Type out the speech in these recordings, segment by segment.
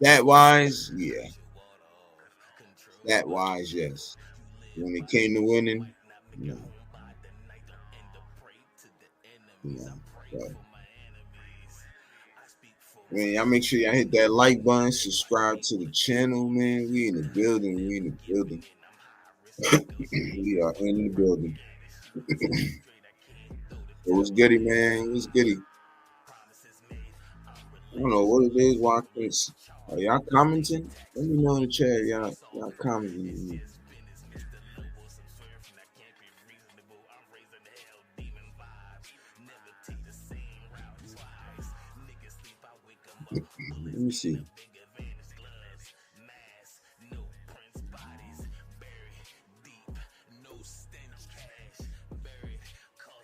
That wise, yeah. That wise, yes. When it came to winning, no. No. So, man, y'all make sure y'all hit that like button, subscribe to the channel, man. We in the building. We in the building. We are in the building. It was goody, man. It was goody. I don't know what it is. Watch this. Are y'all commenting? Let me know in the chat. Y'all commenting. Let me see.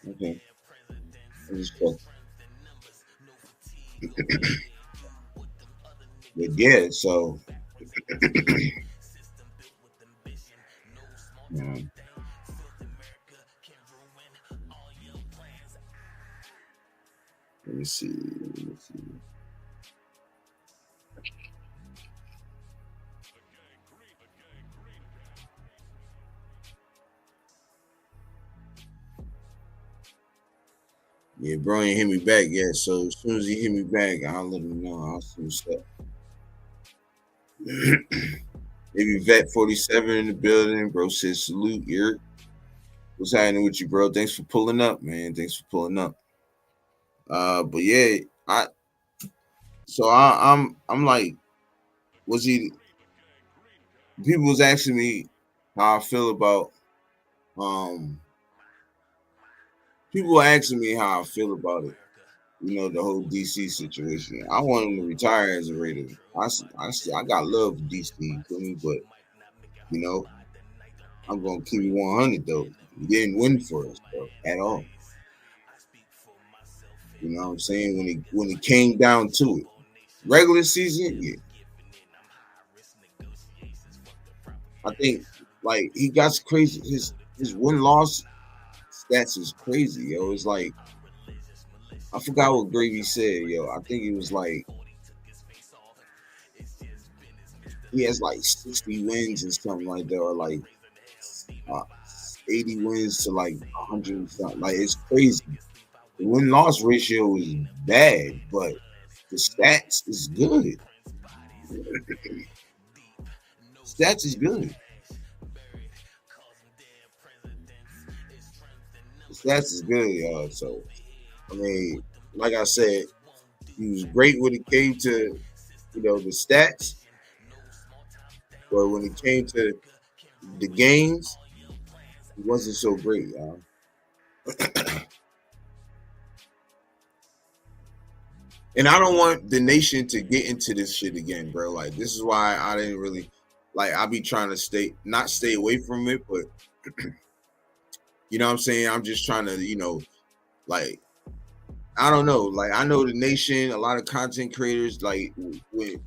Okay. Let me just check. But yeah, so let me see. Yeah, bro ain't hit me back yet. So as soon as he hit me back, I'll let him know. I'll see what's up. Maybe Vet 47 in the building. Bro says salute. What's happening with you, bro? Thanks for pulling up, man. Thanks for pulling up. But yeah, I'm like, was he? People was asking me how I feel about people were asking me how I feel about it. You know, the whole DC situation. I want him to retire as a Raider. I got love for DC for me, but you know, I'm gonna keep it 100 though. He didn't win for us though, at all. You know what I'm saying? When it came down to it, regular season, yeah. I think like he got crazy. His win loss stats is crazy, yo. It's like I forgot what Gravy said, yo. I think it was like he has like 60 wins and something like that, or like 80 wins to like 100 and something. Like it's crazy. The win loss ratio is bad, but the stats is good. Stats is good. The stats is good, y'all. So I mean, like I said, he was great when it came to the stats, but when it came to the games, he wasn't so great, y'all. And I don't want the nation to get into this shit again, bro. Like this is why I didn't really like. I be trying to not stay away from it, but you know what I'm saying. I'm just trying to, like I don't know. Like I know the nation, a lot of content creators, like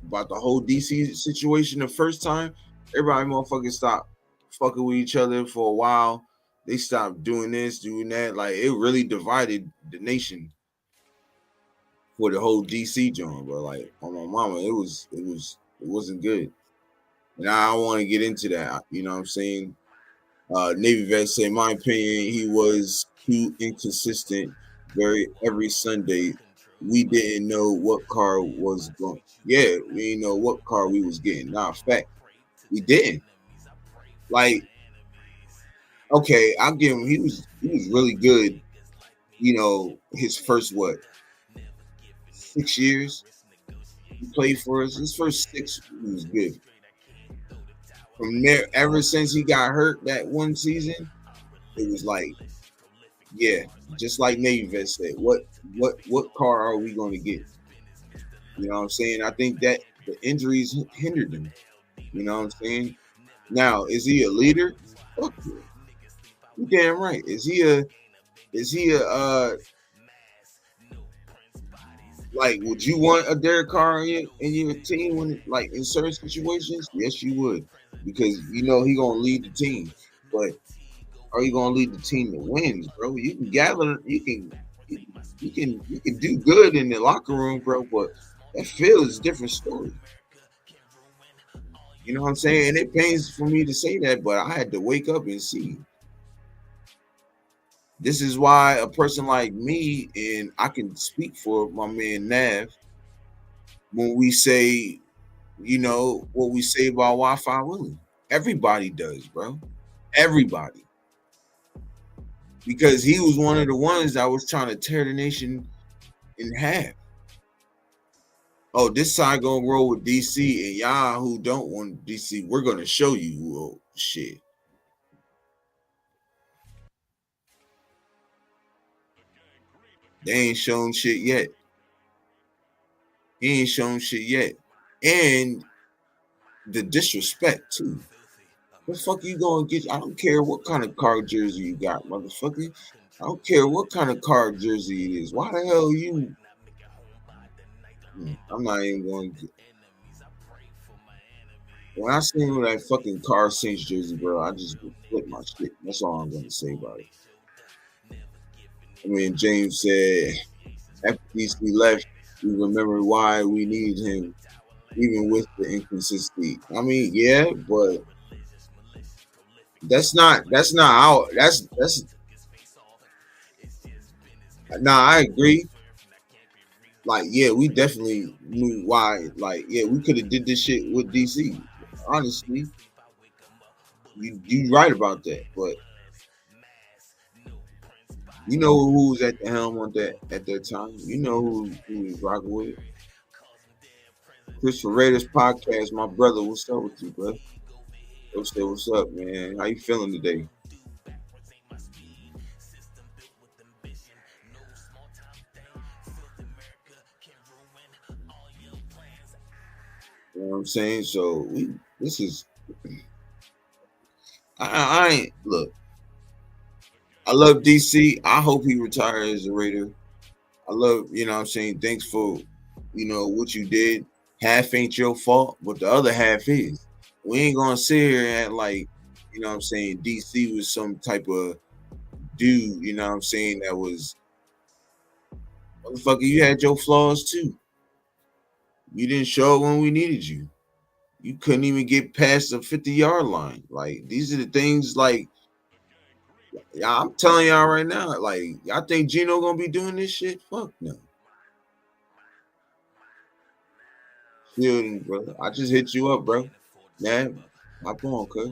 about the whole DC situation the first time, everybody motherfucking stopped fucking with each other for a while. They stopped doing this, doing that. Like it really divided the nation for the whole DC joint, bro. Like on my mama, it wasn't good. And I don't want to get into that. You know what I'm saying? Navy vet said, my opinion, he was too inconsistent. Every Sunday, we didn't know what car was going. Yeah, we didn't know what car we was getting. Nah, fact, we didn't. Like, okay, I'll give him. He was really good. His first 6 years he played for us. His first 6 he was good. From there, ever since he got hurt that one season, it was like, yeah, just like Navy vet said, what car are we going to get? You know what I'm saying? I think that the injuries hindered him. You know what I'm saying? Now, is he a leader? Fuck yeah. You damn right. Is he a like, would you want a Derek Carr in your team when, like, in certain situations? Yes, you would, because he gonna lead the team. But are you gonna lead the team that wins, bro? You can gather, you can do good in the locker room, bro. But that field is a different story. You know what I'm saying? And it pains for me to say that, but I had to wake up and see. This is why a person like me, and I can speak for my man Nav, when we say, what we say about Wi-Fi Willie. Everybody does, bro. Everybody. Because he was one of the ones that was trying to tear the nation in half. Oh, this side gonna roll with DC, and y'all who don't want DC, we're gonna show you shit. They ain't shown shit yet. He ain't shown shit yet. And the disrespect too. What the fuck you gonna get? I don't care what kind of car jersey you got, motherfucker. I don't care what kind of car jersey it is. Why the hell you? I'm not even going to. When I seen that fucking Car Saints jersey, bro, I just flip my shit. That's all I'm gonna say about it. I mean, James said after DC left, we remember why we needed him, even with the inconsistency. I mean, yeah, but that's not how that's nah, I agree. Like, yeah, we definitely knew why. Like, yeah, we could have did this shit with DC. Honestly, you right about that, but you know who was at the helm on that at that time. You know who was rocking with it. TheYurpJerz Raiders Podcast, my brother. What's up with you, bro? What's up, man? How you feeling today? You know what I'm saying? So this is I ain't look. I love DC. I hope he retires as a Raider. I love, what I'm saying, thanks for, what you did. Half ain't your fault, but the other half is. We ain't gonna sit here and act like, what I'm saying, DC was some type of dude, what I'm saying, that was motherfucker, you had your flaws too. You didn't show up when we needed you. You couldn't even get past the 50-yard line. Like, these are the things, like, I'm telling y'all right now, like, y'all think Gino gonna be doing this shit? Fuck no. Fielding, bro. I just hit you up, bro. Man, hop on, cuz.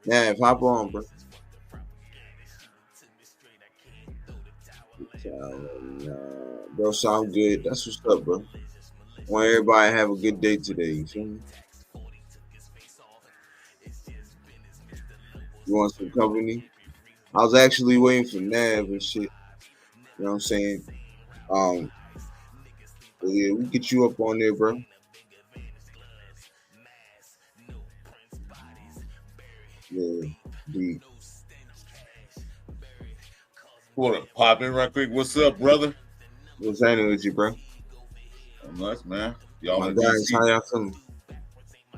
Yeah, hop on, bro. Bro, sound good. That's what's up, bro. Want everybody to have a good day today. You feel me? You want some company? I was actually waiting for Nav and shit. You know what I'm saying? But yeah, we get you up on there, bro. Yeah, the Hold up, pop in right quick. What's up, brother? what's happening with you, bro? I'm nice, man. Y'all My in guys, DC? how y'all feeling?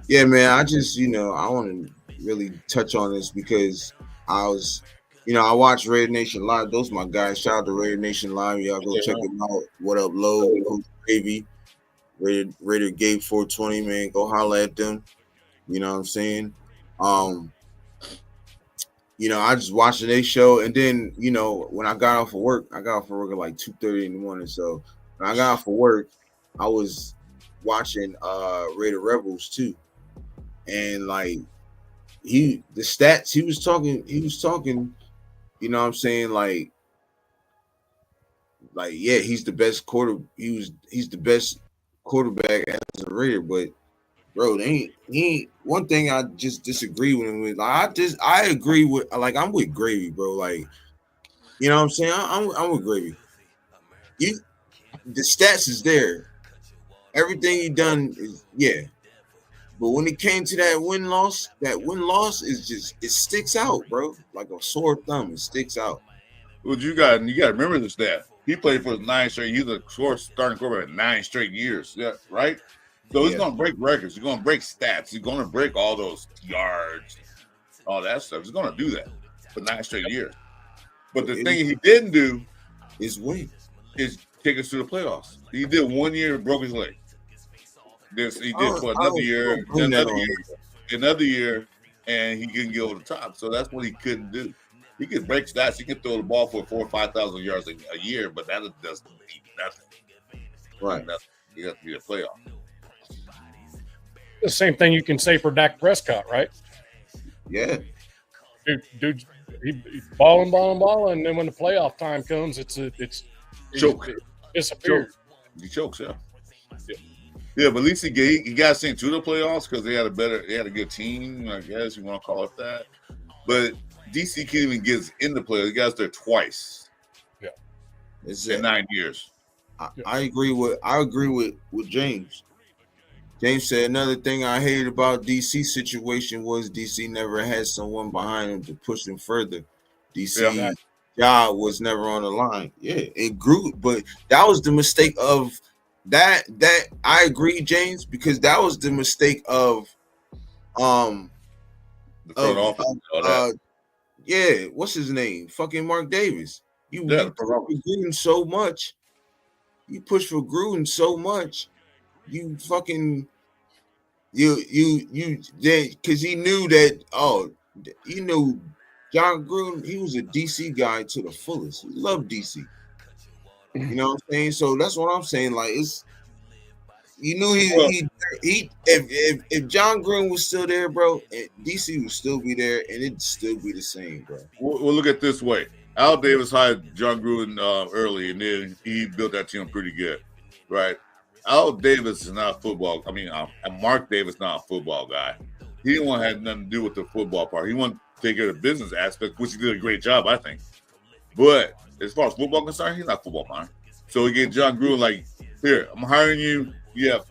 Yeah, man. I just, I want to really touch on this because I was, I watched Raider Nation Live. Those my guys. Shout out to Raider Nation Live. Y'all go check them out. What up, Low, Coach Gravy, Raider Gate 420, man. Go holler at them. You know what I'm saying? I just watched their show, and then, when I got off of work, at like 2:30 in the morning. So when I got off of work, I was watching Raider Rebels too. And like the stats he was talking, you know what I'm saying, like yeah, he's the best he's the best quarterback as a Raider, but bro, he ain't one thing I just disagree with him with. Like, I agree with, like, I'm with Gravy, bro. Like, you know what I'm saying? I'm with Gravy. The stats is there. Everything he done is, yeah. But when it came to that win loss is just, it sticks out, bro. Like a sore thumb, it sticks out. Well, you got to remember this stat. He played for 9 straight. He's a starting quarterback 9 straight years. Yeah, right. So he's going to break records. He's going to break stats. He's going to break all those yards, all that stuff. He's going to do that for 9 straight years. But the thing he didn't do is win. Is take us to the playoffs. He did 1 year and broke his leg. He did for another year, another year, and he couldn't get over the top. So that's what he couldn't do. He could break stats. He could throw the ball for 4,000 or 5,000 yards a year, but that doesn't mean nothing. Right. You have to be a playoff. The same thing you can say for Dak Prescott, right? Yeah. Dude, he's balling, and then when the playoff time comes, it's choke. It disappears. He chokes, yeah. Yeah, but at least he got sent to the playoffs because they had a good team, I guess you want to call it that. But DC can't even get in the playoffs. He got there twice. Yeah. In 9 years. I agree with James. James said another thing I hated about DC situation was DC never had someone behind him to push him further. DC job was never on the line. Yeah, it grew, but that was the mistake of that I agree, James, because that was the mistake of the front office. Yeah, what's his name? Fucking Mark Davis. You push for Gruden so much. You push for Gruden so much. You fucking you because he knew that John Gruden, he was a DC guy to the fullest. He loved DC. You know what I'm saying? So that's what I'm saying. Like he knew if John Gruden was still there, bro, DC would still be there and it'd still be the same, bro. We'll look at it this way. Al Davis hired John Gruden early, and then he built that team pretty good, right? Al Davis is not a football. I mean, Mark Davis not a football guy. He didn't want to have nothing to do with the football part. He wanted to take care of the business aspect, which he did a great job, I think. But as far as football concerned, he's not a football mind. So he gave John Gruden like, here, I'm hiring you. You have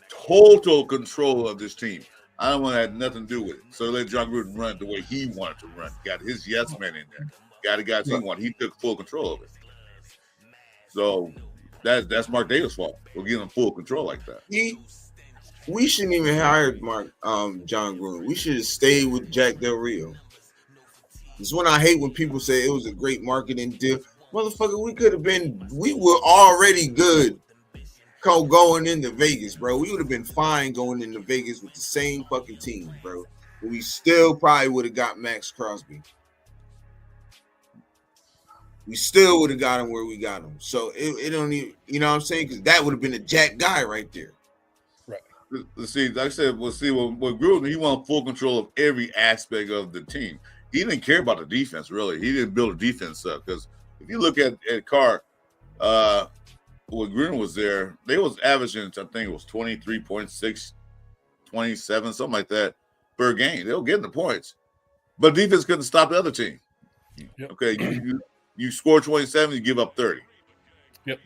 total control of this team. I don't want to have nothing to do with it. So let John Gruden run it the way he wanted to run. Got his yes man in there. Got the guys he wanted. He took full control of it. So that's Mark Davis' fault. We're giving him full control like that. We shouldn't even hired John Gruden. We should have stayed with Jack Del Rio. It's when I hate when people say it was a great marketing deal. Motherfucker, we were already good going into Vegas, bro. We would have been fine going into Vegas with the same fucking team, bro. But we still probably would have got Max Crosby. We still would have got him where we got him. So it don't even, you know what I'm saying? Because that would have been a Jack guy right there. Right. Let's see, like I said, with Gruden, he wanted full control of every aspect of the team. He didn't care about the defense, really. He didn't build a defense up. Because if you look at Carr, when Gruden was there, they was averaging, I think it was 23.6, 27, something like that per game. They were getting the points. But defense couldn't stop the other team. Yep. Okay, you score 27, you give up 30. Yep.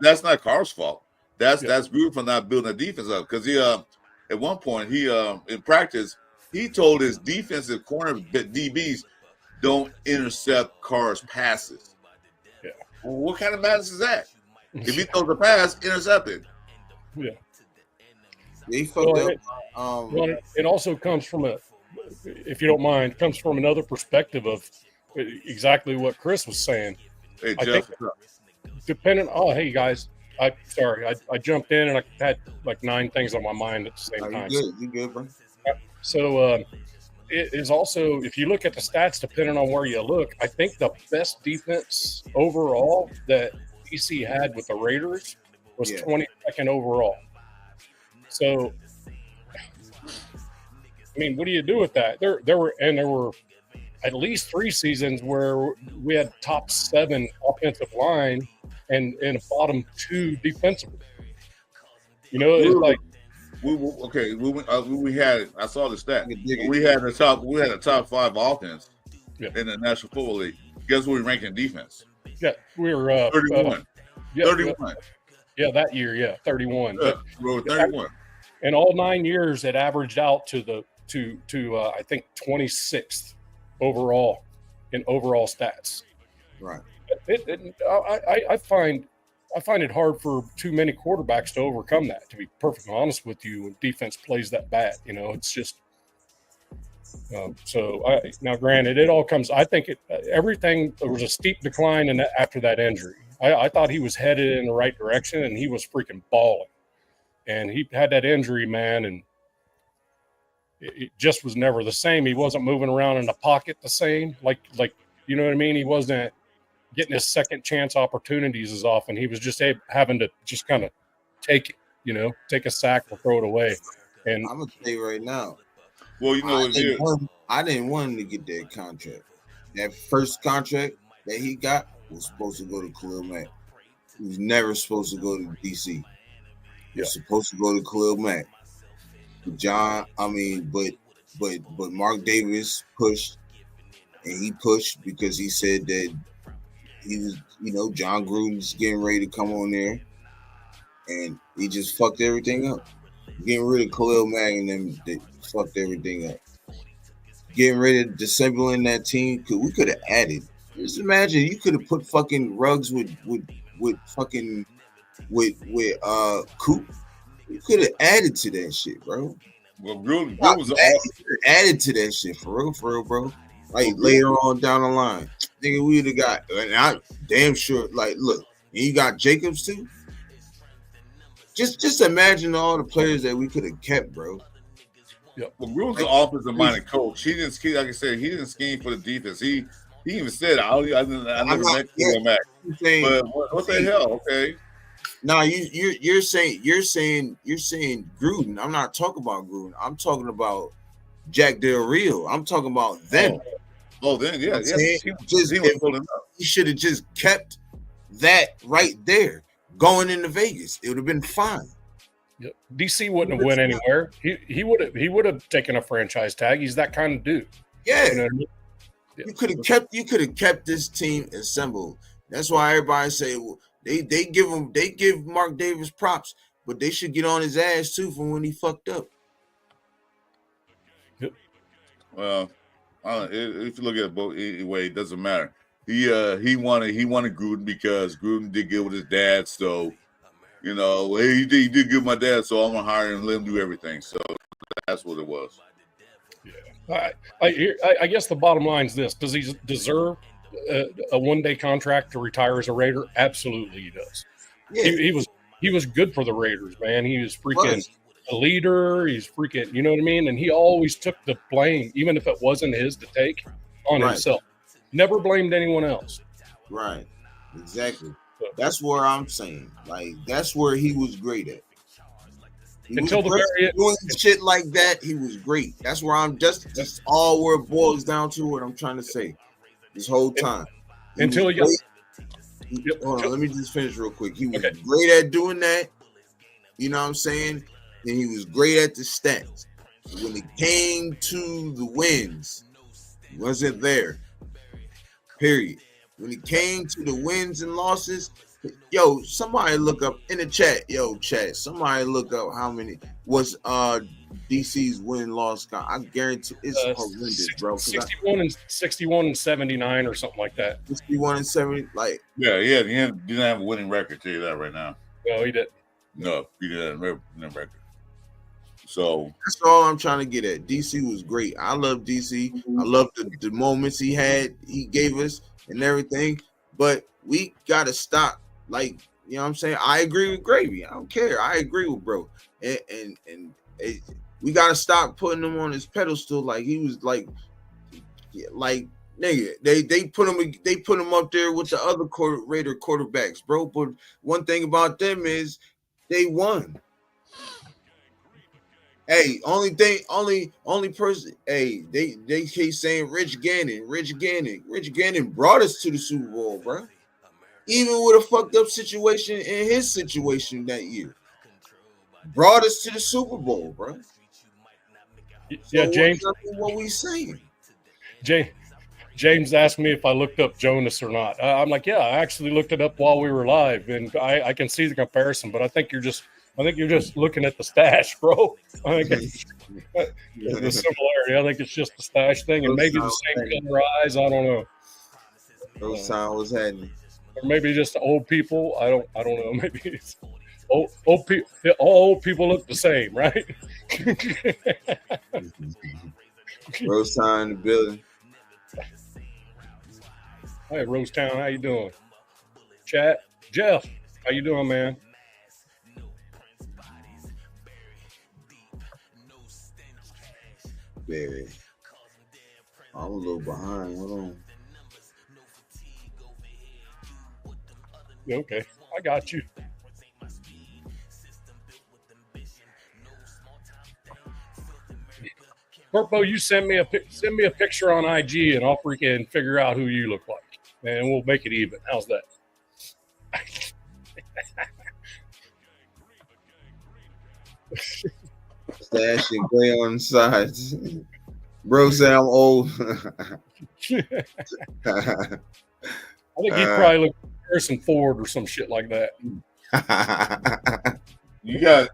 That's not Carr's fault. That's Gruden for not building a defense up. Because he at one point he in practice he told his defensive corner DBs don't intercept Carr's passes. Yeah. Well, what kind of madness is that? If he throws a pass, intercept it. Yeah. They fucked up. Well, it also comes from if you don't mind, comes from another perspective of exactly what Chris was saying. Hey, Jeff. Hey guys, I jumped in and I had like 9 things on my mind at the same time. You good, bro? So it is also, if you look at the stats, depending on where you look, I think the best defense overall that DC had with the Raiders was 22nd overall. So, I mean, what do you do with that? There were at least 3 seasons where we had top 7 offensive line and bottom 2 defensively. You know, it's like we had. I saw the stat. We had a top 5 offense in the National Football League. Guess what we ranked in defense? Yeah, we were 31. 31. Yeah, that year, 31. Yeah, we were 31. In all 9 years, it averaged out to I think 26th overall in overall stats. Right. I find I find it hard for too many quarterbacks to overcome that, to be perfectly honest with you, when defense plays that bad. It's just now granted, it all comes, I think everything, there was a steep decline after that injury. I thought he was headed in the right direction, and he was freaking balling. And he had that injury, man, and it just was never the same. He wasn't moving around in the pocket the same. Like you know what I mean? He wasn't getting his second chance opportunities as often. He was just having to just kind of take it, take a sack or throw it away. And I'm gonna tell you right now. Well, I didn't want him to get that contract. That first contract that he got was supposed to go to Khalil Mack. He was never supposed to go to DC. He was supposed to go to Khalil Mack. But Mark Davis pushed, and he pushed because he said that he was, John Gruden's getting ready to come on there, and he just fucked everything up. Getting rid of Khalil Mack and them, they fucked everything up. Getting rid of disassembling that team, we could have added. Just imagine you could have put fucking Ruggs with Coop. You could have added to that shit, bro. Well, Gruden was added to that shit for real, bro. Like later on down the line, nigga, we would have got. And I damn sure. Like, look, and you got Jacobs too. Just imagine all the players that we could have kept, bro. Yeah, well, Gruden's an offensive-minded coach. He didn't scheme, like I said, he didn't scheme for the defense. He even said, I never met Khalil Mack. But what the hell? Okay. Nah, you're saying Gruden. I'm not talking about Gruden. I'm talking about Jack Del Rio. I'm talking about them. Oh, then yeah. He should have just kept that right there going into Vegas. It would have been fine. Yep. DC wouldn't have went anywhere. He would have taken a franchise tag. He's that kind of dude. Yeah. You know what I mean? Yeah. You could have kept this team assembled. That's why everybody say they give Mark Davis props, but they should get on his ass too for when he fucked up. Yep. Well, if you look at it both way, it doesn't matter. He wanted Gruden because Gruden did good with his dad, so hey, he did good with my dad, so I'm gonna hire him and let him do everything. So that's what it was. Yeah. I guess the bottom line is this: does he deserve a one-day contract to retire as a Raider? Absolutely, he does. Yeah. He was good for the Raiders, man. He was freaking a leader. He's freaking, you know what I mean? And he always took the blame, even if it wasn't his to take, on himself. Never blamed anyone else. Right. Exactly. That's where I'm saying. Like, that's where he was great at. Until the very end. Doing shit like that, he was great. That's where I'm just all where it boils down to what I'm trying to say this whole time. Until he got. Hold on, let me just finish real quick. He was great at doing that. You know what I'm saying? And he was great at the stats. When it came to the wins, he wasn't there. Period. When it came to the wins and losses, somebody look up in the chat. Chat. Somebody look up how many was DC's win-loss. I guarantee it's horrendous, bro. 61 and 79 or something like that. 61 and 70, like he didn't have a winning record. Tell you that right now. No, he didn't. No, he didn't have a winning record. So that's all I'm trying to get at. DC was great. I love DC. I love the moments he gave us and everything. But we gotta stop. Like, you know what I'm saying? I agree with Gravy. I don't care. I agree with bro. And we gotta stop putting him on his pedestal like he was like nigga. They put him up there with the other Raider quarterbacks, bro. But one thing about them is they won. Hey, only person. Hey, they keep saying Rich Gannon. Rich Gannon brought us to the Super Bowl, bro. Even with a fucked up situation in his situation that year, brought us to the Super Bowl, bro. Yeah, so James. What we saying? James asked me if I looked up Jonas or not. I'm like, yeah, I actually looked it up while we were live, and I can see the comparison. But I think you're just looking at the stash, bro. I think the similarity. I think it's just the stash thing, and maybe the same color eyes. I don't know. Those time was happening. or maybe just old people. I don't know. Maybe it's old people. All old people look the same, right? Rose Time in the building. Hey, Rose Town, how you doing? Chat, Jeff, how you doing, man? Barry. I'm a little behind. Hold on. Okay, I got you. Purpo, you send me a picture on IG, and I'll freaking figure out who you look like, and we'll make it even. How's that? Stash and gray on the sides. Bro said I'm old. I think he'd probably look like Harrison Ford or some shit like that. You got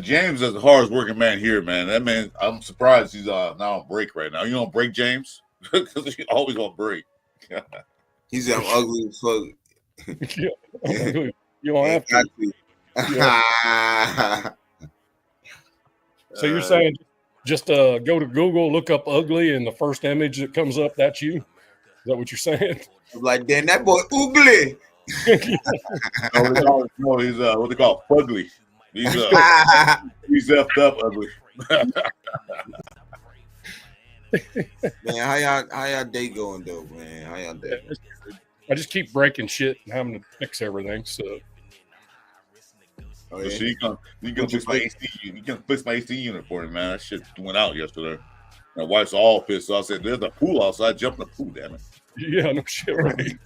James is the hardest working man here, man. That man, I'm surprised he's not on break right now. You don't break, James? Because he's always on break. He's I'm ugly as fuck. You don't have to. Yeah. So you're saying just go to Google, look up ugly, and the first image that comes up, that's you? Is that what you're saying? I'm like, damn, that boy ugly. No, he's what they call fugly. He's effed up ugly. Man, how y'all day going though, man? How y'all day? I just keep breaking shit and having to fix everything. So, So you can fix my AC. You can fix my AC unit for me, man. That shit went out yesterday. My wife's all pissed. So I said, "There's a pool outside. Jump in the pool, damn it." Yeah, no shit, right.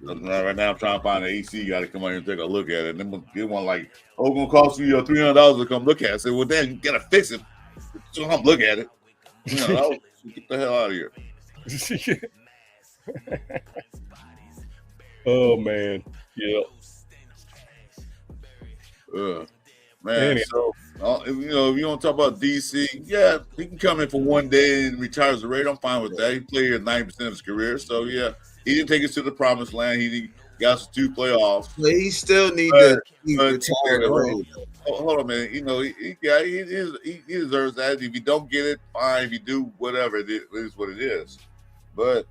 Right now, I'm trying to find an AC. Got to come out here and take a look at it. And then get one like, "Oh, gonna cost you $300 to come look at it." I said, "Well, then you gotta fix it. So come look at it." Get the hell out of here. Oh man, yeah. Man, Anyway. so if you want to talk about DC, yeah, he can come in for one day and retire as a Raider. I'm fine with that. He played here 90% of his career, so yeah, he didn't take us to the promised land. He got us 2 playoffs. But he still need to retire the road. Hold on, man. He deserves that. If you don't get it, fine. If you do, whatever, it is what it is. But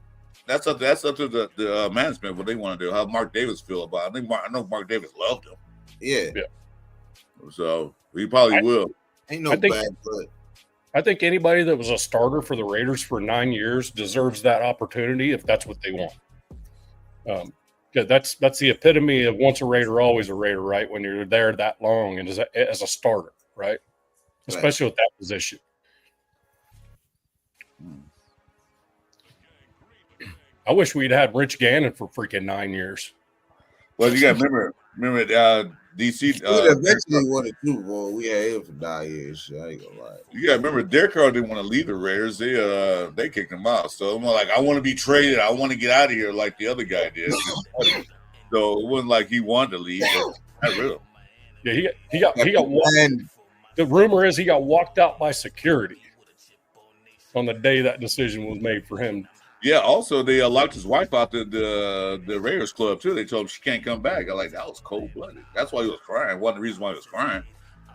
that's up to the management what they want to do. How Mark Davis feel about it. I know Mark Davis loved him. Yeah. So he probably will. Ain't no bad blood. I think anybody that was a starter for the Raiders for 9 years deserves that opportunity if that's what they want. That's the epitome of once a Raider, always a Raider, right? When you're there that long and as a starter, right? Especially with that position. I wish we'd had Rich Gannon for freaking 9 years. Well, you got to remember DC. We eventually wanted to, boy. We had him for 9 years. I ain't gonna lie. You got to remember, Derek Carr didn't want to leave the Raiders. They kicked him out. So I'm like, I want to be traded. I want to get out of here like the other guy did. So it wasn't like he wanted to leave. Not really. Yeah, he got the rumor is he got walked out by security on the day that decision was made for him. Yeah, also they locked his wife out the Raiders club too. They told him she can't come back. I like that was cold blooded. That's why he was crying. Wasn't the reason why he was crying.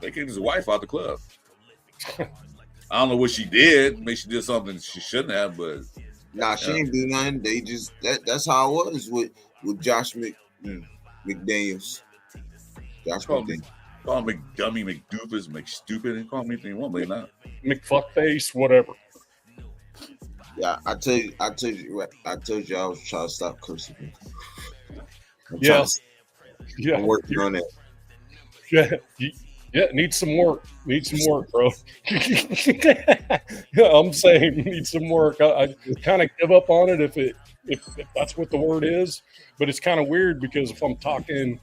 They kicked his wife out the club. I don't know what she did. Maybe she did something she shouldn't have, but she didn't do nothing. They just that's how it was with Josh McDaniels. Call him McDummy, McDoofus, McStupid, and call me anything you want, but not McFuckface, whatever. Yeah, I told you I was trying to stop cursing. I'm working on it. Yeah, need some work. Bro. I'm saying need some work. I kind of give up on it if that's what the word is, but it's kind of weird because if I'm talking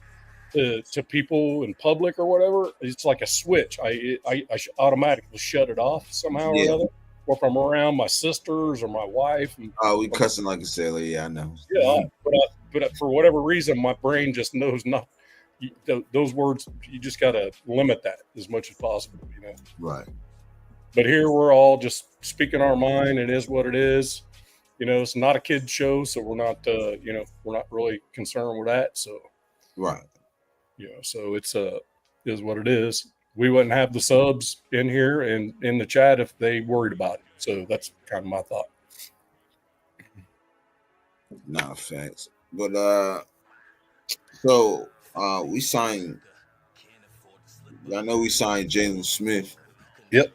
to people in public or whatever, it's like a switch. I automatically shut it off somehow or another. Or if I'm around my sisters or my wife. We cussing like a sailor. Yeah, I know. Yeah, but for whatever reason, my brain just knows not those words. You just got to limit that as much as possible, Right. But here we're all just speaking our mind. It is what it is. it's not a kid show, so we're not really concerned with that. So, right. So it's is what it is. We wouldn't have the subs in here and in the chat if they worried about it. So that's kind of my thought. Nah, facts. But so we signed. I know we signed Jalen Smith. Yep.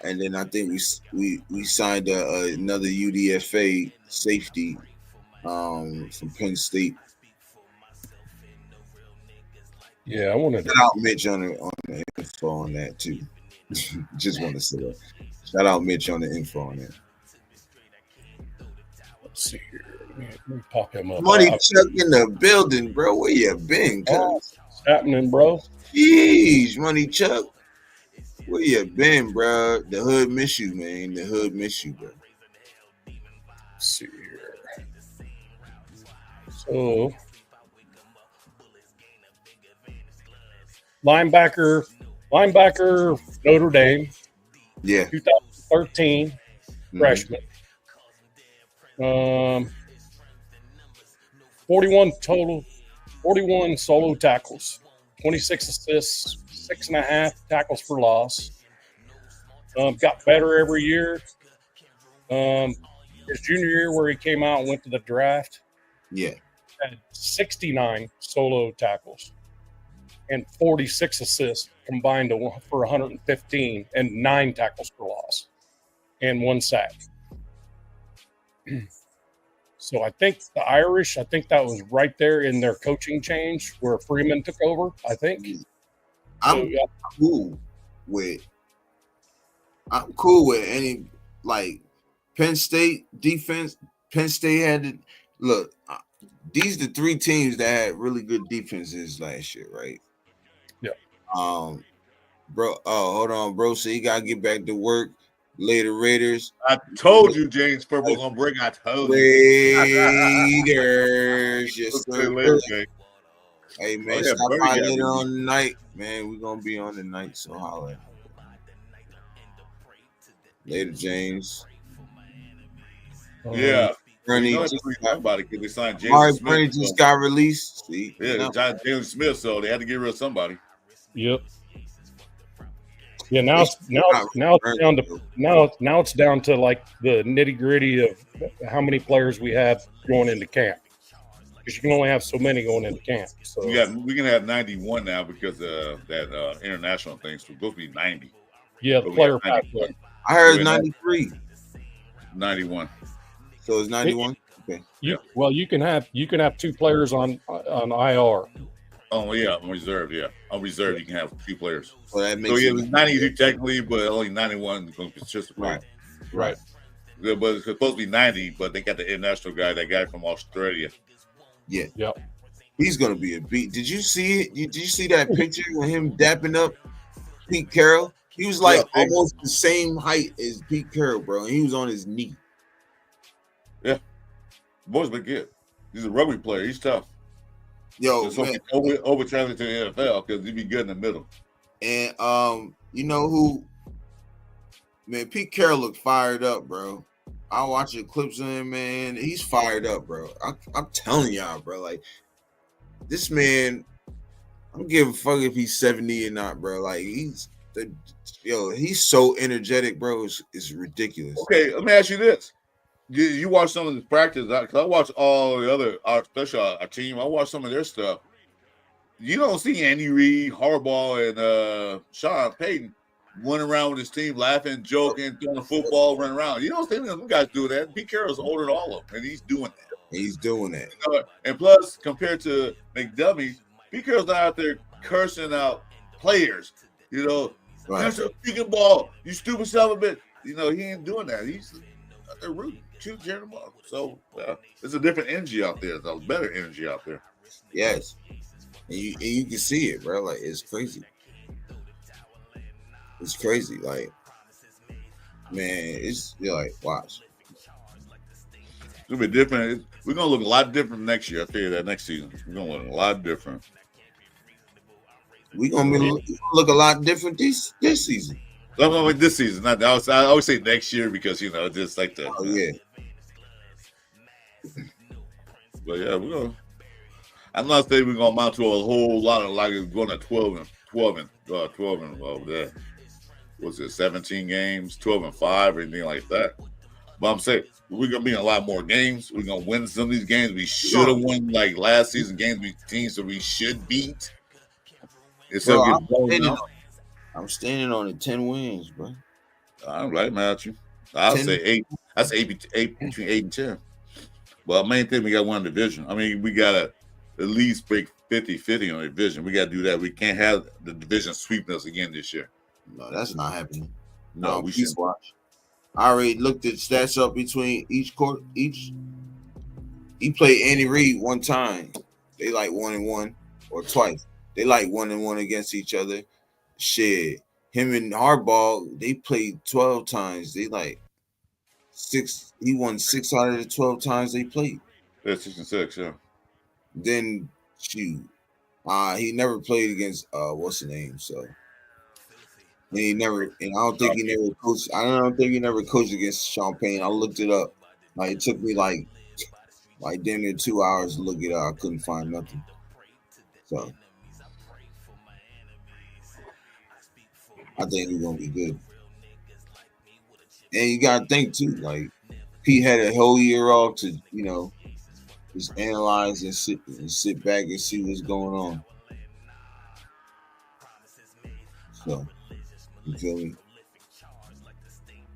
And then I think we signed another UDFA safety from Penn State. Yeah, I wanted to shout out Mitch on the info on that too. Just want to say that. Shout out Mitch on the info on that. Let's see here. Let me pop him up. Money Chuck in the building, bro. Where you been? What's happening, bro? Jeez, Money Chuck. Where you been, bro? The hood miss you, man. The hood miss you, bro. Let's see here. So, linebacker, Notre Dame. Yeah. 2013 freshman. 41 solo tackles, 26 assists, 6.5 tackles for loss. Got better every year. His junior year, where he came out and went to the draft, had 69 solo tackles and 46 assists combined for 115 and 9 tackles for loss and 1 sack. So I think the Irish, that was right there in their coaching change where Freeman took over, I think. I'm cool with any, like, Penn State defense. Penn State had to look. These are the 3 teams that had really good defenses last year, right? Yeah. Bro. Oh, hold on, bro. So you gotta get back to work. Later, Raiders. I told you, James Purple gonna bring. I told you. Raiders. Yes, sir. Hey, man, stop by later on the night. Man, we're going to be on the night, so holla. Later, James. Yeah. Bernie about it because they signed James Smith. Bernie just got released. See? Yeah, James Smith, so they had to get rid of somebody. Yep. Yeah, now it's down to like the nitty-gritty of how many players we have going into camp. Because you can only have so many going into camp. So we can have 91 now because of that international thing. So it's supposed to be 90. Yeah, the player pathway. I heard 93. 91. So it's 91. Okay. Well, you can have 2 players on IR. Oh yeah, on reserve. Yeah, on reserve you can have 2 players. Well, that makes it was 92 technically, but only 91 is going to participate. Right. Yeah, but it's supposed to be 90, but they got the international guy, that guy from Australia. Yeah. Yep. He's gonna be a beat. Did you see it? Did you see that picture with him dapping up Pete Carroll? He was like almost the same height as Pete Carroll, bro. And he was on his knee. Yeah. Boy's been good. He's a rugby player. He's tough. Yo, so man, over translate to the NFL because he'd be good in the middle. And you know who? Man, Pete Carroll looked fired up, bro. I watch the clips of him, man. He's fired up, bro. I'm telling y'all, bro. Like, this man, I don't give a fuck if he's 70 or not, bro. Like, he's so energetic, bro. It's ridiculous. Okay, let me ask you this. You watch some of his practice, because I watch all the other, especially our team. I watch some of their stuff. You don't see Andy Reid, Harbaugh, and Sean Payton running around with his team, laughing, joking, throwing the football, running around. You don't see them guys do that. Pete Carroll's older than all of them, and he's doing that. He's doing that. You know, and plus, compared to McDummies, Pete Carroll's not out there cursing out players. You know, that's a freaking ball. You stupid son of a bitch. You know, he ain't doing that. He's out there rooting, cheering them on. So there's a different energy out there. There's a better energy out there. Yes. And you can see it, bro. Like, it's crazy. It's crazy. Like, man, you're like, watch. It's gonna be different. We're gonna look a lot different next year. I'll tell you that next season. We're gonna look a lot different. We're gonna look a lot different this season. Like this season. I always say next year because just like the. Oh yeah. But yeah, we're gonna. I'm not saying we're gonna mount to a whole lot of like going to 12 and there. Was it 17 games, 12-5, or anything like that? But I'm saying we're gonna be in a lot more games. We're gonna win some of these games. We should have won like last season games we teams that we should beat. Instead of getting blown out. I'm standing on the 10 wins, bro. I'm right mad at you. I'll say 8. That's 8 between 8 and 10. Well, main thing we got one division. I mean, we gotta at least break 50-50 on the division. We gotta do that. We can't have the division sweeping us again this year. No, that's not happening. No, we should watch. I already looked at stats up between each court. He played Andy Reid one time. They like 1-1 or twice. They like 1-1 against each other. Shit, him and Harbaugh, they played 12 times. They like 6. He won 6 out of the 12 times they played. Yeah, 6 and 6. Yeah. Then shoot, he never played against what's the name? So. And I don't think he never coached. I don't think he never coached against Sean Payne. I looked it up. Like it took me like damn near 2 hours to look it up. I couldn't find nothing. So I think he's gonna be good. And you gotta think too, like Pete had a whole year off to, just analyze and sit back and see what's going on. So you feel me?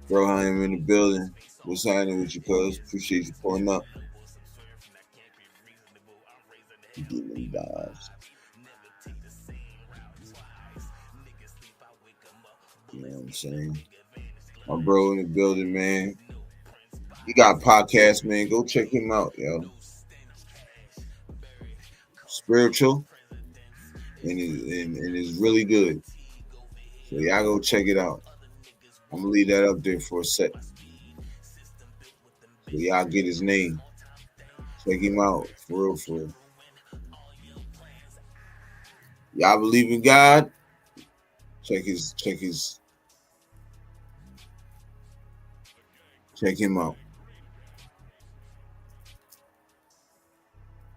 Broheim in the building. What's happening with you, cuz? Appreciate you pulling up. You know what I'm saying? My bro in the building, man. He got a podcast, man. Go check him out, yo. Spiritual. And it's really good. So y'all go check it out. I'm gonna leave that up there for a sec. So y'all get his name. Check him out. For real. Y'all believe in God? Check him out.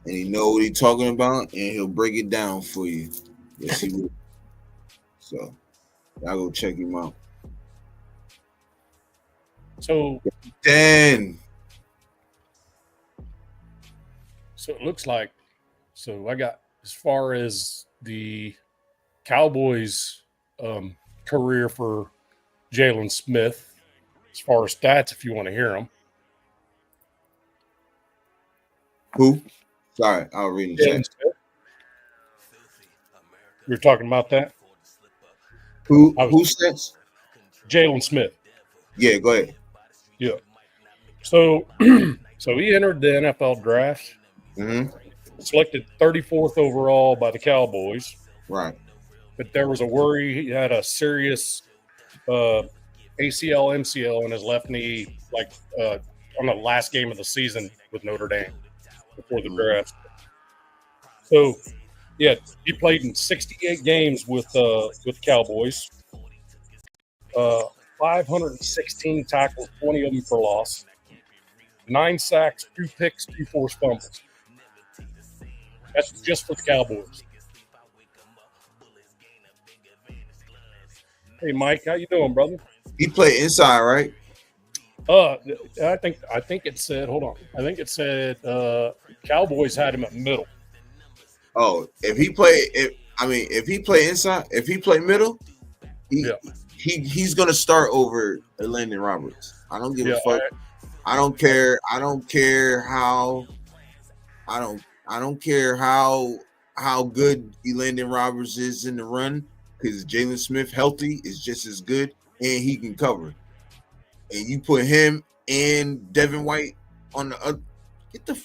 And he know what he's talking about, and he'll break it down for you. Yes, he will. So y'all go check him out. So 10. So it looks like, I got as far as the Cowboys career for Jalen Smith, as far as stats, if you want to hear them. Who? Sorry, I'll read the chat. You're talking about that? Who stats? Jalen Smith. Yeah, go ahead. Yeah. So he entered the NFL draft. Mm-hmm. Selected 34th overall by the Cowboys. Right. But there was a worry. He had a serious ACL, MCL in his left knee, like on the last game of the season with Notre Dame before the draft. So, yeah, he played in 68 games with Cowboys. 516 tackles, 20 of them for loss. 9 sacks, 2 picks, 2 forced fumbles. That's just for the Cowboys. Hey, Mike, how you doing, brother? He played inside, right? I think it said. Hold on. I think it said Cowboys had him at middle. Oh, if he play inside, if he play middle, he's gonna start over Landon Roberts. I don't give a fuck. I don't care how good Landon Roberts is in the run, because Jalen Smith healthy is just as good, and he can cover. And you put him and Devin White on the other. Get the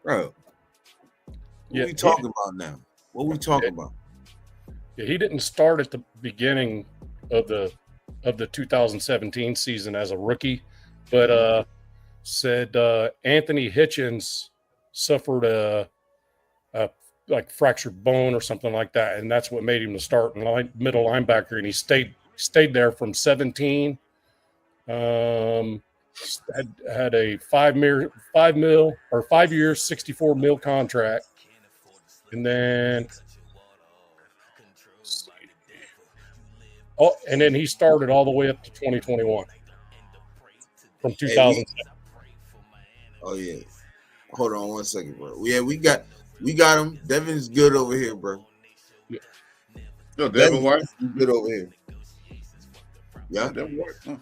bro. What are we talking about now? What are we talking about? Yeah, he didn't start at the beginning of the 2017 season as a rookie, but said Anthony Hitchens suffered a fractured bone or something like that, and that's what made him the starting middle linebacker, and he stayed Stayed there from 17. Had a 5 year, $64 million contract, and then he started all the way up to 2021 from 2007. Oh yeah, hold on 1 second, bro. Yeah, we got him. Devin's good over here, bro. Yeah. Yo, Devin White good over here. Yeah, Devin White. Huh.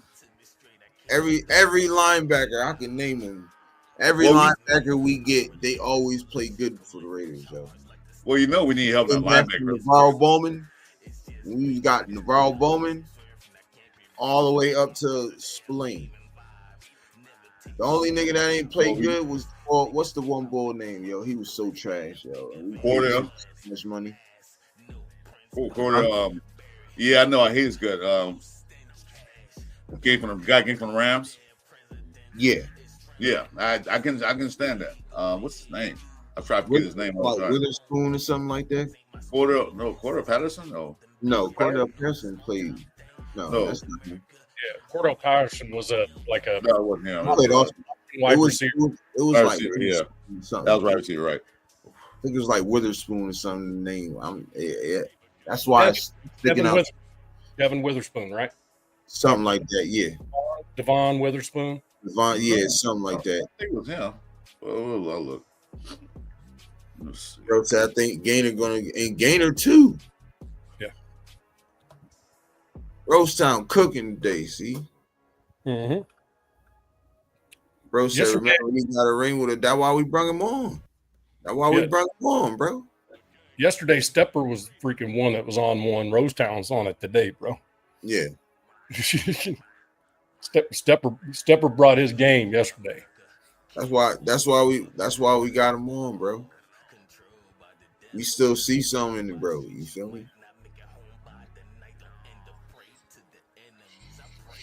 Every linebacker I can name them. Every linebacker we get, they always play good for the Raiders, yo. Well, you know we need help at linebacker. Navarro Bowman. We got Navarro Bowman all the way up to Spillane. The only nigga that ain't played good was what's the one bull name, yo? He was so trash, yo. Cordell. So much money. Cordell. Yeah, I know. He's good. Came from the Rams. Yeah. I can stand that. What's his name? I tried to forget his name all the time. Witherspoon or something like that. Cordell Patterson. No, Cordell Patterson played. No, that's not him. Yeah, Cordell Patterson was No, it wasn't him. wide receiver. It was Right like receiver, yeah. something. That was right receiver, right? I think it was like Witherspoon or something name. Yeah. That's why it's sticking out. Devin Witherspoon, right? Something like that, yeah. Devon Witherspoon. Yeah, something like that. I think it was him. Well, I'll look. Bro, so I think Gainer too. Yeah. Roasttown cooking today, see? Mm-hmm. Bro said, remember he got a ring with it. That's why we brought him on. That's why we brought him on, bro. Yesterday, Stepper was freaking one that was on one. Roasttown's on it today, bro. Yeah. Stepper brought his game yesterday. That's why we got him on, bro. We still see something in it, bro. You feel me?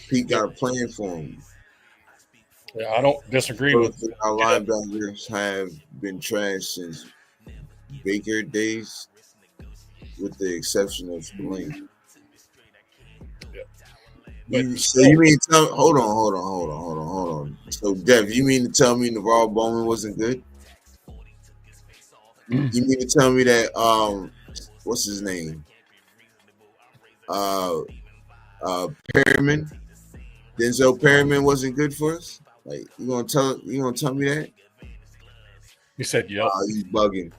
Pete got a plan for him. Yeah, I don't disagree with our linebackers have been trash since Baker days, with the exception of Spillane. So you mean to tell? Hold on. So Dev, you mean to tell me Navarro Bowman wasn't good? You mean to tell me that what's his name? Perriman, Denzel Perriman wasn't good for us? Like you gonna tell me that? He said yep. You bugging.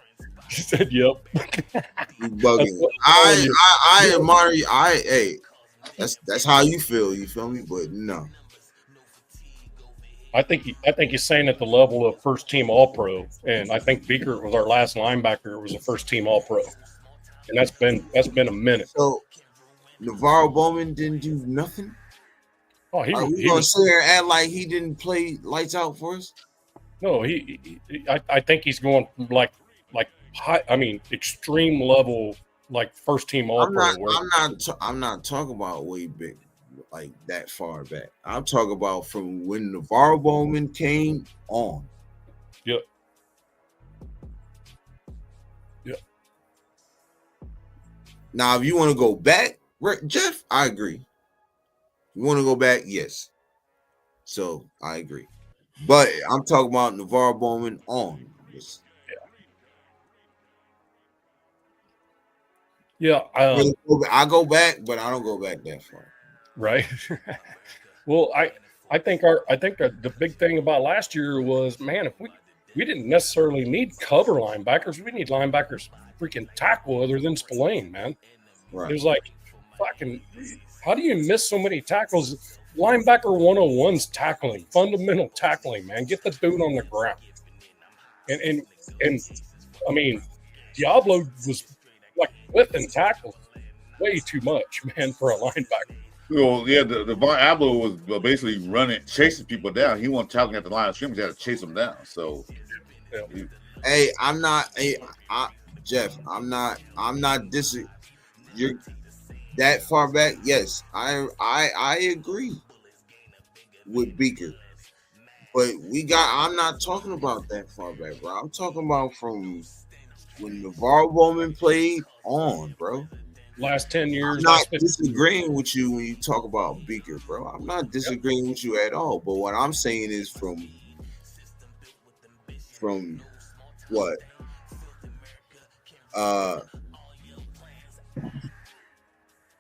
He said yep. You bugging. I admire you. Hey. That's how you feel. You feel me? But no, I think he's saying at the level of first team All Pro, and I think Beaker was our last linebacker. Was a first team All Pro, and that's been a minute. So Navarro Bowman didn't do nothing. Oh, he gonna sit there and act like he didn't play lights out for us? No, I think he's going like high. I mean, extreme level. Like first team All Pro. I'm not talking about way big, like that far back. I'm talking about from when Navarro Bowman came on. Yep. Now, if you want to go back, Jeff, I agree. You want to go back, yes. So I agree, but I'm talking about Navarro Bowman on. Yes. Yeah, I go back, but I don't go back that far. Right. Well, I think the big thing about last year was, man, if we didn't necessarily need cover linebackers, we need linebackers freaking tackle other than Spillane, man. Right. It was like, fucking, how do you miss so many tackles? Linebacker 101's tackling, fundamental tackling, man. Get the dude on the ground. And I mean, Diablo was like whipping tackles way too much, man, for a linebacker. Well, yeah, the Diablo was basically chasing people down. He wasn't tackling at the line of scrimmage; he had to chase them down. So, hey, Jeff, I'm not dissing. You're that far back. Yes, I agree with Beaker, but I'm not talking about that far back, bro. I'm talking about from when Navarro Bowman played on, bro. last 10 years. I'm not last 15 disagreeing with you when you talk about Beaker, bro. I'm not disagreeing with you at all. But what I'm saying is from what?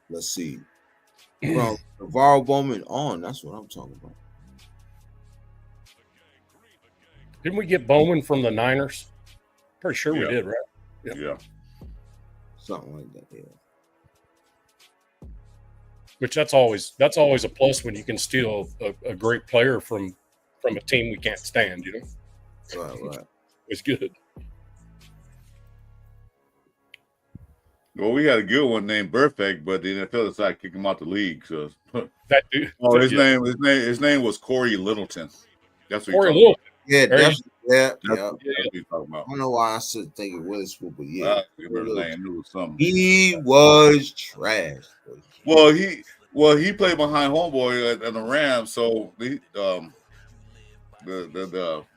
Let's see. From NaVorro Bowman on, that's what I'm talking about. Didn't we get Bowman from the Niners? Pretty sure we did, right? Yep. Yeah. Something like that, yeah. Which that's always a plus when you can steal a great player from a team we can't stand, you know? Right. It's good. Well, we had a good one named Perfect, but the NFL decided to kick him out the league. So that dude. Oh, his name was Corey Littleton. That's what Corey Littleton. Yeah, that's what you're talking about. I don't know why I should think it was, but yeah. Remember his name. It was something. He was trash. Well, he played behind homeboy at the Rams, so the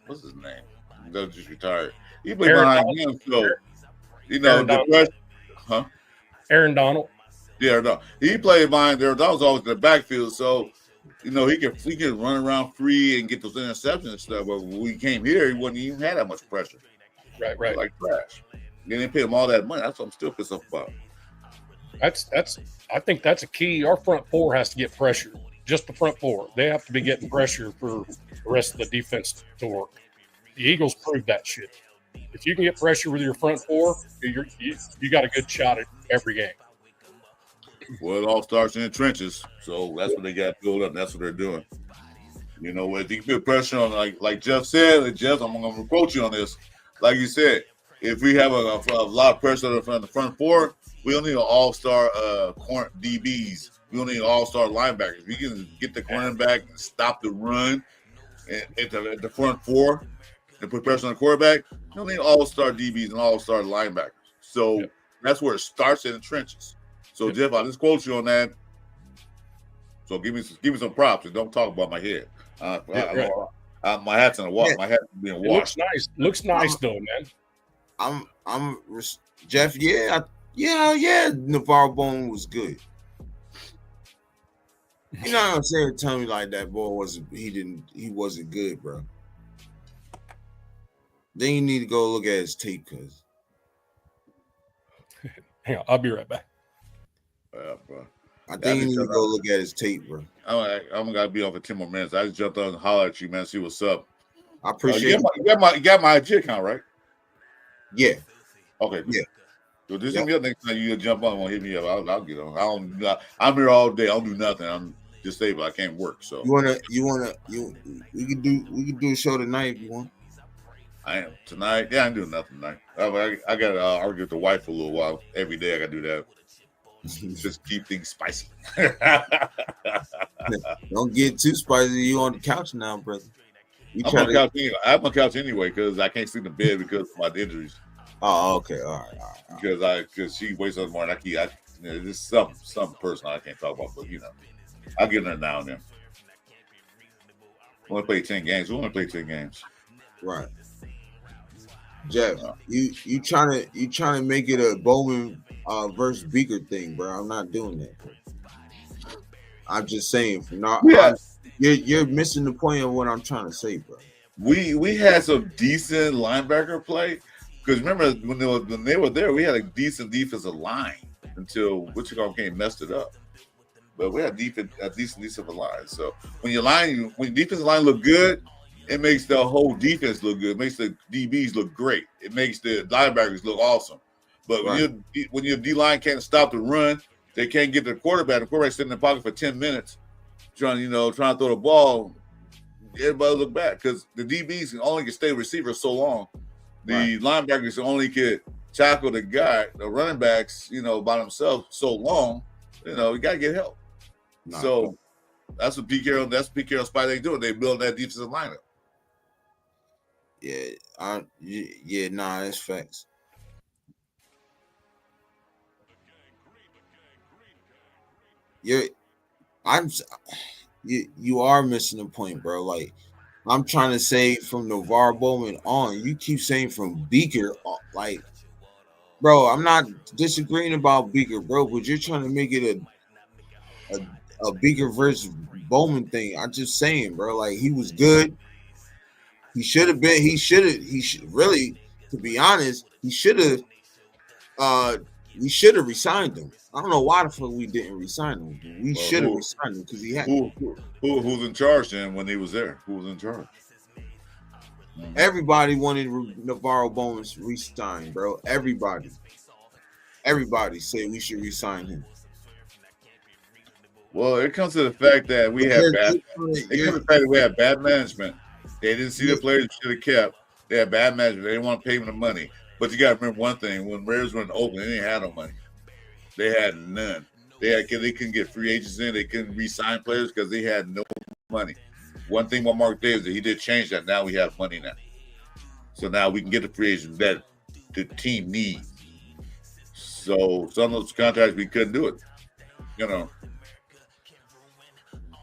what's his name? That just retired. He played behind him, so you know Aaron Donald. Yeah, no, he played behind there. That was always in the backfield, so you know he could run around free and get those interceptions and stuff. But when we came here, he wouldn't even have that much pressure. Right. Like trash. They didn't pay him all that money. That's what I'm still pissed off about. I think that's a key. Our front four has to get pressure. Just the front four. They have to be getting pressure for the rest of the defense to work. The Eagles proved that shit. If you can get pressure with your front four, you got a good shot at every game. Well, it all starts in the trenches, so that's what they got built up. That's what they're doing. You know, if you put pressure on, like Jeff said, Jeff, I'm going to quote you on this. Like you said, if we have a lot of pressure on the front four, we don't need an all-star DBs. We don't need an all-star linebackers. If we can get the cornerback and stop the run at the front four and put pressure on the quarterback, you don't need all-star DBs and all-star linebackers. So that's where it starts in the trenches. So, Jeff, I just quote you on that. So give me some props and don't talk about my head. My hat's in the wash. My hat's being washed. Looks nice though, man. I'm Jeff. Yeah. NaVorro Bowman was good. You know what I'm saying? Tell me like that boy he wasn't good, bro. Then you need to go look at his tape, cause. Hang on, I'll be right back. Bro. I think you need to go look at his tape, bro. I'm gonna be on for 10 more minutes. I just jumped on and hollered at you, man. See what's up. I appreciate you got my IG account, right? Yeah. Okay. Yeah. So this is the next time you jump on and hit me up. I'll get on. I'm here all day. I don't do nothing. I'm disabled. I can't work. So we could do a show tonight if you want. I am tonight. Yeah, I'm doing nothing tonight. I got to argue with the wife for a little while. Every day I got to do that. Just keep things spicy. Don't get too spicy. You on the couch now, brother. I'm on the couch anyway because I can't sleep in bed because of my injuries. Oh, okay. All right. Because she wakes up in the morning. This is something personal I can't talk about, but I get in there now and then. We want to play 10 games. We want to play 10 games. Right. Jeff, you trying to make it a Bowman versus Beaker thing, bro. I'm not doing that. I'm just saying, you're missing the point of what I'm trying to say, bro. We had some decent linebacker play because remember when they were there, we had a decent defensive line until Wichita came and messed it up. But we had a decent defensive line. So when your defensive line look good, it makes the whole defense look good. It makes the DBs look great. It makes the linebackers look awesome. But when your D-line can't stop the run, they can't get the quarterback. The quarterback's sitting in the pocket for 10 minutes trying to throw the ball. Everybody look back because the DBs only can stay receiver so long. The linebackers only could tackle the running backs, by themselves so long. You got to get help. So that's what Pete Carroll Spy they doing. They build that defensive lineup. That's facts. You are missing the point, bro. Like I'm trying to say from NaVorro Bowman on, you keep saying from Beaker, like Bro, I'm not disagreeing about Beaker, bro, but you're trying to make it a Beaker versus Bowman thing. I'm just saying, bro. Like, he was good. He should have been. He should really, to be honest, he should have. We should have resigned him. I don't know why the fuck we didn't resign him. We should have resigned him because he had. Who's in charge then when he was there? Who was in charge? Everybody wanted Navarro Bowman re-signed, bro. Everybody said we should resign him. Well, it comes to the fact that we had bad management. They didn't see the players should have kept. They had bad management. They didn't want to pay them the money. But you got to remember one thing: when Raiders went open, they didn't have no money. They had none. They couldn't get free agents in. They couldn't re-sign players because they had no money. One thing about Mark Davis, he did change that. Now we have money now. So now we can get the free agents that the team needs. So some of those contracts, we couldn't do it. You know.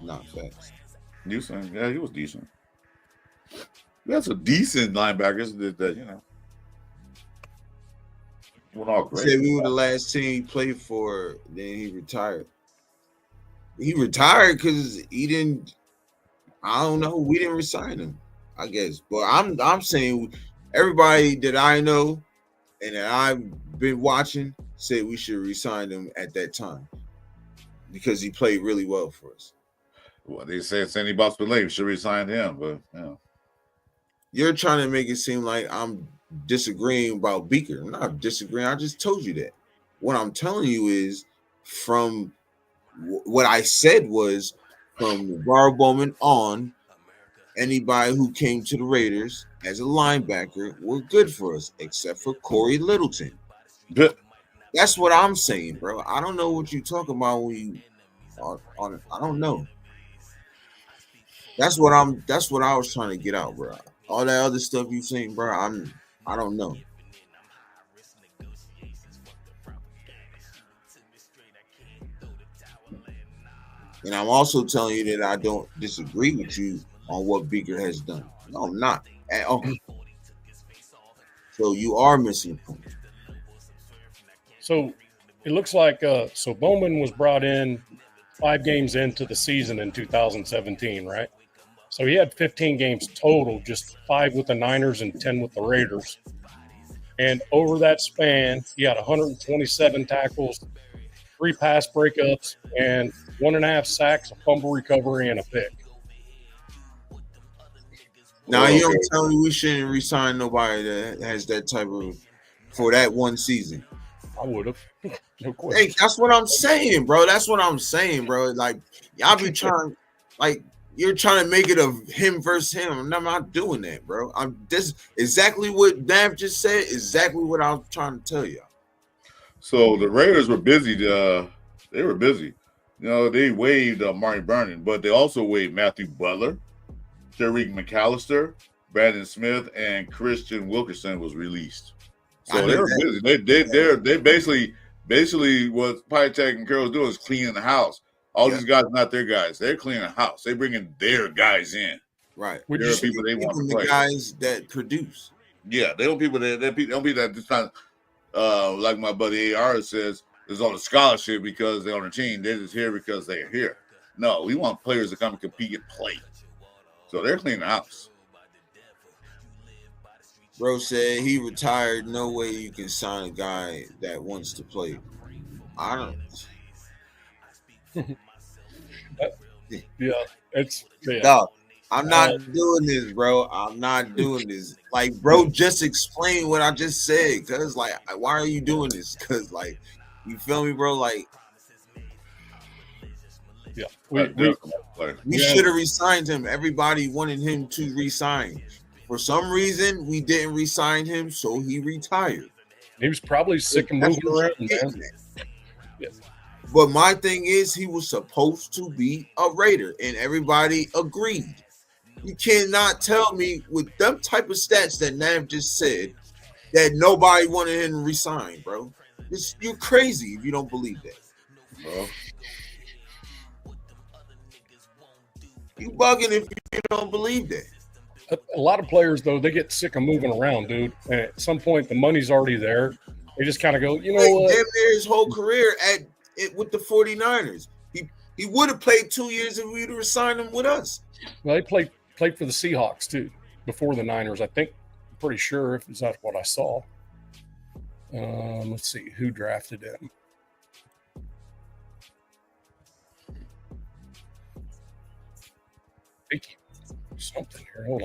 Not fast. Decent. Yeah, he was decent. That's a decent linebackers that, you know. Went all great. Said we were the last team he played for, then he retired. He retired because he didn't. I don't know. We didn't resign him, I guess. But I'm saying everybody that I know and that I've been watching said we should resign him at that time because he played really well for us. Well, they said Sandy Boston should resign him, but you know. You're trying to make it seem like I'm disagreeing about Beaker. I'm not disagreeing. I just told you that. What I'm telling you is from what I said was from Navarro Bowman on, anybody who came to the Raiders as a linebacker were good for us, except for Corey Littleton. That's what I'm saying, bro. I don't know what you talking about when you on it. I don't know. That's what I was trying to get out, bro. All that other stuff you saying, bro, I don't know. And I'm also telling you that I don't disagree with you on what Beaker has done. No, I'm not at all. So you are missing a point. So it looks like so Bowman was brought in 5 games into the season in 2017, right? So he had 15 games total, just 5 with the Niners and 10 with the Raiders. And over that span, he had 127 tackles, 3 pass breakups, and 1.5 sacks, a fumble recovery, and a pick. Now, you don't tell me we shouldn't re-sign nobody that has that type of for that one season. I would have. No question. Hey, that's what I'm saying, bro. That's what I'm saying, bro. Like, y'all be trying, like, you're trying to make it of him versus him. I'm not doing that, bro. This exactly what Nav just said. Exactly what I was trying to tell y'all. So the Raiders were busy. They were busy. You know, they waived Marty Vernon, but they also waived Matthew Butler, Tariq McAllister, Brandon Smith, and Christian Wilkerson was released. So they were busy. They basically what Pytek and Carroll was doing is cleaning the house. All these guys are not their guys. They're cleaning the house. They're bringing their guys in. Right. There are people they want to play. The guys that produce. Yeah, they don't people that don't be that just kind of like my buddy AR says is on a scholarship because they're on the team. They're just here because they're here. No, we want players to come and compete and play. So they're cleaning the house. Bro said he retired. No way you can sign a guy that wants to play. I don't. No, I'm not doing this, bro. I'm not doing this. Like, bro, just explain what I just said. Cause like, why are you doing this? Cause like, you feel me, bro? Like, yeah, we should have resigned him. Everybody wanted him to resign. For some reason, we didn't resign him, so he retired. He was probably sick of moving around, man. Yeah. But my thing is, he was supposed to be a Raider, and everybody agreed. You cannot tell me with them type of stats that Nav just said that nobody wanted him to resign, bro. You're crazy if you don't believe that. Bro. You bugging if you don't believe that. A lot of players, though, they get sick of moving around, dude. And at some point, the money's already there. They just kind of go, you know Played what? damn near his whole career at it with the 49ers. He would have played 2 years if we would have signed him with us. Well, he played for the Seahawks too before the Niners. I think. I'm pretty sure if that's what I saw. Let's see who drafted him. Something here. Hold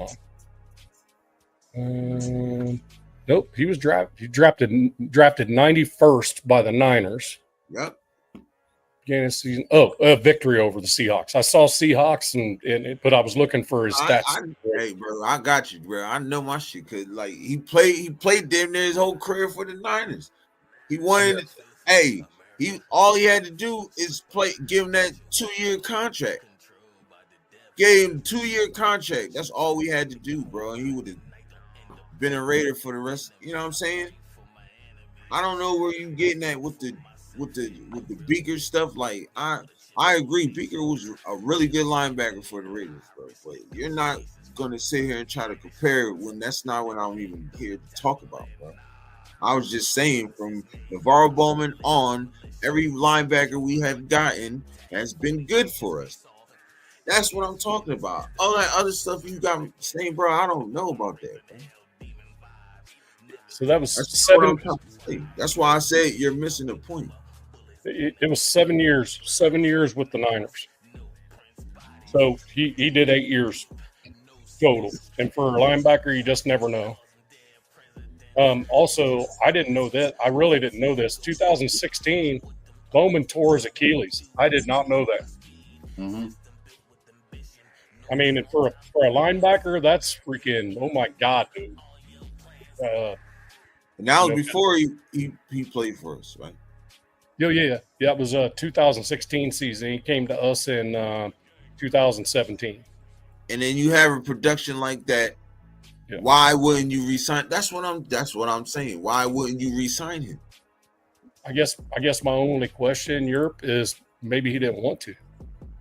on. Nope. He was drafted 91st by the Niners. Yep. Beginning of season. Victory over the Seahawks. I saw Seahawks, but I was looking for his stats. Hey, bro, I got you, bro. I know my shit because like he played damn near his whole career for the Niners. He wanted. Hey, all he had to do is give him that 2-year contract. Gave him 2-year contract. That's all we had to do, bro. And he would have been a Raider for the rest. You know what I'm saying? I don't know where you getting at with the Beaker stuff. Like I agree, Beaker was a really good linebacker for the Raiders, bro. But you're not gonna sit here and try to compare it when that's not what I'm even here to talk about, bro. I was just saying from NaVorro Bowman on, every linebacker we have gotten has been good for us. That's what I'm talking about. All that other stuff you got me saying, bro, I don't know about that, bro. So that was That's That's why I said you're missing the point. It was 7 years. 7 years with the Niners. So he did 8 years total. And for a linebacker, you just never know. Also, I didn't know that. I really didn't know this. 2016, Bowman tore his Achilles. I did not know that. Mm-hmm. I mean, for a linebacker, that's freaking, oh my God, dude. And that was before he played for us, right? Yeah. It was a 2016 season. He came to us in 2017. And then you have a production like that. Yeah. Why wouldn't you resign? That's what I'm saying. Why wouldn't you resign him? I guess my only question, Europe, is maybe he didn't want to.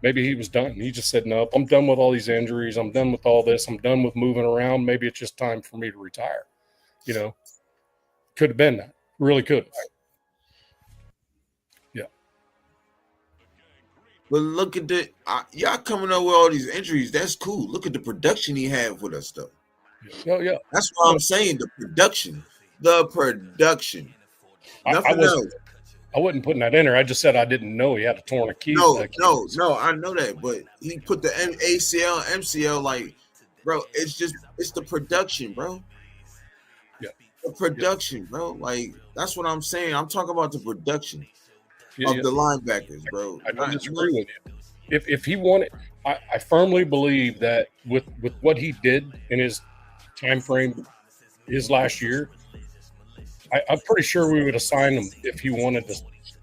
Maybe he was done. He just said, "No, I'm done with all these injuries. I'm done with all this. I'm done with moving around. Maybe it's just time for me to retire." You know, could have been that. Really could have. Yeah. But look at y'all coming up with all these injuries. That's cool. Look at the production he had with us, though. Yeah. That's what I'm saying. The production. Nothing else. I wasn't putting that in there. I just said I didn't know he had a torn Achilles. No, I know that, but he put the ACL, MCL, like, bro, it's the production, bro. Yeah. The production, bro. Like, that's what I'm saying. I'm talking about the production of the linebackers, bro. I don't disagree with you. If he wanted, I firmly believe that with what he did in his time frame, his last year, I'm pretty sure we would have signed him if he wanted to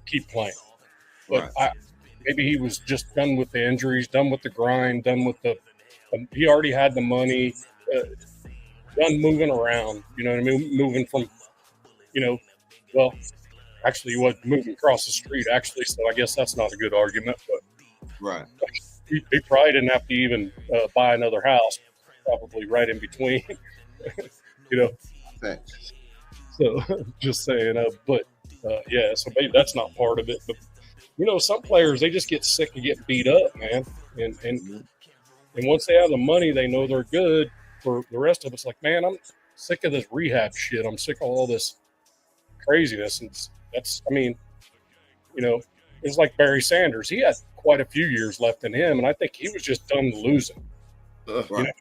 keep playing. But right. Maybe he was just done with the injuries, done with the grind, done with he already had the money, done moving around, you know what I mean? Moving from, actually he was moving across the street, actually, so I guess that's not a good argument. But right. He probably didn't have to even buy another house, probably right in between, Thanks. So just saying, so maybe that's not part of it. But some players, they just get sick of getting beat up, man. And once they have the money, they know they're good. For the rest of us, like, man, I'm sick of this rehab shit. I'm sick of all this craziness. And it's like Barry Sanders. He had quite a few years left in him, and I think he was just done losing. Right.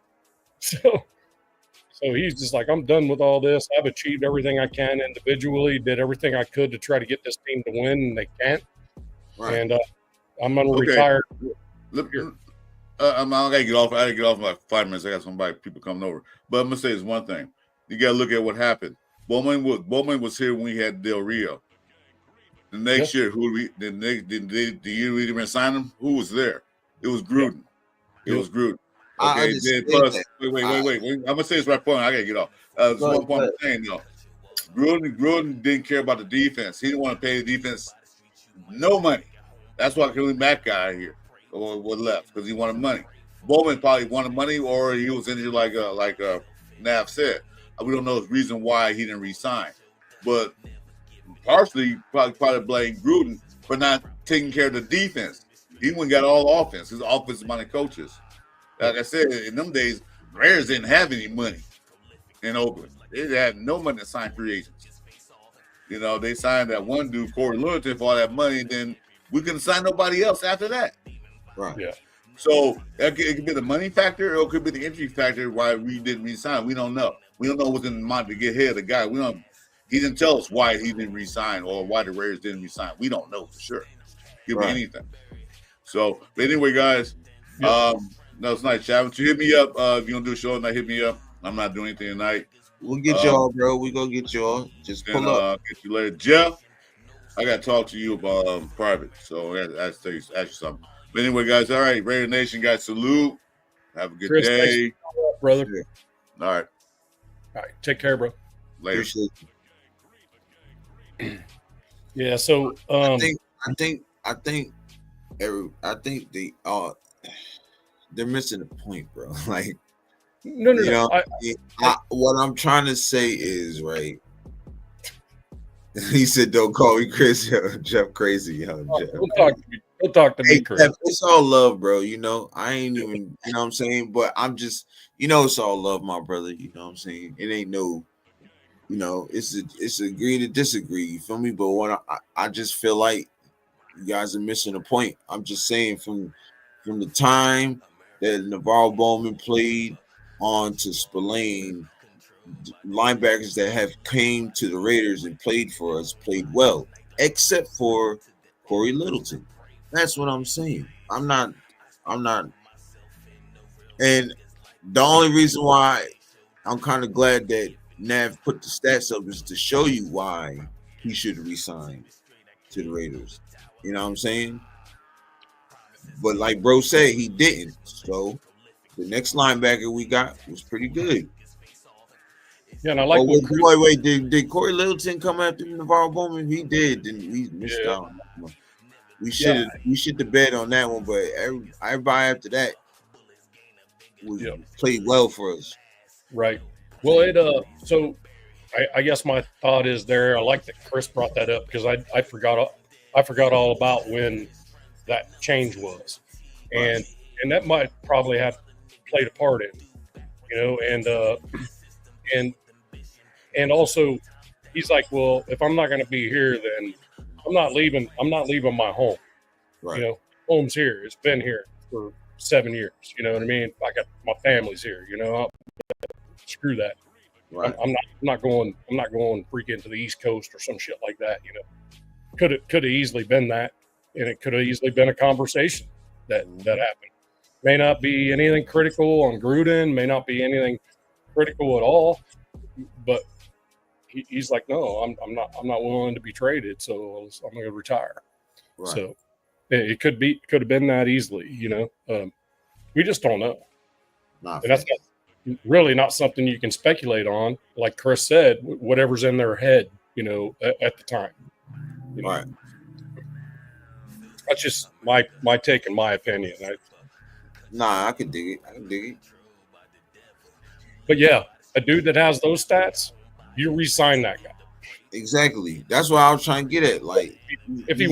So he's just like, I'm done with all this. I've achieved everything I can individually, did everything I could to try to get this team to win, and they can't. Right. And I'm going to retire. I gotta get off. I gotta get off in like 5 minutes. I got people coming over. But I'm gonna say this one thing. You gotta look at what happened. Bowman was here when we had Del Rio. The next year, the year we didn't sign him, who was there? It was Gruden. It was Gruden. Okay, then plus, wait. I'm gonna say this right point. I gotta get off. One point I'm saying though. Gruden didn't care about the defense. He didn't want to pay the defense no money. That's why Khalil Mack got here or left, because he wanted money. Bowman probably wanted money, or he was injured, like Nav said. We don't know the reason why he didn't resign. But partially probably blame Gruden for not taking care of the defense. He went and got all the offense. His offensive-minded coaches. Like I said, in them days, Raiders didn't have any money in Oakland. They had no money to sign free agents. You know, they signed that one dude, Corey Littleton, for all that money, and then we couldn't sign nobody else after that. Right. Yeah. So it could be the money factor, or it could be the injury factor why we didn't resign. We don't know. We don't know what's in the mind to get ahead of the guy. He didn't tell us why he didn't resign or why the Raiders didn't resign. We don't know for sure. Could be anything. So, but anyway, guys, no, it's nice chatting. You hit me up if you're gonna do a show tonight. Hit me up. I'm not doing anything tonight. We'll get y'all, bro. We gonna get y'all. Just pull up. Get you later, Jeff. I gotta talk to you about private. So I gotta ask you something. But anyway, guys, all right, Raider Nation, guys, salute. Have a good Chris, day, brother. All right. All right, take care, bro. Later. Yeah. So I think they're missing the point, bro. Like, no. What I'm trying to say is, right. He said, "Don't call me Chris." Yo, Jeff, crazy. Yo, Jeff. Don't talk to me, Chris. Jeff, it's all love, bro. You know, I ain't even. You know what I'm saying? But I'm just. You know, it's all love, my brother. You know what I'm saying? It ain't no. You know, it's agree to disagree. You feel me? But what I just feel like you guys are missing a point. I'm just saying from the time that Navarro Bowman played on to Spillane, linebackers that have came to the Raiders and played for us played well, except for Corey Littleton. That's what I'm saying. I'm not. And the only reason why I'm kind of glad that Nav put the stats up is to show you why he should have resigned to the Raiders. You know what I'm saying? But like bro said, he didn't. So the next linebacker we got was pretty good. Yeah, and I like. Wait. Did Corey Littleton come after Navarro Bowman? He did. Didn't we missed out? We should have bet on that one, but everybody after that played well for us. Right. Well, so I guess my thought is there. I like that Chris brought that up because I forgot all about when that change was, and that might probably have played a part in, you know, and also he's like, well, if I'm not going to be here, then I'm not leaving my home. Right. You know, home's here. It's been here for 7 years. You know what I mean? I got my family's here. You know, screw that. Right. I'm not going freaking to the East Coast or some shit like that. You know, could have easily been that, and it could have easily been a conversation that happened. May not be anything critical on Gruden. May not be anything critical at all. But he's like, no, I'm not willing to be traded, so I'm going to retire. Right. So it could have been that easily. You know, we just don't know. And that's really not something you can speculate on. Like Chris said, whatever's in their head, you know, at the time. You know? Right. That's just my take and my opinion. I can dig it. But yeah, a dude that has those stats, you re-sign that guy. Exactly. That's what I was trying to get at. Like, if he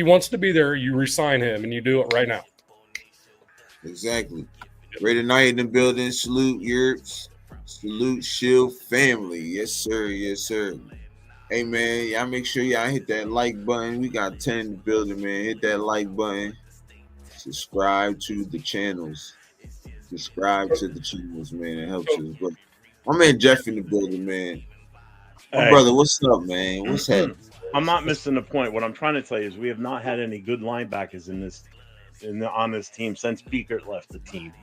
wants to be there, you re-sign him, and you do it right now. Exactly. Raider Night in the building. Salute Yerps. Salute Shield family. Yes, sir. Yes, sir. Hey, man, y'all make sure y'all hit that like button. We got 10 in the building, man. Hit that like button. Subscribe to the channels. Man. It helps us. But my man Jeff in the building, man. My brother, what's up, man? What's happening? I'm not missing the point. What I'm trying to tell you is we have not had any good linebackers on this team since Beekert left the team.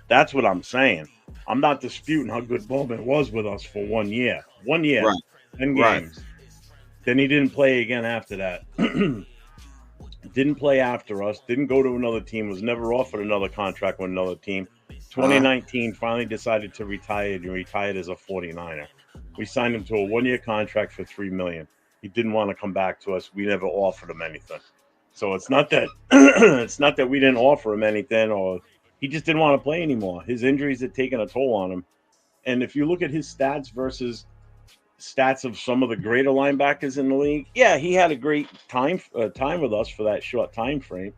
That's what I'm saying. I'm not disputing how good Bowman was with us for 1 year. 1 year, right. 10 games. Right. Then he didn't play again after that. Didn't play after us. Didn't go to another team. Was never offered another contract with another team. 2019 finally decided to retire and retired as a 49er. We signed him to a 1-year contract for $3 million. He didn't want to come back to us. We never offered him anything. So it's not that we didn't offer him anything, or he just didn't want to play anymore. His injuries had taken a toll on him. And if you look at his stats versus stats of some of the greater linebackers in the league. Yeah, he had a great time with us for that short time frame.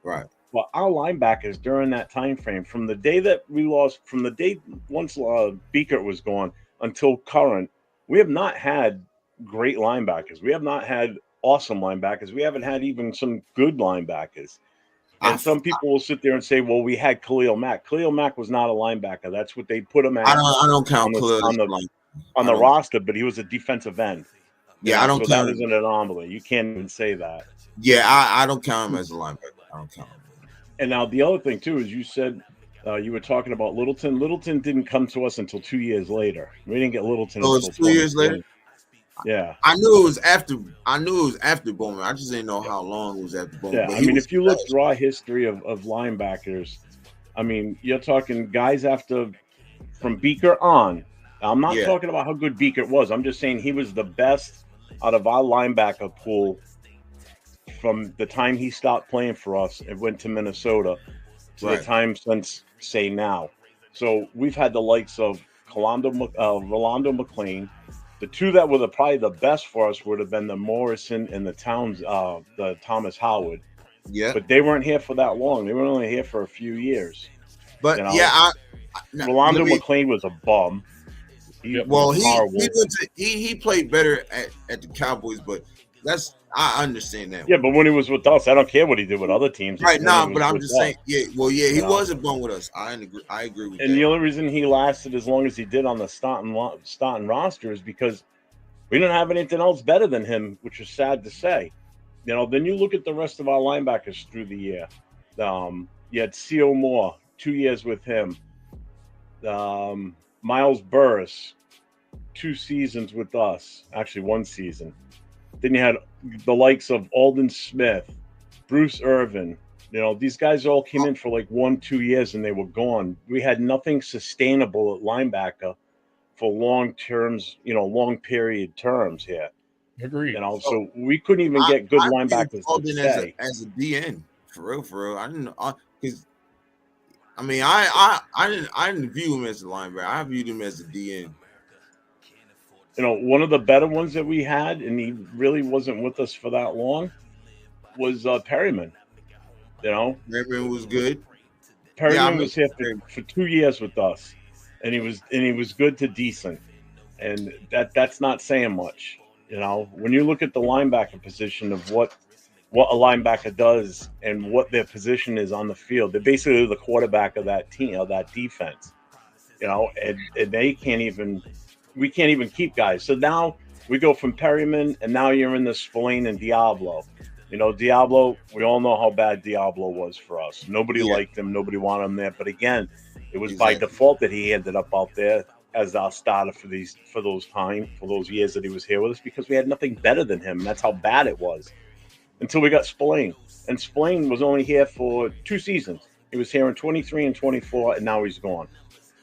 Right. Well, our linebackers during that time frame, from the day that we lost, from the day once Beaker was gone until current, we have not had great linebackers. We have not had awesome linebackers. We haven't had even some good linebackers. And some people will sit there and say, "Well, we had Khalil Mack. Khalil Mack was not a linebacker. That's what they put him at." I don't count Khalil on the roster, but he was a defensive end. Yeah, I don't count. So that was an anomaly. You can't even say that. Yeah, I don't count him as a linebacker. I don't count him. And now the other thing too is you said you were talking about Littleton. Littleton didn't come to us until 2 years later. We didn't get Littleton. So it's 2 years later. Yeah, I knew it was after. Bowman. I just didn't know how long it was after Bowman. Yeah, I mean, if you look through our history of linebackers, I mean, you're talking guys from Beaker on. I'm not talking about how good Beaker was. I'm just saying he was the best out of our linebacker pool from the time he stopped playing for us and went to Minnesota to the time since, say, now. So we've had the likes of Rolando McClain. The two that were probably the best for us would have been the Morrison and the Thomas Howard. Yeah. But they weren't here for that long. They were only here for a few years. But, Rolando McClain was a bum. He played better at the Cowboys, but I understand that. Yeah, but when he was with us, I don't care what he did with other teams. Right now, but I'm just saying, he was a bum with us. I agree with that. And the only reason he lasted as long as he did on the Staunton roster is because we didn't have anything else better than him, which is sad to say. Then you look at the rest of our linebackers through the year. You had C.O. Moore, 2 years with him. Miles Burris, 2 seasons with us. Actually, 1 season. Then you had the likes of Alden Smith, Bruce Irvin. These guys all came in for like 1-2 years and they were gone. We had nothing sustainable at linebacker for long period terms here. Agreed. So we couldn't even get good linebackers to stay. As a DN, for real. I didn't know because I didn't view him as a linebacker. I viewed him as a DN. One of the better ones that we had, and he really wasn't with us for that long, was Perryman. Perryman was good. Perryman was here for 2 years with us, and he was good to decent, and that's not saying much. When you look at the linebacker position of what a linebacker does and what their position is on the field, they're basically the quarterback of that team, of that defense. And they can't even. We can't even keep guys. So now we go from Perryman, and now you're in the Spillane and Diablo. Diablo, we all know how bad Diablo was for us. Nobody liked him. Nobody wanted him there. But again, it was by default that he ended up out there as our starter for those years that he was here with us, because we had nothing better than him. That's how bad it was until we got Spillane. And Spillane was only here for 2 seasons. He was here in 23 and 24, and now he's gone.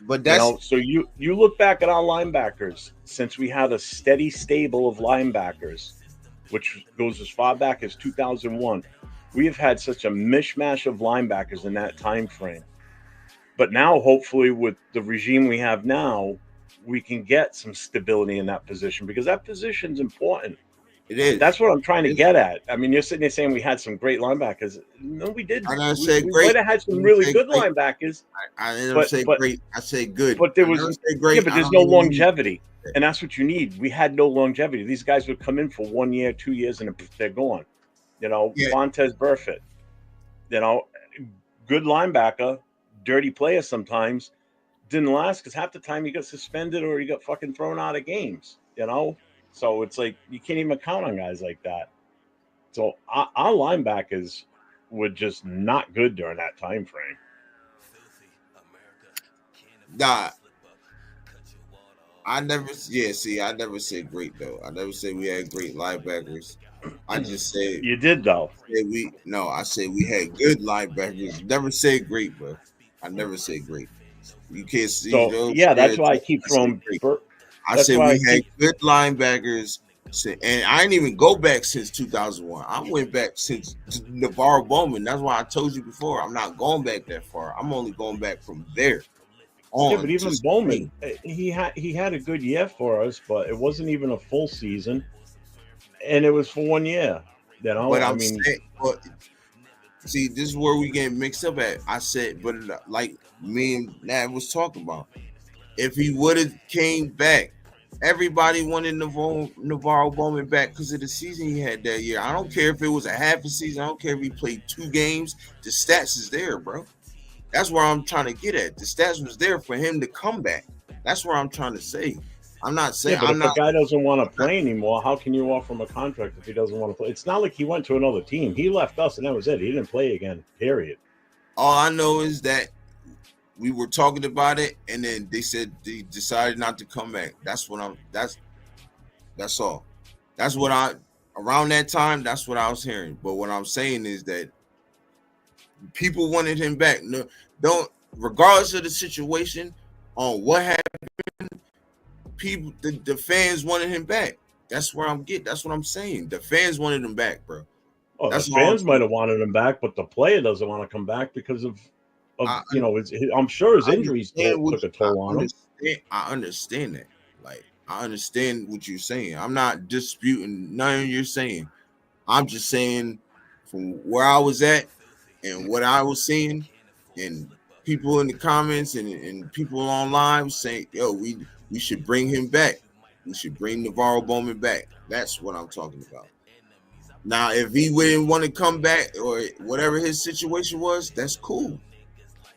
But that's so you look back at our linebackers since we had a steady stable of linebackers, which goes as far back as 2001. We have had such a mishmash of linebackers in that time frame. But now, hopefully, with the regime we have now, we can get some stability in that position, because that position's important. It is. That's what I'm trying to get at. I mean, you're sitting there saying we had some great linebackers. No, we didn't. We might have had some really good linebackers. I didn't say great. I say good. But there was great. Yeah, but there's no longevity, and that's what you need. We had no longevity. These guys would come in for 1 year, 2 years, and they're gone. Vontez Burfitt. Good linebacker, dirty player sometimes. Didn't last because half the time he got suspended or he got fucking thrown out of games. So it's like you can't even count on guys like that. So our linebackers were just not good during that time frame. Nah, I never said great though. I never said we had great linebackers. I just said you did though. I said we had good linebackers. Never said great, bro. I never said great. You can't see. So that's why I keep throwing. I said we had good linebackers, and I didn't even go back since 2001. I went back since Navarro Bowman. That's why I told you before, I'm not going back that far. I'm only going back from there. on. Yeah, but even Bowman, he had a good year for us, but it wasn't even a full season, and it was for 1 year. You know, But I'm saying, but see, this is where we get mixed up at. I said, but like me and Nat was talking about, if he would have came back, everybody wanted Navarro Bowman back because of the season he had that year. I don't care if it was a half a season. I don't care if he played 2 games. The stats is there, bro. That's where I'm trying to get at. The stats was there for him to come back. That's what I'm trying to say. I'm not saying. Yeah, but if a guy doesn't want to play anymore, how can you offer him a contract if he doesn't want to play? It's not like he went to another team. He left us, and that was it. He didn't play again. Period. All I know is that we were talking about it, and then they said they decided not to come back. That's what I'm. That's all. That's what I around that time. That's what I was hearing. But what I'm saying is that people wanted him back. No, don't regardless of the situation on what happened. People, the fans wanted him back. That's where I'm getting. That's what I'm saying. The fans wanted him back, bro. Oh, the fans might have wanted him back, but the player doesn't want to come back because of I'm sure his injuries took a toll on him. I understand that. Like, I understand what you're saying. I'm not disputing nothing you're saying. I'm just saying from where I was at and what I was seeing, and people in the comments and people online was saying, yo, we should bring him back. We should bring Navarro Bowman back. That's what I'm talking about. Now, if he wouldn't want to come back or whatever his situation was, that's cool.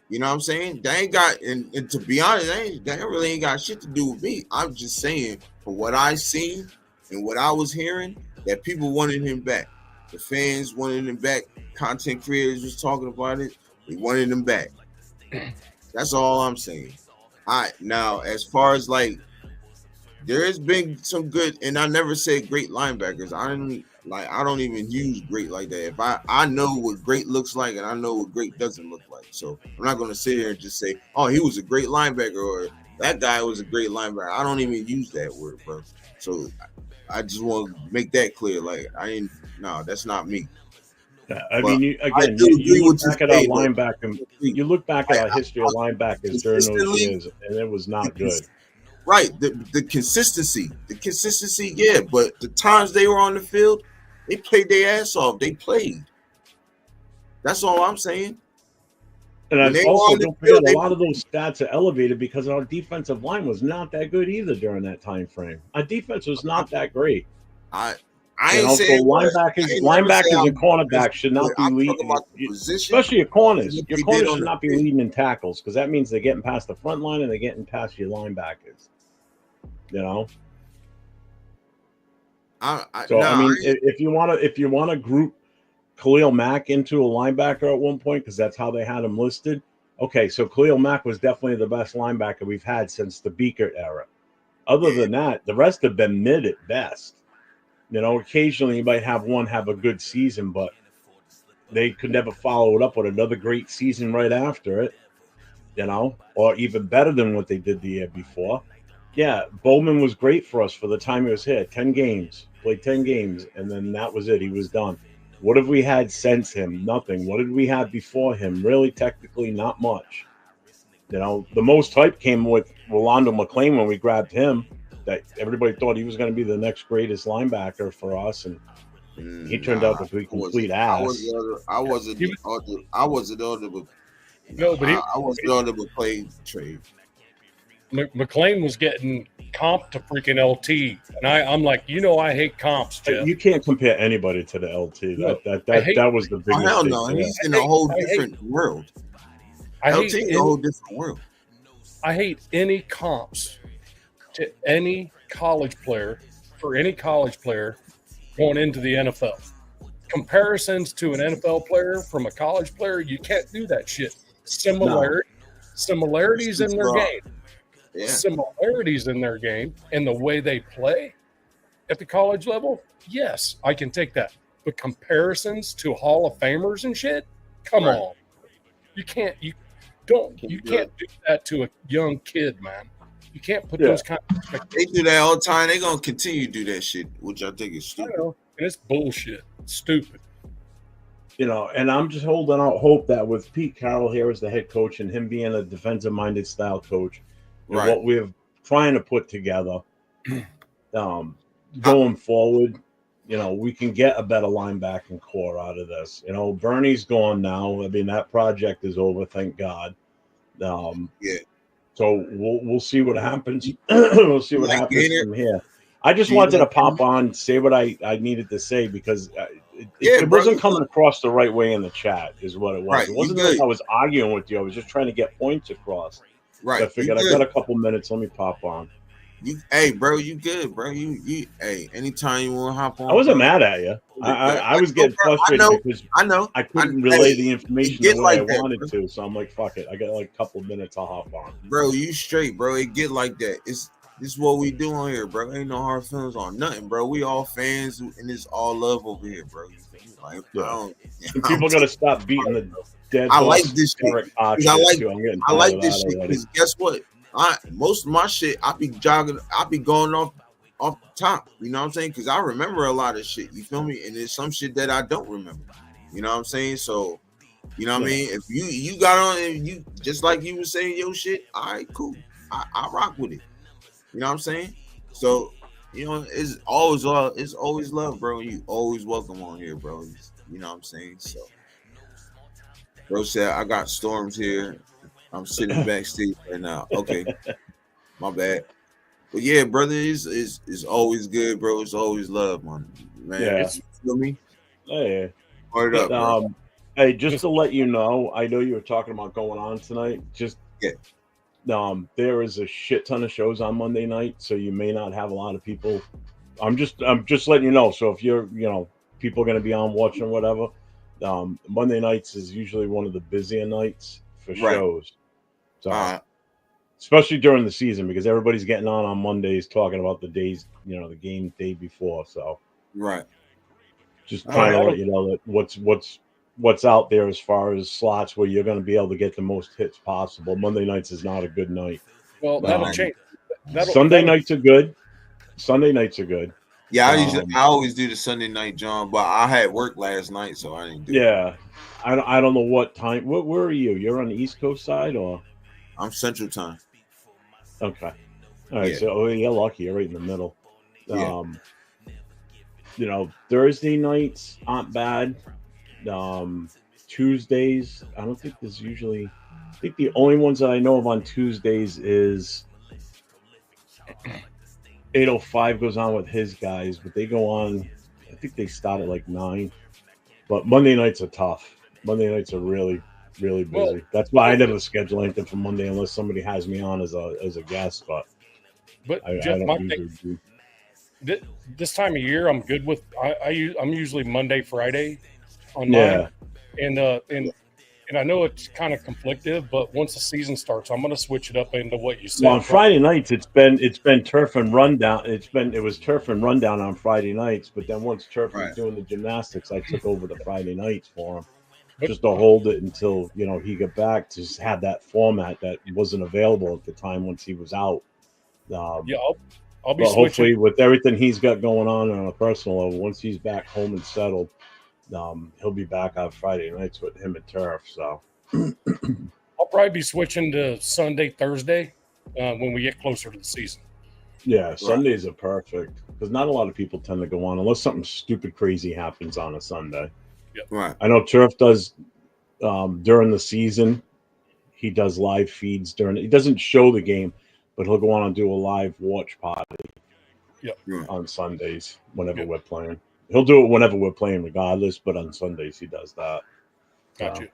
You know what I'm saying? They ain't got, and to be honest, that really ain't got shit to do with me. I'm just saying, for what I seen and what I was hearing, that people wanted him back. The fans wanted him back. Content creators was talking about it. They wanted him back. That's all I'm saying. All right, now as far as like, there has been some good, and I never said great linebackers. I don't even use great like that. If I know what great looks like, and I know what great doesn't look like, so I'm not gonna sit here and just say, oh, he was a great linebacker or that guy was a great linebacker. I don't even use that word, bro. So I just want to make that clear. Like that's not me. I mean, you look back at our linebacker. You look back at our history of linebackers during those years, and it was not good. Right, the consistency, yeah. But the times they were on the field, they played their ass off. They played. That's all I'm saying. And I also don't forget a lot of those stats are elevated because our defensive line was not that good either during that time frame. Our defense was not that great. I ain't saying linebackers and cornerbacks should not be leading, especially your corners. Your corners should not be leading in tackles because that means they're getting past the front line and they're getting past your linebackers. You know. If you want to group Khalil Mack into a linebacker at one point because that's how they had him listed. Okay, so Khalil Mack was definitely the best linebacker we've had since the Beaker era. Other than that, the rest have been mid at best. You know, occasionally you might have one have a good season, but they could never follow it up with another great season right after it, you know, or even better than what they did the year before. Yeah, Bowman was great for us for the time he was here. 10 games, played 10 games, and then that was it. He was done. What have we had since him? Nothing. What did we have before him? Really, technically, not much. You know, the most hype came with Rolando McClain when we grabbed him. That everybody thought he was going to be the next greatest linebacker for us, and he turned out to be complete ass. I wasn't the other with play trade. McClain was getting comp to freaking LT, and I'm like, I hate comps, Jeff. You can't compare anybody to the LT. That was the biggest. Hell no, he's in a whole different world. LT in a whole different world. I hate any comps to any college player going into the NFL. Comparisons to an NFL player from a college player, you can't do that shit. Similarities in their game. Yeah. Similarities in their game and the way they play at the college level, yes, I can take that. But comparisons to Hall of Famers and shit, come on. You can't do that to a young kid, man. You can't put those kind of They do that all the time. They're going to continue to do that shit, which I think is stupid. I know, and it's bullshit. It's stupid. and I'm just holding out hope that with Pete Carroll here as the head coach and him being a defensive-minded style coach, and what we're trying to put together, going forward, we can get a better linebacking core out of this. Bernie's gone now. I mean, that project is over, thank God. So we'll see what happens. We'll see what happens from here. I just wanted to pop on, say what I needed to say because it wasn't coming across the right way in the chat, is what it was. Right, it wasn't like I was arguing with you. I was just trying to get points across. Right. So I figured I got a couple minutes. Let me pop on. Hey, bro, you good, bro? You hey, anytime you want to hop on. I wasn't mad at you. I was getting frustrated because I couldn't relay the information the way I wanted to. So I'm like, fuck it. I got like a couple minutes. I'll hop on. Bro, you straight, bro. It get like that. This is what we doing here, bro. Ain't no hard feelings on nothing, bro. We all fans, and it's all love over here, bro. Like, people got to stop beating the dead. I like this shit. I like this shit because guess what? Most of my shit, I be jogging, I be going off the top. You know what I'm saying? Because I remember a lot of shit. You feel me? And there's some shit that I don't remember. You know what I'm saying? So, you know what I mean? If you got on and you just like you was saying your shit, all right, cool. I rock with it. You know what I'm saying? So, it's always love, bro. You always welcome on here, bro. You know what I'm saying? So, bro said I got Storms here. I'm sitting backstage right now. Okay, my bad. But yeah, brother, is always good, bro. It's always love, man. Yeah, you feel me? Yeah. Word up, bro. Hey, just to let you know, I know you were talking about going on tonight. There is a shit ton of shows on Monday night, so you may not have a lot of people. I'm just letting you know. So if you're, people are going to be on watching whatever, Monday nights is usually one of the busier nights for shows. So, especially during the season, because everybody's getting on Mondays talking about the days, the game day before. So, just trying to let you know that what's out there as far as slots where you're going to be able to get the most hits possible. Monday nights is not a good night. Well, that'll change. Sunday nights are good. Yeah, I always do the Sunday night, John, but I had work last night, so I didn't do it. Yeah, I don't know what time. Where are you? You're on the East Coast side, or? I'm Central Time. Okay. All right. So you're lucky. You're right in the middle. Thursday nights aren't bad. Tuesdays, I don't think there's usually. I think the only ones that I know of on Tuesdays is 805 goes on with his guys, but they go on. I think they start at like 9. But Monday nights are tough. Monday nights are really, really busy. Well, that's why I never schedule anything for Monday unless somebody has me on as a guest. But I don't usually do. This time of year, I'm good with. I'm usually Monday, Friday online, and I know it's kind of conflictive, but once the season starts, I'm going to switch it up into what you said. Well, on Friday nights, it's been turf and rundown. It was turf and rundown on Friday nights, but then once turf was doing the gymnastics, I took over the Friday nights for him. Just to hold it until he got back to just have that format that wasn't available at the time once he was out. I'll be switching. Hopefully with everything he's got going on a personal level, once he's back home and settled, he'll be back on Friday nights with him and Turf. So I'll probably be switching to Sunday, Thursday when we get closer to the season. Yeah, Sundays are perfect because not a lot of people tend to go on unless something stupid crazy happens on a Sunday. Yep. Right. I know Turf does during the season. He does live feeds he doesn't show the game, but he'll go on and do a live watch party. Yep. On Sundays whenever we're playing. He'll do it whenever we're playing, regardless. But on Sundays he does that. Gotcha.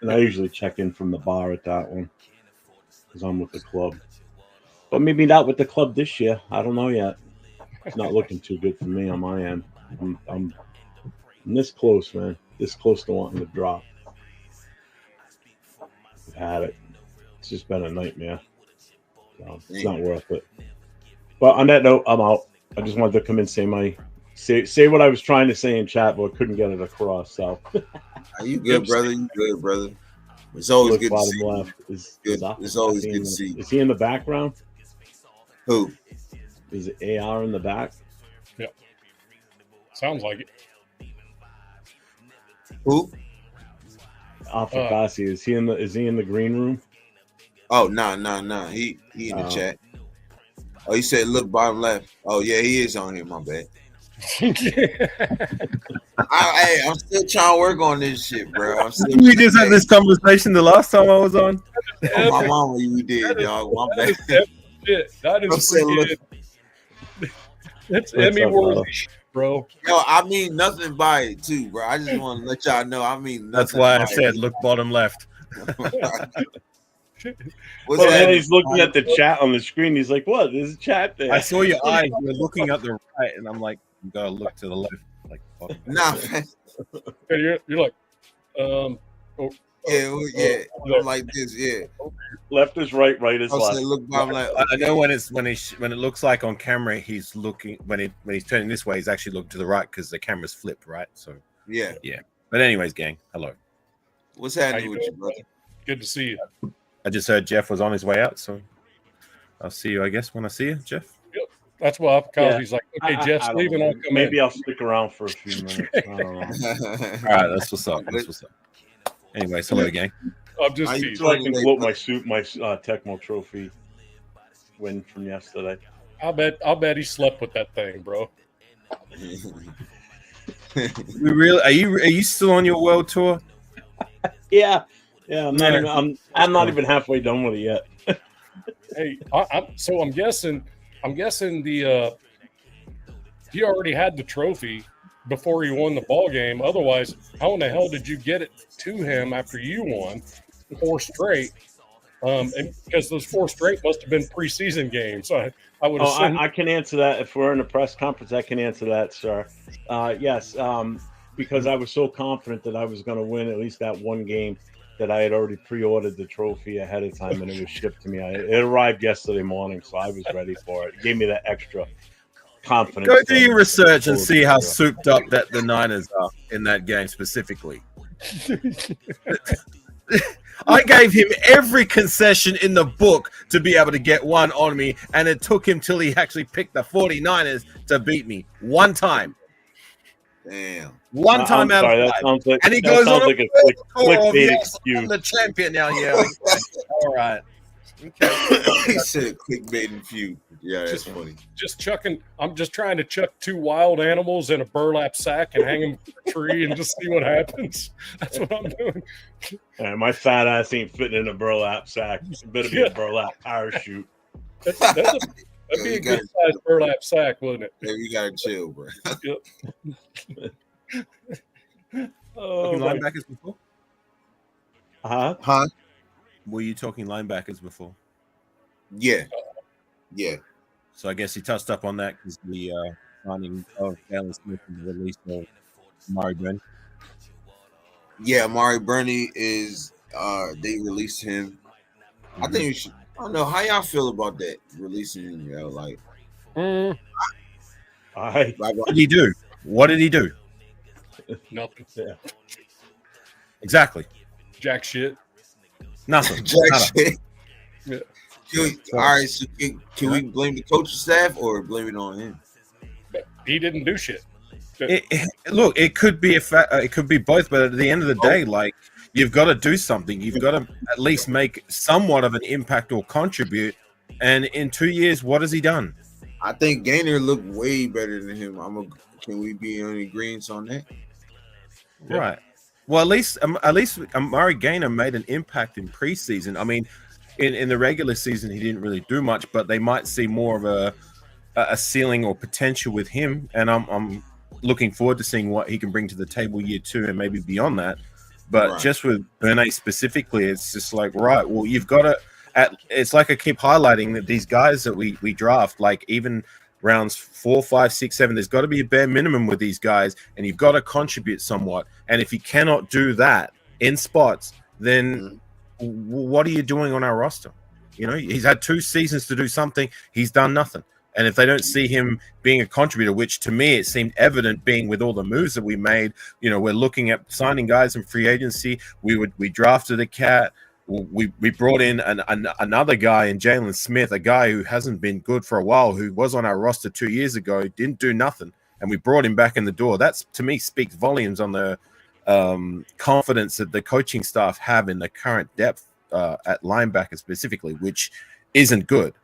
And I usually check in from the bar at that one because I'm with the club. But maybe not with the club this year. I don't know yet. It's not looking too good for me on my end. I'm this close, man. This close to wanting to drop. I've had it. It's just been a nightmare. So it's not worth it. But on that note, I'm out. I just wanted to come and say what I was trying to say in chat, but couldn't get it across. So you good, brother? You good, brother? It's always good to see you. Left It's always good to see you. Is he in the background? Who? Is it AR in the back? Yeah. Sounds like it. Who? Alpha Fassi. Is he in the green room? Oh, no. He in the chat. Oh, he said, look, bottom left. Oh, yeah, he is on here. My bad. I'm still trying to work on this shit, bro. We just had this conversation the last time I was on. Oh, my mama, we did, dog. My bad. That is freaking. That's Emmy worthy, bro. Yo, I mean nothing by it, too, bro. I just want to let y'all know. I mean, that's why I said, look, bottom left. Well, then he's looking at the chat on the screen. He's like, "What? There's a chat there." I saw your eyes. You were looking at the right, and I'm like, "You gotta look to the left." Like, nah, you're like, I'm like this, yeah. Left is right, right is left. Look, like, I know when it looks like on camera, he's looking when he's turning this way, he's actually looking to the right because the camera's flipped, right? So yeah. But anyways, gang, hello. What's happening with you, brother? Good to see you. I just heard Jeff was on his way out, so I'll see you, I guess, when I see you, Jeff. Yep. That's why Kylie's like, okay, Jeff's leaving. I'll come Maybe I'll stick around for a few minutes. I don't know. All right, that's what's up. Anyway, hello, gang. I'm just so I can gloat my Tecmo Trophy win from yesterday. I'll bet he slept with that thing, bro. Are you still on your world tour? Yeah, I'm not even halfway done with it yet. Hey, I'm guessing the he already had the trophy before he won the ball game. Otherwise, how in the hell did you get it to him after you won 4 straight? And because those 4 straight must have been preseason games. I would assume. I can answer that. If we're in a press conference, I can answer that, sir. Yes, because I was so confident that I was going to win at least that one game that I had already pre-ordered the trophy ahead of time, and it was shipped to me. It arrived yesterday morning, so I was ready for it. It gave me that extra confidence. Go do your research and see how souped up that the Niners are in that game specifically. I gave him every concession in the book to be able to get one on me, and it took him till he actually picked the 49ers to beat me one time. Damn. One time out of 5. And he goes on like a clickbait excuse. I'm the champion now, yeah. All right. Okay. He said clickbait and feud. Yeah, that's funny. I'm just trying to chuck 2 wild animals in a burlap sack and hang them from a tree and just see what happens. That's what I'm doing. My fat ass ain't fitting in a burlap sack. It better be a burlap parachute. That'd be a good sized burlap sack, wouldn't it? Yeah, you gotta chill, bro. Yep. Talking linebackers before? Huh? Were you talking linebackers before? Yeah. So I guess he touched up on that because the signing of Jalen Smith and the release of Amari Burney. Yeah, Amari Burney is. They released him. I think you should. I don't know how y'all feel about that releasing him. You know, like. What did he do? What did he do? Nothing. Yeah. Exactly. Jack shit. Nothing. Shit. Yeah. All right, so can we blame the coaching staff or blame it on him? He didn't do shit. Look, it could be it could be both, but at the end of the day, like you've got to do something. You've got to at least make somewhat of an impact or contribute. And in 2 years, what has he done? I think Gaynor looked way better than him. Can we be on agreement on that? Right. Well, at least Amari Gaynor made an impact in preseason. I mean, in the regular season, he didn't really do much, but they might see more of a ceiling or potential with him. And I'm looking forward to seeing what he can bring to the table year 2 and maybe beyond that. But just with Burnett specifically, it's just like, right, well, you've got to it's like I keep highlighting that these guys that we draft, like even rounds 4, 5, 6, 7, there's got to be a bare minimum with these guys, and you've got to contribute somewhat. And if you cannot do that in spots, then what are you doing on our roster? You know, he's had 2 seasons to do something. He's done nothing. And if they don't see him being a contributor, which to me it seemed evident being with all the moves that we made, you know, we're looking at signing guys in free agency. We drafted a cat. We brought in another guy in Jalen Smith, a guy who hasn't been good for a while, who was on our roster 2 years ago, didn't do nothing, and we brought him back in the door. That's, to me, speaks volumes on the confidence that the coaching staff have in the current depth at linebacker specifically, which isn't good.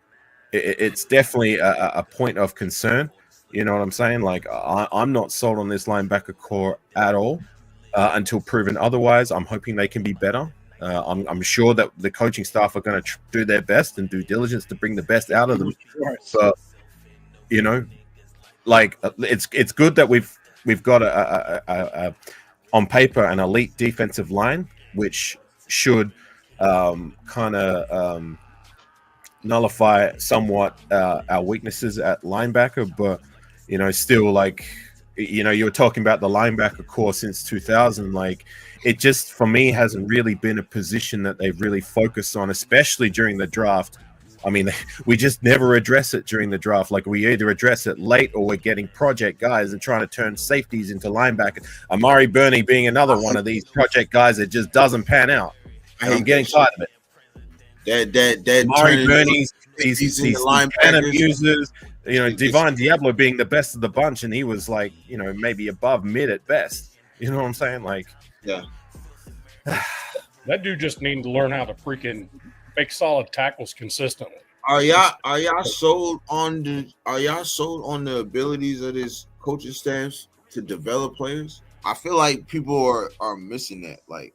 It's definitely a point of concern. You know what I'm saying? Like, I'm not sold on this linebacker core at all until proven otherwise. I'm hoping they can be better. I'm sure that the coaching staff are going to do their best and due diligence to bring the best out of them. But you know, like, it's good that we've got a on paper an elite defensive line, which should kind of nullify somewhat our weaknesses at linebacker. But you know, still, like, you know, you were talking about the linebacker core since 2000. Like, it just, for me, hasn't really been a position that they've really focused on, especially during the draft. I mean, we just never address it during the draft. Like, we either address it late or we're getting project guys and trying to turn safeties into linebackers. Amari Burney being another one of these project guys that just doesn't pan out. And I'm getting tired of it. That Amari Burney, these linebacker users. You know, Divine Diablo being the best of the bunch, and he was like, you know, maybe above mid at best. You know what I'm saying? Like, yeah, that dude just needs to learn how to freaking make solid tackles consistently. Are y'all sold on the abilities of this coaching staff to develop players? I feel like people are missing that. Like,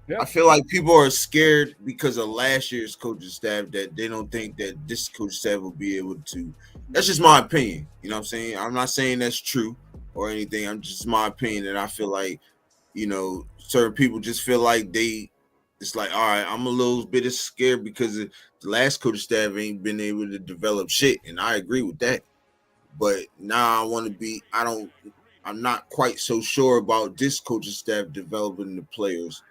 yeah. I feel like people are scared because of last year's coaching staff that they don't think that this coaching staff will be able to. That's just my opinion. You know what I'm saying? I'm not saying that's true or anything. I'm just my opinion that I feel like, you know, certain people just feel like it's like, all right, I'm a little bit scared because the last coaching staff ain't been able to develop shit. And I agree with that. But now I'm not quite so sure about this coaching staff developing the players.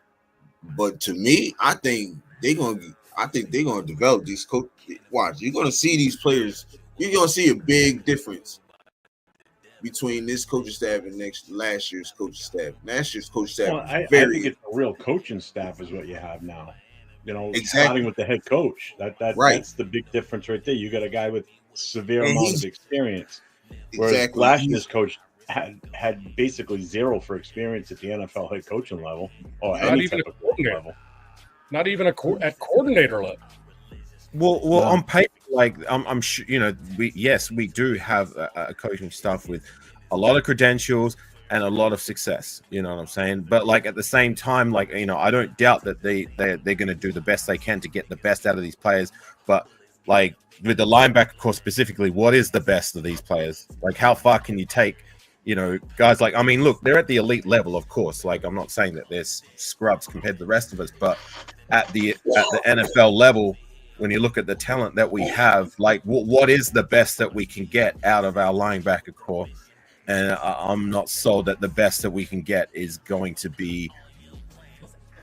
But to me, I think they're gonna develop these coaches. Watch, you're gonna see these players. You're gonna see a big difference between this coaching staff and last year's coaching staff. Last year's coaching staff. Well, I think it's a real coaching staff is what you have now. You know, starting with the head coach. That's the big difference right there. You got a guy with severe amount of experience, whereas last year's coach had basically zero for experience at the NFL head coaching level or not even a coordinator level. Not even at coordinator level. Well, on paper, like, I'm sure, you know, we do have a coaching staff with a lot of credentials and a lot of success. You know what I'm saying? But like, at the same time, like, you know, I don't doubt that they're going to do the best they can to get the best out of these players. But like, with the linebacker core specifically, what is the best of these players? Like, how far can you take? You know, guys like, I mean, look, they're at the elite level, of course. Like, I'm not saying that they're scrubs compared to the rest of us, but at the NFL level, when you look at the talent that we have, like, what is the best that we can get out of our linebacker core? And I'm not sold that the best that we can get is going to be,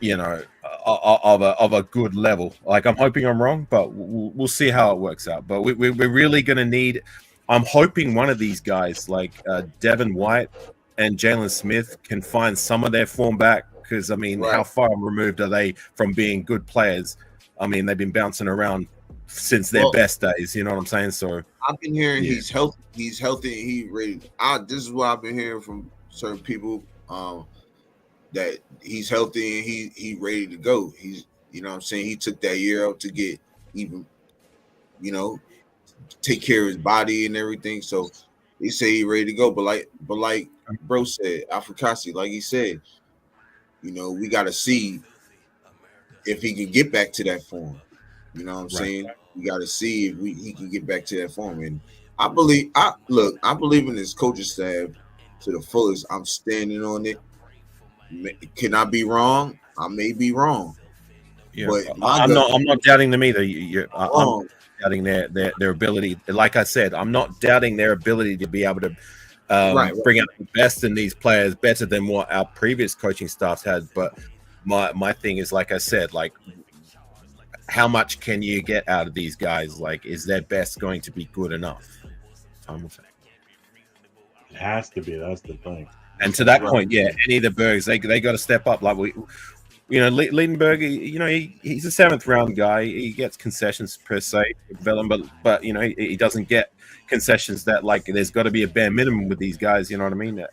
you know, of a good level. Like, I'm hoping I'm wrong, but we'll see how it works out. But we're really going to need. I'm hoping one of these guys, like Devin White and Jalen Smith, can find some of their form back. Because, I mean, how far removed are they from being good players? I mean, they've been bouncing around since their best days. You know what I'm saying? So I've been hearing he's healthy. He's healthy and he ready. This is what I've been hearing from certain people, that he's healthy and he ready to go. He's, you know what I'm saying? He took that year out to get even, you know, take care of his body and everything. So he say he ready to go. But like bro said, Afukasi, like he said, you know, we got to see if he can get back to that form. You know what I'm saying? We got to see if he can get back to that form. And I believe in this coaching staff to the fullest. I'm standing on it. Can I be wrong? I may be wrong. Yeah, but I'm not doubting them either. I'm doubting their ability. Like I said, I'm not doubting their ability to be able to bring out the best in these players, better than what our previous coaching staffs had. But my thing is, like I said, like, how much can you get out of these guys? Like, is their best going to be good enough? It has to be. That's the thing. And to that point, any of the Bergs, they got to step up. Like, Liedenberg, he's a 7th round guy. He gets concessions per se, but he doesn't get concessions that like there's got to be a bare minimum with these guys. You know what I mean?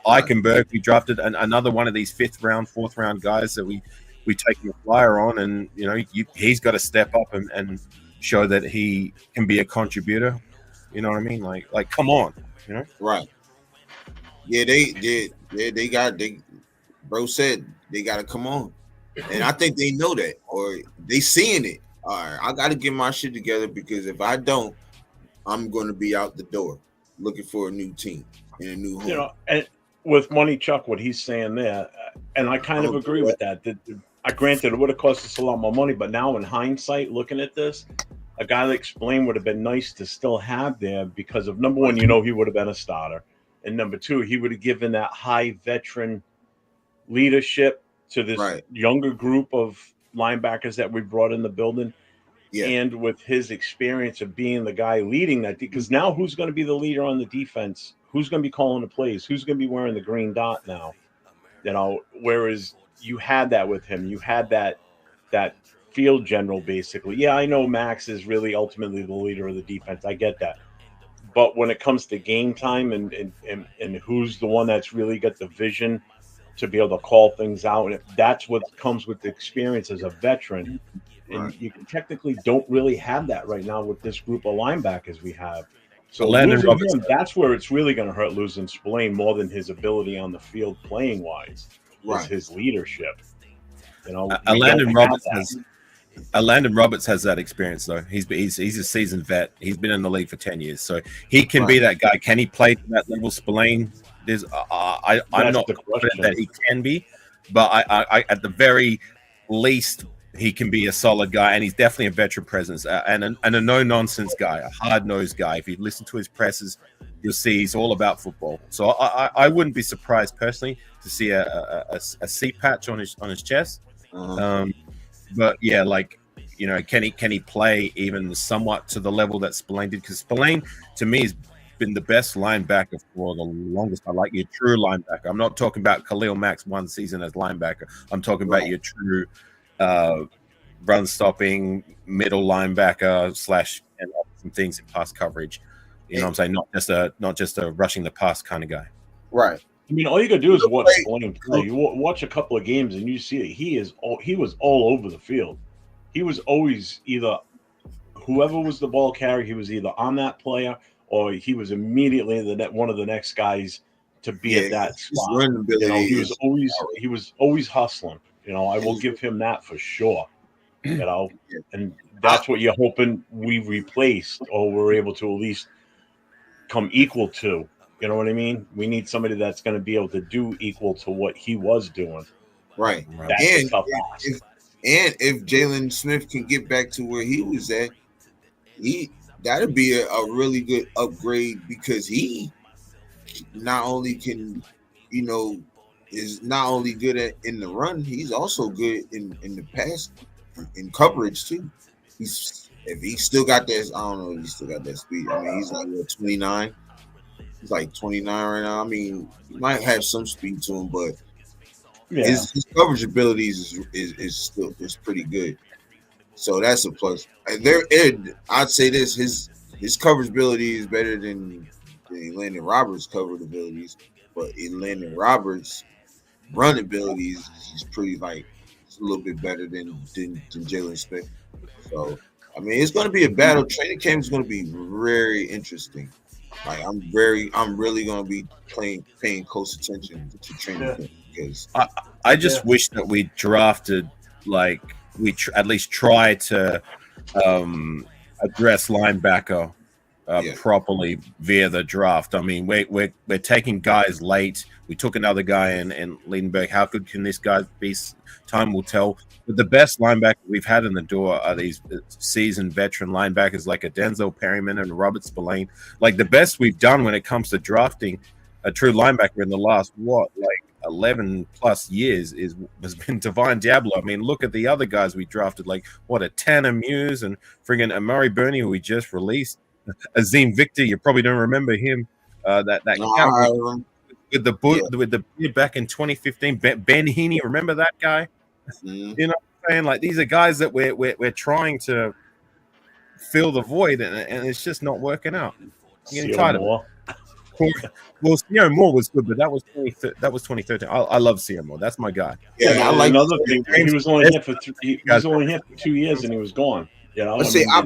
Eichenberg, we drafted another one of these 5th round, 4th round guys that we take a flyer on, and he's got to step up and show that he can be a contributor. You know what I mean? Like come on, Right. Yeah, bro said they got to come on. And I think they know that, or they seeing it. All right, I got to get my shit together, because if I don't, I'm going to be out the door looking for a new team and a new home. And with Money Chuck, what he's saying there, and I kind of agree with that. I granted it would have cost us a lot more money, but now in hindsight, looking at this, a guy like Spillane would have been nice to still have there, because of number one, he would have been a starter, and number two, he would have given that high veteran leadership to this younger group of linebackers that we brought in the building. Yeah. And with his experience of being the guy leading that, because now who's going to be the leader on the defense? Who's going to be calling the plays? Who's going to be wearing the green dot now? Whereas you had that with him. You had that field general, basically. Yeah, I know Max is really ultimately the leader of the defense. I get that. But when it comes to game time and who's the one that's really got the vision to be able to call things out, and that's what comes with the experience as a veteran. And you technically don't really have that right now with this group of linebackers we have. So losing him, that's where it's really going to hurt, losing Spillane more than his ability on the field playing wise. Is his leadership. Landon Roberts has that experience though. He's a seasoned vet. He's been in the league for 10 years, so he can be that guy. Can he play to that level? Spillane, I'm not confident that he can be, but I at the very least, he can be a solid guy, and he's definitely a veteran presence and a no-nonsense guy, a hard-nosed guy. If you listen to his presses, you'll see he's all about football. So I wouldn't be surprised personally to see a C patch on his chest. But yeah, can he play even somewhat to the level that Spillane did? Because Spillane, to me, has been the best linebacker for the longest time. Like your true linebacker. I'm not talking about Khalil Mack's one season as linebacker. I'm talking about your true run stopping middle linebacker / and some things in pass coverage. You know what I'm saying? Not just a rushing the pass kind of guy. Right. I mean, all you gotta do is watch Spillane play. You watch a couple of games and you see that he was all over the field. He was always either whoever was the ball carrier, he was either on that player or he was immediately one of the next guys to be at that spot. He was always hustling. I will give him that for sure. And that's what you're hoping we replaced, or we're able to at least come equal to. You know what I mean? We need somebody that's going to be able to do equal to what he was doing. Right. And if Jalen Smith can get back to where he was at, that'd be a really good upgrade, because he not only can, is not only good in the run, he's also good in the pass, in coverage too. If he still got that, I don't know if he still got that speed. I mean, he's like 29. He's like 29 right now. I mean, he might have some speed to him, but his coverage abilities is pretty good. So that's a plus. And I'd say this: his coverage ability is better than Landon Roberts' coverage abilities, but in Landon Roberts' run abilities, he's pretty it's a little bit better than Jalen Smith. So I mean, it's going to be a battle. Training camp is going to be very interesting. I'm really going to be paying close attention to training camp, because I just wish that we drafted at least try to address linebacker properly via the draft. I mean, we're taking guys late. We took another guy in Liedenberg. How good can this guy be? Time will tell. But the best linebacker we've had in the door are these seasoned veteran linebackers like a Denzel Perryman and Robert Spillane. Like, the best we've done when it comes to drafting a true linebacker in the last 11 plus years has been Divine Diablo. I mean, look at the other guys we drafted, a Tanner Muse and friggin' Amari Burney, who we just released. Azim Victor, you probably don't remember him. With the beard back in 2015. Ben Heaney, remember that guy? You know what I'm saying? Like these are guys that we're trying to fill the void, and it's just not working out. I'm getting tired of it. Well, Sierra Moore was good, but that was 2013. I love Sierra Moore. That's my guy. Yeah, I like another thing. He was only here for 2 years, and he was gone. You know, I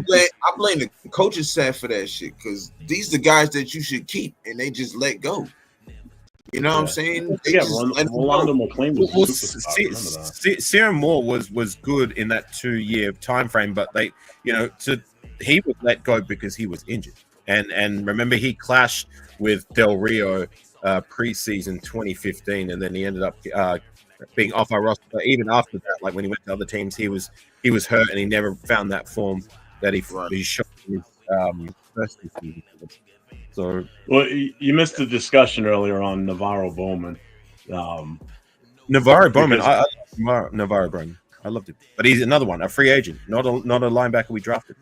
blame the coaching staff for that shit, because these are the guys that you should keep, and they just let go. You know what I'm saying? Rolando McClain was a superstar. Sierra Moore was good in that 2-year time frame, but he was let go because he was injured. And remember, he clashed with Del Rio preseason 2015, and then he ended up being off our roster. But even after that, like when he went to other teams, he was hurt, and he never found that form that he showed in his first season. So, well, you missed the discussion earlier on Navarro Bowman. Navarro Bowman, I love Navarro Bowman. I loved him, but he's another one, a free agent, not a linebacker we drafted.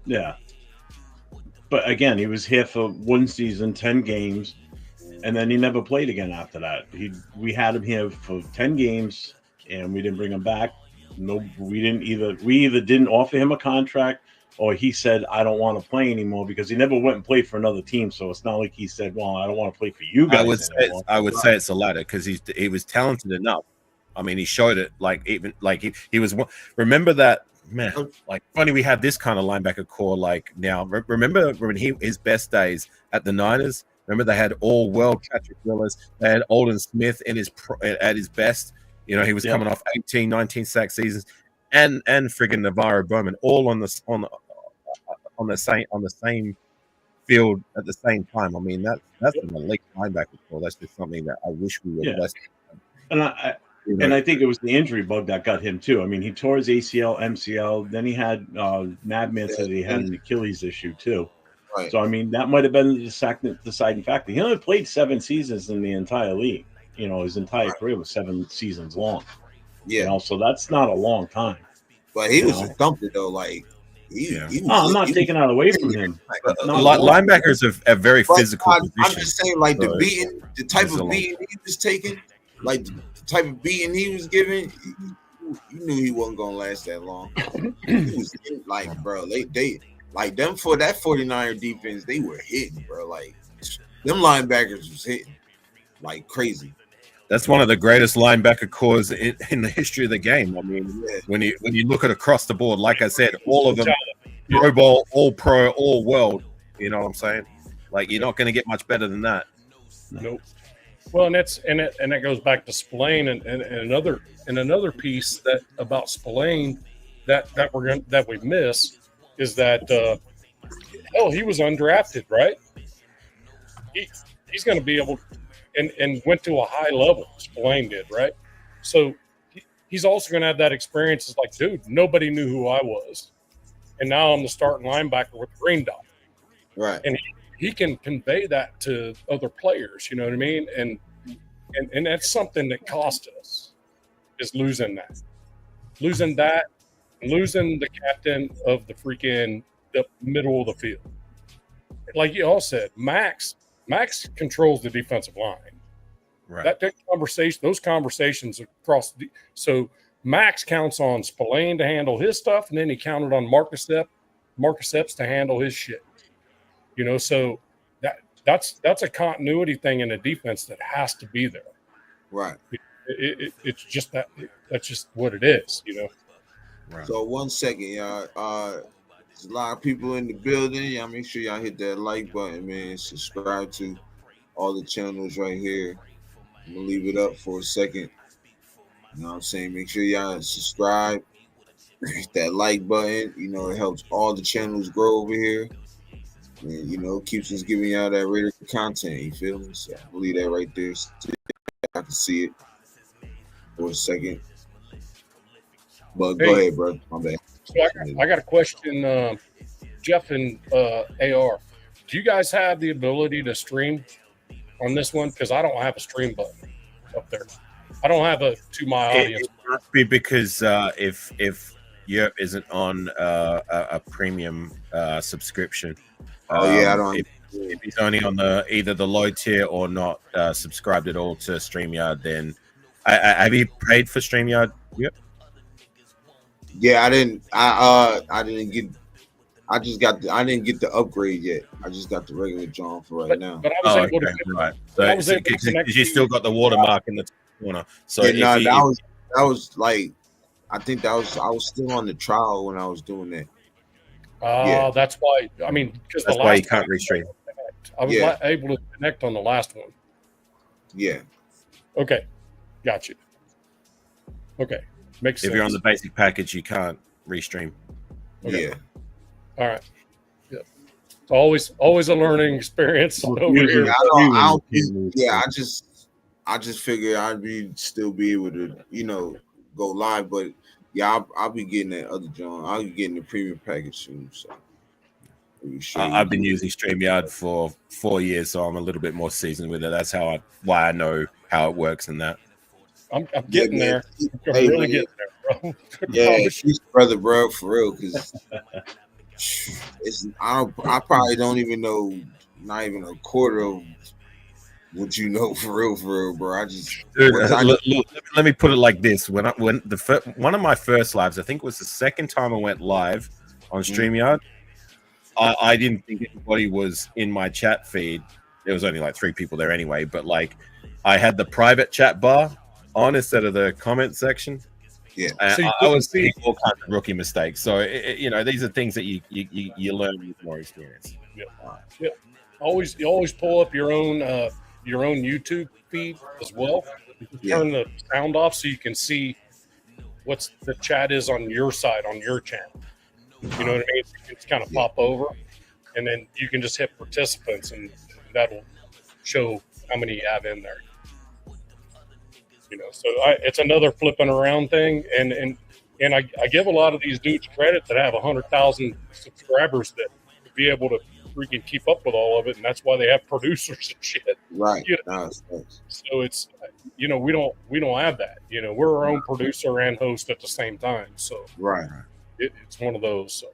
Yeah, but again, he was here for 1 season, 10 games, and then he never played again after that. We had him here for 10 games, and we didn't bring him back. No, we didn't either. We either didn't offer him a contract, or he said, I don't want to play anymore, because he never went and played for another team. So it's not like he said, well, I don't want to play for you guys. I would say it's the latter, because he was talented enough. I mean, he showed it. Like even like he was. Remember that, man? Like funny, we have this kind of linebacker core. Like now, remember when his best days at the Niners? Remember they had all world Patrick Willis. They had Alden Smith at his best. You know, he was coming off 18, 19 sack seasons, and friggin' Navarro Bowman all on the same field at the same time. I mean, that's an elite linebacker core. That's just something that I wish we were less. And I think it was the injury bug that got him too. I mean, he tore his ACL, MCL. Then he had Madman said he had an Achilles issue too. Right. So I mean, that might have been the deciding factor. He only played 7 seasons in the entire league. You know, his entire career was 7 seasons long. Yeah. You know, so that's not a long time. But he was a thumper though. Like I'm not taking that away from him. Linebackers are very physical. I'm just saying, like the type of beating he was taking, like the type of beating he was giving, you knew he wasn't gonna last that long. He was like, bro, they like them for that 49er defense, they were hitting, bro. Like them linebackers was hitting like crazy. That's one of the greatest linebacker cores in the history of the game. I mean, when you look at across the board, like I said, all of them, Pro Bowl, All Pro, All World. You know what I'm saying? Like you're not going to get much better than that. Nope. Well, and that goes back to Spillane and another piece that about Spillane that we miss is that he was undrafted, right? He's going to be able to, and went to a high level. Spillane did, right? So he's also going to have that experience. It's like, dude, nobody knew who I was, and now I'm the starting linebacker with the green dot, right? And he can convey that to other players. You know what I mean? And that's something that cost us is losing that, losing the captain of the middle of the field. Like you all said, Max controls the defensive line. Right. Those conversations across so Max counts on Spillane to handle his stuff, and then he counted on Marcus Epps to handle his shit. You know, so that's a continuity thing in a defense that has to be there. Right. It's just that's just what it is, you know. Right. So 1 second, y'all. There's a lot of people in the building. Y'all make sure y'all hit that like button, man. Subscribe to all the channels right here. I'm gonna leave it up for a second. You know what I'm saying? Make sure y'all subscribe. Hit that like button. You know, it helps all the channels grow over here. And, you know, keeps us giving y'all that Raider content. You feel me? So I'll leave that right there so I can see it for a second. But go ahead, bro. My bad. So I got a question, Jeff and AR. Do you guys have the ability to stream on this one? Because I don't have a stream button up there. I don't have a to my audience. It must be because if Yerp isn't on a premium subscription. I don't. If he's only on either the low tier or not subscribed at all to StreamYard, then Have you paid for StreamYard? Yep. Yeah, I didn't. I didn't get. I didn't get the upgrade yet. I just got the regular John for right now. But I was able to. Right. I was So able to connect because you still got the watermark in the corner. So Yeah, that was like, I think I was still on the trial when I was doing that. Yeah. That's why. I mean, because that's why you can't restream. I was able to connect on the last one. Yeah. Okay, got you. Okay, makes sense. If you're on the basic package, you can't restream. Okay. Yeah. All right. Yeah. It's always a learning experience over here. I just figured I'd still be able to, go live, but yeah, I'll be getting that other John. I'll be getting the premium package soon. So I've been using StreamYard for 4 years, so I'm a little bit more seasoned with it. That's why I know how it works and that. I'm getting there. I'm really getting there, bro. Yeah, she's brother, bro, for real. Because I probably don't even know, not even a quarter of what you know for real, bro. Let me put it like this: one of my first lives, I think it was the second time I went live on StreamYard. I didn't think anybody was in my chat feed. There was only like 3 people there anyway, but like I had the private chat bar on instead of the comment section. Yeah, so I was seeing all kinds of rookie mistakes. So these are things that you learn with more experience. Yeah. You always pull up your own YouTube feed as well. Turn the sound off so you can see what's the chat is on your side on your channel. You know what I mean? You can just kind of pop over, and then you can just hit participants, and that'll show how many you have in there. So it's another flipping around thing, and I give a lot of these dudes credit that have 100,000 subscribers that to be able to freaking keep up with all of it, and that's why they have producers and shit. Right. So it's we don't have that. We're our own producer and host at the same time. So right. It's one of those. So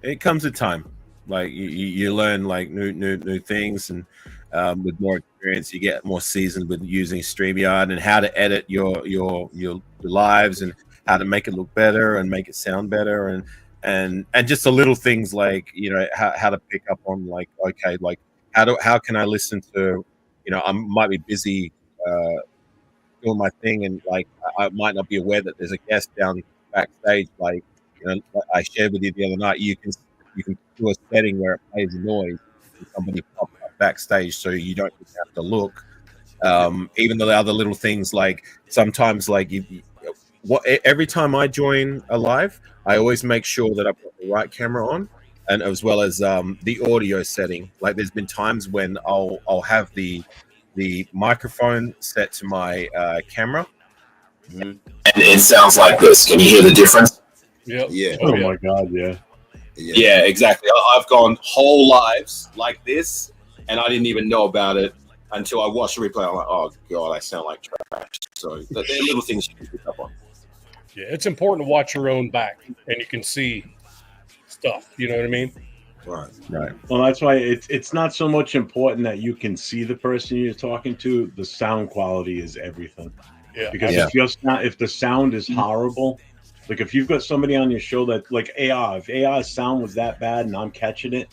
it comes a time, like you learn like new things, and with more experience, you get more seasoned with using StreamYard and how to edit your lives and how to make it look better and make it sound better and just the little things like how to pick up on like okay, like how can I listen to I might be busy doing my thing and like I might not be aware that there's a guest down backstage like I shared with you the other night. You can do a setting where it plays a noise and somebody pops up backstage, so you don't have to look. Even the other little things like sometimes like every time I join a live, I always make sure that I've got the right camera on, and as well as the audio setting. Like there's been times when I'll have the microphone set to my camera, and it sounds like this. Can you hear the difference? Yep. Yeah. Oh my God. Yeah. Yeah, exactly. I've gone whole lives like this, and I didn't even know about it until I watched the replay. I'm like, oh God, I sound like trash. So they're little things you can pick up on. Yeah, it's important to watch your own back, and you can see stuff. You know what I mean? Right. Well, that's why it's not so much important that you can see the person you're talking to. The sound quality is everything. Yeah. Because if the sound is horrible. Like if you've got somebody on your show that like AR, if AR's sound was that bad and I'm catching it,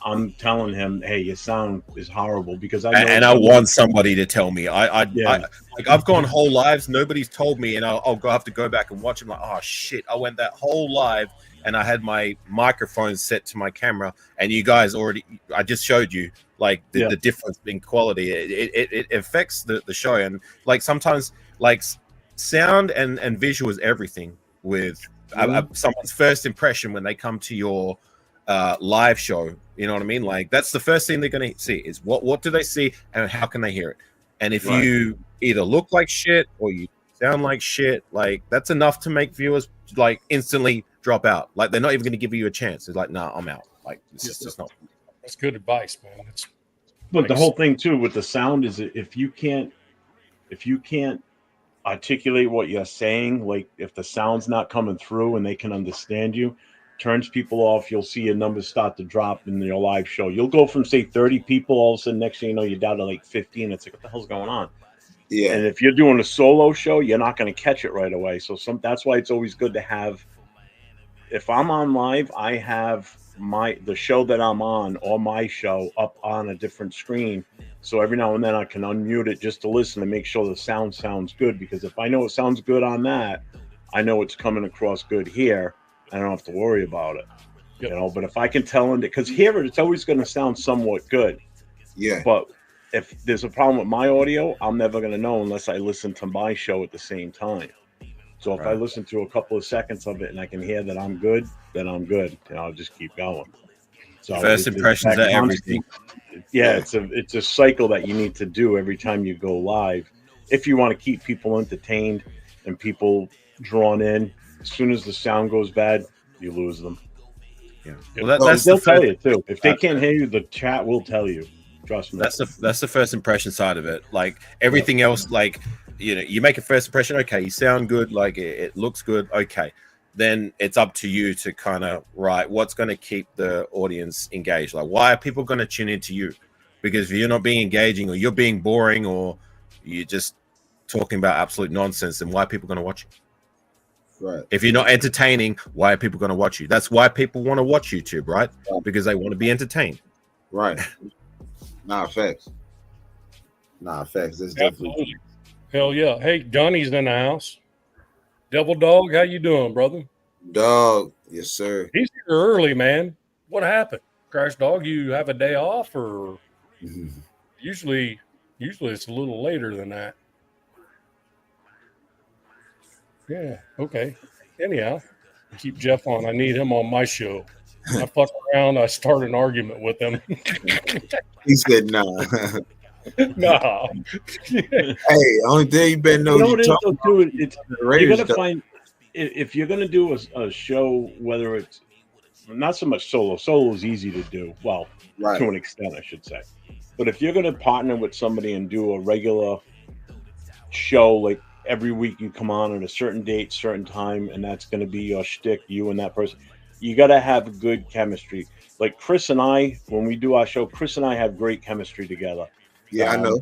I'm telling him, hey, your sound is horrible because I know I want somebody to tell me. I've gone whole lives, nobody's told me, and I'll have to go back and watch them. Like, oh shit, I went that whole live and I had my microphone set to my camera, and you guys I just showed you like the difference in quality. It affects the show, and like sometimes like sound and visual is everything. With someone's first impression when they come to your live show, you know what I mean? Like that's the first thing they're going to see is what do they see and how can they hear it? And if you either look like shit or you sound like shit, like that's enough to make viewers like instantly drop out. Like they're not even going to give you a chance. It's like, nah, I'm out. Like this is just not. That's good advice, man. But the whole thing too with the sound is if you can't articulate what you're saying, like if the sound's not coming through and they can understand you, turns people off. You'll see your numbers start to drop in your live show. You'll go from say 30 people, all of a sudden next thing you know you're down to like 15. It's like, what the hell's going on? Yeah. And if you're doing a solo show, you're not going to catch it right away. So that's why it's always good to have. If I'm on live, I have the show that I'm on or my show up on a different screen. So every now and then I can unmute it just to listen and make sure the sound sounds good. Because if I know it sounds good on that, I know it's coming across good here. I don't have to worry about it. Yep. You know, but if I can tell them, because here it's always going to sound somewhat good. Yeah. But if there's a problem with my audio, I'm never going to know unless I listen to my show at the same time. So if I listen to a couple of seconds of it and I can hear that I'm good, then I'm good, and I'll just keep going. So First impressions are everything. Yeah, it's a cycle that you need to do every time you go live if you want to keep people entertained and people drawn in. As soon as the sound goes bad, you lose them. Yeah. Well, that's they'll tell you too. If they can't hear you, the chat will tell you. Trust me. That's the first impression side of it. Like everything else, like you make a first impression. Okay, you sound good. Like it looks good. Okay, then it's up to you to kind of write what's going to keep the audience engaged. Like, why are people going to tune into you? Because if you're not being engaging, or you're being boring, or you're just talking about absolute nonsense, then why are people going to watch you? Right. If you're not entertaining, why are people going to watch you? That's why people want to watch YouTube, right? Because they want to be entertained. Right. Facts. That's definitely. Hell yeah. Hey, Johnny's in the house. Devil Dog, how you doing, brother? Dog. Yes, sir. He's here early, man. What happened? Crash Dog, you have a day off, or usually it's a little later than that. Yeah, okay. Anyhow, keep Jeff on. I need him on my show. I fuck around, I start an argument with him. He said, "Nah." Nah. Hey, only thing you better know. What it is, though, too, you're gonna stuff. find if you're gonna do a show, whether it's not so much solo is easy to do. Well, to an extent, I should say. But if you're gonna partner with somebody and do a regular show, like every week you come on at a certain date, certain time, and that's gonna be your shtick, you and that person. You got to have good chemistry. Like Chris and I, when we do our show, Chris and I have great chemistry together. Yeah, I know.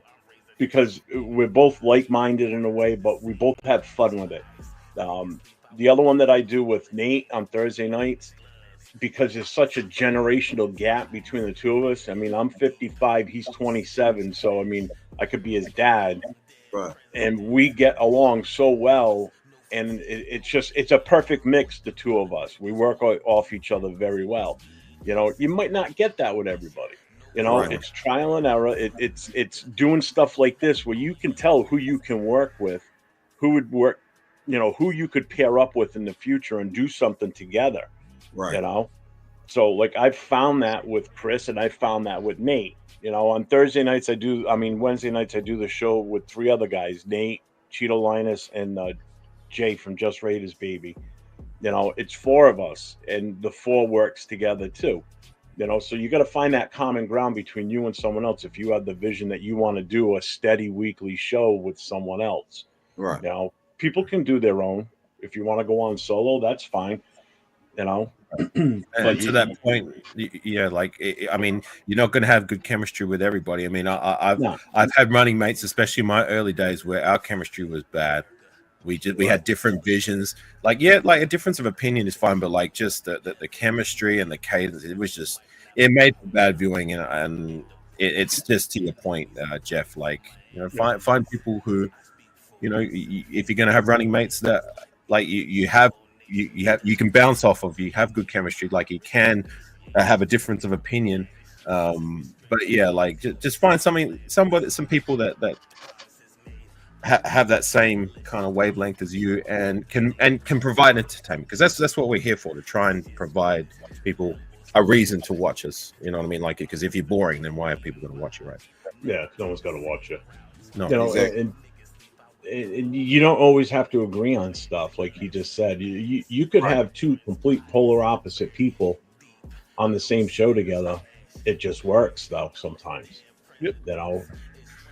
Because we're both like-minded in a way, but we both have fun with it. The other one that I do with Nate on Thursday nights, because there's such a generational gap between the two of us. I mean, I'm 55, he's 27, so I mean, I could be his dad. Right. And we get along so well. And it's a perfect mix, the two of us. We work off each other very well. You know, you might not get that with everybody. You know, It's trial and error. It's doing stuff like this where you can tell who you can work with, who would work, you know, who you could pair up with in the future and do something together. Right. You know, so like I've found that with Chris and I found that with Nate. You know, on Wednesday nights I do the show with 3 other guys, Nate, Cheeto Linus, and Jay from Just Raiders, baby. You know, it's 4 of us, and the 4 works together too. You know, so you got to find that common ground between you and someone else. If you have the vision that you want to do a steady weekly show with someone else, right? You know, people can do their own. If you want to go on solo, that's fine. You know, but to that point, yeah, like I mean, you're not going to have good chemistry with everybody. I mean, I've had running mates, especially in my early days, where our chemistry was bad. We had different visions. Like, yeah, like a difference of opinion is fine, but like just the chemistry and the cadence, it made for bad viewing, and it's just to your point, Jeff. Like, you know, find people who, you know, if you're gonna have running mates that like you can bounce off of, you have good chemistry, like you can have a difference of opinion. But yeah, like just find some people that have that same kind of wavelength as you and can provide entertainment, because that's what we're here for, to try and provide people a reason to watch us. You know what I mean? Like, because if you're boring, then why are people going to watch you, right? Yeah, no one's going to watch you. No, you know, exactly. And you don't always have to agree on stuff, like he just said. You could have 2 complete polar opposite people on the same show together. It just works, though, sometimes. Yep. You know,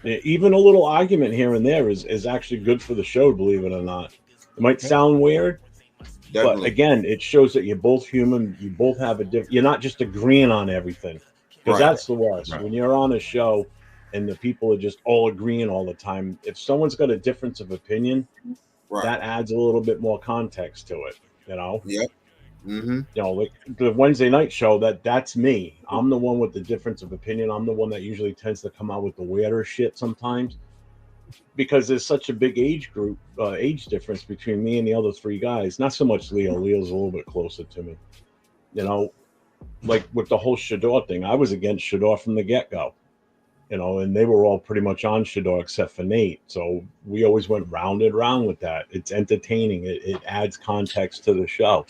even a little argument here and there is actually good for the show, believe it or not. It might sound weird, but again, it shows that you're both human. You both have you're not just agreeing on everything, because that's the worst. Right. When you're on a show and the people are just all agreeing all the time. If someone's got a difference of opinion, that adds a little bit more context to it, you know? Yep. Mm-hmm. You know, like the Wednesday night show, that's me. I'm the one with the difference of opinion. I'm the one that usually tends to come out with the weirder shit sometimes, because there's such a big age difference between me and the other three guys. Not so much Leo. Leo's a little bit closer to me. You know, like with the whole Shador thing, I was against Shador from the get-go. You know, and they were all pretty much on Shador except for Nate. So we always went round and round with that. It's entertaining. It adds context to the show.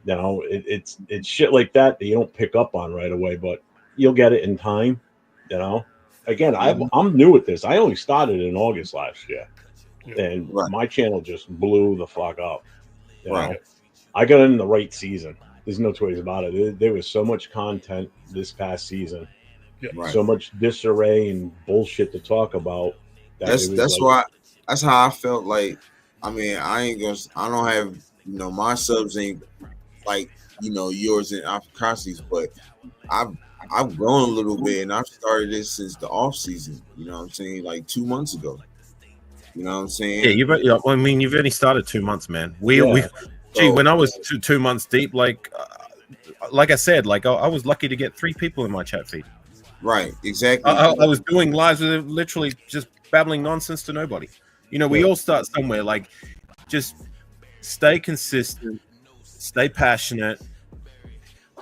You know, it's shit like that you don't pick up on right away, but you'll get it in time. You know, again, I'm new at this. I only started in August last year, and my channel just blew the fuck up. You know? I got in the right season. There's no two ways about it. There was so much content this past season, so much disarray and bullshit to talk about. That's how I felt. Like, I mean, I don't have, you know, my subs ain't like, you know, yours and Afrasi's, but I've grown a little bit, and I've started this since the off season. You know what I'm saying? Like 2 months ago. You know what I'm saying? Yeah, you've only started 2 months, man. When I was 2 months deep, like I said, like I was lucky to get 3 people in my chat feed. Right, exactly. I was doing lives with literally just babbling nonsense to nobody. You know, we all start somewhere. Like, just stay consistent, stay passionate.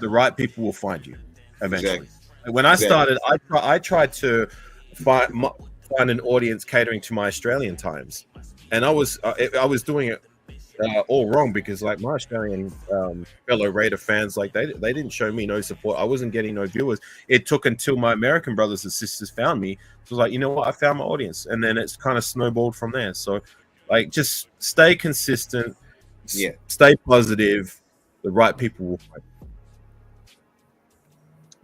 The right people will find you eventually. Exactly. When I started, I tried to find an audience catering to my Australian times, and I was doing it all wrong, because like my Australian fellow Raider fans, like they didn't show me no support. I wasn't getting no viewers. It took until my American brothers and sisters found me. So like, you know what, I found my audience, and then it's kind of snowballed from there. So like, just stay consistent, stay positive. The right people will find you.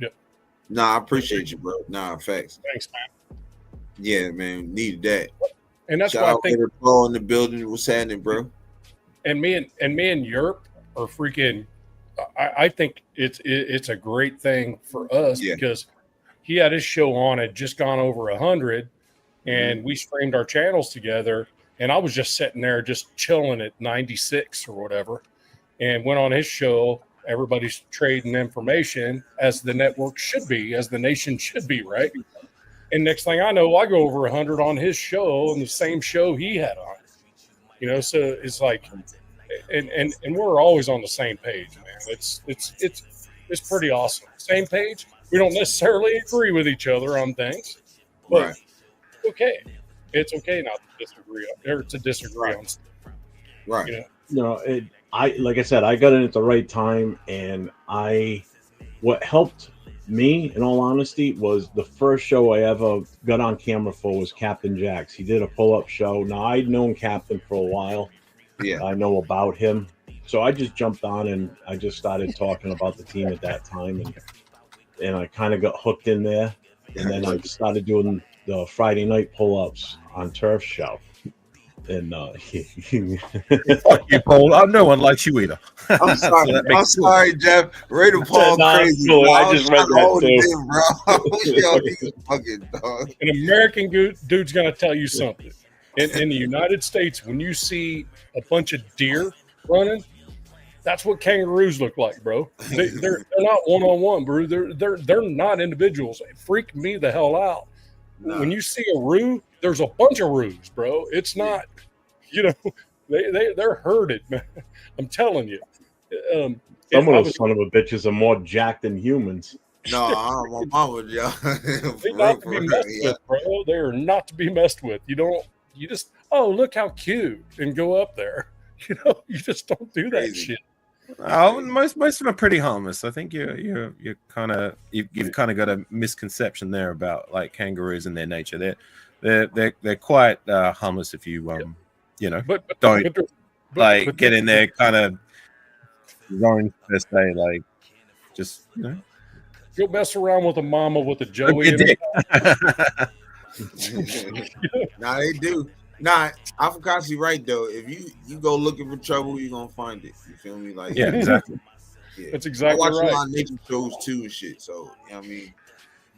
Yep. Nah, I appreciate you, bro. Nah, facts. Thanks, man. Yeah, man, needed that. And that's Shout why I out think Paul in the building. What's happening, bro? And me and Yerp are freaking. I think it's a great thing for us because he had his show on, had just gone over 100, and we streamed our channels together. And I was just sitting there, just chilling at 96 or whatever, and went on his show. Everybody's trading information, as the network should be, as the nation should be, right? And next thing I know, I go over 100 on his show, and the same show he had on. You know, so it's like, and we're always on the same page, man. It's pretty awesome. Same page. We don't necessarily agree with each other on things, but okay, it's okay not to disagree or to disagree on stuff. Right. You know? No, like I said, I got in at the right time, and what helped me, in all honesty, was the first show I ever got on camera for was Captain Jax. He did a pull-up show. Now, I'd known Captain for a while. Yeah, I know about him. So I just jumped on, and I just started talking about the team at that time, and I kind of got hooked in there. And then I started doing the Friday night pull-ups on Turf's show. And fuck you, Paul. No one likes you either. I'm sorry. I'm sorry, Jeff. Raider Paul crazy. Cool. I just read that too. Yo, he's fucking dog. An American dude's gonna tell you something. In the United States, when you see a bunch of deer running, that's what kangaroos look like, bro. They're not one-on-one, bro. They're not individuals. It freaked me the hell out. No. When you see a roo, there's a bunch of roos, bro. It's not, you know, they're herded, man. I'm telling you. Some of those son of a bitches are more jacked than humans. No, I don't want my with y'all. They're not to be messed with, bro. They're not to be messed with. You just, oh, look how cute, and go up there. You know, you just don't do that shit. Oh, most of them are pretty harmless. I think you've kind of got a misconception there about like kangaroos and their nature. They're quite harmless if you you know, don't get in there kind of zone per se, like just, you know, go mess around with a mama with a Joey. Nah, they do. Nah, Afrasi's right though. If you go looking for trouble, you're gonna find it. You feel me? Like, yeah, exactly. Yeah. That's exactly right. I watch a lot of nature shows too and shit. So, you know what I mean,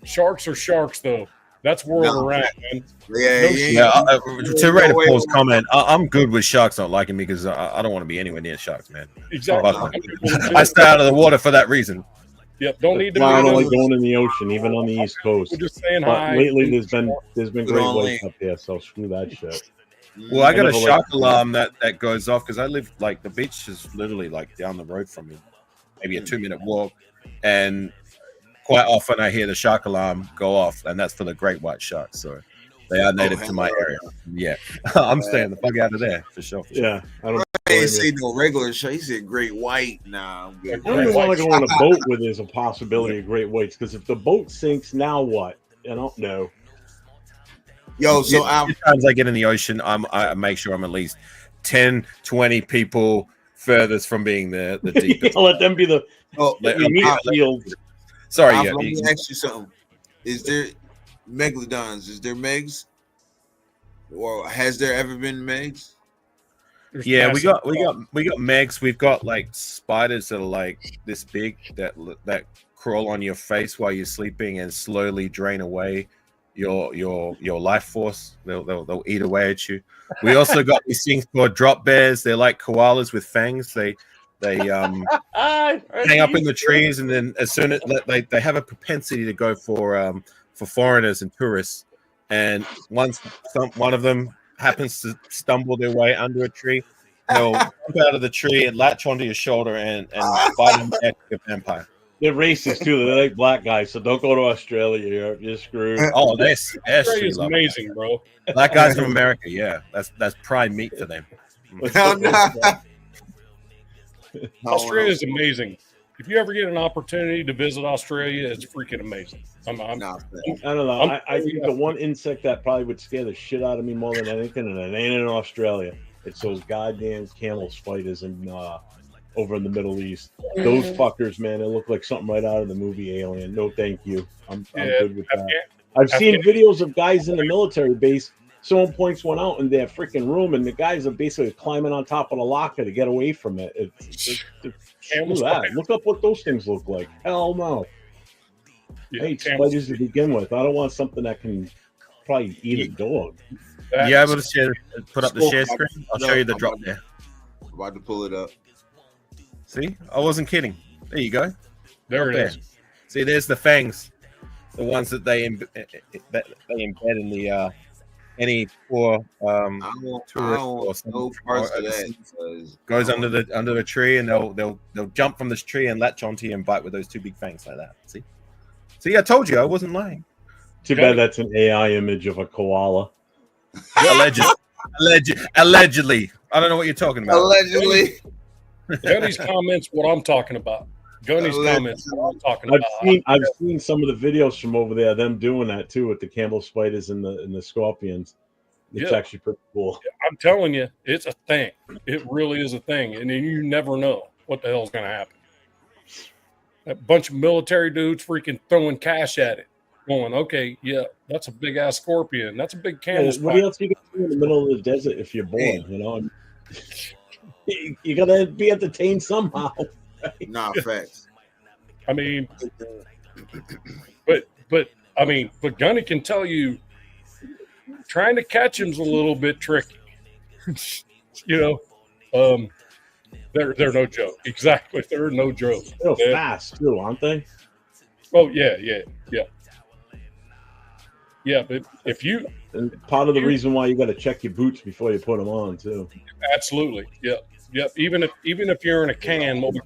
sharks are sharks though. That's where we're at, man. To Raider Paul's comment, I'm good with sharks not liking me because I don't want to be anywhere near sharks, man. Exactly. I stay out of the water for that reason. Yep. Don't need to. I don't like going in the ocean, even on the East Coast. We're just saying but hi. Lately, there's been great whites up there, so screw that shit. Well, I got a shark alarm that goes off because I live like the beach is literally like down the road from me, maybe a 2-minute walk, and quite often I hear the shark alarm go off, and that's for the great white sharks. So they are native to my area. Yeah, I'm staying the fuck out of there for sure. Yeah, I didn't say no regular shark. He said great white. Nah, I'm good. I don't even want to go on a boat where there's a possibility of great whites because if the boat sinks, now what? I don't know. Yo, so times I get in the ocean, I make sure I'm at least 10, 20 people furthest from being the deepest. Let them be the meat field. Sorry, let me ask you something. Is there megalodons? Is there megs? Or has there ever been megs? Yeah, we got megs. We've got like spiders that are like this big that crawl on your face while you're sleeping and slowly drain away your life force. They'll eat away at you. We also got these things called drop bears. They're like koalas with fangs. They hang up in the trees, and then as soon as they have a propensity to go for foreigners and tourists. And once one of them happens to stumble their way under a tree, they'll jump out of the tree and latch onto your shoulder and bite them like a vampire. They're racist too. They're like black guys, so don't go to Australia. You're screwed. Oh, Australia's amazing, bro. Black guys from America, yeah, that's prime meat for them. Australia is amazing. If you ever get an opportunity to visit Australia, it's freaking amazing. I don't know. I think the one insect that probably would scare the shit out of me more than anything, and it ain't in Australia, it's those goddamn camel spiders over in the Middle East. Those fuckers, man, they look like something right out of the movie Alien. No, thank you. I'm good with that. I've seen videos of guys in the military base. Someone points one out in their freaking room, and the guys are basically climbing on top of the locker to get away from it. Look up what those things look like. Hell no. I hate spiders to begin with. I don't want something that can probably eat a dog. You able to put up the share screen? I'll show you the drop there. I'm about to pull it up. See? I wasn't kidding. There you go. There it is. See, there's the fangs. The ones that they embed in the any poor tourist or goes under the tree, and they'll jump from this tree and latch onto you and bite with those two big fangs like that. See, I told you I wasn't lying. Too bad that's an AI image of a koala. Allegedly. I don't know what you're talking about. Allegedly. Gunny's comments, what I'm talking about. Gunny's comments, what I'm talking about. I've seen some of the videos from over there, them doing that too with the camel spiders and the scorpions. It's actually pretty cool. I'm telling you, it's a thing. It really is a thing. And then you never know what the hell's going to happen. A bunch of military dudes freaking throwing cash at it. Going, okay, yeah, that's a big ass scorpion. That's a big camel spider. What else you can do in the middle of the desert if you're bored, you know? You got to be entertained somehow. Right? Nah, facts. I mean, but Gunny can tell you trying to catch him's a little bit tricky. You know, they're no joke. Exactly, they're no joke. They're fast too, aren't they? Oh yeah. But if you, and part of the reason why you got to check your boots before you put them on too. Absolutely, yep. Even if you're in a can, what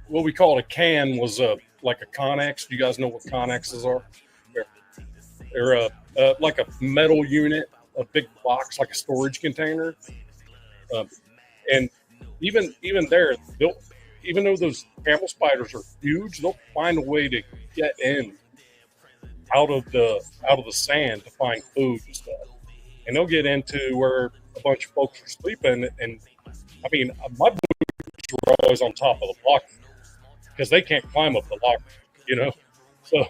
we call a can was like a Connex. Do you guys know what Connexes are? They're like a metal unit, a big box, like a storage container. And even there, even though those camel spiders are huge, they'll find a way to get in out of the sand to find food and stuff. And they'll get into where a bunch of folks are sleeping. And I mean, my boots were always on top of the locker because they can't climb up the locker, you know. So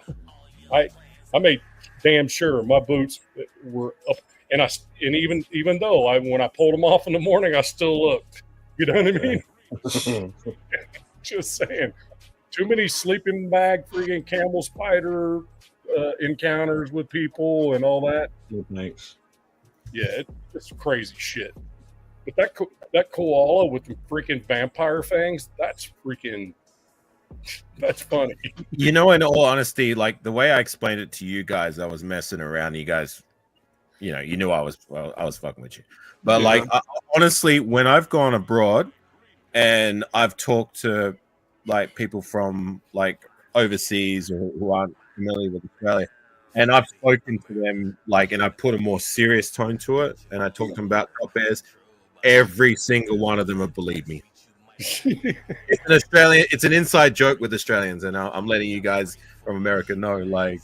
I made damn sure my boots were up, and even though when I pulled them off in the morning, I still looked. You know what I mean? Just saying, too many sleeping bag, freaking camel spider, encounters with people and all that. No thanks. Yeah, it's crazy shit. But that koala with the freaking vampire fangs, that's funny. You know, in all honesty, like the way I explained it to you guys, I was messing around. You guys, you knew I was fucking with you. But like, honestly, when I've gone abroad and I've talked to like people from like overseas or who aren't familiar with Australia, and I've spoken to them like, and I put a more serious tone to it, and I talked to them about crop bears, every single one of them have believed me. It's an inside joke with Australians, and I'm letting you guys from America know, like,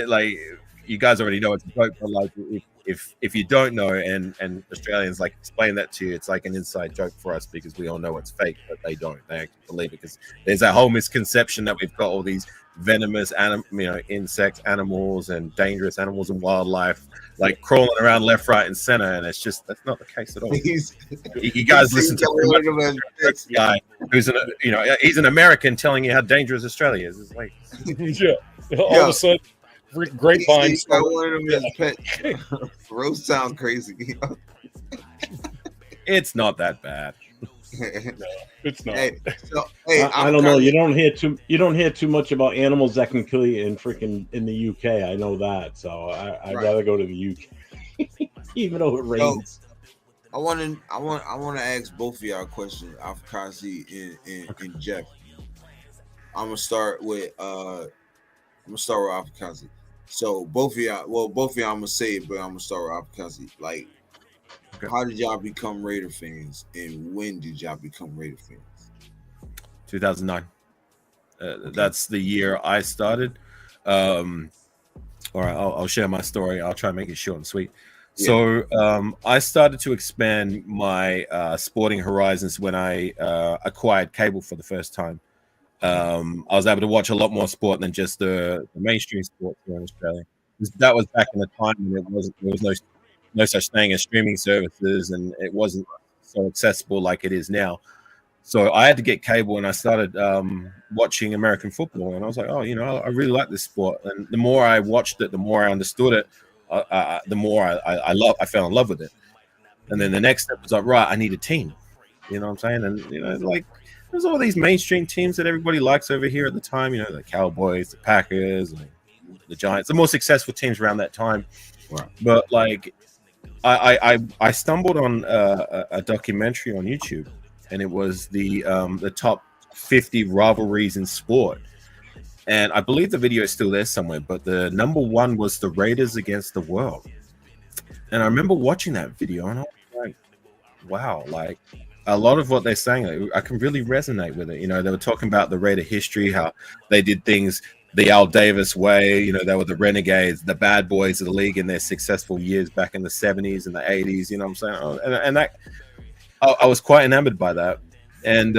like you guys already know it's a joke, but like if you don't know and Australians like explain that to you, it's like an inside joke for us because we all know it's fake, but they don't. They actually believe it because there's that whole misconception that we've got all these venomous insects, animals, and dangerous animals and wildlife like crawling around left, right, and center, and that's not the case at all. You guys listen to this guy who's he's an American telling you how dangerous Australia is. It's like all of a sudden grapevine. One of them is pet. Roast sound crazy. It's not that bad. No, it's not. I don't know. You don't hear too much about animals that can kill you in the UK. I know that, so I'd rather go to the UK, even though it rains. I want to ask both of y'all a question, Afkazi and Jeff. I'm gonna start with Afkazi. So both of y'all, I'm gonna say it, but I'm gonna start with Afkazi. Like, how did y'all become Raider fans, and when did y'all become Raider fans? 2009. That's the year I started. All right, I'll share my story. I'll try and make it short and sweet. Yeah. So I started to expand my sporting horizons when I acquired cable for the first time. I was able to watch a lot more sport than just the mainstream sports here in Australia. That was back in the time when there was no such thing as streaming services, and it wasn't so accessible like it is now. So I had to get cable, and I started watching American football, and I was like, oh, I really like this sport. And the more I watched it, the more I understood it, the more I fell in love with it. And then the next step was like, right, I need a team. You know what I'm saying? And like there's all these mainstream teams that everybody likes over here at the time. The Cowboys, the Packers, and the Giants, the most successful teams around that time. Right. But like, I stumbled on a documentary on YouTube, and it was the top 50 rivalries in sport. And I believe the video is still there somewhere, but the number one was the Raiders against the world. And I remember watching that video, and I was like, wow, like a lot of what they're saying, I can really resonate with it. They were talking about the Raider history, how they did things the Al Davis way. They were the renegades, the bad boys of the league in their successful years back in the 70s and the 80s. You know what I'm saying? And that I was quite enamored by that. And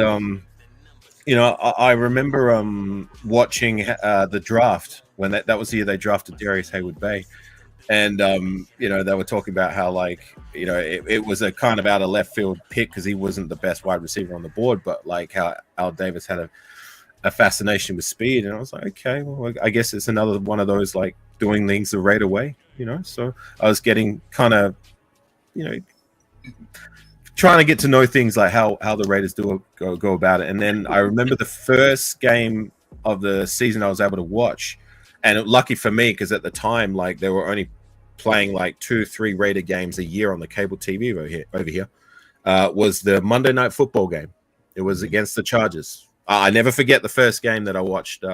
I remember watching the draft when that was the year they drafted Darius Hayward-Bay. And, they were talking about how, like, it was a kind of out of left field pick because he wasn't the best wide receiver on the board, but like how Al Davis had a fascination with speed. And I was like, okay, well, I guess it's another one of those, like, doing things the Raider way, So I was getting kind of, trying to get to know things like how the Raiders go about it. And then I remember the first game of the season I was able to watch, and lucky for me, because at the time, like, they were only playing like 2-3 Raider games a year on the cable TV over here, was the Monday Night Football game. It was against the Chargers. I never forget the first game that I watched,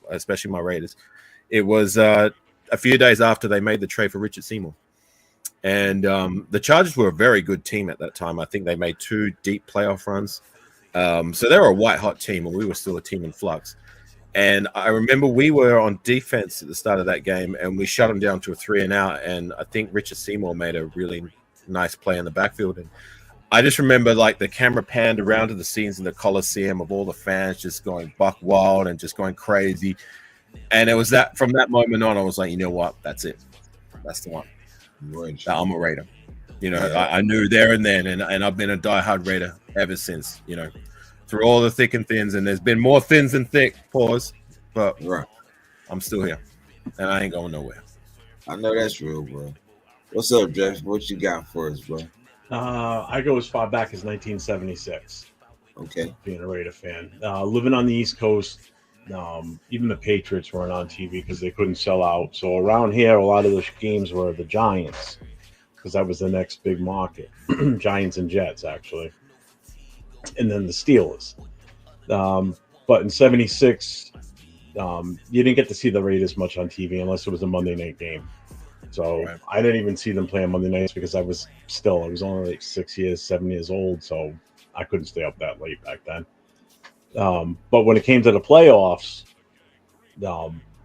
especially my Raiders. It was a few days after they made the trade for Richard Seymour. And the Chargers were a very good team at that time. I think they made 2 deep playoff runs. So they were a white-hot team, and we were still a team in flux. And I remember we were on defense at the start of that game, and we shut them down to a 3-and-out. And I think Richard Seymour made a really nice play in the backfield. And I just remember, like, the camera panned around to the scenes in the Coliseum of all the fans just going buck wild and just going crazy. And it was that from that moment on, I was like, you know what? That's it. That's the one. I'm a Raider. I knew there and then, and I've been a diehard Raider ever since, through all the thick and thins, and there's been more thins than thick, but right. I'm still here. and I ain't going nowhere. I know that's real, bro. What's up, Jeff? What you got for us, bro? I go as far back as 1976. Okay. Being a Raider fan, living on the East Coast, even the Patriots weren't on TV because they couldn't sell out. So around here, a lot of the games were the Giants because that was the next big market. Giants and Jets, actually, and then the Steelers. But in '76, you didn't get to see the Raiders much on TV unless it was a Monday night game. So Right. I didn't even see them play on Monday nights because I was only like 7 years old. So I couldn't stay up that late back then. But when it came to the playoffs,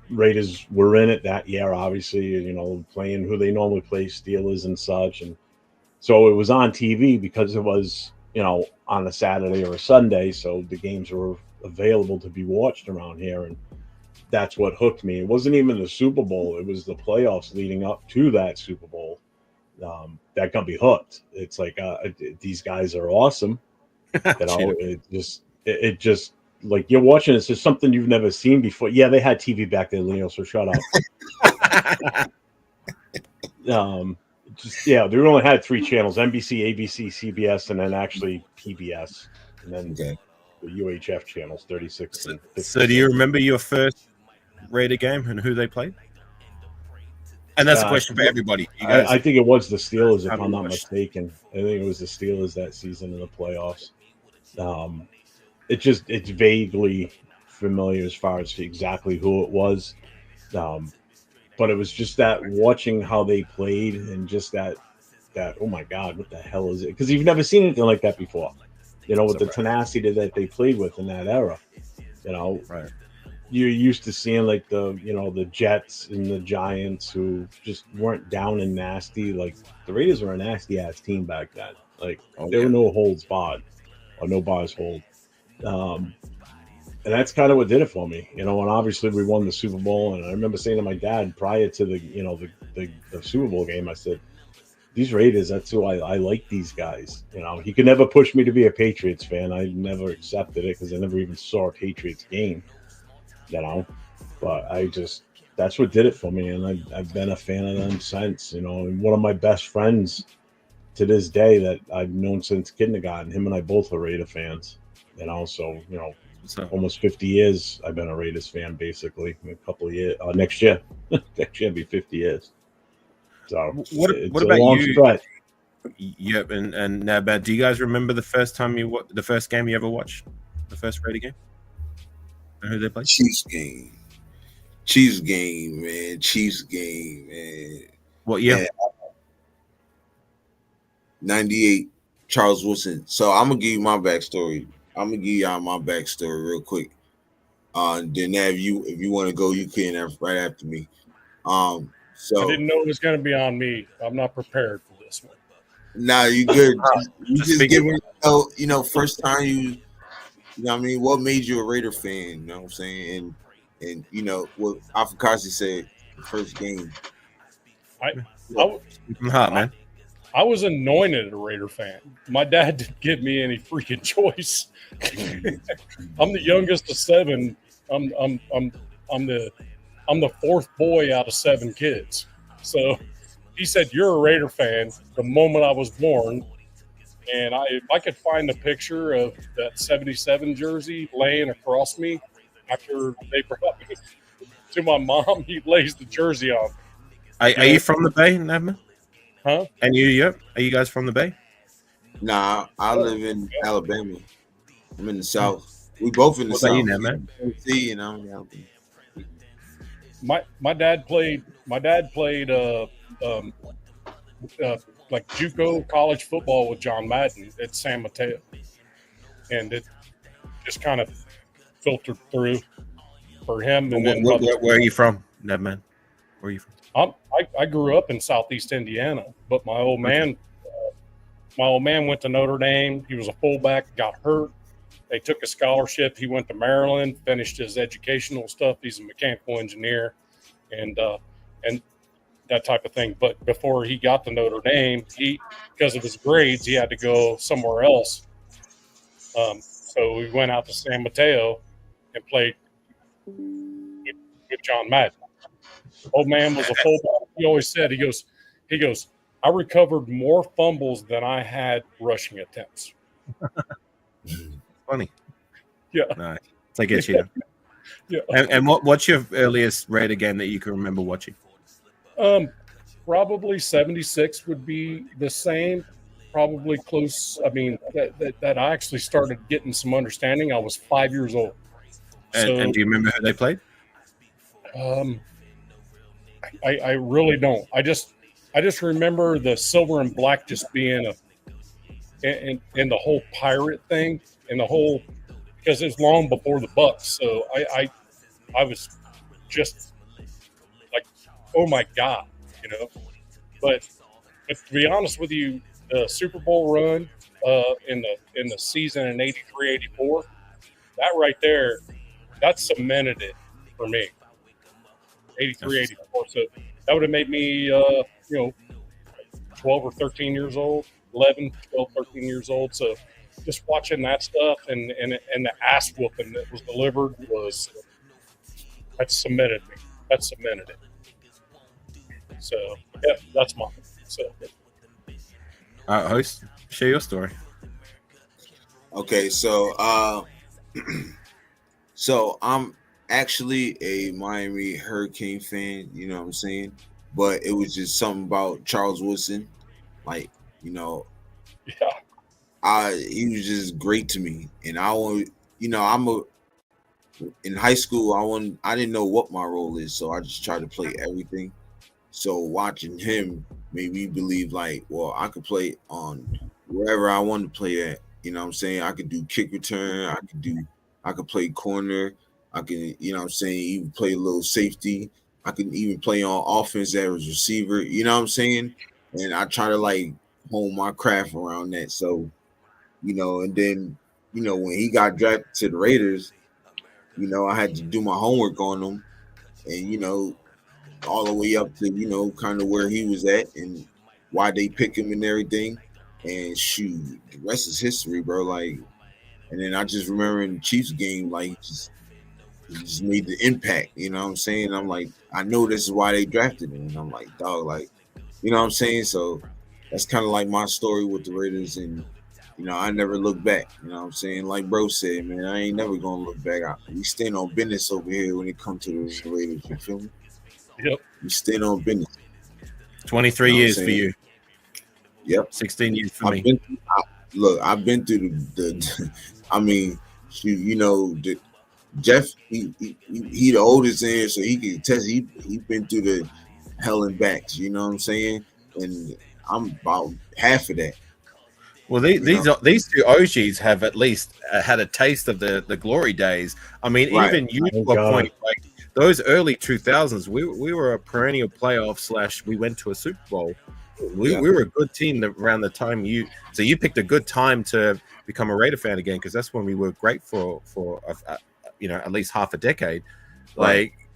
Raiders were in it that year, obviously, playing who they normally play, Steelers and such. And so it was on TV because it was, on a Saturday or a Sunday. So the games were available to be watched around here. And that's what hooked me. It wasn't even the Super Bowl. It was the playoffs leading up to that Super Bowl that got me hooked. It's like, these guys are awesome. It just like you're watching. It's just something you've never seen before. Yeah, they had TV back then, Leo. So shut up. They only had 3 channels: NBC, ABC, CBS, and then actually PBS, and then the UHF channels, 36 and 56. So do you remember your first Raider game and who they played? And that's a question for everybody. You guys, I think it was the Steelers, if I'm not mistaken. I think it was the Steelers that season in the playoffs. It's vaguely familiar as far as exactly who it was. But it was just that watching how they played and just that, oh my God, what the hell is it? Because you've never seen anything like that before, with the tenacity that they played with in that era, right. You're used to seeing like the Jets and the Giants who just weren't down and nasty. Like the Raiders were a nasty ass team back then. Like there were no holds barred or no bars hold. And that's kind of what did it for me, and obviously we won the Super Bowl. And I remember saying to my dad prior to the Super Bowl game, I said, these Raiders, that's who I like these guys. He could never push me to be a Patriots fan. I never accepted it because I never even saw a Patriots game, but that's what did it for me. And I've been a fan of them since, and one of my best friends to this day that I've known since kindergarten, him and I both are Raider fans, so almost 50 years I've been a Raiders fan, basically. A couple of years, next year it'll be 50 years. So what about you? Stretch. Yep, and now, but do you guys remember the first game you ever watched? The first Raider game? And who they played? Chiefs game, man. What year? 98, Charles Wilson. So I'm gonna give you my backstory. I'm gonna give y'all my backstory real quick. Then if you want to go, you can right after me. So I didn't know it was going to be on me. I'm not prepared for this one. Nah, you good. You just giving first time you know what I mean, what made you a Raider fan? You know what I'm saying? And what Afakazi said, first game. Man. I was anointed a Raider fan. My dad didn't give me any freaking choice. I'm the youngest of 7. I'm the 4th boy out of 7 kids. So he said, "You're a Raider fan" the moment I was born. And if I could find a picture of that 77 jersey laying across me after they brought me to my mom, he lays the jersey on. Are you from the Bay, Navman? Huh? And you, are you guys from the Bay? Nah, I live in Alabama. I'm in the South. We both in the South. What about you, man? My dad played like JUCO college football with John Madden at San Mateo, and it just kind of filtered through for him. And then where are you from, Navman? Where are you from? I grew up in Southeast Indiana, but my old man went to Notre Dame. He was a fullback, got hurt. They took a scholarship. He went to Maryland, finished his educational stuff. He's a mechanical engineer, and that type of thing. But before he got to Notre Dame, because of his grades, he had to go somewhere else. So we went out to San Mateo and played with John Madden. Old man was a fullback. He always said, he goes, I recovered more fumbles than I had rushing attempts. Funny. Yeah. Nice. I get you. Yeah. And what's your earliest Raider game that you can remember watching? Probably 76 would be the same. Probably close. I mean, that I actually started getting some understanding. I was 5 years old. And do you remember who they played? I really don't. I just remember the silver and black just being and the whole pirate thing and the whole, because it's long before the Bucks. So I was just like, oh my God, you know. But to be honest with you, the Super Bowl run in the season in 83, 84, that right there, that cemented it for me. 83, 84. So that would have made me, 12 or 13 years old, 11, 12, 13 years old. So just watching that stuff and the ass whooping that was delivered that cemented me. That cemented it. So, yeah, that's mine. So, All right, host, share your story. Okay, so so I'm actually a Miami Hurricane fan, you know what I'm saying? But it was just something about Charles Woodson. Like, you know, yeah. He was just great to me. And in high school, I didn't know what my role is, so I just tried to play everything. So watching him made me believe, like, well, I could play on wherever I want to play at. You know what I'm saying? I could do kick return. I could play corner. I can, you know what I'm saying, even play a little safety. I can even play on offense as receiver. You know what I'm saying? And I try to, like, hone my craft around that. So, you know, and then, you know, when he got drafted to the Raiders, you know, I had to do my homework on him. And, you know, all the way up to, you know, kind of where he was at and why they pick him and everything. And shoot, the rest is history, bro. Like, and then I just remember in the Chiefs game, like, he just made the impact, you know what I'm saying? I'm like, I know this is why they drafted him. And I'm like, dog, like, you know what I'm saying? So that's kind of like my story with the Raiders. And, you know, I never look back, you know what I'm saying? Like bro said, man, I ain't never going to look back. We stand on business over here when it comes to the Raiders, you feel me? Yep. We stand on business. 23 years for you. Yep. 16 years for me. I've been through the I mean, you know, Jeff, he the oldest in here, so he can test. He been through the hell and backs, you know what I'm saying? And I'm about half of that. Well, these two OGs have at least had a taste of the glory days. I mean, Right. even you to a point, like those early 2000s, we were a perennial playoff / we went to a Super Bowl. We were a good team around the time you picked a good time to become a Raider fan again, because that's when we were great for at least half a decade. Right. Like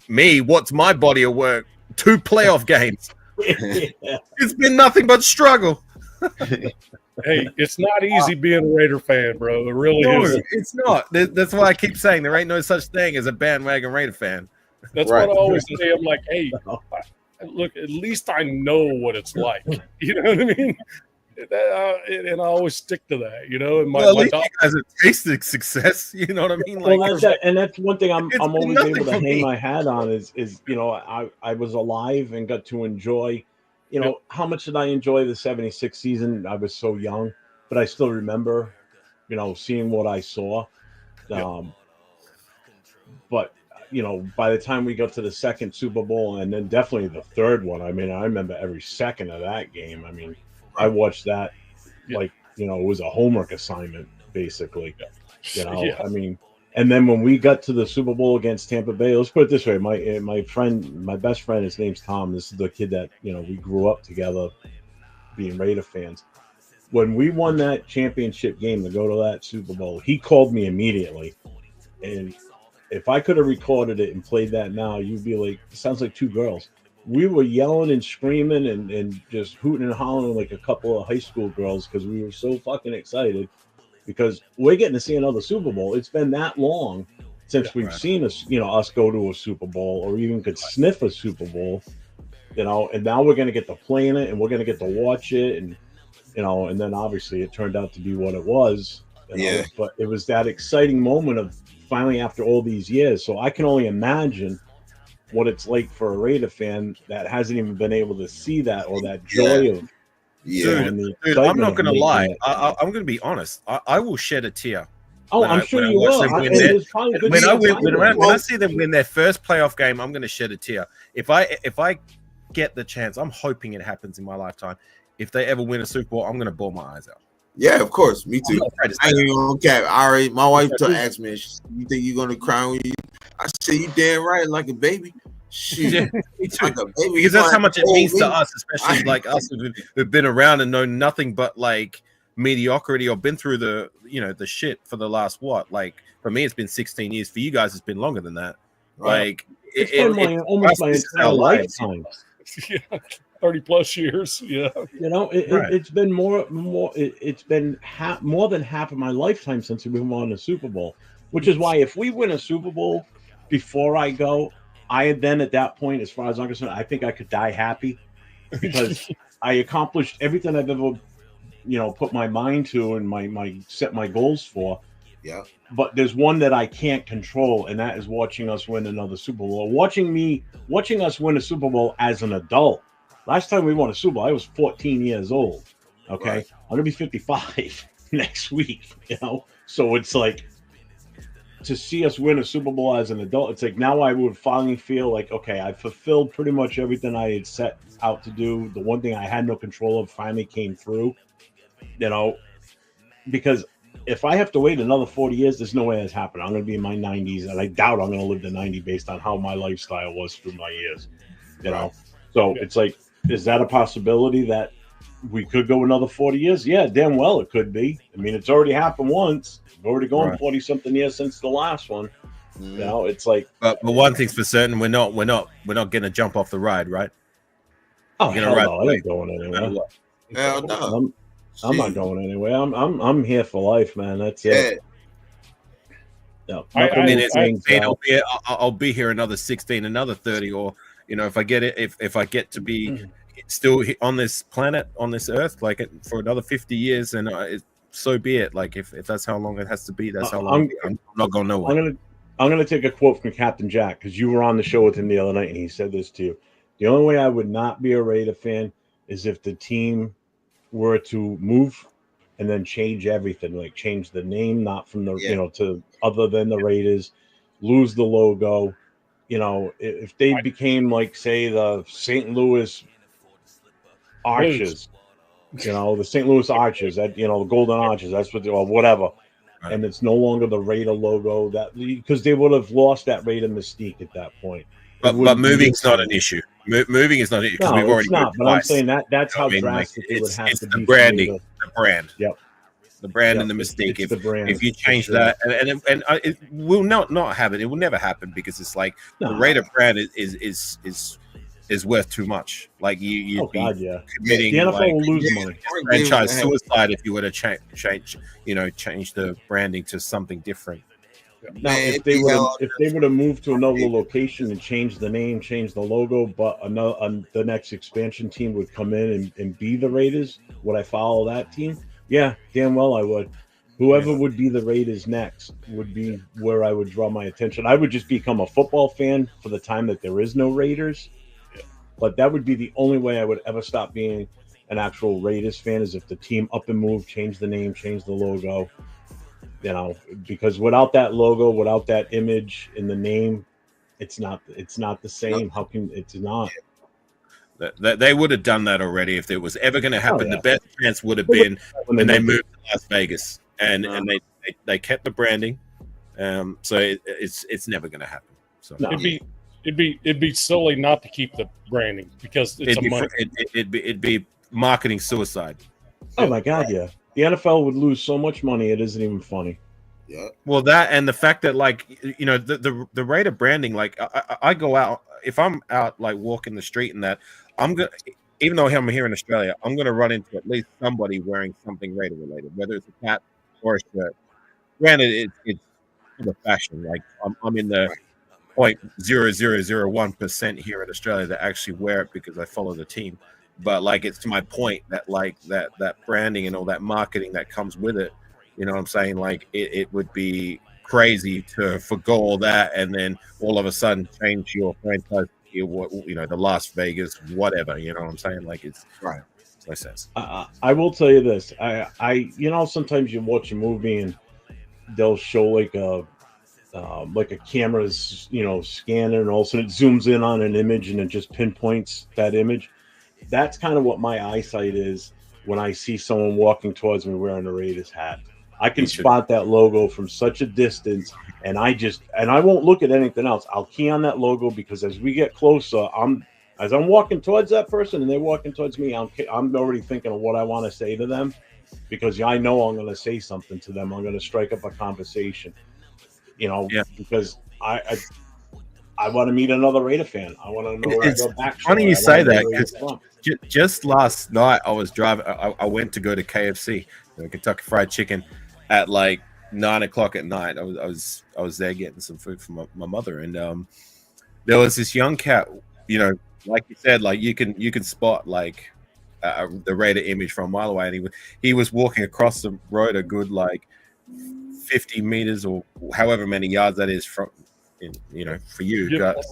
me, what's my body of work? 2 playoff games. It's been nothing but struggle. Hey, it's not easy being a Raider fan, bro. It really isn't. It's not. That's why I keep saying there ain't no such thing as a bandwagon Raider fan. That's what I always say. I'm like, hey, look, at least I know what it's like. You know what I mean? And I always stick to that, you know. And my you guys have tasted success. You know what I mean? Like, well, that's one thing I'm always able to hang my hat on is you know, I was alive and got to enjoy. You know, how much did I enjoy the 76 season? I was so young, but I still remember, you know, seeing what I saw. But, you know, by the time we got to the second Super Bowl and then definitely the third one, I mean, I remember every second of that game. I mean, I watched that like, you know, it was a homework assignment, basically. You know, I mean, and then when we got to the Super Bowl against Tampa Bay, let's put it this way: my best friend, his name's Tom. This is the kid that, you know, we grew up together, being Raider fans. When we won that championship game to go to that Super Bowl, he called me immediately, and if I could have recorded it and played that now, you'd be like, it sounds like 2 girls. We were yelling and screaming and just hooting and hollering like a couple of high school girls because we were so fucking excited. Because we're getting to see another Super Bowl. It's been that long since we've seen us, us go to a Super Bowl or even could sniff a Super Bowl, and now we're going to get to play in it and we're going to get to watch it. And, and then obviously it turned out to be what it was, but it was that exciting moment of finally after all these years. So I can only imagine what it's like for a Raider fan that hasn't even been able to see that or that joy of. Dude, I'm not going to lie. I'm going to be honest. I will shed a tear. Oh, I'm sure you will. When I see them win their first playoff game, I'm going to shed a tear. If I get the chance, I'm hoping it happens in my lifetime. If they ever win a Super Bowl, I'm going to bawl my eyes out. Yeah, of course. Me too. I ain't even gonna cap. My wife asked me, "You think you're gonna cry when you?" I said, "You damn right, like a baby." Shit, yeah, me too. Like a baby. Because that's how much it means to us, especially like us who've been around and know nothing but like mediocrity or been through the the shit for the last like for me it's been 16 years. For you guys, it's been longer than that. Like it's been almost my entire lifetime. Yeah. 30 plus years. Yeah. It's been it's been more than half of my lifetime since we won a Super Bowl, which is why if we win a Super Bowl before I go, at that point, as far as I'm concerned, I think I could die happy because I accomplished everything I've ever, put my mind to and set my goals for. Yeah. But there's one that I can't control, and that is watching us win another Super Bowl. Watching us win a Super Bowl as an adult. Last time we won a Super Bowl, I was 14 years old. Okay. Right. I'm going to be 55 next week, So it's like to see us win a Super Bowl as an adult, it's like now I would finally feel like, okay, I fulfilled pretty much everything I had set out to do. The one thing I had no control of finally came through, because if I have to wait another 40 years, there's no way that's happening. I'm going to be in my 90s, and I doubt I'm going to live to 90 based on how my lifestyle was through my years, So it's like, is that a possibility that we could go another 40 years? Yeah, damn well it could be. I mean, it's already happened once. We've already gone 40 something years since the last one. It's like. But one thing's for certain, we're not going to jump off the ride, right? Oh, hell no, I ain't going anywhere. Hell no. I'm not going anywhere. I'm here for life, man. That's it. No, I'll be here another 16, another 30, or if I get it, if I get to be still on this planet, on this earth, like for another 50 years, and so be it. Like if that's how long it has to be, that's how long. I'm not going nowhere. I'm gonna take a quote from Captain Jack, because you were on the show with him the other night, and he said this to you. The only way I would not be a Raider fan is if the team were to move and then change everything, like change the name, not from the to other than the Raiders, lose the logo. If they became like, say, the St. Louis Arches, the St. Louis Arches, that the Golden Arches, that's what or whatever, and it's no longer the Raider logo, that because they would have lost that Raider mystique at that point. But moving's not an issue. Moving is not an issue because we've already. It's not. But I'm saying that's how drastic it would have to be. The branding, the brand. Yep. The brand and the mistake. If you change that, and it will not happen. It will never happen because it's like the Raider brand is worth too much. Like you'd be committing. The NFL will lose money. Franchise suicide if you were to change the branding to something different. Now, if they would have moved to another location and changed the name, changed the logo, but the next expansion team would come in and be the Raiders, would I follow that team? Yeah, damn well I would. Whoever would be the Raiders next would be where I would draw my attention. I would just become a football fan for the time that there is no Raiders. Yeah. But that would be the only way I would ever stop being an actual Raiders fan, is if the team up and moved, changed the name, changed the logo. Because without that logo, without that image in the name, it's not the same. How can it's not? They would have done that already if it was ever going to happen. The best chance would have been when they moved to Las Vegas and they kept the branding. So it's never going to happen. So it'd be silly not to keep the branding because it'd be marketing suicide. Oh my God, yeah. The NFL would lose so much money, it isn't even funny. Yeah. Well, that and the fact that, like, the Raider branding, like, I go out, if I'm out, like, walking the street and that, I'm going to, even though I'm here in Australia, I'm going to run into at least somebody wearing something Raider related, whether it's a cap or a shirt. Granted, for the fashion. Like I'm in the 0.0001% here in Australia that actually wear it because I follow the team. But like, it's to my point that like that branding and all that marketing that comes with it. You know what I'm saying? Like it would be crazy to forgo all that and then all of a sudden change your franchise. You know, the Las Vegas, whatever. You know what I'm saying? Like it's Right. Makes no sense. I will tell you this. I sometimes you watch a movie and they'll show like a camera's scanner, and all of a sudden it zooms in on an image and it just pinpoints that image. That's kind of what my eyesight is when I see someone walking towards me wearing a Raiders hat. I can spot that logo from such a distance, and I won't look at anything else. I'll key on that logo because as we get closer, as I'm walking towards that person and they're walking towards me, I'm already thinking of what I want to say to them because I know I'm going to say something to them. I'm going to strike up a conversation, because I want to meet another Raider fan. I want to know where their backstory. Funny you say that because just last night I was driving. I went to go to KFC, Kentucky Fried Chicken, at like 9 o'clock at night. I was there getting some food for my mother, and there was this young cat. Like you said, like you can spot like the Raider image from a mile away, and he was walking across the road a good like 50 meters or however many yards that is from. For you guys,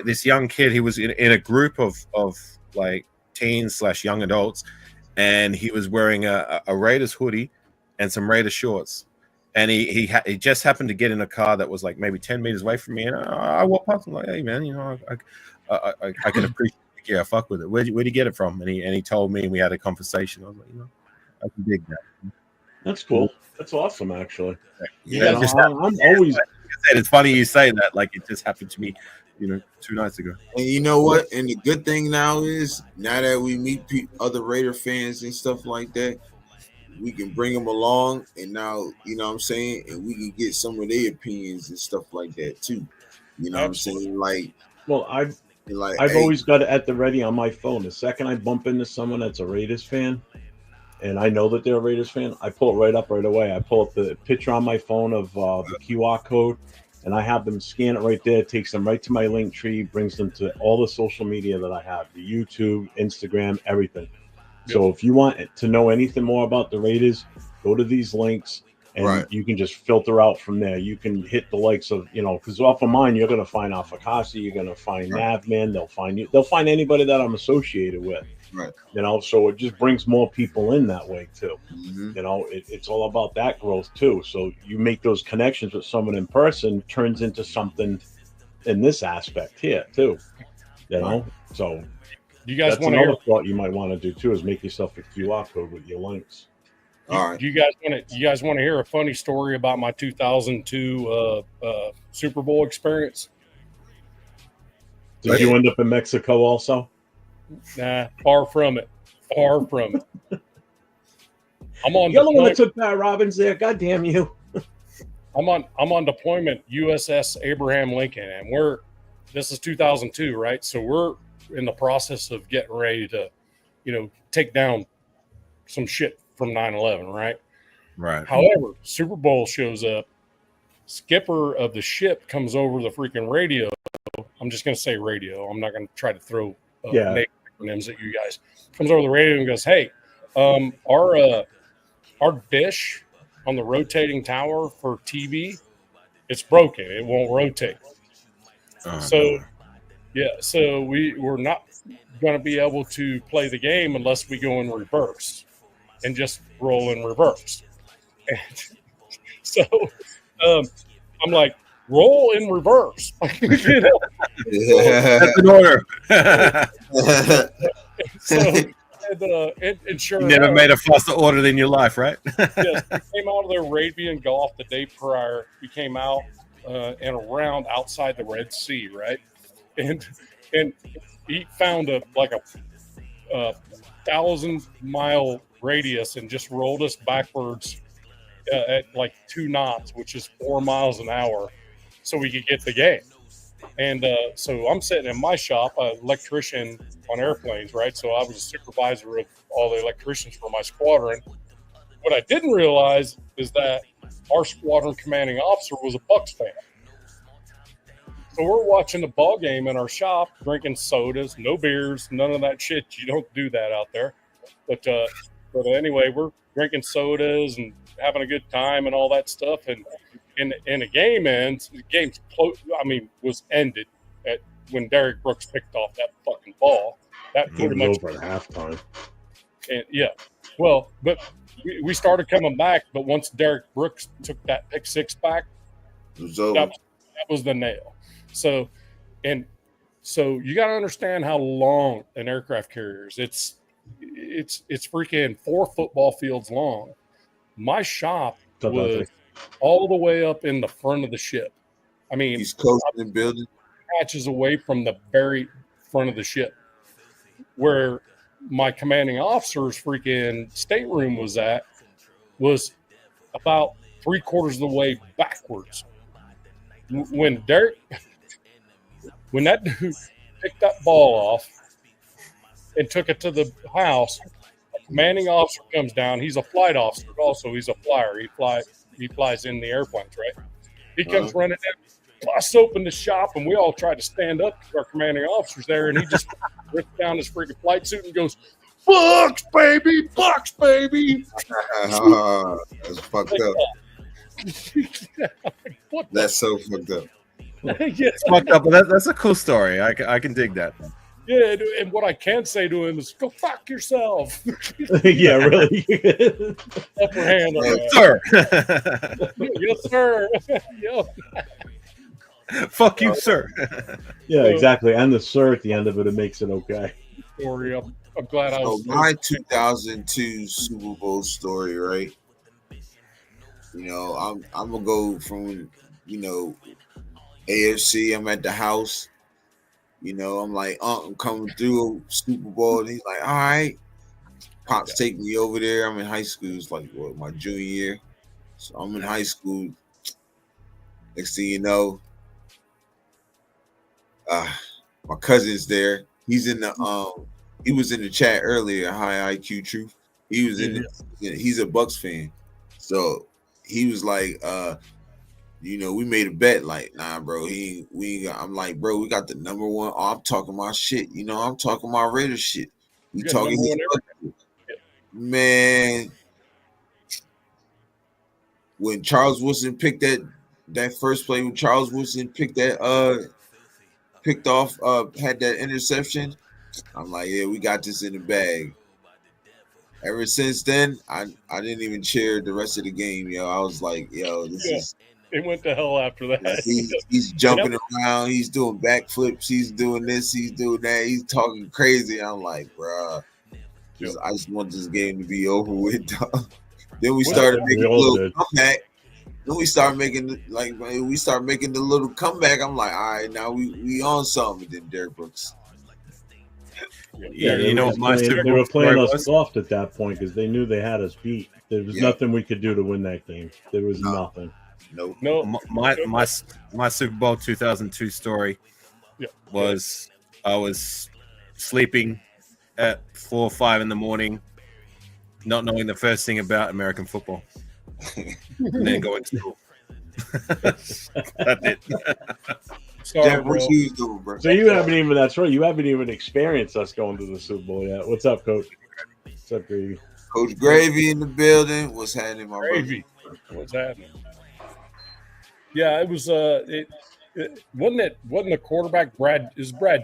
this young kid, he was in a group of like teens / young adults, and he was wearing a Raiders hoodie and some Raiders shorts, and he just happened to get in a car that was like maybe 10 meters away from me, and I walked past him like, hey man, I can appreciate it. Yeah, fuck with it. Where'd you get it from? And he told me, and we had a conversation. I was like, I can dig that. That's cool. That's awesome, actually. Yeah, I'm always. It's funny you say that. Like it just happened to me, 2 nights ago. And you know what? And the good thing now is, now that we meet other Raider fans and stuff like that, we can bring them along, and now you know what I'm saying, and we can get some of their opinions and stuff like that too. You know what I'm saying? Like, well, I've always got it at the ready on my phone. The second I bump into someone that's a Raiders fan, and I know that they're a Raiders fan, I pull it right up right away. I pull up the picture on my phone of the QR code, and I have them scan it right there. It takes them right to my link tree, brings them to all the social media that I have, the YouTube, Instagram, everything. So if you want to know anything more about the Raiders, go to these links, and you can just filter out from there. You can hit the likes of, because off of mine, you're going to find Alfakasi, you're going to find Navman, they'll find anybody that I'm associated with. Right. So it just brings more people in that way too. Mm-hmm. It's all about that growth too. So you make those connections with someone in person, turns into something in this aspect here too. So you guys want another thought you might want to do too is make yourself a QR code with your links. All right. You guys want to hear a funny story about my 2002 Super Bowl experience? Did you end up in Mexico also? Nah, far from it. I'm on. You're the one that took Pat Robbins there. God damn you! I'm on deployment USS Abraham Lincoln, and this is 2002, right? So we're in the process of getting ready to, take down some shit from 9/11, right? Right. However, Super Bowl shows up. Skipper of the ship comes over the freaking radio. I'm just going to say radio. I'm not going to try to throw names at you guys. Comes over the radio and goes, "Hey, our dish on the rotating tower for TV, it's broken. It won't rotate." So we're not going to be able to play the game unless we go in reverse and just roll in reverse. And so I'm like, roll in reverse. That's an order. And sure you never made a faster order than your life, right? Yes, we came out of the Arabian Gulf the day prior. We came out and around outside the Red Sea, right? And he found a 1,000-mile radius and just rolled us backwards at like 2 knots, which is 4 miles an hour, so we could get the game. And so I'm sitting in my shop, an electrician on airplanes, right? So I was a supervisor of all the electricians for my squadron. What I didn't realize is that our squadron commanding officer was a Bucks fan. So we're watching the ball game in our shop, drinking sodas, no beers, none of that shit. You don't do that out there. But anyway, we're drinking sodas and having a good time and all that stuff. And the game ends. The game's close. Was ended when Derek Brooks picked off that fucking ball. That pretty much over at halftime. And well, but we started coming back. But once Derek Brooks took that pick six back, it was over. That was the nail. So you got to understand how long an aircraft carrier is. It's freaking 4 football fields long. My shop was all the way up in the front of the ship. I mean, he's close to the building, patches away from the very front of the ship, where my commanding officer's freaking stateroom was about 3/4 of the way backwards. When that dude picked that ball off and took it to the house, the commanding officer comes down. He's a flight officer also. He's a flyer. He flies in the airplanes, right? He comes running down, busts open the shop, and we all try to stand up to our commanding officers there, and he just rips down his freaking flight suit and goes, Bucks, baby! Bucks, baby! That's fucked up. That's so fucked up. It's fucked up, but that's a cool story. I can dig that. Yeah, and what I can say to him is, go fuck yourself. Yeah, really. Upper hand on that. Sir. Yes, sir. Fuck you, sir. Yeah, exactly. And the sir at the end of it makes it okay. Story. I'm glad I was. My 2002 Super Bowl story, right? I'm gonna go from AFC. I'm at the house. I'm like, I'm coming through Super Bowl, and he's like, all right. Pops take me over there. I'm in high school. It's like my junior year, so I'm in high school. Next thing you know, my cousin's there. He's in the he was in the chat earlier. High IQ Truth. He was in. He's a Bucks fan, so he was like, we made a bet. Like, nah, bro. We got. I'm like, bro, we got the number one. Oh, I'm talking my shit. I'm talking my Raiders shit. We talking his man. When Charles Woodson picked that first play, when Charles Woodson picked off, had that interception, I'm like, yeah, we got this in the bag. Ever since then, I didn't even cheer the rest of the game, yo. I was like, yo, this is. It went to hell after that. He's jumping around. He's doing backflips. He's doing this. He's doing that. He's talking crazy. I'm like, bro, I just want this game to be over with. Then we started making a little comeback. Then we start making the little comeback. I'm like, all right, now we on something. Then Derek Brooks. Yeah, they were playing us soft at that point because they knew they had us beat. There was nothing we could do to win that game. There was nothing. No. My Super Bowl 2002 story was I was sleeping at 4 or 5 in the morning, not knowing the first thing about American football, and then going to school. That's it. Sorry, bro. So you haven't even. That's right. You haven't even experienced us going to the Super Bowl yet. What's up, Coach? What's up, Gravy? Coach Gravy in the building. What's happening, my Gravy? What's happening? Yeah, it was. It wasn't the quarterback Brad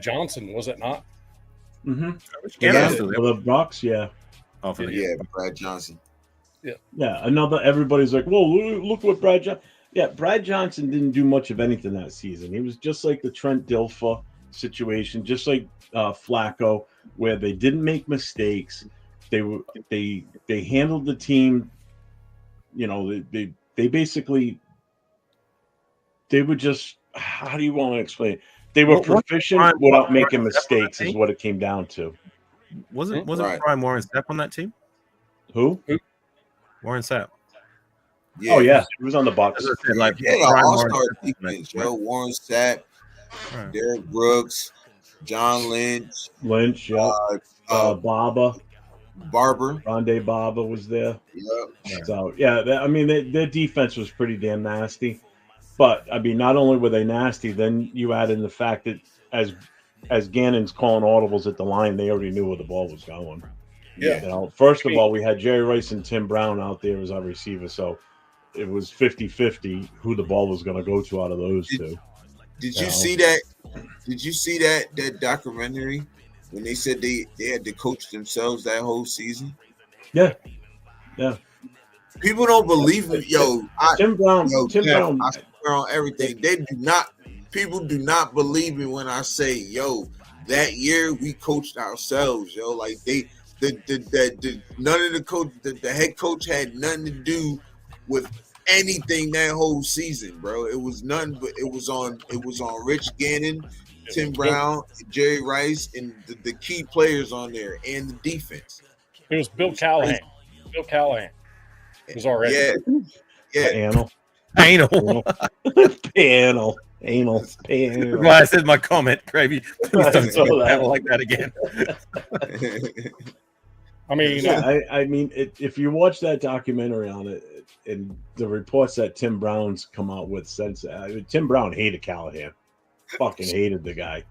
Johnson, was it not? Mm-hmm. Yeah, for the Bucks, yeah. Oh, Brad Johnson. Yeah. Everybody's like, "Whoa, look what Brad Johnson." Yeah, Brad Johnson didn't do much of anything that season. He was just like the Trent Dilfer situation, just like Flacco, where they didn't make mistakes. They handled the team. They basically. They were just, how do you want to explain it? They were proficient without making mistakes is what it came down to. Wasn't Prime Warren Sapp on that team? Who? Warren Sapp. Yeah. Oh, yeah. He was on the Bucks. All-star defense, Warren Sapp, Derek Brooks, John Lynch. Baba. Barber. Rondé Barber was there. Yeah. So I mean, their defense was pretty damn nasty. But I mean, not only were they nasty, then you add in the fact that as Gannon's calling audibles at the line, they already knew where the ball was going. Yeah. You know, first of all, we had Jerry Rice and Tim Brown out there as our receiver, so it was 50-50 who the ball was going to go to out of those two. Did you see that? Did you see that documentary when they said they had to coach themselves that whole season? Yeah. People don't believe me. Tim Brown. I swear on everything. People do not believe me when I say, that year we coached ourselves, Like none of the head coach had nothing to do with anything that whole season, bro. It was nothing, but it was on Rich Gannon, Tim Brown, Jerry Rice, and the key players on there, and the defense. It was Bill Callahan. Bill Callahan was already. Yeah. Anal. Anal. Well, I said my comment, Gravy. Please don't say that like that again. I mean, I mean, if you watch that documentary on it, and the reports that Tim Brown's come out with since, Tim Brown hated Callahan, fucking hated the guy,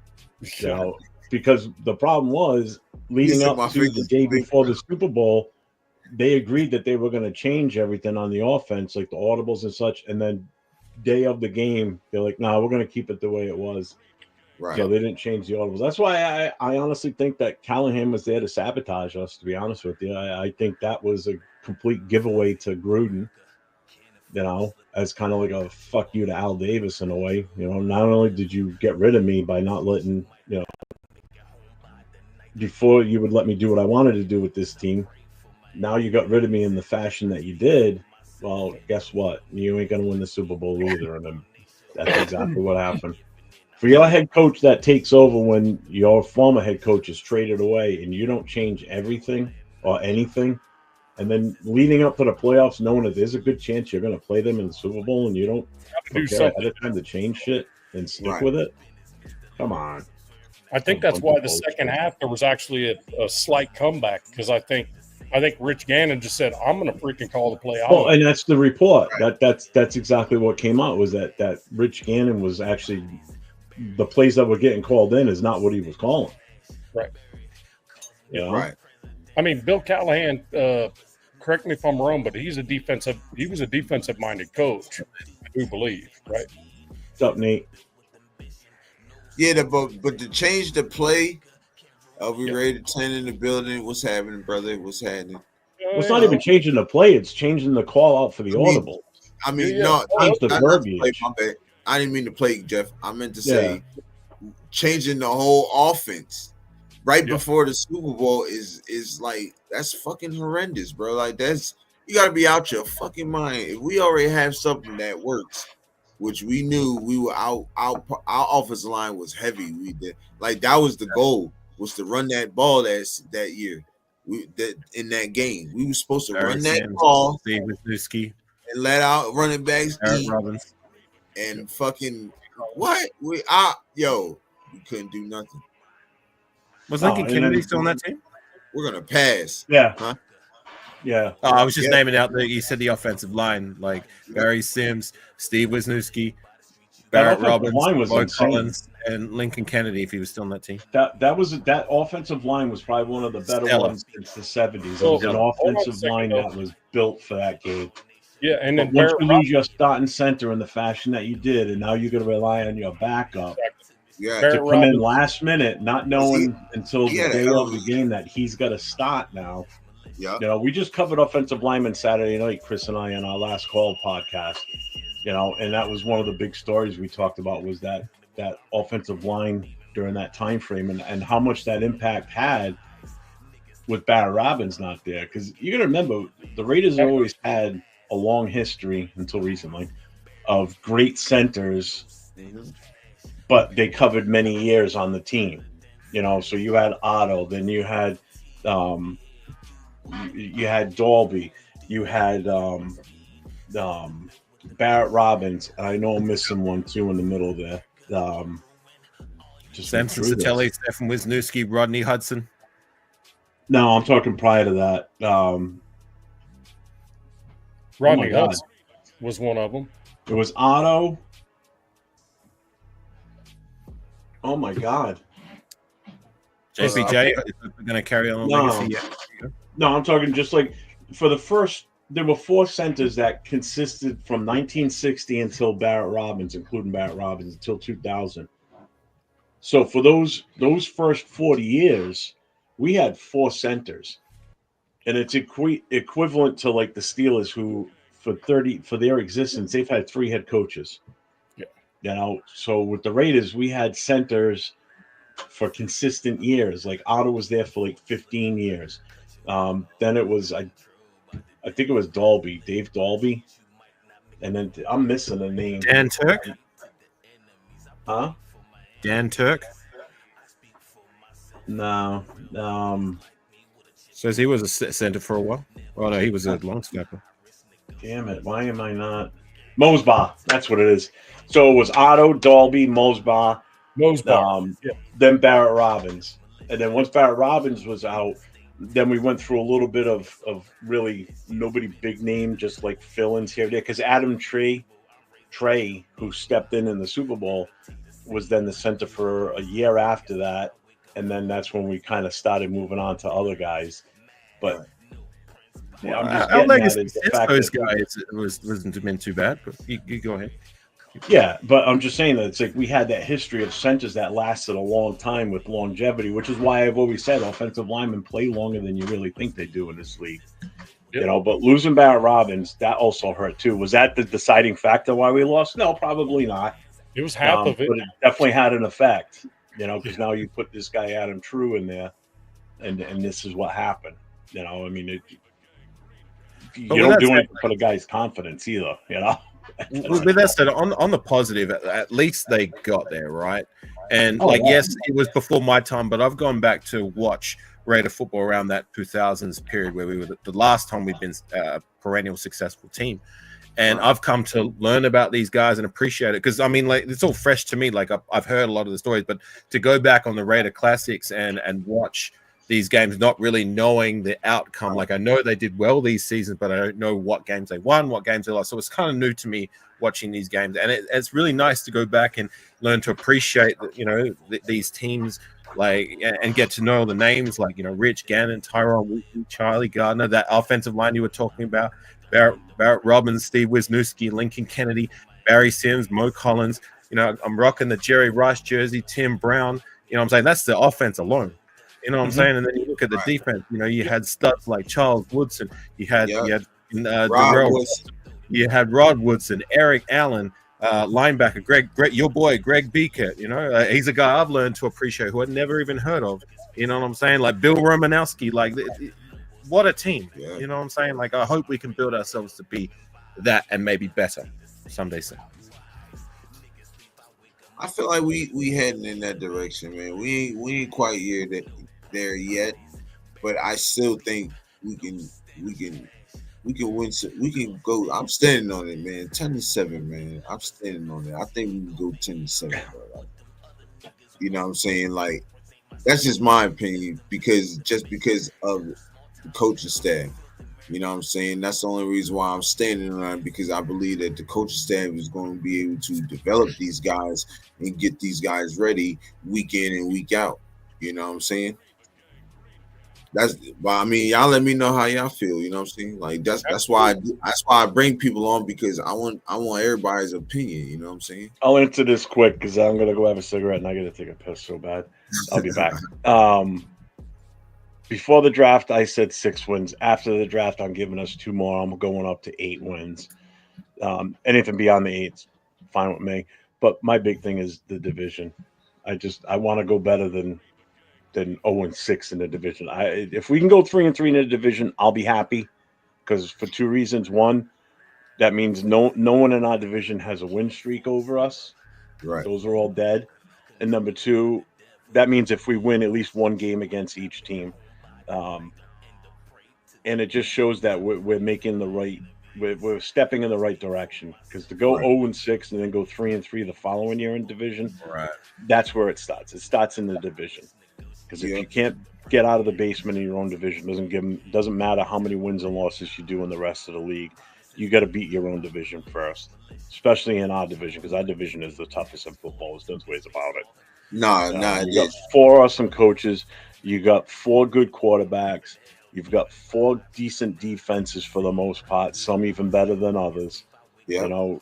because the problem was leading up to the day before the Super Bowl, they agreed that they were going to change everything on the offense, like the audibles and such, and then day of the game, they're like, "No, we're going to keep it the way it was." Right. So they didn't change the audibles. That's why I honestly think that Callahan was there to sabotage us, to be honest with you. I think that was a complete giveaway to Gruden, as kind of like a fuck you to Al Davis in a way. Not only did you get rid of me by not letting, before you would let me do what I wanted to do with this team, now you got rid of me in the fashion that you did. Well, guess what? You ain't going to win the Super Bowl either. And then that's exactly what happened. For your head coach that takes over when your former head coach is traded away and you don't change everything or anything, and then leading up to the playoffs, knowing that there's a good chance you're going to play them in the Super Bowl and you don't prepare ahead of time to change shit and stick with it, come on. I think that's why the second half there was actually a slight comeback, because I think Rich Gannon just said, "I'm going to freaking call the play out." Well, and that's the report. That's exactly what came out, was that Rich Gannon was actually, the plays that were getting called in is not what he was calling. Right. Right. I mean, Bill Callahan, correct me if I'm wrong, but he was a defensive minded coach, I do believe, right? What's up, Nate? Yeah, but to change the play, we rated 10 in the building. What's happening, brother? What's happening? Well, it's not even changing the play; it's changing the call out for the audible. I mean, the verbiage. I didn't mean to play, Jeff. I meant to say changing the whole offense right before the Super Bowl is like, that's fucking horrendous, bro. Like, you got to be out your fucking mind. If we already have something that works, which we knew we were our offensive line was heavy. We did, like, that was the goal, was to run that ball that year. In that game, we were supposed to run that ball and let out running backs Eric Robbins. And fucking what? We couldn't do nothing. Was Lincoln Kennedy still on that team? We're gonna pass. Yeah. Huh? Yeah. Oh, I was just naming out you said the offensive line, like Barry Sims, Steve Wisniewski, Barrett Robbins, Lloyd Collins, and Lincoln Kennedy, if he was still on that team. That offensive line was probably one of the better ones since the 70s. It was an offensive line that was built for that game. Yeah, and then once you lose your starting center in the fashion that you did, and now you're going to rely on your backup to come in last minute, not knowing until the day of the game that he's got to start now. Yeah, we just covered offensive linemen Saturday night, Chris and I, on our last call podcast. And that was one of the big stories we talked about, was that offensive line during that time frame, and how much that impact had with Barrett Robbins not there. Because you got to remember, the Raiders have always had a long history until recently of great centers, but they covered many years on the team. So you had Otto, then you had Dalby, you had Barrett Robbins, and I know I'm missing one too in the middle there. Samson Sattelli, Stephen Wisniewski, Rodney Hudson. No, I'm talking prior to that. Rodney God. Hudson was one of them. It was Otto. Oh my God. JPJ is going to carry on the legacy. No, I'm talking just like for the first. There were 4 centers that consisted from 1960 until Barrett Robbins, including Barrett Robbins, until 2000. So for those first 40 years, we had 4 centers, and it's equivalent to like the Steelers, who for their existence they've had 3 head coaches. Yeah, you know. So with the Raiders, we had centers for consistent years. Like Otto was there for like 15 years. Then it was I think it was Dave Dalby, and then I'm missing the name. Dan Turk. Huh? Dan Turk. No. Says he was a center for a while. Oh no, he was a long snapper. Damn it! Why am I not? Mosbaugh. That's what it is. So it was Otto, Dalby, Mosbaugh. Then Barrett Robbins, and then once Barrett Robbins was out, then we went through a little bit of really nobody big name, just like fill-ins here there, because Adam Trey, who stepped in the Super Bowl, was then the center for a year after that, and then that's when we kind of started moving on to other guys. But yeah, I'm just our getting legacy at is the since fact those that guys wasn't been too bad. But you go ahead. Yeah, but I'm just saying that it's like we had that history of centers that lasted a long time with longevity, which is why I've always said offensive linemen play longer than you really think they do in this league. Yep. You know, but losing Barrett Robbins, that also hurt too. Was that the deciding factor why we lost? No, probably not. It was half of it. But it definitely had an effect, you know, because now you put this guy Adam True in there, and this is what happened. You know, I mean, you don't do anything for the guy's confidence either, you know. With that said, on the positive, at least they got there, right? And yes, it was before my time, but I've gone back to watch Raider football around that 2000s period where we were the last time we've been a perennial successful team. And I've come to learn about these guys and appreciate it because, I mean, like it's all fresh to me. Like I've heard a lot of the stories, but to go back on the Raider Classics and watch these games, not really knowing the outcome. Like I know they did well these seasons, but I don't know what games they won, what games they lost. So it's kind of new to me watching these games, and it's really nice to go back and learn to appreciate, you know, these teams, like and get to know the names, like you know, Rich Gannon, Tyrone, Charlie Gardner, that offensive line you were talking about, Barrett Robbins, Steve Wisniewski, Lincoln Kennedy, Barry Sims, Mo Collins. You know, I'm rocking the Jerry Rice jersey, Tim Brown. You know what I'm saying? That's the offense alone. You know what I'm saying? And then you look at the defense. You know, you had studs like Charles Woodson. You had Rod Woodson, Eric Allen, linebacker Greg, your boy Greg Beaker. You know, he's a guy I've learned to appreciate who I'd never even heard of. You know what I'm saying? Like Bill Romanowski. Like, what a team. Yeah. You know what I'm saying? Like, I hope we can build ourselves to be that and maybe better someday soon. I feel like we heading in that direction, man. We ain't quite there yet, but I still think we can win. We can go. I'm standing on it, man. 10-7, man. I'm standing on it. I think we can go 10-7, bro. Like, you know what I'm saying? Like, that's just my opinion because of the coaching staff. You know what I'm saying? That's the only reason why I'm standing on it, because I believe that the coaching staff is going to be able to develop these guys and get these guys ready week in and week out. You know what I'm saying? I mean, y'all let me know how y'all feel. You know what I'm saying? Like that's why I bring people on, because I want everybody's opinion. You know what I'm saying? I'll answer this quick because I'm gonna go have a cigarette and I gotta take a piss so bad. I'll be back. Before the draft, I said 6 wins. After the draft, I'm giving us 2 more. I'm going up to 8 wins. Anything beyond the 8's fine with me. But my big thing is the division. I want to go better than 0-6 in the division. If we can go 3-3 in the division, I'll be happy, because for 2 reasons. One, that means no one in our division has a win streak over us. Right. Those are all dead. And number 2, that means if we win at least 1 game against each team, and it just shows that we're making the right. We're stepping in the right direction, because to go 0-6 and then go 3-3 the following year in division, right? That's where it starts. It starts in the division. Because if you can't get out of the basement in your own division. Doesn't matter how many wins and losses you do in the rest of the league. You got to beat your own division first, especially in our division, because our division is the toughest in football. There's no ways about it. You got 4 awesome coaches. You got 4 good quarterbacks. You've got 4 decent defenses for the most part, some even better than others. Yeah. You know,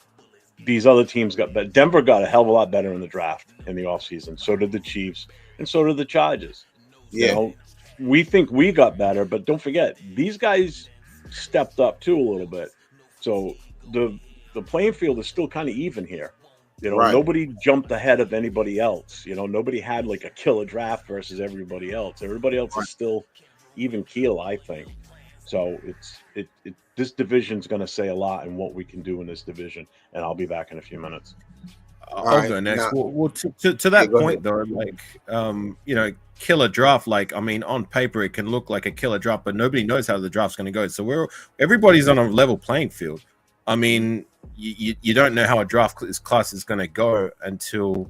these other teams got better. Denver got a hell of a lot better in the draft in the offseason. So did the Chiefs, and so did the Chargers. Yeah. You know, we think we got better, but don't forget, these guys stepped up too a little bit. So the playing field is still kind of even here. You know, nobody jumped ahead of anybody else. You know, nobody had like a killer draft versus everybody else. Everybody else is still even keel, I think. So this division's going to say a lot in what we can do in this division. And I'll be back in a few minutes. I'll go next. Well, to that point, though, like, you know, killer draft, like, I mean, on paper, it can look like a killer draft, but nobody knows how the draft's going to go. So everybody's on a level playing field. I mean, you don't know how a draft class is going to go until,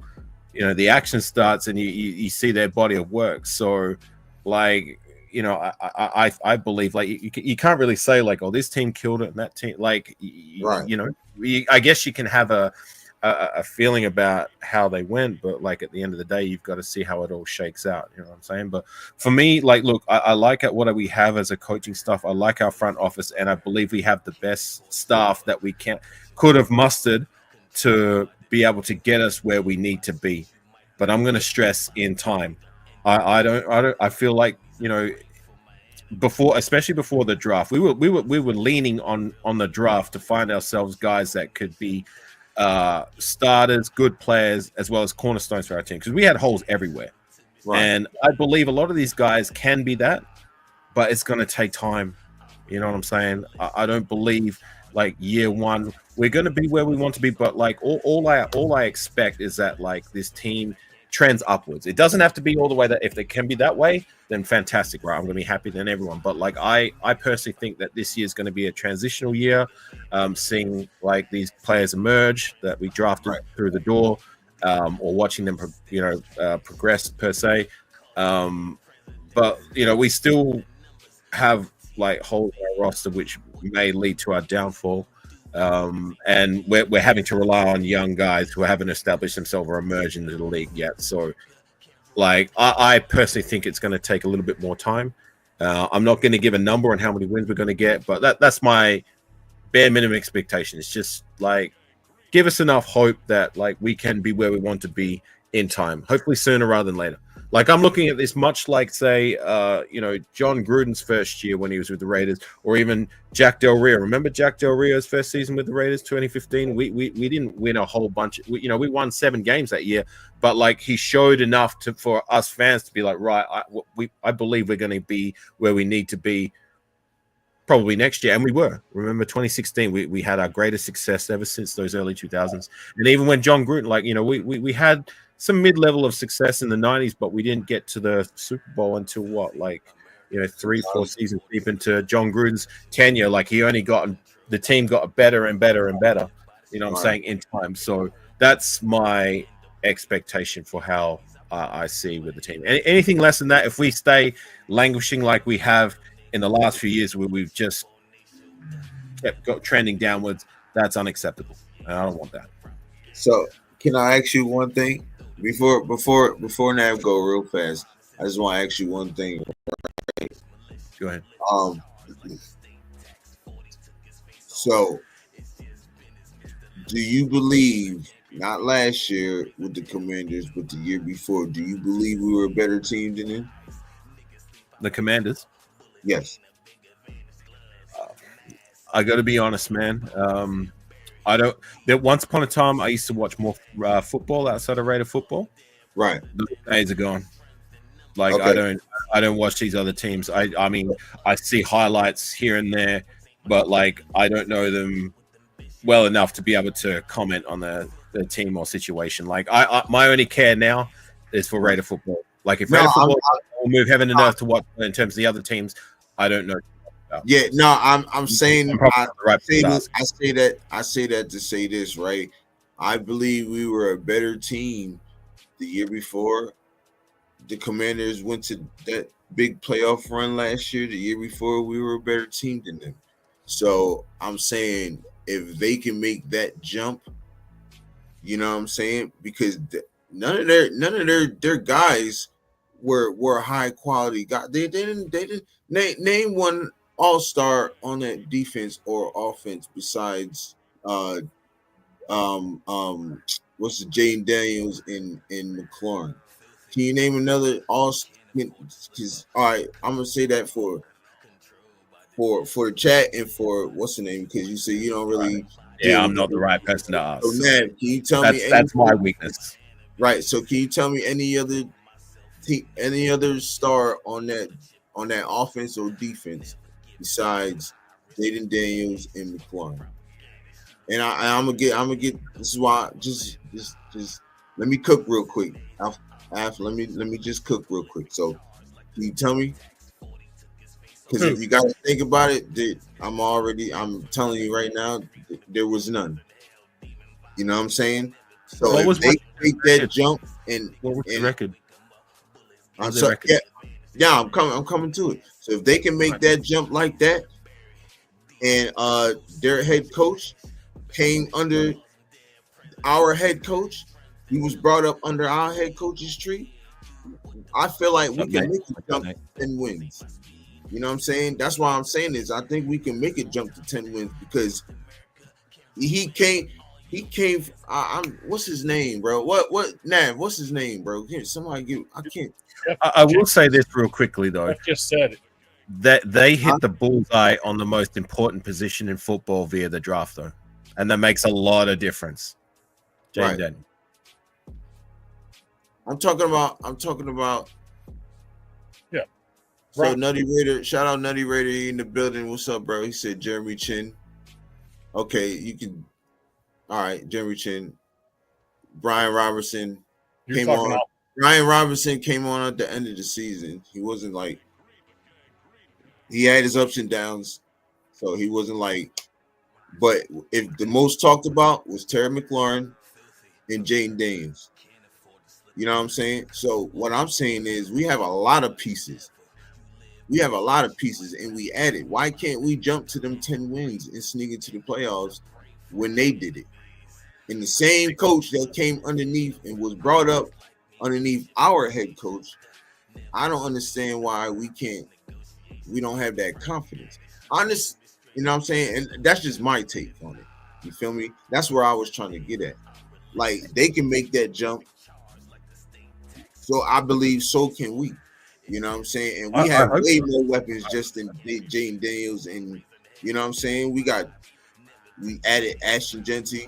you know, the action starts and you see their body of work. So, like, you know, I believe, like, you can't really say, like, oh, this team killed it and that team, like, you know, I guess you can have a feeling about how they went, but, like, at the end of the day, you've got to see how it all shakes out. You know what I'm saying? But for me, like, look, I like what we have as a coaching staff. I like our front office, and I believe we have the best staff that we could have mustered to be able to get us where we need to be. But I'm going to stress in time. I feel like, you know, especially before the draft, we were leaning on the draft to find ourselves guys that could be starters, good players, as well as cornerstones for our team, because we had holes everywhere. And I believe a lot of these guys can be that, but it's going to take time. You know what I'm saying? I don't believe, like, year one we're going to be where we want to be, but, like, all I expect is that, like, this team trends upwards. It doesn't have to be all the way. That if they can be that way, then fantastic, right? I'm going to be happy than everyone. But, like, I personally think that this year is going to be a transitional year, seeing, like, these players emerge that we drafted through the door, or watching them, progress per se. But, you know, we still have, like, holes in our roster which may lead to our downfall. And we're having to rely on young guys who haven't established themselves or emerged into the league yet. So, like, I personally think it's going to take a little bit more time. I'm not going to give a number on how many wins we're going to get, but that's my bare minimum expectation. It's just, like, give us enough hope that, like, we can be where we want to be in time, hopefully sooner rather than later. Like, I'm looking at this much like, say, you know, John Gruden's first year when he was with the Raiders, or even Jack Del Rio. Remember Jack Del Rio's first season with the Raiders, 2015? We didn't win a whole bunch. We won 7 games that year, but, like, he showed enough for us fans to be like, right, I believe we're going to be where we need to be probably next year, and we were. Remember 2016, we had our greatest success ever since those early 2000s, and even when John Gruden, like, you know, we had some mid-level of success in the 90s, but we didn't get to the Super Bowl until what, like, you know, 3-4 seasons deep into John Gruden's tenure. Like, the team got better and better and better, you know what I'm saying, in time. So that's my expectation for how I see with the team. Anything less than that, if we stay languishing like we have in the last few years, where we've just kept trending downwards, that's unacceptable. And I don't want that. So can I ask you one thing? Before Nav go real fast, I just want to ask you one thing. Go ahead. So, do you believe, not last year with the Commanders, but the year before, do you believe we were a better team than them? The Commanders? Yes. I got to be honest, man. Once upon a time, I used to watch more football outside of Raider football. Right. Those days are gone. Like, okay. I don't watch these other teams. I mean, I see highlights here and there, but, like, I don't know them well enough to be able to comment on the team or situation. Like, my only care now is for Raider football. Like, if Raider football will move heaven and earth to what in terms of the other teams, I don't know. Yeah, no, I'm saying I say that to say this, right? I believe we were a better team the year before the Commanders went to that big playoff run last year. The year before, we were a better team than them. So I'm saying if they can make that jump, you know what I'm saying? Because none of their guys were high quality guys. They didn't name one all-star on that defense or offense besides what's the Jaden Daniels and McLaurin. Can you name another all-star? Because all right, I'm gonna say that for the chat and for what's the name, because you say you don't really. Yeah, I'm not the right person to ask. So, Nav, can you tell me? That's my weakness. Right. So, can you tell me any other star on that offense or defense besides Jaden Daniels and McLaurin? And I'm gonna get. This is why. Just let me cook real quick. Let me just cook real quick. So, can you tell me? Because if you got to think about it, I'm telling you right now, there was none. You know what I'm saying? So if they make that jump and what was the record? I'm sorry, yeah, I'm coming to it. So if they can make that jump like that, and their head coach came under our head coach, he was brought up under our head coach's tree. I feel like we can make it jump 10 wins. You know what I'm saying? That's why I'm saying this. I think we can make it jump to 10 wins because he came. What's his name, bro? Nav? What's his name, bro? Somebody give. I can't. I will say this real quickly though. I just said it. That they hit the bullseye on the most important position in football via the draft, though, and that makes a lot of difference. Jane Daniel. I'm talking about. Yeah. So Right. Nutty Raider, shout out Nutty Raider in the building. What's up, bro? He said Jeremy Chin. Okay, you can. All right, Jeremy Chin. Brian Robertson came on. Brian Robinson came on at the end of the season. He wasn't like. He had his ups and downs, so he wasn't like. But if the most talked about was Terry McLaurin and Jaden Daniels. You know what I'm saying? So what I'm saying is we have a lot of pieces. We have a lot of pieces, and we added. Why can't we jump to them 10 wins and sneak into the playoffs when they did it? And the same coach that came underneath and was brought up underneath our head coach, I don't understand why we don't have that confidence. Honest, you know what I'm saying? And that's just my take on it. You feel me? That's where I was trying to get at. Like, they can make that jump. So I believe so can we. You know what I'm saying? And we have way more weapons just than Jaden Daniels. And you know what I'm saying? We added Ashton Genty.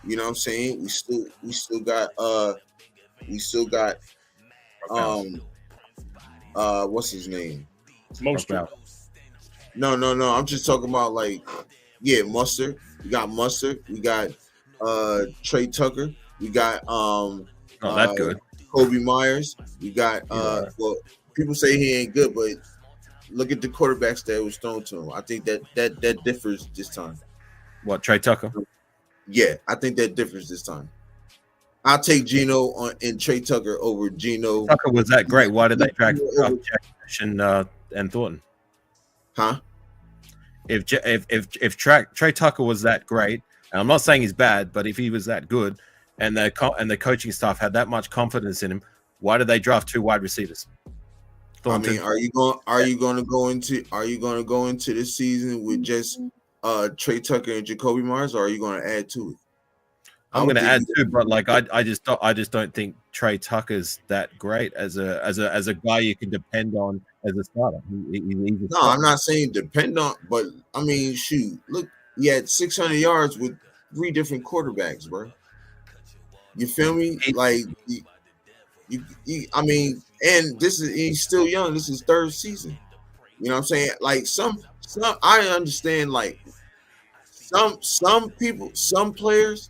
You know what I'm saying? We still got what's his name? Mostert. No. I'm just talking about Mustard. We got Mustard. We got Trey Tucker. We got that's good. Kobe Myers. We got well, people say he ain't good, but look at the quarterbacks that was thrown to him. I think that differs this time. What, Trey Tucker? Yeah, I think that differs this time. I'll take Geno and Trey Tucker over Geno. Tucker was that great. Why did they drag and Thornton? Huh? If Trey Tucker was that great, and I'm not saying he's bad, but if he was that good, and the coaching staff had that much confidence in him, why did they draft 2 wide receivers? Thornton. I mean, are you going to go into this season with just Trey Tucker and Jacoby Myers, or are you going to add to it? I'm going to add to, but I just don't think Trey Tucker's that great as a guy you can depend on as a starter. No, I'm not saying depend on, but I mean, shoot, look, he had 600 yards with 3 different quarterbacks, bro. You feel me? Like, I mean, and he's still young. This is 3rd season. You know what I'm saying? Like some I understand. Like some people, some players,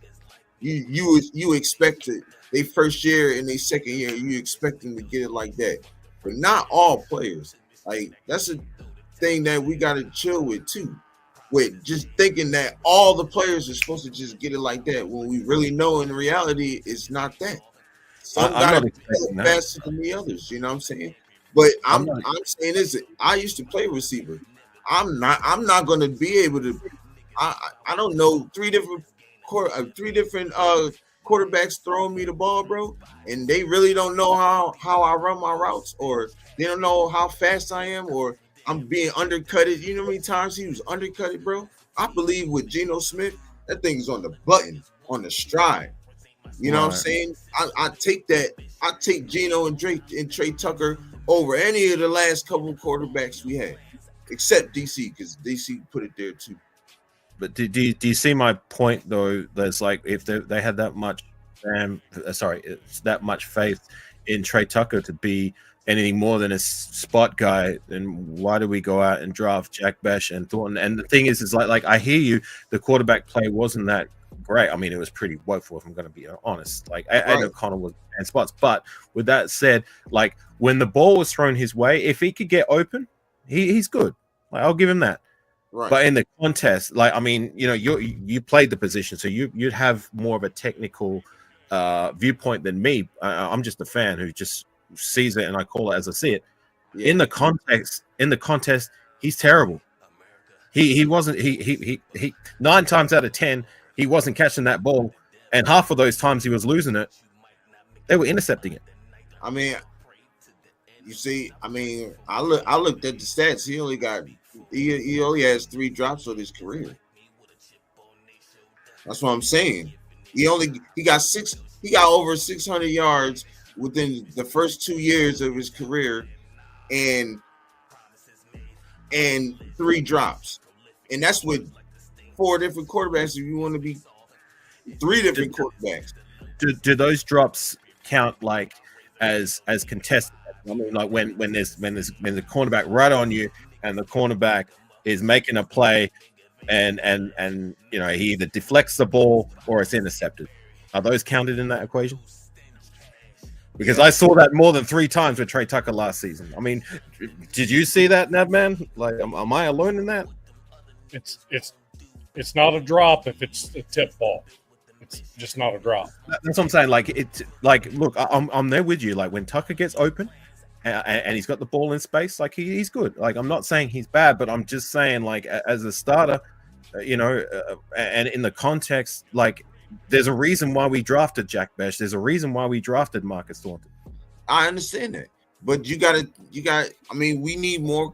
you expect it. They first year and they second year, you expect them to get it like that. But not all players. Like, that's a thing that we got to chill with too. With just thinking that all the players are supposed to just get it like that when we really know in reality it's not that. Some got it faster than the others. You know what I'm saying? But I'm saying this. I used to play receiver. I'm not going to be able to. I don't know three different quarterbacks throwing me the ball, bro, and they really don't know how I run my routes, or they don't know how fast I am, or I'm being undercutted. You know how many times he was undercutted, bro? I believe with Geno Smith, that thing is on the button, on the stride. You know what I'm saying? I take that. I take Geno and Trey Tucker over any of the last couple of quarterbacks we had, except DC, because DC put it there too. But do you see my point though? There's like if they had that much, that much faith in Trey Tucker to be anything more than a spot guy, then why do we go out and draft Jack Bash and Thornton? And the thing is like I hear you, the quarterback play wasn't that great. I mean, it was pretty woeful, if I'm going to be honest. Like Aiden O'Connell was in spots, but with that said, like when the ball was thrown his way, if he could get open, he's good. Like I'll give him that. Right. But in the contest, like I mean, you know, you played the position, so you'd have more of a technical viewpoint than me. I'm just a fan who just sees it and I call it as I see it. Yeah. In the contest, he's terrible. He wasn't. He 9 times out of 10 he wasn't catching that ball, and half of those times he was losing it. They were intercepting it. I mean, you see, I mean, I looked at the stats. He only has 3 drops of his career. That's what I'm saying. He got over 600 yards within the first 2 years of his career, and 3 drops, and that's with 4 different quarterbacks. If you want to be 3 different quarterbacks, do those drops count like as contested? I mean, like when there's a cornerback right on you, and the cornerback is making a play, and you know he either deflects the ball or it's intercepted. Are those counted in that equation? Because I saw that more than 3 times with Trey Tucker last season. I mean, did you see that, Nabman? Like, am I alone in that? It's not a drop if it's a tip ball. It's just not a drop. That's what I'm saying. Like look, I'm there with you. Like when Tucker gets open and he's got the ball in space, like he's good. Like I'm not saying he's bad, but I'm just saying like as a starter, you know, and in the context, like there's a reason why we drafted Jack Bash. There's a reason why we drafted Marcus Thornton. I understand that, but you got. I mean, we need more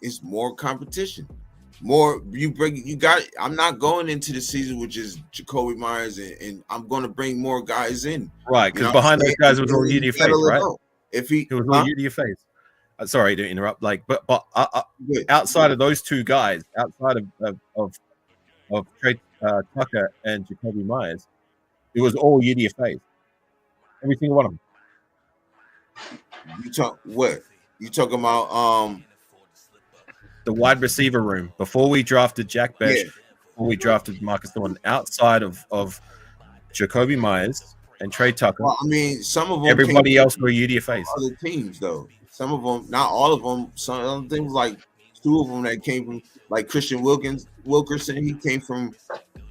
It's more competition. More you got. I'm not going into the season which is Jacoby Myers, and I'm going to bring more guys in. Right, because behind those guys was all you to your face, right? If he was all you to your face. Sorry to interrupt. Like, but outside of those 2 guys, outside of Trey Tucker and Jacoby Myers, it was all you to your face. Every single one of them. You talking about the wide receiver room before we drafted Jack Bash, before we drafted Marcus Thornton, outside of Jacoby Myers and Trey Tucker. Well, I mean, some of them. Everybody else were you to your face. Other teams, though. Some of them, not all of them. Some other things, like 2 of them that came from, like Christian Wilkerson. He came from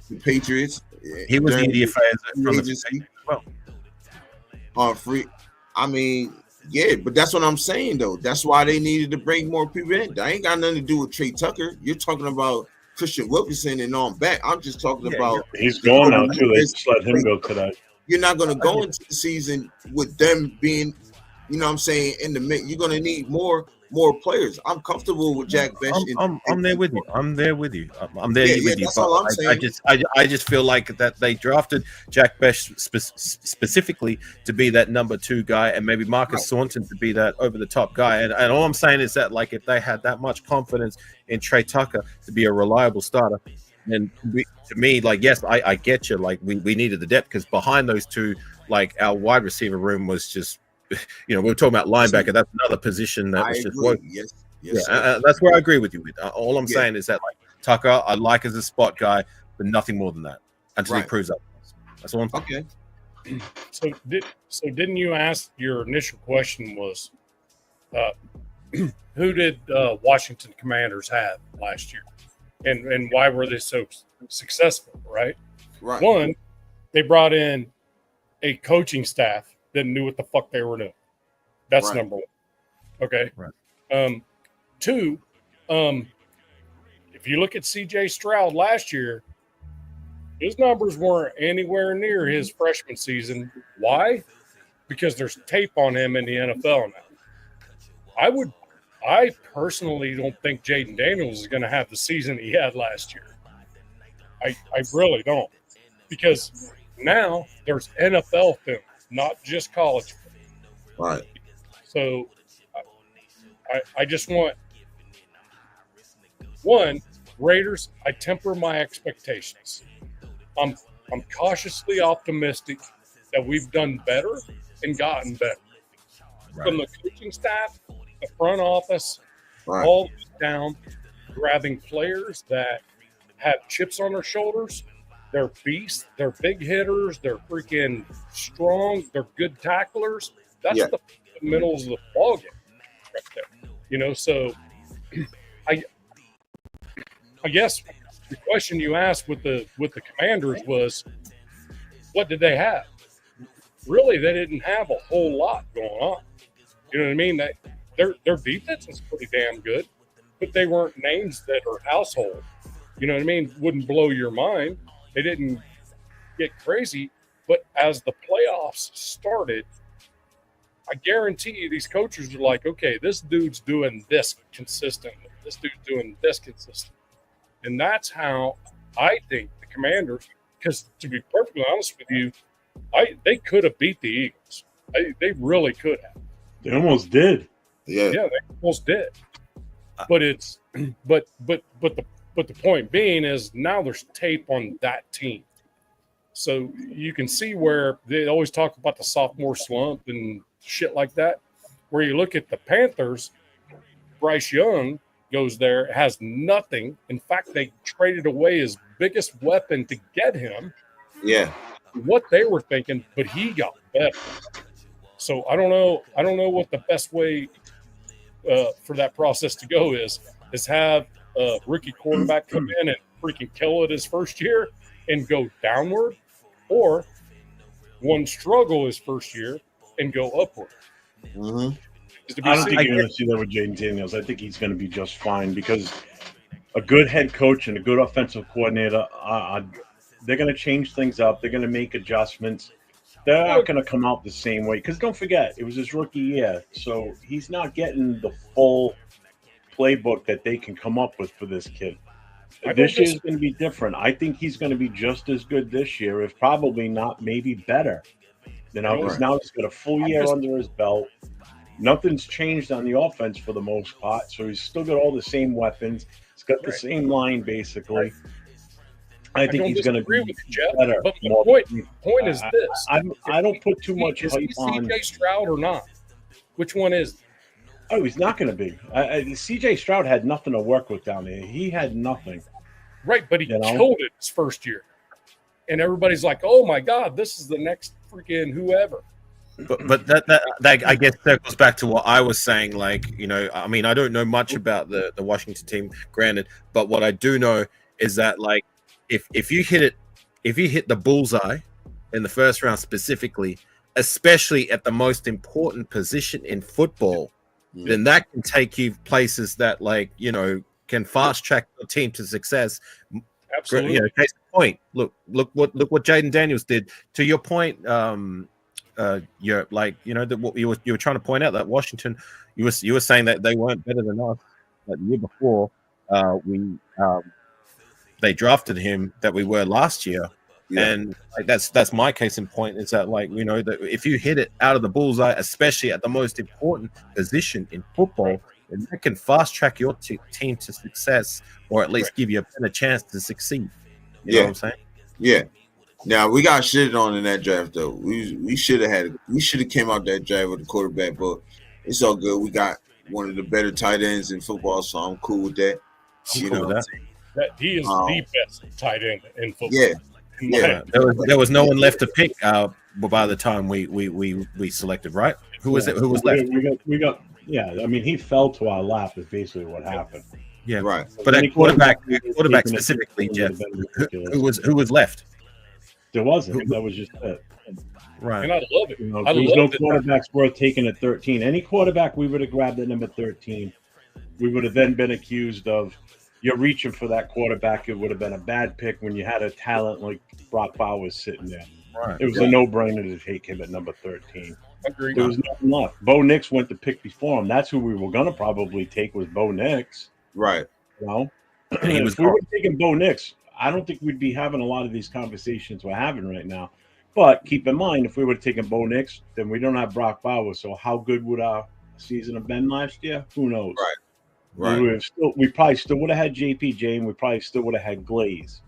the Patriots. He was the EDFA from the agency. On free. I mean. Yeah, but that's what I'm saying, though. That's why they needed to bring more people in. That ain't got nothing to do with Trey Tucker. You're talking about Christian Wilkinson and on back. I'm just talking about. He's gone now, too. They just let him go today. You're not going to go into the season with them being, you know what I'm saying, in the mix. You're going to need more players. I'm comfortable with Jack Bash. I'm there with you. I'm there with you. I'm there with you. That's all I'm saying. I just feel like that they drafted Jack Bash specifically to be that number 2 guy, and maybe Marcus Thornton to be that over the top guy. And all I'm saying is that, like, if they had that much confidence in Trey Tucker to be a reliable starter, then to me, like, yes, I get you. Like, we needed the depth, because behind those 2, like, our wide receiver room was just. You know, we were talking about linebacker. That's another position that was just working. Yes, that's where I agree with you. All I'm saying is that, like, Tucker, I like as a spot guy, but nothing more than that until he proves up. That's all I'm saying. Okay. So didn't you ask, your initial question was, who did Washington Commanders have last year, and why were they so successful? Right. Right. One, they brought in a coaching staff that knew what the fuck they were doing. That's Right. number one. Okay. Right. Two, if you look at C.J. Stroud last year, his numbers weren't anywhere near his freshman season. Why? Because there's tape on him in the NFL now. I personally don't think Jaden Daniels is going to have the season he had last year. I really don't. Because now there's NFL film, not just college film. Right. So I just want, one, Raiders, I temper my expectations. I'm cautiously optimistic that we've done better and gotten better. Right. From the coaching staff, the front office, Right. all the way down, grabbing players that have chips on their shoulders. They're beasts. They're big hitters. They're freaking strong. They're good tacklers. That's Yeah. the fundamentals of the ballgame right there. You know, so I guess the question you asked with the Commanders was, what did they have? Really, they didn't have a whole lot going on. You know what I mean? Their defense was pretty damn good, but they weren't names that are household. You know what I mean? Wouldn't blow your mind. They didn't get crazy, but as the playoffs started, I guarantee you these coaches are like, okay, this dude's doing this consistently. This dude's doing this consistently. And that's how I think the Commanders, because to be perfectly honest with you, they could have beat the Eagles. They really could have. They almost did. Yeah. Yeah, they almost did. But it's but the point being is now there's tape on that team. So you can see where they always talk about the sophomore slump and shit like that. Where you look at the Panthers, Bryce Young goes there, has nothing. In fact, they traded away his biggest weapon to get him. Yeah. What they were thinking, but he got better. So I don't know what the best way for that process to go is have a rookie quarterback come in and freaking kill it his first year and go downward, or one struggle his first year and go upward. Mm-hmm. I don't think you're going to see that with Jaden Daniels. I think he's going to be just fine because a good head coach and a good offensive coordinator, they're going to change things up. They're going to make adjustments. They're not going to come out the same way because don't forget, it was his rookie year. So he's not getting the full playbook that they can come up with for this kid. This year is going to be different. I think he's going to be just as good this year, if probably not, maybe better. You know, because now he's got a full year under his belt. Nothing's changed on the offense for the most part, so he's still got all the same weapons. He's got the same line, basically. I think he's going to be better. But the point is this. I don't put too much hype on C.J. Stroud or not. Which one is? Oh, he's not going to be. C.J. Stroud had nothing to work with down there. He had nothing. Right, but he killed it his first year. And everybody's like, oh, my God, this is the next freaking whoever. But that I guess circles back to what I was saying. Like, you know, I mean, I don't know much about the Washington team, granted, but what I do know is that, like, if you hit the bullseye in the first round specifically, especially at the most important position in football, then that can take you places that, like, you know, can fast track your team to success. Absolutely. You know, case in point, look what Jaden Daniels did. To your point, you're like, you know, that what you were trying to point out that Washington, you were saying that they weren't better than us. Like the year before, they drafted him that we were last year, and like, that's my case in point. Is that, like, you know, that if you hit it out of the bullseye, especially at the most important position in football, then that can fast track your team to success, or at least give you a better chance to succeed. You know what I'm saying? Yeah. Now we got shitted on in that draft though. We should have came out that draft with a quarterback, but it's all good. We got one of the better tight ends in football, so I'm cool with that. I'm cool with that. He is the best tight end in football. Yeah. There was no one left to pick by the time we selected, right? Who was it? Who was left? We got. Yeah, I mean, he fell to our lap. Is basically what happened. Yeah, right. But that quarterback specifically, Jeff. Who was left? There wasn't. That was just it. Right. And I love it. You know, I there's no love it. quarterbacks worth taking at 13. Any quarterback we would have grabbed at number 13, we would have then been accused of you're reaching for that quarterback. It would have been a bad pick when you had a talent like Brock Bowers sitting there. Right. It was a no-brainer to take him at number 13. Agreed. There was nothing left. Bo Nix went to pick before him. That's who we were going to probably take was Bo Nix. Right. You know? And he was if we were taking Bo Nix, I don't think we'd be having a lot of these conversations we're having right now. But keep in mind, if we would have taken Bo Nix, then we don't have Brock Bowers. So how good would our season have been last year? Who knows? Right. Right. We probably still would have had JPJ, and we probably still would have had Glaze,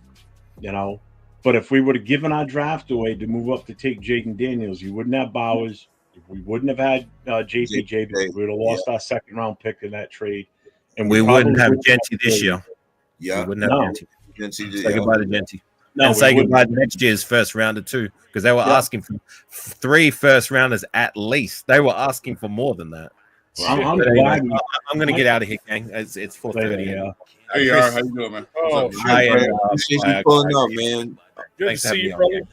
you know. But if we would have given our draft away to move up to take Jaden Daniels, you wouldn't have Bowers. We wouldn't have had JPJ because we would have lost our second round pick in that trade, and We wouldn't have Genty this year. Yeah. We wouldn't have Genty. Genty, Say goodbye to Genty. No, And we say wouldn't. goodbye to next year's first rounder too, because they were asking for 3 first rounders at least. They were asking for more than that. I'm But glad anyway, I'm going to get out of here, gang. It's 4:30. Yeah. Hey, Yar, how you doing, man? Oh, What's up, Hi, dude? and, Appreciate I- you pulling up, man. good Thanks to for see having you, me on, brother. gang.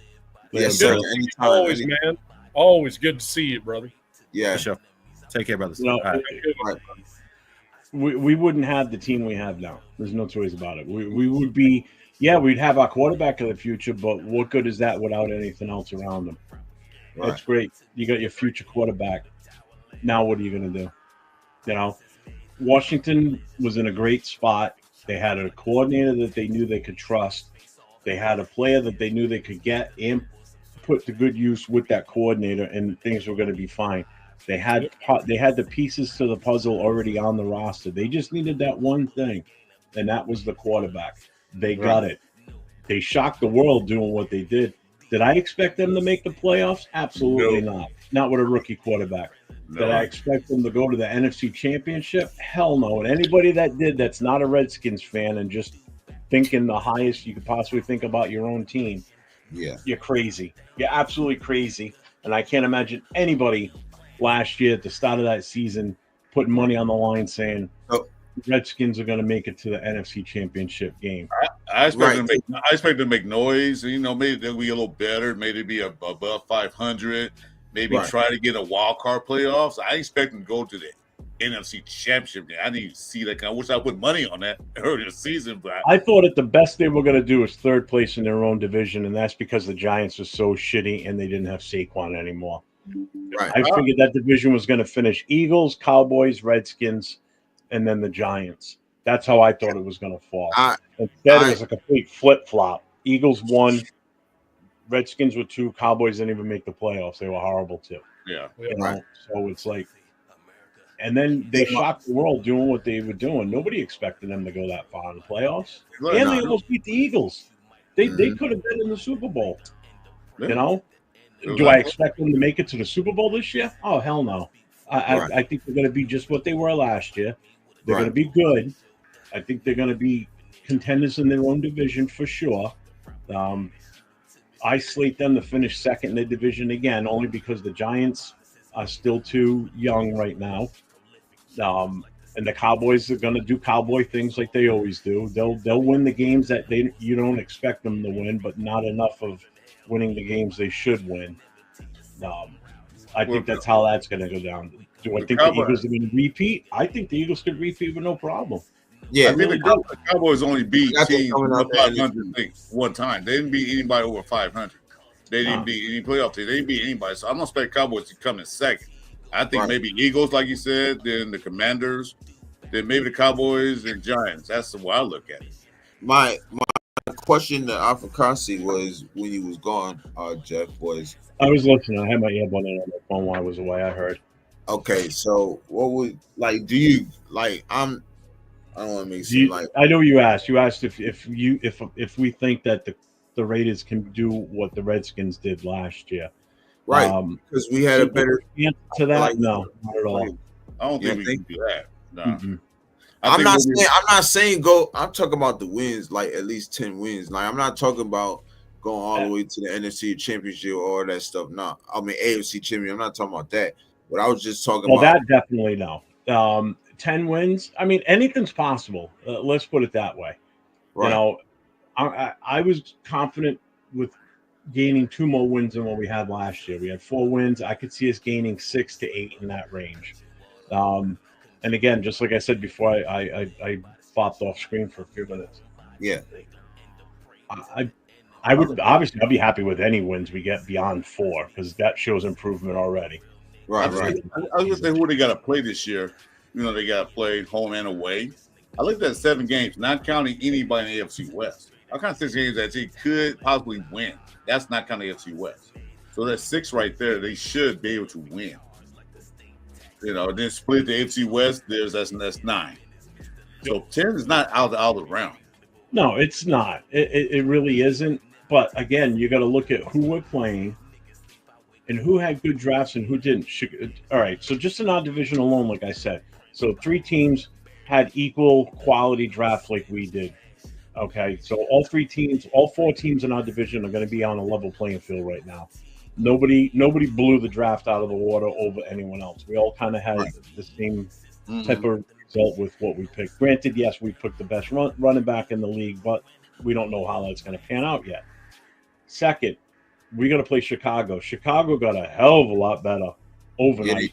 Yes, Good sir. to see you Anytime. always, man. Always good to see you, brother. Yeah. For sure. Take care, brothers. No, All right. we wouldn't have the team we have now. There's no choice about it. We would be, we'd have our quarterback of the future, but what good is that without anything else around him? Right. That's great. You got your future quarterback. Now what are you going to do? You know, Washington was in a great spot. They had a coordinator that they knew they could trust. They had a player that they knew they could get and put to good use with that coordinator, and things were going to be fine. They had the pieces to the puzzle already on the roster. They just needed that one thing, and that was the quarterback. They got it. They shocked the world doing what they did. Did I expect them to make the playoffs? Absolutely not. Not with a rookie quarterback. No. Did I expect them to go to the NFC Championship? Hell no. And anybody that did that's not a Redskins fan and just thinking the highest you could possibly think about your own team, Yeah. you're crazy. You're absolutely crazy. And I can't imagine anybody last year at the start of that season putting money on the line saying Redskins are going to make it to the NFC Championship game. I expect them to make noise. You know, maybe they'll be a little better. Maybe be above 500. Maybe try to get a wild card playoffs. I expect them to go to the NFC Championship. I didn't even see that. I wish I put money on that earlier this season. But I thought that the best they were going to do is third place in their own division, and that's because the Giants were so shitty and they didn't have Saquon anymore. Right. I figured that division was going to finish Eagles, Cowboys, Redskins, and then the Giants. That's how I thought it was going to fall. Instead, it was a complete flip-flop. Eagles won, Redskins were 2, Cowboys didn't even make the playoffs. They were horrible too. yeah, You know? So it's like, and then they shocked the world doing what they were doing. Nobody expected them to go that far in the playoffs. And they almost beat the Eagles. They could have been in the Super Bowl. You know? Do I expect them to make it to the Super Bowl this year? Oh, hell no. I think they're going to be just what they were last year. They're going to be good. I think they're going to be contenders in their own division for sure. I slate them to finish second in the division again, only because the Giants are still too young right now. And the Cowboys are going to do cowboy things like they always do. They'll win the games that you don't expect them to win, but not enough of winning the games they should win. I think that's how that's going to go down. Do I think the Eagles are going to repeat? I think the Eagles could repeat with no problem. Yeah, I think the Cowboys only beat teams above 500 one time. They didn't beat anybody over 500. They didn't beat any playoff team. They didn't beat anybody. So I'm going to expect Cowboys to come in second. I think maybe Eagles, like you said, then the Commanders, then maybe the Cowboys and Giants. That's the way I look at it. My question to Afakasi was when you was gone, Jeff, was I was listening. I had my earbud on my phone while I was away. I heard. Okay, so what would do you like? I don't want to make it seem like I know what you asked. You asked if we think that the Raiders can do what the Redskins did last year, right? Because we had a better answer to that. No, not at all. I don't think we can do that. No. Mm-hmm. I'm not saying go. I'm talking about the wins, like at least 10 wins. Like I'm not talking about going all the way to the NFC Championship or all that stuff. No, I mean AFC Championship. I'm not talking about that. But I was just talking about that definitely no. 10 wins. I mean, anything's possible. Let's put it that way. Right. You know, I was confident with gaining 2 more wins than what we had last year. We had 4 wins. I could see us gaining 6 to 8 in that range. And again, just like I said before, I popped off screen for a few minutes. Yeah. I would obviously, I'll be happy with any wins we get beyond 4 because that shows improvement already. Right. I was gonna say who they got to play this year. You know, they got to play home and away. I looked at 7 games, not counting anybody in the AFC West. I counted 6 games that they could possibly win. That's not counting the AFC West. So that's 6 right there. They should be able to win. You know, then split the AFC West. That's 9. So 10 is not out of the round. No, it's not. It really isn't. But again, you got to look at who we're playing and who had good drafts and who didn't. All right, so just in our division alone, like I said, so 3 teams had equal quality draft like we did. Okay, so all 4 teams in our division are going to be on a level playing field right now. Nobody blew the draft out of the water over anyone else. We all kind of had the same type of result with what we picked. Granted, yes, we picked the best running back in the league, but we don't know how that's going to pan out yet. Second, we got to play Chicago. Chicago got a hell of a lot better overnight.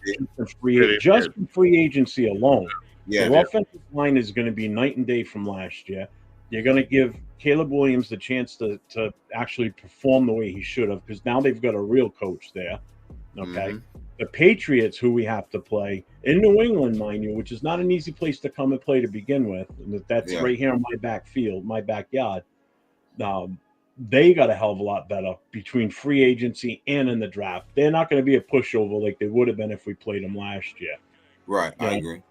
Just in free agency alone. Yeah, the offensive line is going to be night and day from last year. You're going to give Caleb Williams the chance to actually perform the way he should have because now they've got a real coach there. Okay. The Patriots, who we have to play in New England, mind you, which is not an easy place to come and play to begin with. And that's right here in my backyard. They got a hell of a lot better between free agency and in the draft. They're not going to be a pushover like they would have been if we played them last year. Right. I agree.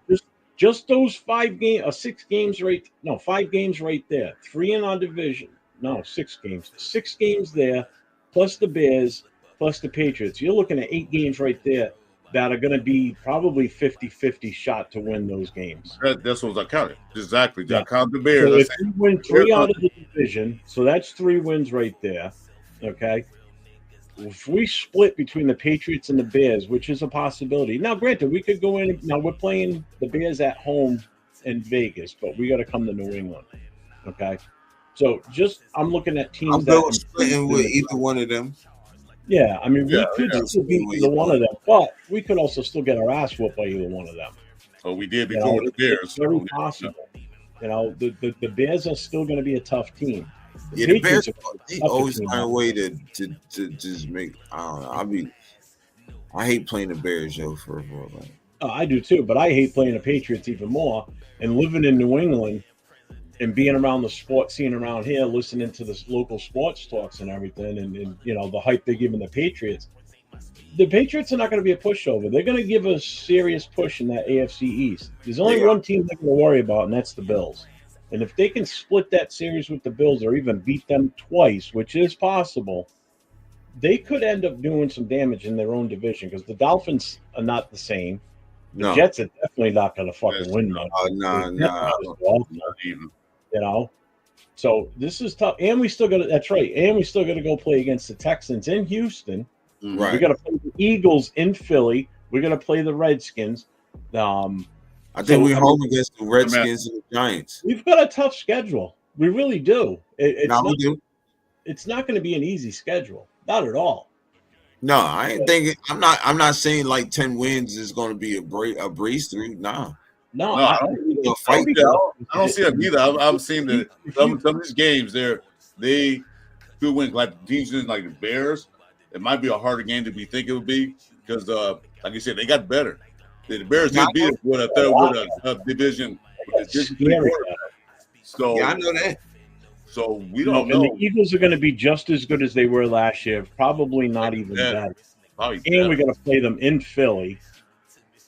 Just those 5 games, 6 games right? No, 5 games right there. 3 in our division. No, 6 games. 6 games there, plus the Bears, plus the Patriots. You're looking at 8 games right there that are going to be probably 50-50 shot to win those games. That's what I counted. Exactly. I count the Bears. So if you win 3 out of the division, so that's 3 wins right there. Okay. If we split between the Patriots and the Bears, which is a possibility. Now, granted, we could go in. Now, we're playing the Bears at home in Vegas, but we got to come to New England. Okay. So I'm looking at teams. I'm going splitting with either one of them. Yeah. I mean, we could still beat either one of them, but we could also still get our ass whooped by either one of them. Oh, we did before the Bears. It's very possible. You know, the Bears are still going to be a tough team. The Bears always find a way to just make. I don't know. I hate playing the Bears, yo. For like. Oh, I do too, but I hate playing the Patriots even more. And living in New England and being around the sports scene around here, listening to the local sports talks and everything, and you know the hype they're giving the Patriots. The Patriots are not going to be a pushover. They're going to give a serious push in that AFC East. There's only one team they're going to worry about, and that's the Bills. And if they can split that series with the Bills or even beat them twice, which is possible, they could end up doing some damage in their own division because the Dolphins are not the same. The Jets are definitely not going to fucking win much. You know? So this is tough. And we still got to, that's right. And we still got to go play against the Texans in Houston. Right. We got to play the Eagles in Philly. We're going to play the Redskins. I think we're home against the Redskins and the Giants. We've got a tough schedule. We really do. We do. It's not going to be an easy schedule. Not at all. No, I ain't thinking. I'm not saying like 10 wins is going to be a breeze through. Nah. No, I don't see it either. I've seen that some of these games they could win like teams like the Bears. It might be a harder game than we think it would be because, like you said, they got better. The Bears did beat us with a division. So I know that. So we don't know. And the Eagles are going to be just as good as they were last year, probably not even better. And we got to play them in Philly.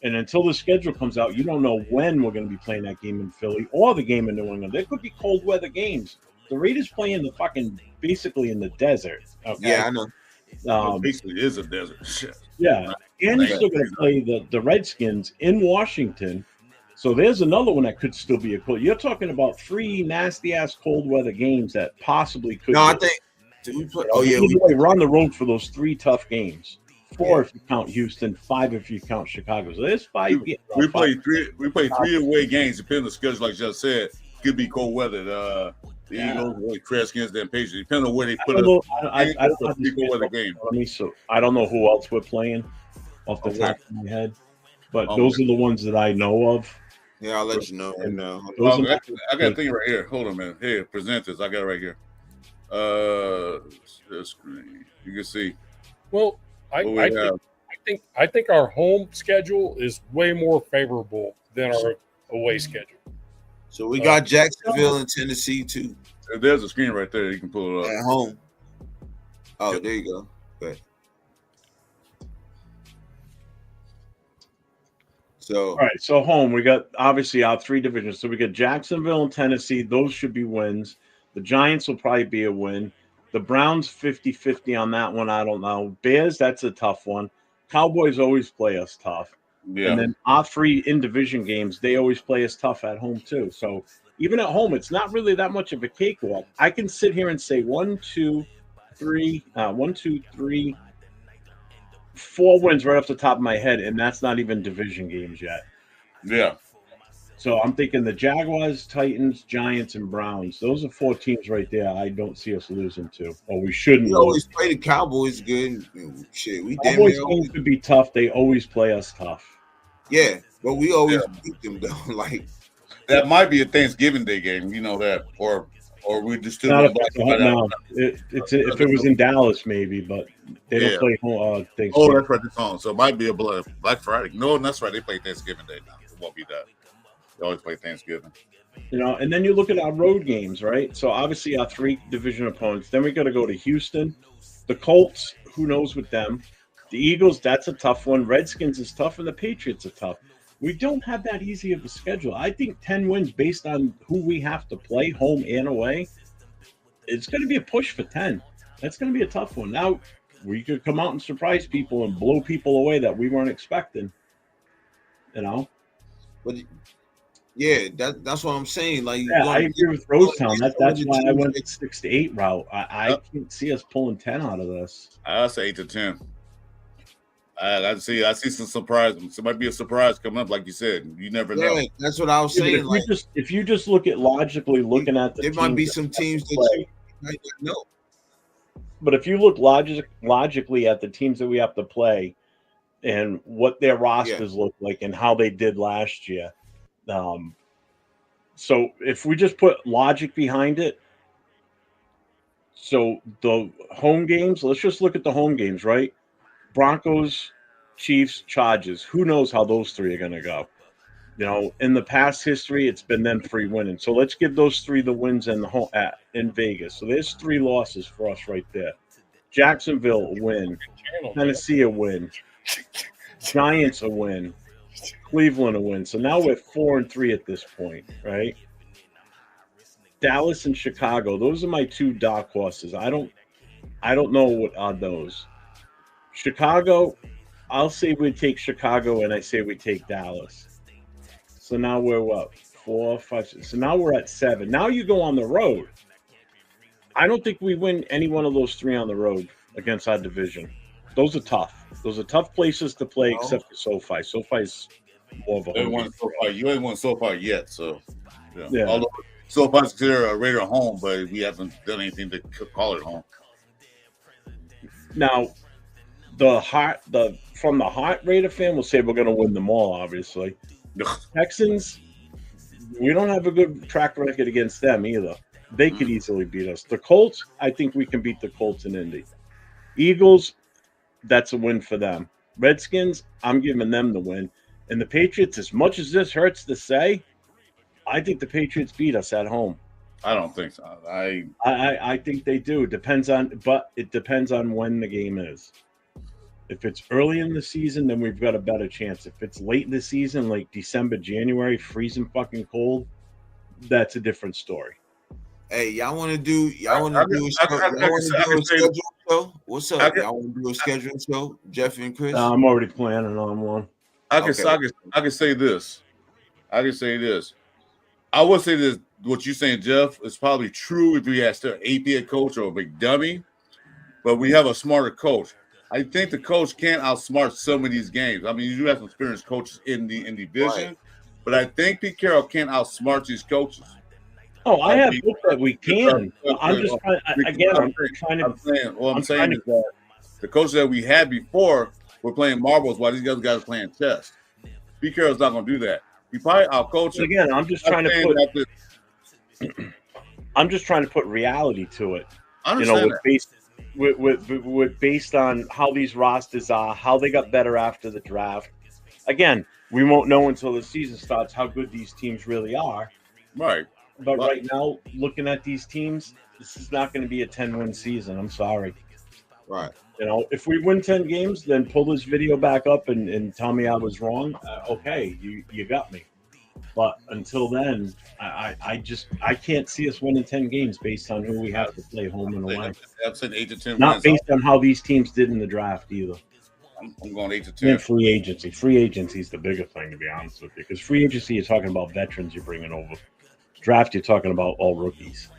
And until the schedule comes out, you don't know when we're going to be playing that game in Philly or the game in New England. There could be cold weather games. The Raiders play in basically in the desert. Okay? Yeah, I know. Basically, is a desert. Shit. Yeah, and you're still going to play the Redskins in Washington. So there's another one that could still be a cold. You're talking about 3 nasty-ass cold weather games that possibly could. No, I think. Did we play? Oh, yeah. We're on the road for those 3 tough games. 4 if you count Houston, 5 if you count Chicago. So there's 5. We play 3 away games, depending on the schedule, like you just said. Could be cold weather. the Eagles, or the Redskins, then Patriots, depending on where they put I it. don't know. I don't have People this with the game. on me, so I don't know who else we're playing off the top of my head. But those are the ones that I know of. Yeah, I'll let you know right now. I got a thing right here. Hold on, man. Here, present this. I got it right here. The screen. You can see. Well, I think our home schedule is way more favorable than our away schedule. So we got Jacksonville and Tennessee too. There's a screen right there. You can pull it up. At home. Oh, there you go. Good. So all right, so home, we got obviously our 3 divisions. So we got Jacksonville and Tennessee. Those should be wins. The Giants will probably be a win. The Browns 50-50 on that one. I don't know. Bears, that's a tough one. Cowboys always play us tough. Yeah. And then our 3 in-division games, they always play us tough at home too. So even at home, it's not really that much of a cakewalk. I can sit here and say 1, 2, 3, 4 wins right off the top of my head, and that's not even division games yet. Yeah. So I'm thinking the Jaguars, Titans, Giants, and Browns. Those are 4 teams right there I don't see us losing to, or we shouldn't. We always play the Cowboys good. Shit, we damn Cowboys near games could be tough. They always play us tough. Yeah, but we always beat them though. Like that might be a Thanksgiving Day game. You know that, or we just still. Not if it was in Dallas, maybe, but they don't play Thanksgiving. Oh, that's right. It's on. So it might be a Black Friday. No, that's right. They play Thanksgiving Day now. It won't be that. They always play Thanksgiving. And then you look at our road games, right? So obviously our 3 division opponents. Then we got to go to Houston. The Colts, who knows with them? The Eagles, that's a tough one. Redskins is tough, and the Patriots are tough. We don't have that easy of a schedule. I think 10 wins based on who we have to play, home and away. It's going to be a push for 10. That's going to be a tough one. Now, we could come out and surprise people and blow people away that we weren't expecting. But yeah, that's what I'm saying. Like, I agree with Rosetown. That's why I went 6 to 8 route. I can't see us pulling 10 out of this. I'll say 8 to 10. I see some surprise. There might be a surprise coming up, like you said. You never know. Yeah, that's what I was saying. If you just look at looking at the there might be some teams that you might not know. But if you look logically at the teams that we have to play and what their rosters look like and how they did last year, so if we just put logic behind it, so the home games, let's just look at the home games, right? Broncos, Chiefs, Chargers. Who knows how those 3 are going to go? In the past history, it's been them 3 winning. So let's give those 3 the wins in in Vegas. So there's 3 losses for us right there. Jacksonville a win, Tennessee a win, Giants a win, Cleveland a win. So now we're 4-3 at this point, right? Dallas and Chicago. Those are my 2 dark horses. I don't know what are those. Chicago, I'll say we take Chicago, and I say we take Dallas. So now we're what? 4, 5, 6. So now we're at 7. Now you go on the road. I don't think we win any one of those 3 on the road against our division. Those are tough. Those are tough places to play, except for SoFi. SoFi is more of a home game. You ain't won SoFi yet, so yeah. Although SoFi is considered a Raider home, but we haven't done anything to call it home. Now, from the heart Raider fan will say we're going to win them all, obviously. Texans, we don't have a good track record against them either. They could easily beat us. The Colts, I think we can beat the Colts in Indy. Eagles, that's a win for them. Redskins, I'm giving them the win. And the Patriots, as much as this hurts to say, I think the Patriots beat us at home. I don't think so. I think they do. It depends on when the game is. If it's early in the season, then we've got a better chance. If it's late in the season, like December, January, freezing fucking cold, that's a different story. Hey, y'all want to do a schedule show? What's up? Y'all want to do a schedule show, Jeff and Chris? I'm already planning on one. I can say this. I would say this. What you're saying, Jeff, is probably true if we had still AP coach or a big dummy, but we have a smarter coach. I think the coach can't outsmart some of these games. I mean, you do have some experienced coaches in the division, but I think Pete Carroll can't outsmart these coaches. No, I have hope that we can. I'm just trying. I'm saying is that the coaches that we had before were playing marbles while these other guys are playing chess. Pete Carroll's not going to do that. He probably outcoached. Again, I'm just trying to put reality to it. I understand based on how these rosters are, how they got better after the draft. Again, we won't know until the season starts how good these teams really are. Right. But right now, looking at these teams, this is not going to be a 10-win season. I'm sorry. Right. If we win 10 games, then pull this video back up and tell me I was wrong. Okay, you got me. But until then, I can't see us winning 10 games based on who we have to play home and away. I've said 8 to 10 Not wins. based on how these teams did in the draft either. I'm going 8 to 10. And free agency. Free agency is the bigger thing, to be honest with you. Because free agency, you're talking about veterans you're bringing over. Draft, you're talking about all rookies.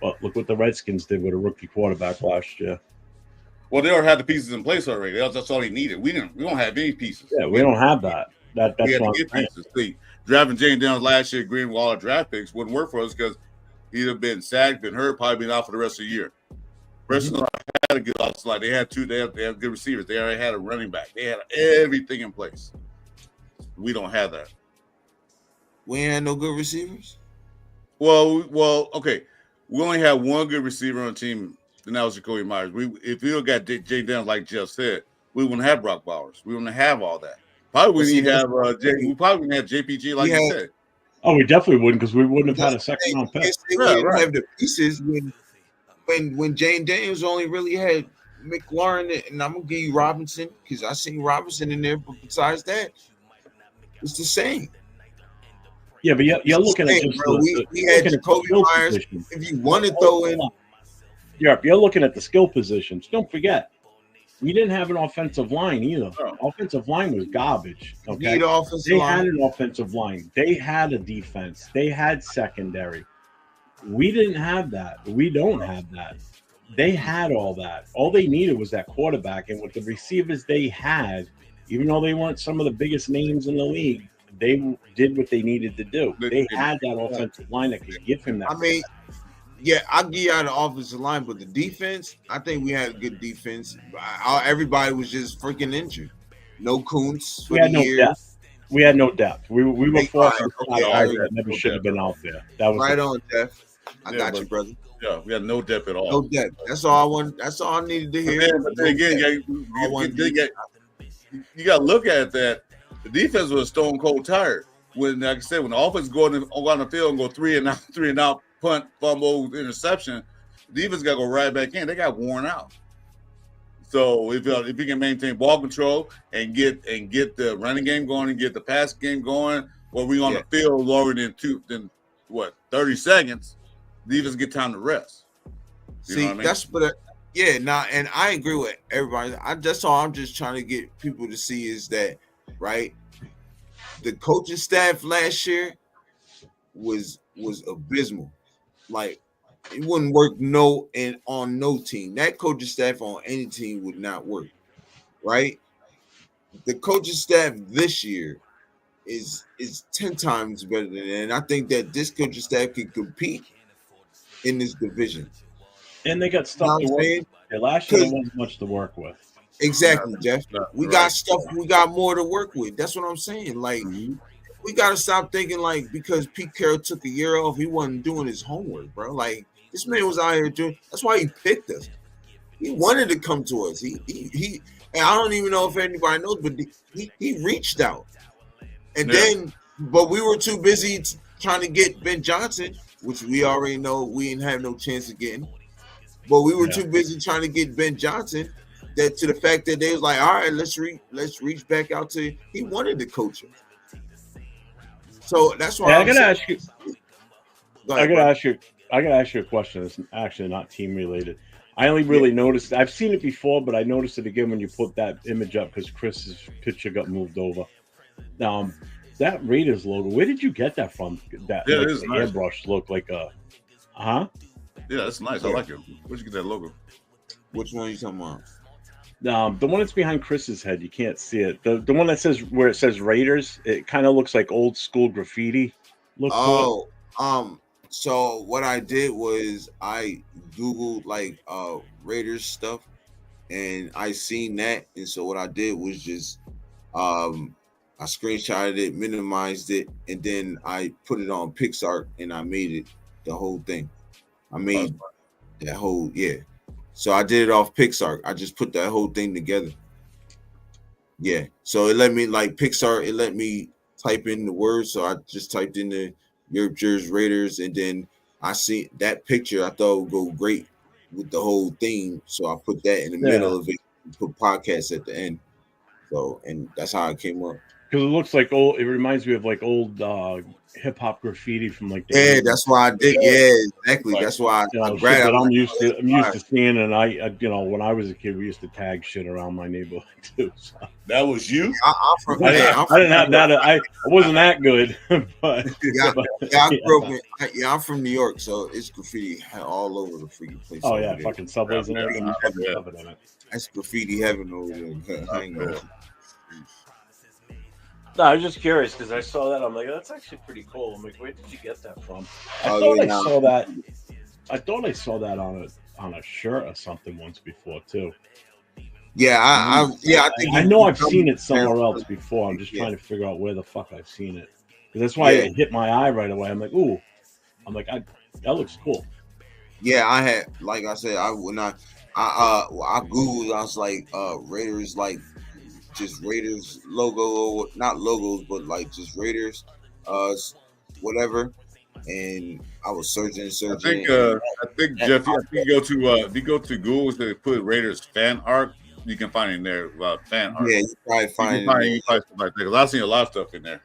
But look what the Redskins did with a rookie quarterback last year. Well, they already had the pieces in place already. That's all they needed. We don't have any pieces. Yeah, we don't have that. That's we had what to get pieces. See, drafting Jane Downs last year, agreeing with all our draft picks wouldn't work for us because he'd have been sacked, been hurt, probably been out for the rest of the year. Redskins had a good offensive line. They had good receivers. They already had a running back. They had everything in place. We don't have that. We ain't had no good receivers? Well, okay. We only had one good receiver on the team, and that was Jacoby Myers. If we got Jay Downs, like Jeff said, we wouldn't have Brock Bowers. We wouldn't have all that. Probably we probably wouldn't have JPG, like you said. Oh, we definitely wouldn't, because we wouldn't have had a second round pick. We didn't have the pieces when Jane Daniels only really had McLaurin, and I'm gonna give you Robinson because I seen Robinson in there, but besides that, it's the same. Yeah, but you're looking at we had Jacoby Myers. Position. If you want to throw in, you're looking at the skill positions. Don't forget, we didn't have an offensive line either. Offensive line was garbage. Okay, they had an offensive line. They had a defense. They had secondary. We didn't have that. We don't have that. They had all that. All they needed was that quarterback, and with the receivers they had, even though they weren't some of the biggest names in the league, they did what they needed to do. They had that offensive line that could give him that. I mean, yeah, I'll give you out the offensive line, but the defense, I think we had a good defense. Everybody was just freaking injured. No Kuntz for the year. Depth. We had no depth. We were forced to that never should have been out there. That was right on, Jeff. I got you, brother. Yeah, we had no depth at all. No depth. That's all I want. That's all I needed to hear. But then again, you got to look at that. The defense was stone cold tired. When, like I said, when the offense go on the field and go three and out, punt, fumble, interception, the defense got to go right back in. They got worn out. So if you can maintain ball control and get the running game going and get the pass game going, or we on the field longer than 30 seconds, the defense get time to rest. And I agree with everybody. That's all I'm just trying to get people to see is that, right? The coaching staff last year was abysmal. Like, it wouldn't work on no team. That coaching staff on any team would not work, right? The coaching staff this year is 10 times better than that. And I think that this coaching staff can compete in this division. And they got stuff to work with. Last year there wasn't much to work with. Exactly, Jeff. We got stuff. We got more to work with. That's what I'm saying. Like, we got to stop thinking like because Pete Carroll took a year off, he wasn't doing his homework, bro. Like, this man was out here doing. That's why he picked us. He wanted to come to us. He and I don't even know if anybody knows, but he reached out, and then, but we were too busy trying to get Ben Johnson, which we already know we didn't have no chance of getting. But we were too busy trying to get Ben Johnson. That to the fact that they was like, all right, let's reach back out to. He wanted to coach him, so that's why I gotta ask you. I gotta ask you a question. It's actually not team related. I only really noticed. I've seen it before, but I noticed it again when you put that image up because Chris's picture got moved over. Now that Raiders logo, where did you get that from? That nice. Airbrush look like a, Yeah, that's nice. I like it. Where'd you get that logo? Which one are you talking about? The one that's behind Chris's head, you can't see it. The one that says where it says Raiders, it kind of looks like old school graffiti. So what I did was I Googled like Raiders stuff, and I seen that, and so what I did was just I screenshotted it, minimized it, and then I put it on Pixar, and I made it the whole thing. I made that whole So I did it off Pixar. I just put that whole thing together. Yeah. So it let me like Pixar. It let me type in the words. So I just typed in the TheYurpJerz Raiders, and then I see that picture. I thought it would go great with the whole thing. So I put that in the middle of it. Put podcast at the end. So and that's how it came up. Because it looks like old. It reminds me of like old hip hop graffiti from like. That's why I did. Yeah, exactly. Right. That's why I Shit grabbed. that I'm used to seeing, and I when I was a kid, we used to tag shit around my neighborhood too. So. That was you. I'm from. I didn't have that. I wasn't that good, but I'm from New York, so it's graffiti all over the freaking place. Oh yeah, fucking subways and everything. That's graffiti heaven over there. I ain't gonna. No, I was just curious because I saw that. I'm like, that's actually pretty cool. I'm like, where did you get that from? I saw that. I thought I saw that on a shirt or something once before too. Yeah, I think I know I've seen it somewhere else before. I'm just trying to figure out where the fuck I've seen it. Because that's why it hit my eye right away. I'm like, ooh. I'm like, that looks cool. Yeah, I had, like I said, I Googled. I was like, Raiders, like just Raiders logo, not logos, but like just Raiders, whatever. And I was searching. I think Jeff, if you go to Google to put Raiders fan art, you can find it in there about fan art. Yeah, you probably find it. Because I've seen a lot of stuff in there.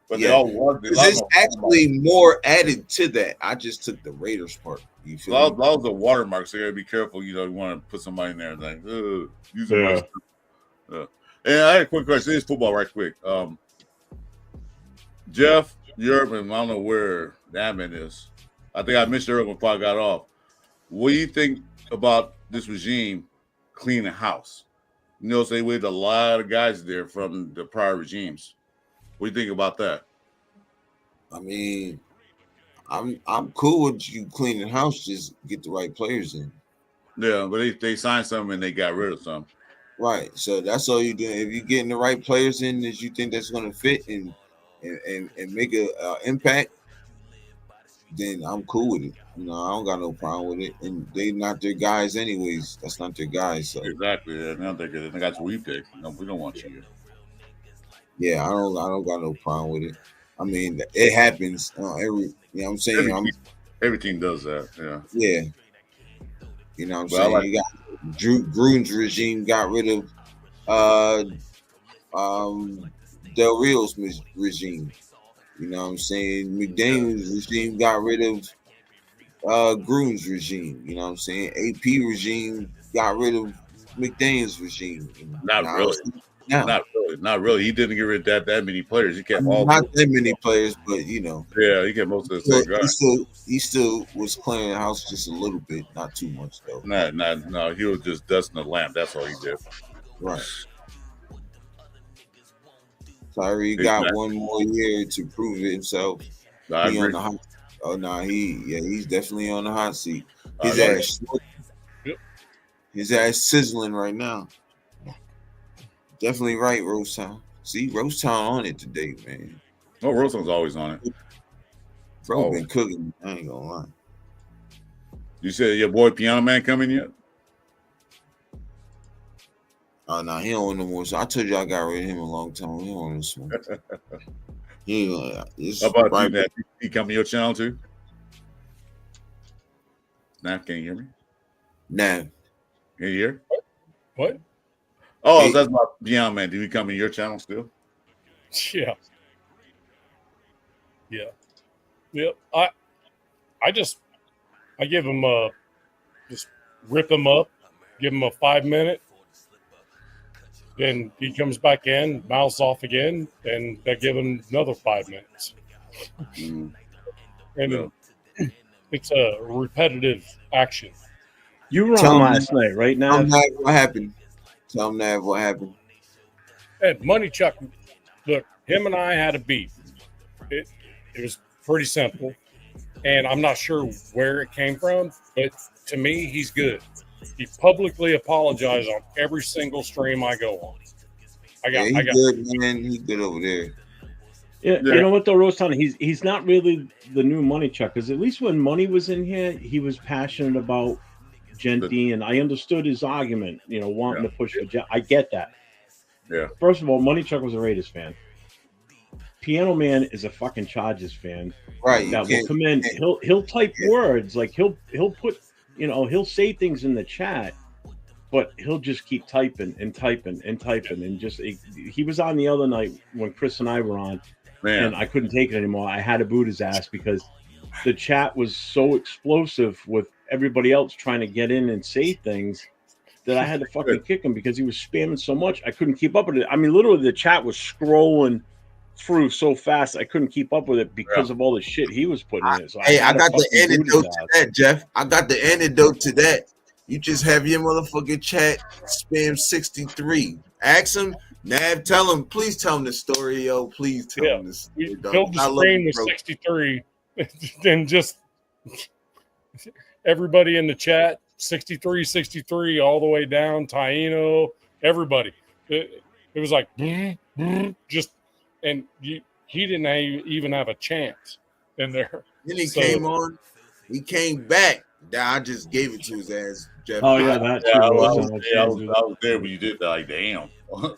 But they all was. There's actually more added to that. I just took the Raiders part. You feel me? That was a watermark, so you gotta be careful. You want to put somebody in there like, using my stuff. And I had a quick question. This is football, right quick. Jeff, Europe, and I don't know where the admin is. I think I mentioned earlier before I got off. What do you think about this regime cleaning house? You know, they waited a lot of guys there from the prior regimes. What do you think about that? I mean, I'm cool with you cleaning house. Just get the right players in. Yeah, but they signed some and they got rid of some. Right. So that's all you do. If you're getting the right players in that you think that's going to fit and make an impact, then I'm cool with it. You know, I don't got no problem with it. And they not their guys anyways. That's not their guys. So. Exactly. They're not their guys. That's what we pick. No, we don't want you. Yeah, I don't got no problem with it. I mean, it happens. You know what I'm saying? Every team does that. Yeah. Yeah. You know what I'm saying? You got Gruden's regime got rid of Del Rio's regime. You know what I'm saying? McDaniel's regime got rid of Gruden's regime. You know what I'm saying? AP regime got rid of McDaniel's regime. Not really. He didn't get rid of that many players. He kept all not that many players, but you know. Yeah, he kept most of the same guys. He still was cleaning the house just a little bit, not too much though. No, he was just dusting the lamp. That's all he did. Right. Tyree got one more year to prove it himself. I agree. He's definitely on the hot seat. His ass sizzling right now. Definitely right, Rosetown. See, Rosetown on it today, man. Oh, Rosetown's always on it. Bro been cooking. I ain't gonna lie. You said your boy Piano Man coming yet? Oh, no, he don't want no more. So I told you I got rid of him a long time. He don't want this one. How about you, Nat? He come to your channel too? Nat, can you hear me? Nah. Can you hear? What? Oh, that's about Piano Man. Did he come in your channel still? Yeah. I give him just rip him up, give him a 5 minute. Then he comes back in, mouths off again, and they give him another 5 minutes. And it's a repetitive action. You were on last night, right now? What happened? Tell him that what happened. Hey, Money Chuck, look, him and I had a beef. It was pretty simple. and I'm not sure where it came from, but to me, he's good. He publicly apologized on every single stream I go on. He's good, man. He's good over there. Yeah, you know what though, Rostown? He's not really the new Money Chuck, because at least when Money was in here, he was passionate about Genty, and I understood his argument, wanting to push for Gent. I get that. Yeah. First of all, Money Chuck was a Raiders fan. Piano Man is a fucking Chargers fan. Right. That will come in. He'll type words, like he'll put, he'll say things in the chat, but he'll just keep typing and typing and typing, and just he was on the other night when Chris and I were on, and I couldn't take it anymore. I had to boot his ass because the chat was so explosive with everybody else trying to get in and say things that I had to fucking kick him because he was spamming so much. I couldn't keep up with it. I mean, literally the chat was scrolling through so fast I couldn't keep up with it because of all the shit he was putting in. So I got the antidote to that, Jeff. I got the antidote to that. You just have your motherfucking chat spam 63. Ask him, Nav, please tell him the story, yo. Please tell him the story. Build the screen with 63 and just everybody in the chat, 63 all the way down, Taino, everybody. It was like just, and he didn't even have a chance in there. Then he came on, he came back. I just gave it to his ass, Jeff. Oh yeah, that too. I was there when you did that. Like, damn,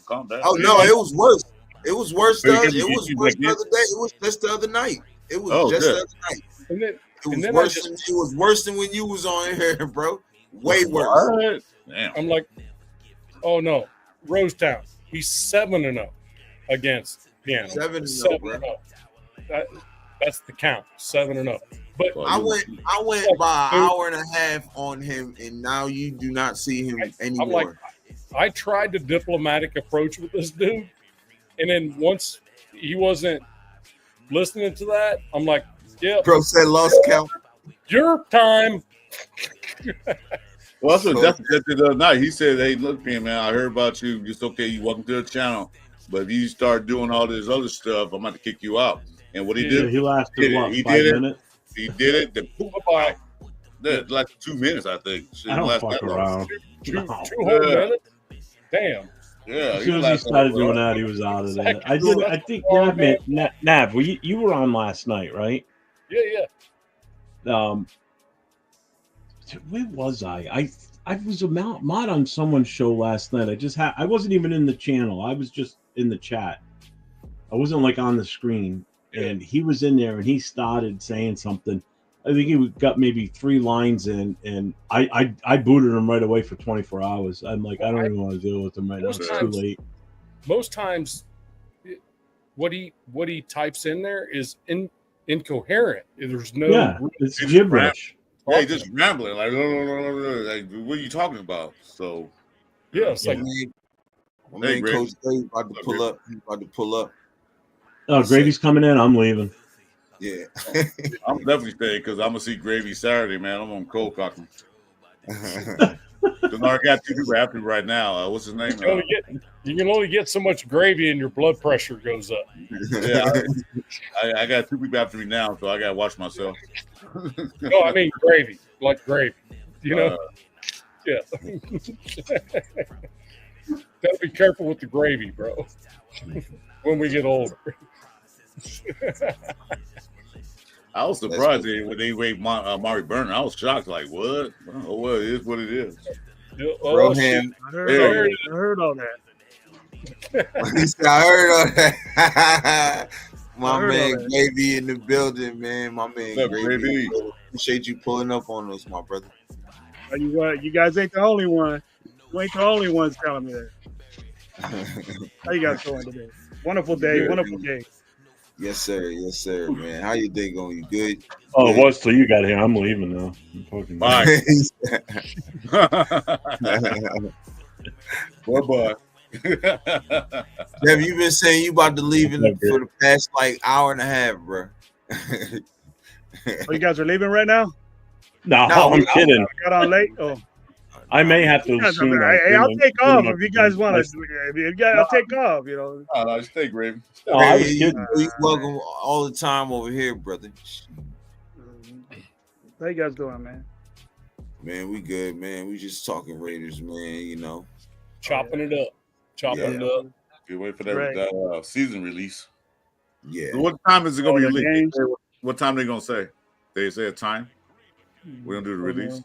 calm down. Oh no, it was worse. It was worse. It was worse the other day. It was just the other night. It was just the other night. And then, it was worse than when you was on here, bro. Way worse. Damn. I'm like, oh no, Rosetown. He's 7-0 against Piano. 7-0, bro. That's the count. 7-0. But I went by an hour and a half on him, and now you do not see him anymore. I'm like, I tried the diplomatic approach with this dude, and then once he wasn't listening to that, I'm like, yeah. Bro said lost count. Your time. Well, that's what Jeff said the other night. He said, hey, look, man, I heard about you. It's okay. You welcome to the channel. But if you start doing all this other stuff, I'm about to kick you out. And what he did, he lasted what, 5 minutes? He did it. Then poof, like 2 minutes, I think. I don't fuck around. Two whole minutes? Damn. Yeah. As soon as he started doing that, he was out of there. I think, Nav, you were on last night, right? Yeah. Where was I? I was a mod on someone's show last night. I wasn't even in the channel. I was just in the chat. I wasn't like on the screen. And he was in there, and he started saying something. I think he got maybe 3 lines in, and I booted him right away for 24 hours. I'm like, I don't even want to deal with him right now. It's too late. Most times, what he types in there is incoherent. There's no it's gibberish. Yeah, he's just rambling like, what are you talking about? So it's like, Coach Dave about to pull up. Oh, Gravy's coming in. I'm leaving. Yeah. I'm definitely staying because I'm going to see Gravy Saturday, man. I'm on cold cocking. Because I got 2 people after me right now. What's his name? You can only get so much gravy and your blood pressure goes up. Yeah. I got 2 people after me now, so I got to watch myself. No, I mean gravy. Like gravy. Yeah. Gotta be careful with the gravy, bro. When we get older. I was surprised when they waived Mari Burner. I was shocked. Like, what? Oh, well, it is what it is. Broham. I heard all that. I heard all that. My man Gravy in the building, man. My man Gravy. Appreciate you pulling up on us, my brother. You guys ain't the only one. You ain't the only ones telling me that. How you guys doing today? Wonderful day. Wonderful day. Yes, sir, man. How your day going? You good? Oh, it was till you got here. I'm leaving now. Bye. Bye. Have you been saying you about to leave for the past like hour and a half, bro? Oh, you guys are leaving right now? No, I'm kidding. Got on late? Oh. I may have to. I'll take off if you guys want to. I'll take off. No, stay, Gravy. I was kidding. He's welcome all the time over here, brother. How you guys doing, man? Man, we good, man. We just talking Raiders, man. You know, Chopping it up. Chopping it up. You wait for that season release. Yeah. So what time is it going to be the released? games? What time they going to say? They say a time? We're going to do the release?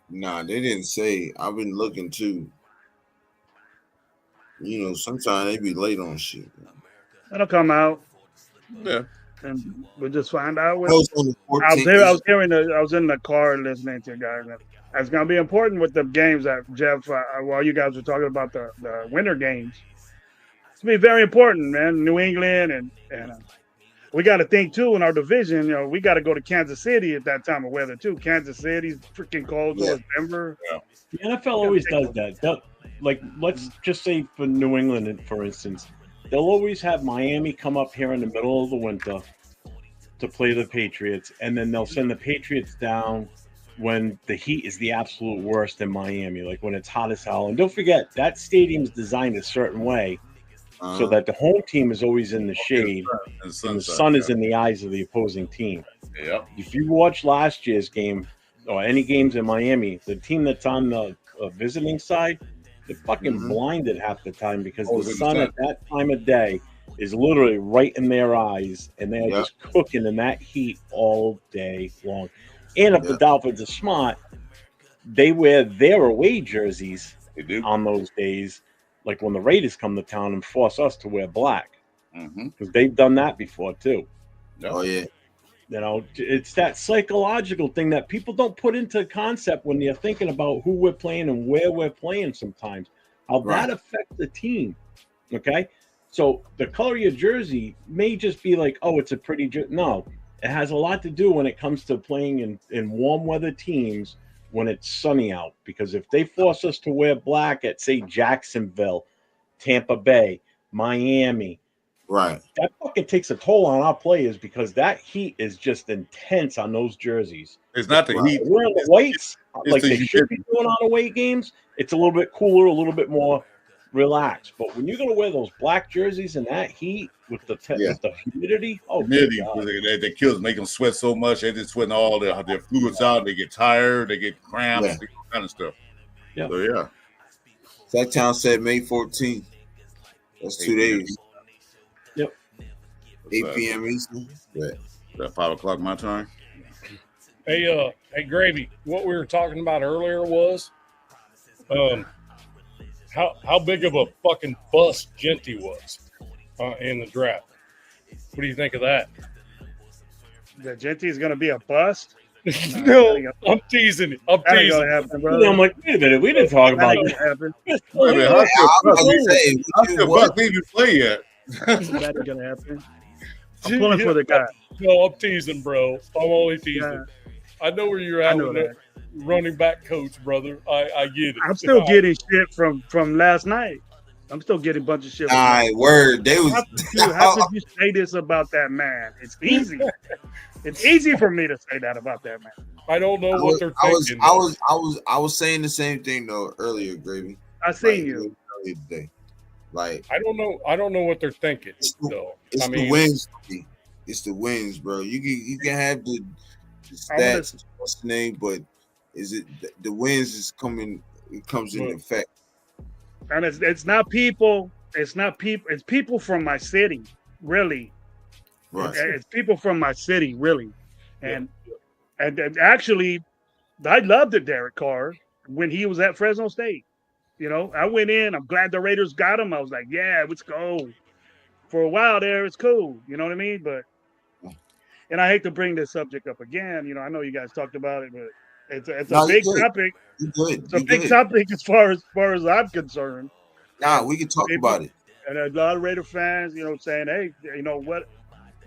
Nah, they didn't say. I've been looking too. You know, sometimes they be late on shit. It'll come out. Yeah. And we'll just find out. That was on the 14th. I was in the car listening to you guys. It's going to be important with the games that Jeff, while you guys were talking about the winter games. It's going to be very important, man. New England and we got to think too in our division. You know, we got to go to Kansas City at that time of weather too. Kansas City's freaking cold. So is Denver. Yeah. The NFL always does that. Like, let's just say for New England, for instance, they'll always have Miami come up here in the middle of the winter to play the Patriots, and then they'll send the Patriots down when the heat is the absolute worst in Miami, like when it's hot as hell. And don't forget, that stadium's designed a certain way so that the home team is always in the shade and the sun is in the eyes of the opposing team. Yep. If you watch last year's game or any games in Miami, the team that's on the visiting side, they're fucking blinded half the time because the sun at that time of day is literally right in their eyes, and they're just cooking in that heat all day long. And if the Dolphins are smart, they wear their away jerseys on those days, like when the Raiders come to town and force us to wear black. Because they've done that before, too. Oh, yeah. You know, it's that psychological thing that people don't put into concept when they're thinking about who we're playing and where we're playing sometimes, how that affects the team. Okay? So the color of your jersey may just be like, oh, it's a pretty jersey. No, it has a lot to do when it comes to playing in warm weather teams when it's sunny out. Because if they force us to wear black at, say, Jacksonville, Tampa Bay, Miami, that fucking takes a toll on our players because that heat is just intense on those jerseys. It's not the heat. We're on the whites, like they should be doing on away games. It's a little bit cooler, a little bit more relaxed. But when you're going to wear those black jerseys in that heat with the humidity, that kills, make them sweat so much. They're just sweating all their fluids out. They get tired. They get cramps, all kind of stuff. Yeah. So, That town said May 14th. That's 2 days. 8 p.m. Eastern. That 5 o'clock my time. Hey, Gravy, what we were talking about earlier was how big of a fucking bust Genty was in the draft. What do you think of that? That Genty's going to be a bust? No, I'm teasing it. I'm teasing. Gonna happen, brother. I'm like, wait a minute, we didn't talk about that. How Buck didn't even play yet? That's going to happen. I'm pulling for the guy. No, I'm teasing, bro. I'm only teasing. Yeah. I know where you're at with that running back coach, brother. I get it. I'm still getting shit from last night. I'm still getting a bunch of shit. Word. They was. How could you say this about that man? It's easy. It's easy for me to say that about that man. I don't know what they're thinking. I was saying the same thing though earlier, Gravy. I seen you earlier today. Like I don't know what they're thinking. It's the wins. It's the wins, bro. You can have the stats, what's the name, but is it the wins is coming? It comes in effect. And it's not people. It's not people. It's people from my city, really. Right. It's people from my city, really. And actually, I loved the Derek Carr when he was at Fresno State. You know, I went in. I'm glad the Raiders got him. I was like, yeah, let's go. For a while there, it's cool. You know what I mean? But, and I hate to bring this subject up again. You know, I know you guys talked about it, but it's a big topic. It's a big topic as far as I'm concerned. Nah, we can talk about it. And a lot of Raider fans, you know, saying, hey, you know what?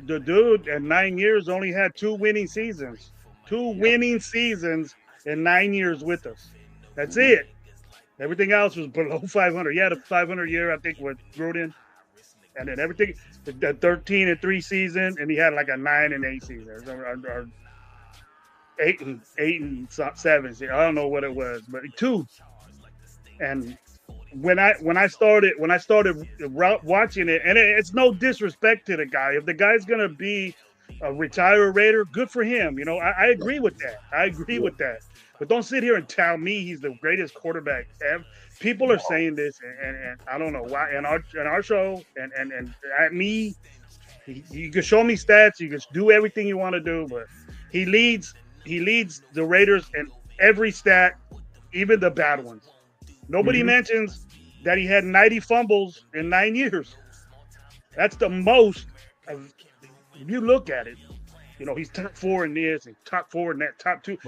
The dude in 9 years only had 2 winning seasons. 2 winning seasons in 9 years with us. That's it. Everything else was below 500. He had a 500 year, I think, with Gruden. And then everything, the 13-3 season, and he had like a 9-8 season. Or 8-7. I don't know what it was, but 2. And when I started watching it, and it's no disrespect to the guy. If the guy's gonna be a retired Raider, good for him. You know, I agree with that. I agree with that. But don't sit here and tell me he's the greatest quarterback ever. People are saying this, and I don't know why. In our show, and at me, you can show me stats, you can do everything you want to do, but he leads the Raiders in every stat, even the bad ones. Nobody mentions that he had 90 fumbles in 9 years. That's the most. If you look at it, you know, he's top 4 in this and top 4 in that, top 2,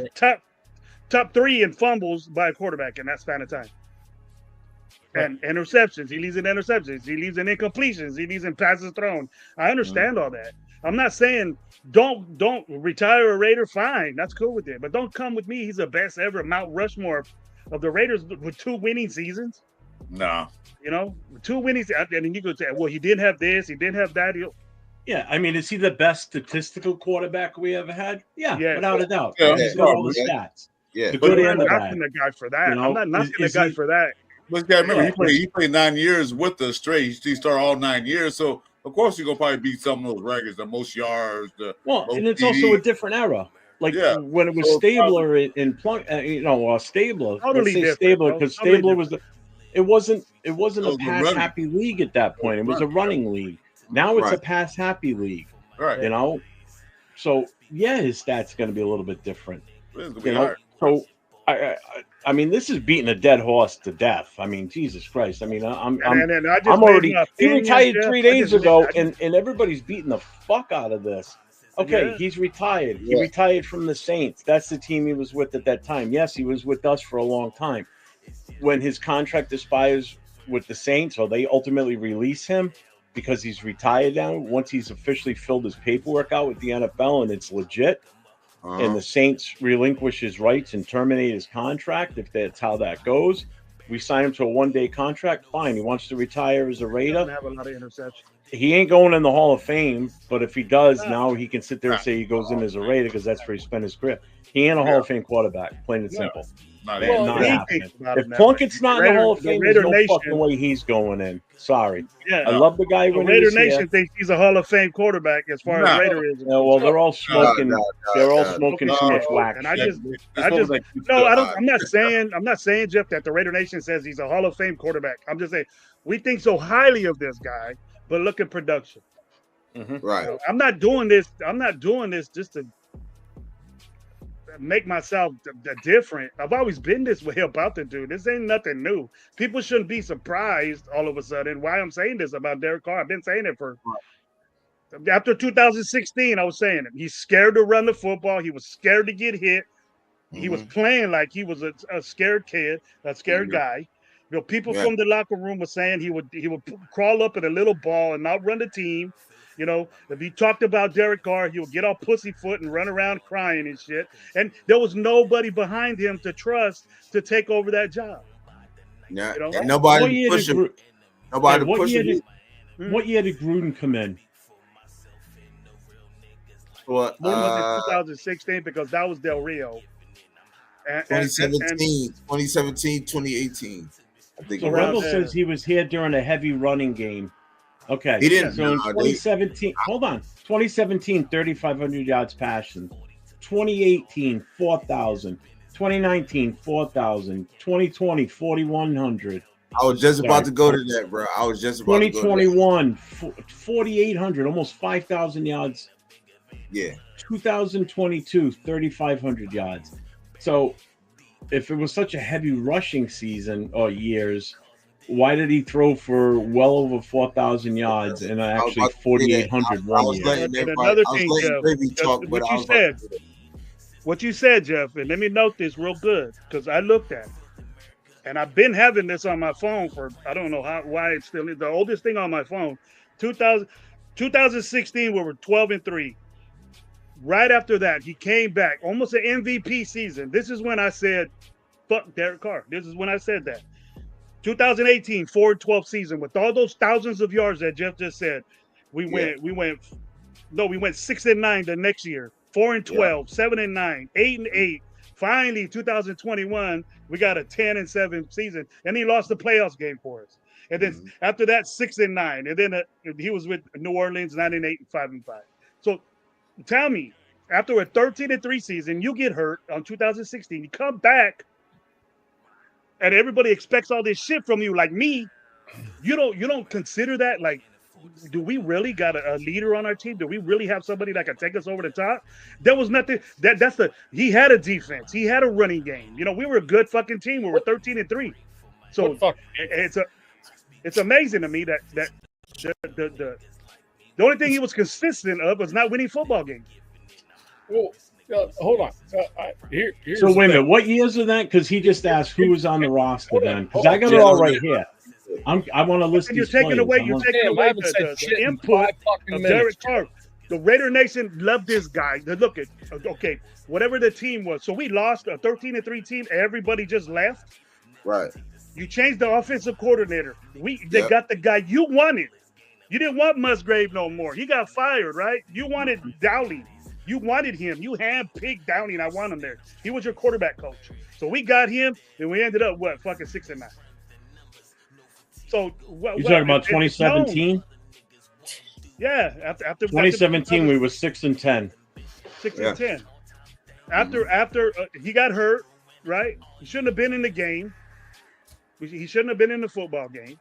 top 3 in fumbles by a quarterback in that span of time. And interceptions. He leads in interceptions. He leads in incompletions. He leads in passes thrown. I understand all that. I'm not saying don't retire a Raider. Fine, that's cool with it. But don't come with me. He's the best ever Mount Rushmore of the Raiders with 2 winning seasons. No. You know, 2 winning. And then you could say, well, he didn't have this. He didn't have that. Yeah, I mean, is he the best statistical quarterback we ever had? Yeah, without a doubt. Yeah, He's got all the stats. Yeah, The good I'm and the not bad. knocking the guy for that. You know, I'm not knocking the is guy he- for that. But you got to remember, he played 9 years with us straight. He started all 9 years, so of course you're gonna probably beat some of those records, the most yards, the Well, most and it's TDs. also a different era. Like when it was So Stabler in Plunk, Stabler. Totally Let's say different, Stabler bro. because Totally Stabler was it wasn't It a was a pass running. happy league at that point. It was a running league. Now it's a Right. pass happy league. Right. You know, so yeah, his stats going to be a little bit different. It's gonna be You know, hard. so I mean, this is beating a dead horse to death. I mean, Jesus Christ. I mean, I'm And I just I'm made already. my He opinion, retired Jeff. 3 I days just ago, made- and everybody's beating the fuck out of this. Okay, Yeah. he's retired. He Yeah. retired from the Saints. That's the team he was with at that time. Yes, he was with us for a long time. When his contract expires with the Saints, or they ultimately release him because he's retired now, once he's officially filled his paperwork out with the NFL and it's legit, and the Saints relinquish his rights and terminate his contract, if that's how that goes, we sign him to a 1-day contract. Fine. He wants to retire as a Doesn't Raider. have a lot of interceptions. He ain't going in the Hall of Fame, but if he does, now he can sit there and say he goes in as a Raider because that's where he spent his career. He ain't a Hall of Fame quarterback, plain and simple. Not Well, even. not he happening. thinks about If him that way. Plunkett's not in the Hall of Fame, there's Raider no Nation- fucking way he's going in. Sorry. Yeah, I love the guy the when he Raider was Nation here. thinks he's a Hall of Fame quarterback as far Nah. as Raider is. Yeah, well, they're all smoking. They're all no. smoking No. too much whack. And I shit. just no, I don't. I'm not saying Jeff that the Raider Nation says he's a Hall of Fame quarterback. I'm just saying we think so highly of this guy, but look at production. Right. I'm not doing this just to make myself different. I've always been this way about the dude. This ain't nothing new. People shouldn't be surprised all of a sudden why I'm saying this about Derek Carr. I've been saying it for after 2016. I was saying it. He's scared to run the football. He was scared to get hit. He was playing like he was a scared kid, a scared guy. You know, people from the locker room were saying he would crawl up in a little ball and not run the team. You know, if he talked about Derek Carr, he would get all pussyfoot and run around crying and shit. And there was nobody behind him to trust to take over that job. Yeah, You know? and What nobody year push did him. Gru- Nobody what push year him. What year did Gruden come in? What? When was it 2016? Because that was Del Rio. And 2017, 2018. I think So it Rebel was. says he was here during a heavy running game. Okay. He didn't. So in No, 2017, hold on. 2017, 3,500 yards passing. 2018, 4,000. 2019, 4,000. 2020, 4,100. I was just about to go to that, bro. I was just about to go to that. 2021, 4,800, almost 5,000 yards. Yeah. 2022, 3,500 yards. So if it was such a heavy rushing season or years, why did he throw for well over 4,000 yards and actually 4,800 one year? And another thing, Jeff, what you said, Jeff, and let me note this real good because I looked at it. And I've been having this on my phone for, I don't know why it's still the oldest thing on my phone. 2016, we were 12-3. Right after that, he came back, almost an MVP season. This is when I said, fuck Derek Carr. This is when I said that. 2018, 4-12 season with all those thousands of yards that Jeff just said. We went 6-9 the next year, 4-12, 7-9, 8-8. Finally, 2021, we got a 10-7 season, and he lost the playoffs game for us. And then after that, 6-9, and then he was with New Orleans, 9-8, 5-5. So tell me, after a 13-3 season, you get hurt on 2016, you come back, and everybody expects all this shit from you, like me. You don't consider that like, do we really got a leader on our team? Do we really have somebody that can take us over the top? There was nothing. He had a defense. He had a running game. You know, we were a good fucking team. We were 13-3. So it's amazing to me that the only thing he was consistent of was not winning football games. Well, hold on. Here's So wait a the minute. What years are that? Because he just asked who was on the roster then. Because Hold on. I got it all right here. I want to list And you're these taking players. away, I you're want- taking Damn, I away haven't said the shit in input 5 fucking of minutes. Derek Carr. The Raider Nation loved this guy. Look at whatever the team was. So we lost a 13-3 team. Everybody just left. Right. You changed the offensive coordinator. They got the guy you wanted. You didn't want Musgrave no more. He got fired, right? You wanted Dowling. You wanted him. You handpicked Dowling. I want him there. He was your quarterback coach. So we got him, and we ended up fucking 6-9. So You're talking about 2017? Yeah, after 2017, we were 6-10. 6-10. After he got hurt, right? He shouldn't have been in the game. He shouldn't have been in the football game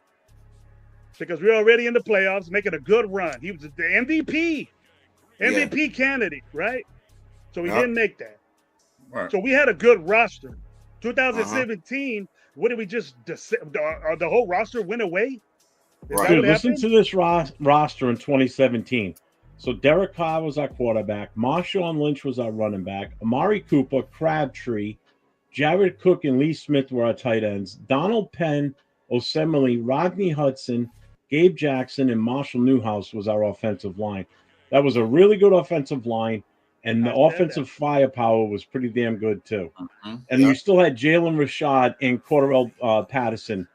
because we're already in the playoffs, making a good run. He was the MVP candidate, right? So he didn't make that. Right. So we had a good roster. 2017, what did we just the whole roster went away? Is that Dude, what listen happened? to this roster in 2017. So Derek Carr was our quarterback. Marshawn Lynch was our running back. Amari Cooper, Crabtree, Jared Cook, and Lee Smith were our tight ends. Donald Penn, Osemele, Rodney Hudson, Gabe Jackson, and Marshall Newhouse was our offensive line. That was a really good offensive line, and the offensive firepower was pretty damn good too. And you still had Jalen Rashad and Cordarrelle Patterson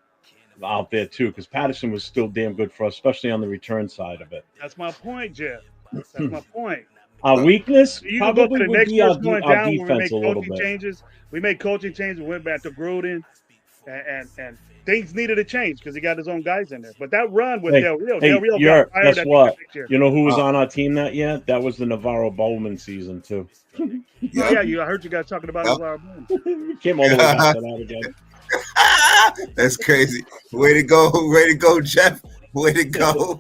out there too, because Patterson was still damn good for us, especially on the return side of it. That's my point, Jeff. That's my point. Our weakness You can go to probably the would next be our person going our down when we defense make a little coaching bit. changes. We made coaching changes. We went back to Gruden, and things needed to change because he got his own guys in there. But that run with Del Rio, Del Rio got fired guess at the what? end of the year. You know who was on our team that year? That was the Navarro Bowman season too. Yeah, I heard you guys talking about it. We came all the way back to that again. That's crazy. Way to go, Jeff. Way to go.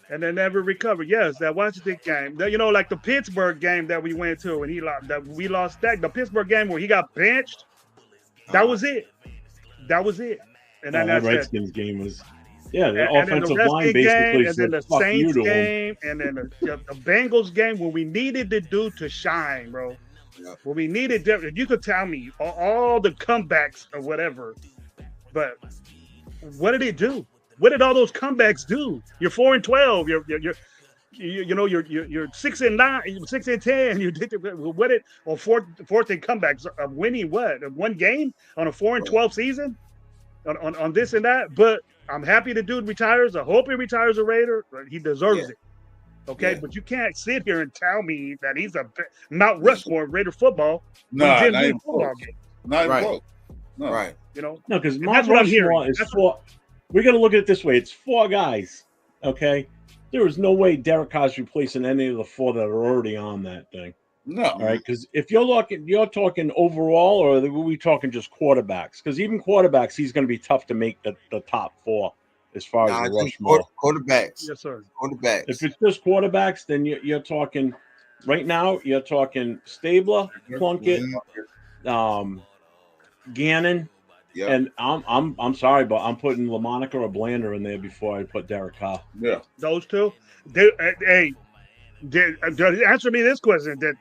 And they never recovered. Yes, that Washington game. You know, like the Pittsburgh game that we went to and we lost that. The Pittsburgh game where he got benched. That was it. That was it. And then that that's Redskins game was, the and then offensive the line Redskins basically game, and said, then the "Fuck you Saints to him." game, and then the Bengals game where we needed the dude to shine, bro. Yep. Where we needed, you could tell me all the comebacks or whatever, but what did it do? What did all those comebacks do? You're 4-12. You're 6-9, 6-10. You did what it or fourth and comebacks of winning what? One game on a 4-12 season on this and that. But I'm happy the dude retires. I hope he retires a Raider. He deserves it. Okay, but you can't sit here and tell me that he's a Mount Rushmore of Raider football. No, He didn't not win even football close. game. Not even Right. close. No. Right. You know, No, because And Mount that's what I'm Rushmore hearing. is That's four. We got to look at it this way: it's 4 guys. Okay, there is no way Derek Carr's replacing any of the 4 that are already on that thing. No. All right, because if you're talking overall, or are we talking just quarterbacks? Because even quarterbacks, he's going to be tough to make the top 4 as far Nah, as I the think Rushmore. quarterbacks. yes, sir. Quarterbacks. If it's just quarterbacks, then you're talking right now. You're talking Stabler, Plunkett, Gannon, Yep. and I'm sorry, but I'm putting LaMonica or Blander in there before I put Derek Carr. Yeah. Those two. Answer me this question: Did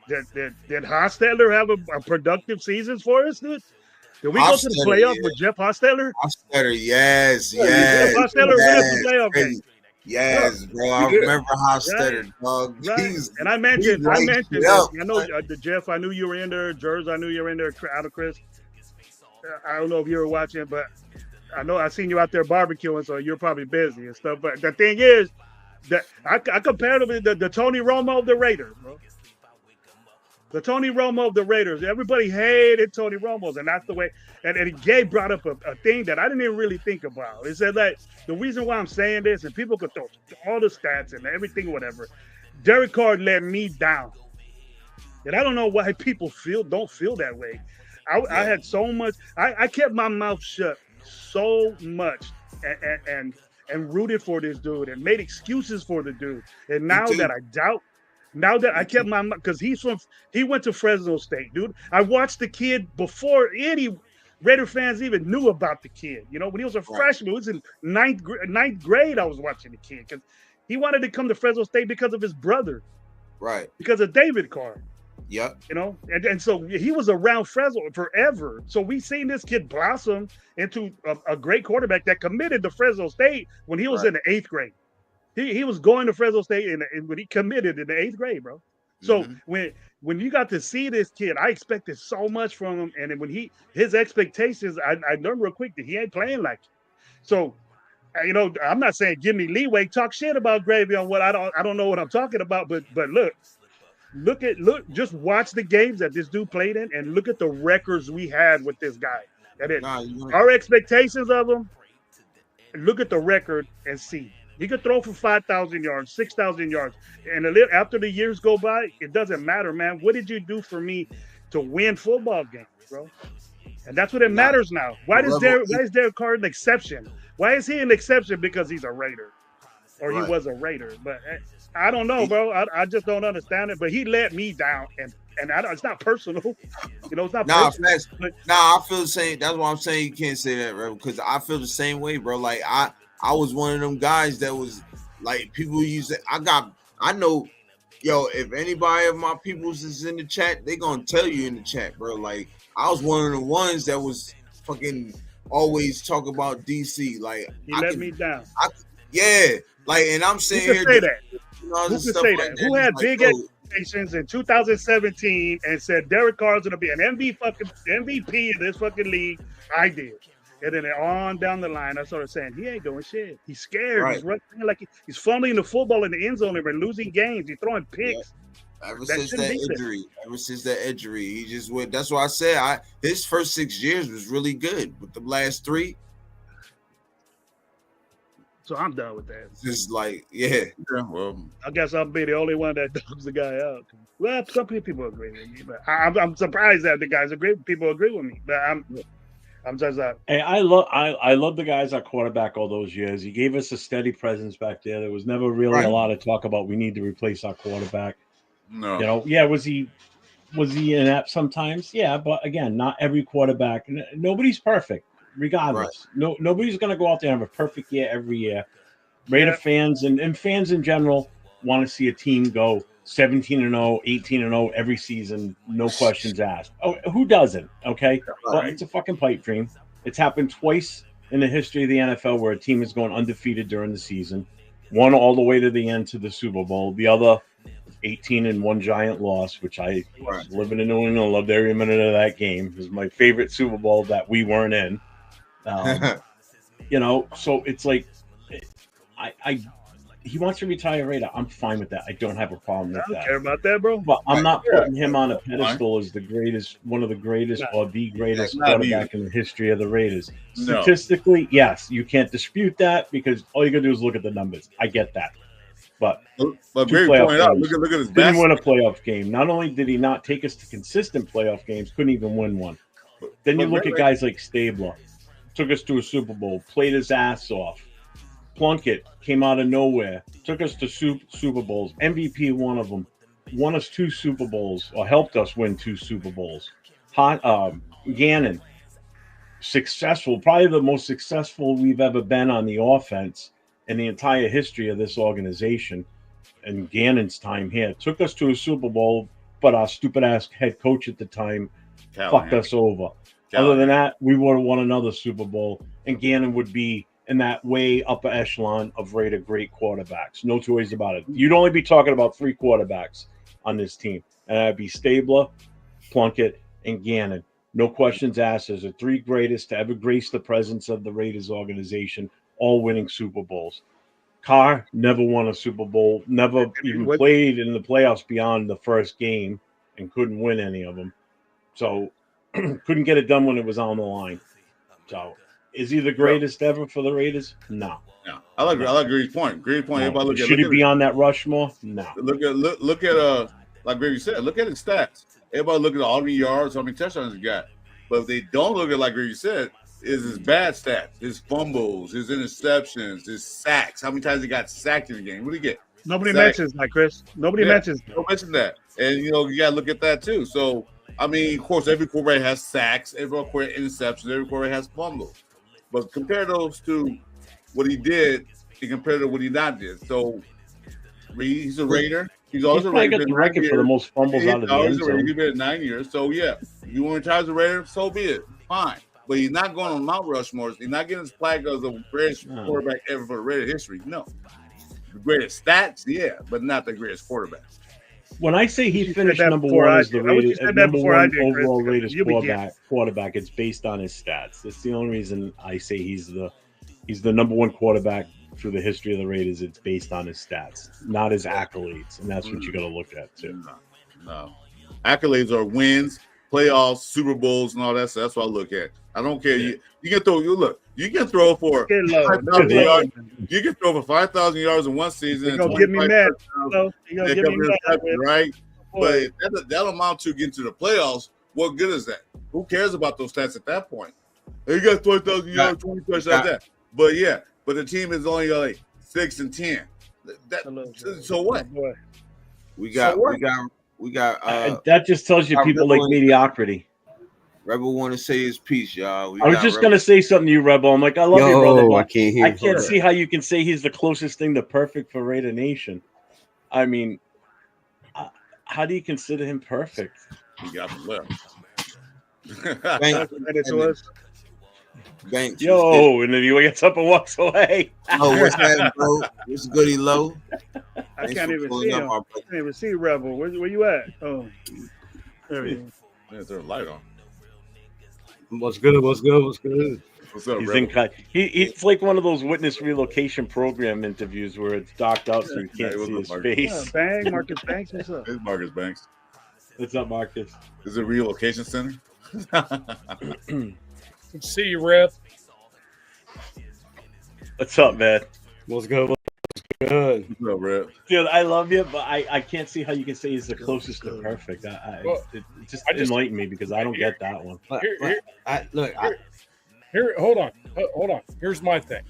Hostetler have a productive season for us, dude? Did we go to the Hostetler, playoffs yeah. with Jeff Hostetler? Hostetler, yes. Jeff Hostetler went us to playoff crazy. game. Yes, bro. I did. remember Hostetler, dog. Right. He's- And I mentioned he lights this. it up. I know Jeff. I knew you were in there. Jerz, I knew you were in there. Out of Chris. I don't know if you were watching, but I know I seen you out there barbecuing, so you're probably busy and stuff. But the thing is that I compared him to the Tony Romo of the Raiders, bro. The Tony Romo of the Raiders. Everybody hated Tony Romo, and that's the way. And Gabe brought up a thing that I didn't even really think about. It said that the reason why I'm saying this, and people could throw all the stats and everything, whatever. Derek Carr let me down, and I don't know why people don't feel that way. I had so much. I kept my mouth shut so much, and rooted for this dude, and made excuses for the dude. And now that I doubt. Now that I kept my, because he went to Fresno State, dude. I watched the kid before any Raider fans even knew about the kid. You know, when he was a freshman, it was in ninth grade. I was watching the kid because he wanted to come to Fresno State because of his brother, right? Because of David Carr. Yep. You know, and so he was around Fresno forever. So we seen this kid blossom into a great quarterback that committed to Fresno State when he was in the 8th grade. He was going to Fresno State when he committed in the 8th grade, bro. So when you got to see this kid, I expected so much from him, and when his expectations, I learned real quick that he ain't playing like it. So, you know, I'm not saying give me leeway, talk shit about Gravy on what I don't know what I'm talking about, but look, just watch the games that this dude played in, and look at the records we had with this guy. Our expectations of him. Look at the record and see. He could throw for 5,000 yards, 6,000 yards. And after the years go by, it doesn't matter, man. What did you do for me to win football games, bro? And that's what it matters now. Why is Derek Carr an exception? Why is he an exception? Because he's a Raider. Or he was a Raider. But I don't know, bro. I just don't understand it. But he let me down. And it's not personal. You know, it's not personal. I feel the same. That's why I'm saying you can't say that, bro. Because I feel the same way, bro. Like, I was one of them guys that was like, people used to, I know, if anybody of my peoples is in the chat, they gonna tell you in the chat, bro. Like, I was one of the ones that was fucking always talk about DC. Like, he let me down. Like, and I'm saying here, say that. You know, who could say that? Who had big expectations in 2017 and said Derek Carr's gonna be an MVP in this fucking league? I did. And then on down the line, I started saying, he ain't doing shit. He's scared. Right. He's running like he's fumbling the football in the end zone and losing games. He's throwing picks. Yeah. Ever since that injury, he just went. That's why I said his first 6 years was really good. But the last 3, so I'm done with that. Just like, well, I guess I'll be the only one that dogs the guy out. Well, some people agree with me, but I'm surprised that the guys agree. People agree with me, but I'm just Hey, I love the guys at quarterback all those years. He gave us a steady presence back there. There was never really a lot of talk about we need to replace our quarterback. No, you know, was he inept sometimes? Yeah, but again, not every quarterback. Nobody's perfect, regardless. Right. Nobody's going to go out there and have a perfect year every year. Raider fans and fans in general want to see a team go 17-0, 18-0 every season, no questions asked. Oh, who doesn't? Okay, well, it's a fucking pipe dream. It's happened twice in the history of the NFL where a team has gone undefeated during the season, one all the way to the end to the Super Bowl, the other 18 and one giant loss, which I was living in New England, loved every minute of that game. It was my favorite Super Bowl that we weren't in. You know, so it's like he wants to retire Raider. I'm fine with that. I don't have a problem with that. I don't care about that, bro. But I'm not putting him on a pedestal as the greatest, one of the greatest, or the greatest quarterback in the history of the Raiders. No. Statistically, yes, you can't dispute that because all you got to do is look at the numbers. I get that. But Gary pointed out, look at his best. Didn't win a playoff game. Not only did he not take us to consistent playoff games, couldn't even win one. Then you look at guys like Stabler, took us to a Super Bowl, played his ass off. Plunkett came out of nowhere, took us to Super Bowls, MVP one of them, won us 2 Super Bowls, or helped us win 2 Super Bowls. Gannon, successful, probably the most successful we've ever been on the offense in the entire history of this organization. And Gannon's time here took us to a Super Bowl, but our stupid ass head coach at the time fucked us over. Other than that, we would have won another Super Bowl, and Gannon would be in that way upper echelon of Raider great quarterbacks. No two ways about it. You'd only be talking about 3 quarterbacks on this team, and that'd be Stabler, Plunkett, and Gannon. No questions asked. As the 3 greatest to ever grace the presence of the Raiders organization, all winning Super Bowls. Carr never won a Super Bowl, never even played in the playoffs beyond the first game. and couldn't win any of them. So couldn't get it done when it was on the line. So is he the greatest ever for the Raiders? No. Yeah, I like Green's point. Green's point. No. Everybody Should he be on that Rushmore? No. Look at like Gravy said. Look at his stats. Everybody look at all the yards, how many touchdowns he got. But if they don't look at like Gravy said, is his bad stats, his fumbles, his interceptions, his sacks. How many times he got sacked in the game? What do you get? Nobody mentions that, Chris. Nobody mentions that. Don't mention that. And you got to look at that too. So I mean, of course, every quarterback has sacks, every quarterback interceptions, every quarterback has fumbles. But compare those to what he did and compare to what he not did. So he's a Raider. He's also got the record for the most fumbles out of the end zone. He's been at 9 years. So yeah, you want to retire as a Raider, so be it. Fine. But he's not going on Mount Rushmore. He's not getting his plaque as the greatest quarterback ever for Raider history. No. The greatest stats, yeah, but not the greatest quarterback. When I say he finished number one as the Raiders, number one overall Raiders quarterback, it's based on his stats. That's the only reason I say he's the number one quarterback through the history of the Raiders. It's based on his stats, not his accolades, and that's what you got to look at too. No, accolades are wins, playoffs, Super Bowls, and all that. So that's what I look at. I don't care. You can throw. You can throw for 5,000 yards. You can throw for 5,000 yards in one season. You're gonna get me mad. Right? But that'll amount to getting to the playoffs. What good is that? Who cares about those stats at that point? You got 20,000 yards, 20 touchdowns, that. But yeah, but the team is only like 6-10. So what? We got. That just tells you people like mediocrity. Rebel want to say his piece, y'all. I was just gonna say something to you, Rebel. I'm like, I love you, brother. I can't hear. I can't see how you can say he's the closest thing to perfect for Raider Nation. I mean, how do you consider him perfect? He got the left. Banks. Yo, and then he gets up and walks away. Oh, what's that, bro? What's goody low? I can't even see him. I can't even see Rebel. Where you at? Oh, there he is. There's a light on. What's good? What's up, He's like one of those witness relocation program interviews where it's docked out so you can't see his face. Bang, Marcus Banks. What's up? It's Marcus Banks. What's up, Marcus? Is it a relocation center? See you, Rep. What's up, man? What's good? What's good? What's up, Rep? Dude, I love you, but I can't see how you can say he's the closest to perfect. It just enlightened me because I don't get that one. Hold on. Here's my thing.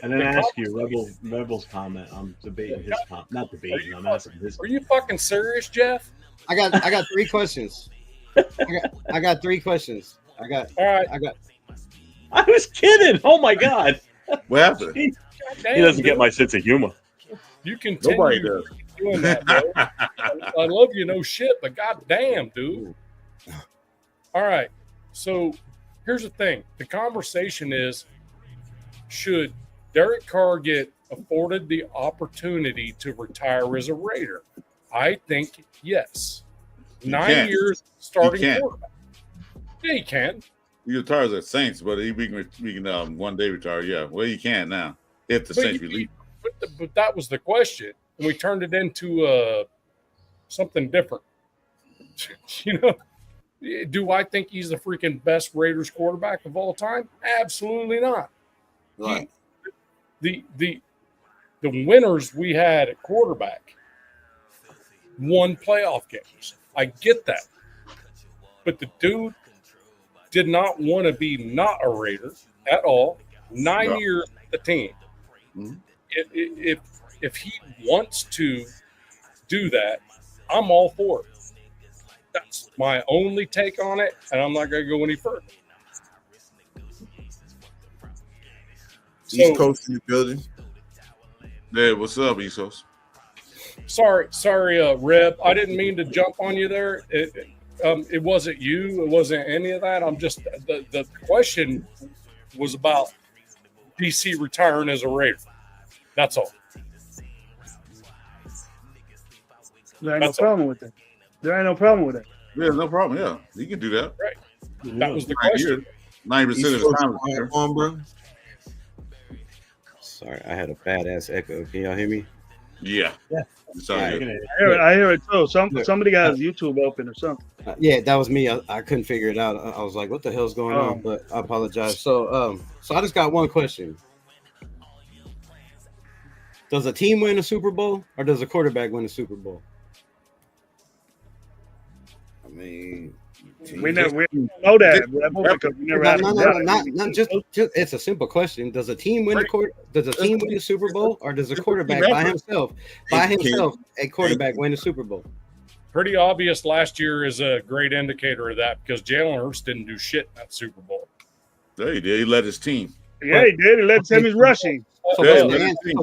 And then I ask you, Rebel's comment. I'm debating his comment. Not debating. I'm asking his. Are you fucking serious, Jeff? I got 3 questions. I got 3 questions. All right. I was kidding. Oh my god. What happened? He doesn't get my sense of humor. You continue doing that, bro. I love you, no shit, but goddamn, dude. All right. So here's the thing. The conversation is, should Derek Carr get afforded the opportunity to retire as a Raider? I think yes. 9 years starting quarterback. Yeah, he can. He retires at Saints, but we can one day retire. Yeah, well, you can now if the Saints release. But that was the question, and we turned it into something different. Do I think he's the freaking best Raiders quarterback of all time? Absolutely not. Right. The winners we had at quarterback won playoff games. I get that, but the dude did not want to be not a Raider at all. 9 years with the team. Mm-hmm. If he wants to do that, I'm all for it. That's my only take on it, and I'm not going to go any further. East Coast in the building. Hey, what's up, East Coast? Sorry, Reb. I didn't mean to jump on you there. It wasn't you. It wasn't any of that. I'm just the question was about DC retiring as a Raider. That's all. There ain't no problem with that. Yeah, no problem. Yeah, you can do that. Right. That was the question. 90% of the time. Sorry, I had a badass echo. Can y'all hear me? Yeah. Yeah. Good. I hear it too. Somebody got his YouTube open or something. Yeah, that was me. I couldn't figure it out. I was like, "What the hell's going on?" But I apologize. So I just got one question: does a team win a Super Bowl, or does a quarterback win a Super Bowl? I mean, We know that because we never had not just. It's a simple question: does a team win Does a team win the Super Bowl, or does a quarterback by himself, a quarterback win the Super Bowl? Pretty obvious. Last year is a great indicator of that because Jalen Hurts didn't do shit in that Super Bowl. There he did. He led his team. Yeah, he did. He led Timmy's rushing. So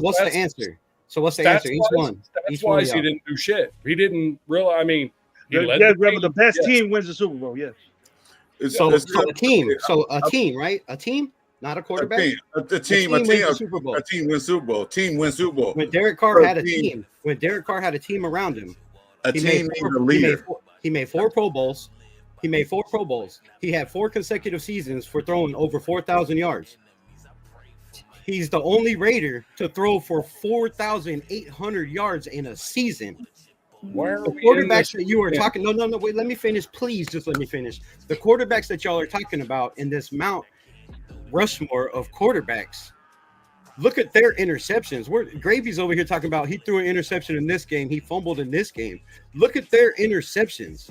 what's the answer? So what's the answer? Each one. That's why he didn't do shit. He didn't really. I mean, the best team wins the Super Bowl. Yes. So a team. So a team, right? A team, not a quarterback. A team wins Super Bowl. A team wins Super Bowl. Team wins Super Bowl. When Derek Carr had a team, around him, he made 4 Pro Bowls. He made 4 Pro Bowls. He had 4 consecutive seasons for throwing over 4,000 yards. He's the only Raider to throw for 4,800 yards in a season. The quarterbacks that you are talking, no, wait, let me finish, please. Just let me finish. The quarterbacks that y'all are talking about in this Mount Rushmore of quarterbacks, look at their interceptions. Gravy's over here talking about he threw an interception in this game, he fumbled in this game. Look at their interceptions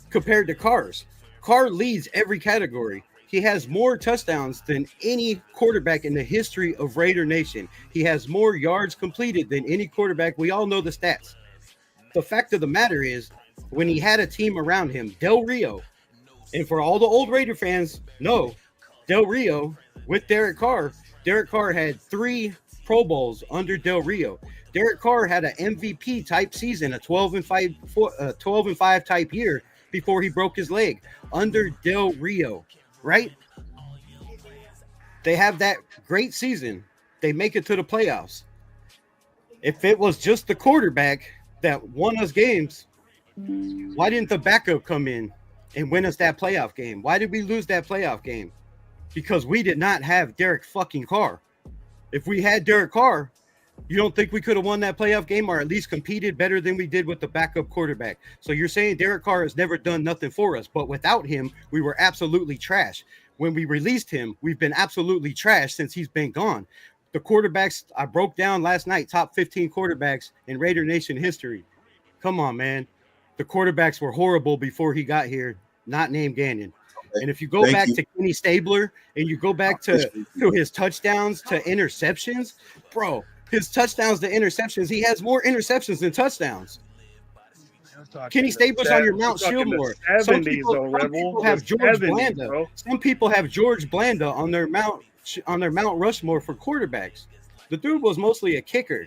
compared to Carr's. Carr leads every category. He has more touchdowns than any quarterback in the history of Raider Nation. He has more yards completed than any quarterback. We all know the stats. The fact of the matter is, when he had a team around him, Del Rio, and for all the old Raider fans, no, Del Rio with Derek Carr had 3 Pro Bowls under Del Rio. Derek Carr had an MVP type season, a 12-5 type year before he broke his leg under Del Rio, right? They have that great season. They make it to the playoffs. If it was just the quarterback that won us games, why didn't the backup come in and win us that playoff game? Why did we lose that playoff game? Because we did not have Derek fucking Carr. If we had Derek Carr, you don't think we could have won that playoff game or at least competed better than we did with the backup quarterback? So you're saying Derek Carr has never done nothing for us, but without him, we were absolutely trash. When we released him, we've been absolutely trash since he's been gone. The quarterbacks I broke down last night, top 15 quarterbacks in Raider Nation history. Come on, man. The quarterbacks were horrible before he got here, not named Gannon. And if you go back to Kenny Stabler and you go back to his touchdowns to interceptions, bro, his touchdowns to interceptions, he has more interceptions than touchdowns. Kenny Stabler's on your Mount Shieldmore. Some people have George Blanda. Some people have George Blanda on their Mount Rushmore for quarterbacks. The dude was mostly a kicker.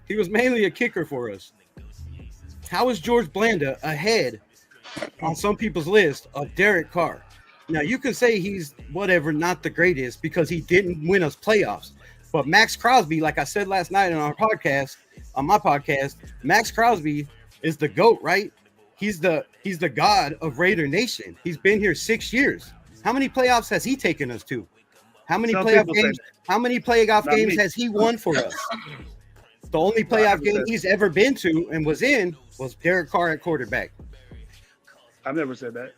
He was mainly a kicker for us. How is George Blanda ahead on some people's list of Derek Carr? Now, you can say he's whatever, not the greatest because he didn't win us playoffs. But Max Crosby, like I said last night on my podcast, Max Crosby is the GOAT, right? He's the god of Raider Nation. He's been here 6 years. How many playoffs has he taken us to? How many playoff games has he won for us? The only playoff game he's ever been to and was in was Derek Carr at quarterback. I've never said that.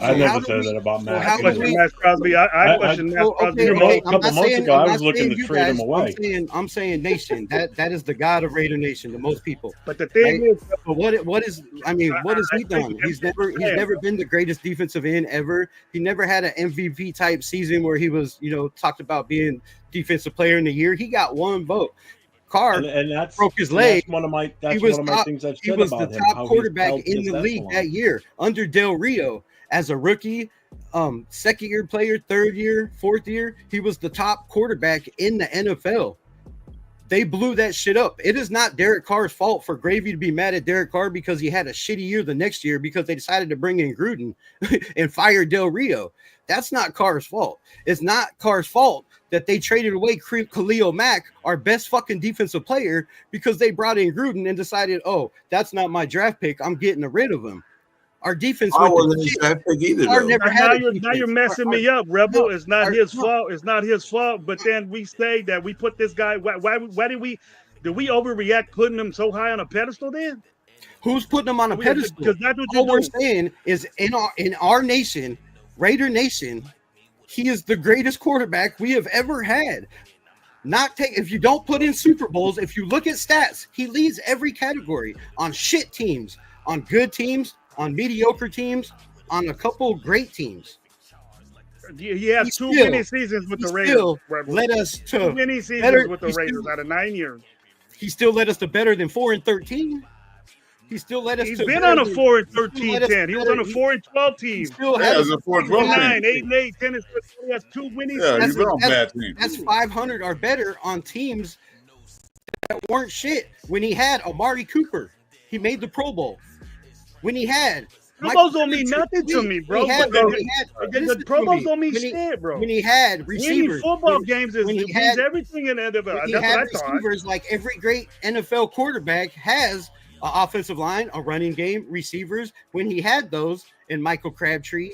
I never said that about Max. I question Max Crosby. I question Max Crosby. A couple months ago, I was looking to trade him away. I'm saying Nation. That is the god of Raider Nation to most people. But the thing is, but what has he done? He's never been the greatest defensive end ever. He never had an MVP type season where he was, talked about being defensive player in the year. He got 1 vote. Carr and that's broke his leg. That's one of my things I've said he was about the him, top quarterback in the league that year under Del Rio as a rookie, second year player, third year, fourth year. He was the top quarterback in the NFL. They blew that shit up. It is not Derek Carr's fault for Gravy to be mad at Derek Carr because he had a shitty year the next year because they decided to bring in Gruden and fire Del Rio. That's not Carr's fault. It's not Carr's fault that they traded away Khalil Mack, our best fucking defensive player, because they brought in Gruden and decided, oh, that's not my draft pick. I'm getting rid of him. Our defense wasn't his draft pick either. Now you're messing me up, Rebel. It's not his fault. It's not his fault. But then we say that we put this guy. Why did we? Did we overreact putting him so high on a pedestal then? Who's putting him on a pedestal? Because that's what All you're we're doing. saying is in our nation, Raider Nation, he is the greatest quarterback we have ever had. If you don't put in Super Bowls, if you look at stats, he leads every category on shit teams, on good teams, on mediocre teams, on a couple great teams. He has He's two still- winning seasons with He the Raiders. still Rebel. led us Two to winning seasons better- with the he still- Raiders out of 9 years. he still led us to better than 4-13. He still led us He's to been better on a than- 4-13 let us 10. He was better- on a 4-12 he team. still Yeah, had it us was a 4-12 team. 9, 8-8, 10. He has 2 winning Yeah, seasons. you've been on that's- bad teams. That's 500 or better on teams that weren't shit. When he had Amari Cooper, he made the Pro Bowl. When he had Pro Bowls don't mean nothing to me, bro. When he had, But when he had- the listen Pro to Bowls me. don't mean When he- shit, bro. When he had Winning receivers, football when- games when he means had- everything in the NFL. when he That's had what I thought. receivers, like every great NFL quarterback has an offensive line, a running game, receivers. When he had those, and Michael Crabtree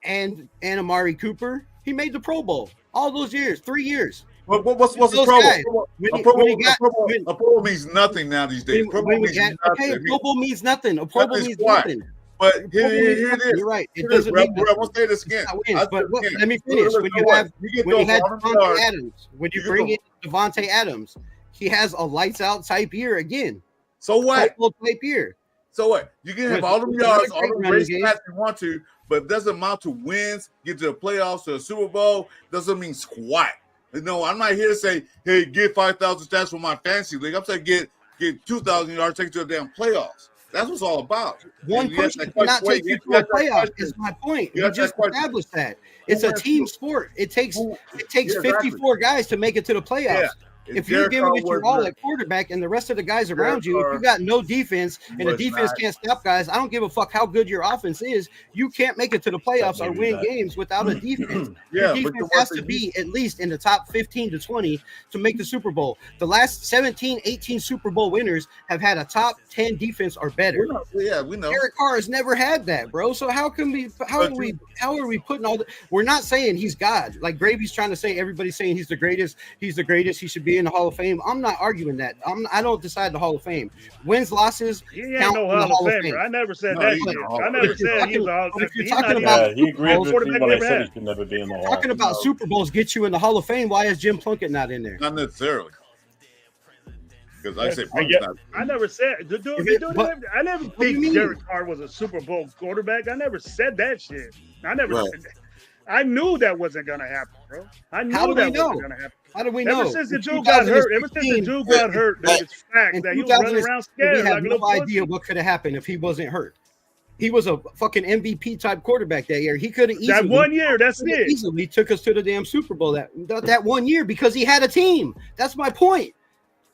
and Amari Cooper, he made the Pro Bowl all those years, 3 years. What's the Those Pro guys, Bowl? when A he- Pro when he Bowl- got- a Pro Bowl- when- a Pro Bowl means nothing now these days. Pro Bowl means okay, nothing. Pro Bowl means nothing. A Pro Bowl Nothing's means quiet. nothing. But Pro Bowl here means it nothing. is. You're right. It Here it is, doesn't bro. mean Bro, I'm gonna say this again. It's not wins, I but said again. let me finish. Look, When no you way. have You get when you those had 100 Devontae yards. Adams, when you You bring get in Devontae Adams, he has a lights out type year again. So what? Pro Bowl type year. So what? You can have With- all them with yards, another all them great great running stats you want to, but it doesn't amount to wins, get to the playoffs, to the Super Bowl, doesn't mean squat. You know, I'm not here to say, hey, get 5,000 stats for my fantasy league. I'm saying get 2,000 yards, take it to the damn playoffs. That's what it's all about. One And you ask person that cannot question- take you you to a ask that playoff. question. Is my point. You We ask that just question. established that. It's a wins? team sport. It takes Yeah, 54 guys to make it to the playoffs. Yeah. If you're Derek giving Carr it your was all not- at quarterback and the rest of the guys around you, if Carr you got no defense and the was defense not- can't stop guys, I don't give a fuck how good your offense is. You can't make it to the playoffs or Maybe win not. games without a defense. Yeah, Your but defense the has one to thing be at least in the top 15 to 20 to make the Super Bowl. The last 17, 18 Super Bowl winners have had a top 10 defense or better. Yeah, we know. Derek Carr has never had that, bro. So how are we putting all the, we're not saying he's God. Like Gravy's trying to say, everybody's saying he's the greatest, he should be in the Hall of Fame. I'm not arguing that. I don't decide the Hall of Fame. Wins, losses, He ain't count no in the Hall of Famer. I never said No, that he's shit. not a Hall I of never Famer. said he was a Hall of But if Famer. you're He's talking not even about- Yeah, he agreed with quarterback me when I never said had. he should never be in the Hall. talking about Super Bowls get you in the Hall of Fame. Why is Jim Plunkett not in there? Not necessarily. Because like I said, I get- I never said. I never do you think mean? Derek Carr was a Super Bowl quarterback. I never said that shit. I never. Right. I knew that wasn't gonna happen, bro. I knew How do we that know? wasn't gonna happen. How do we know? Ever since the In dude got hurt, 2016, that it's fact in that he was running around 2016, we scared have like a no little idea pussy. what could have happened if he wasn't hurt. He was a fucking MVP type quarterback that year. He could have That easily, 1 year, that's coulda it. easily took us to the damn Super Bowl that 1 year because he had a team. That's my point.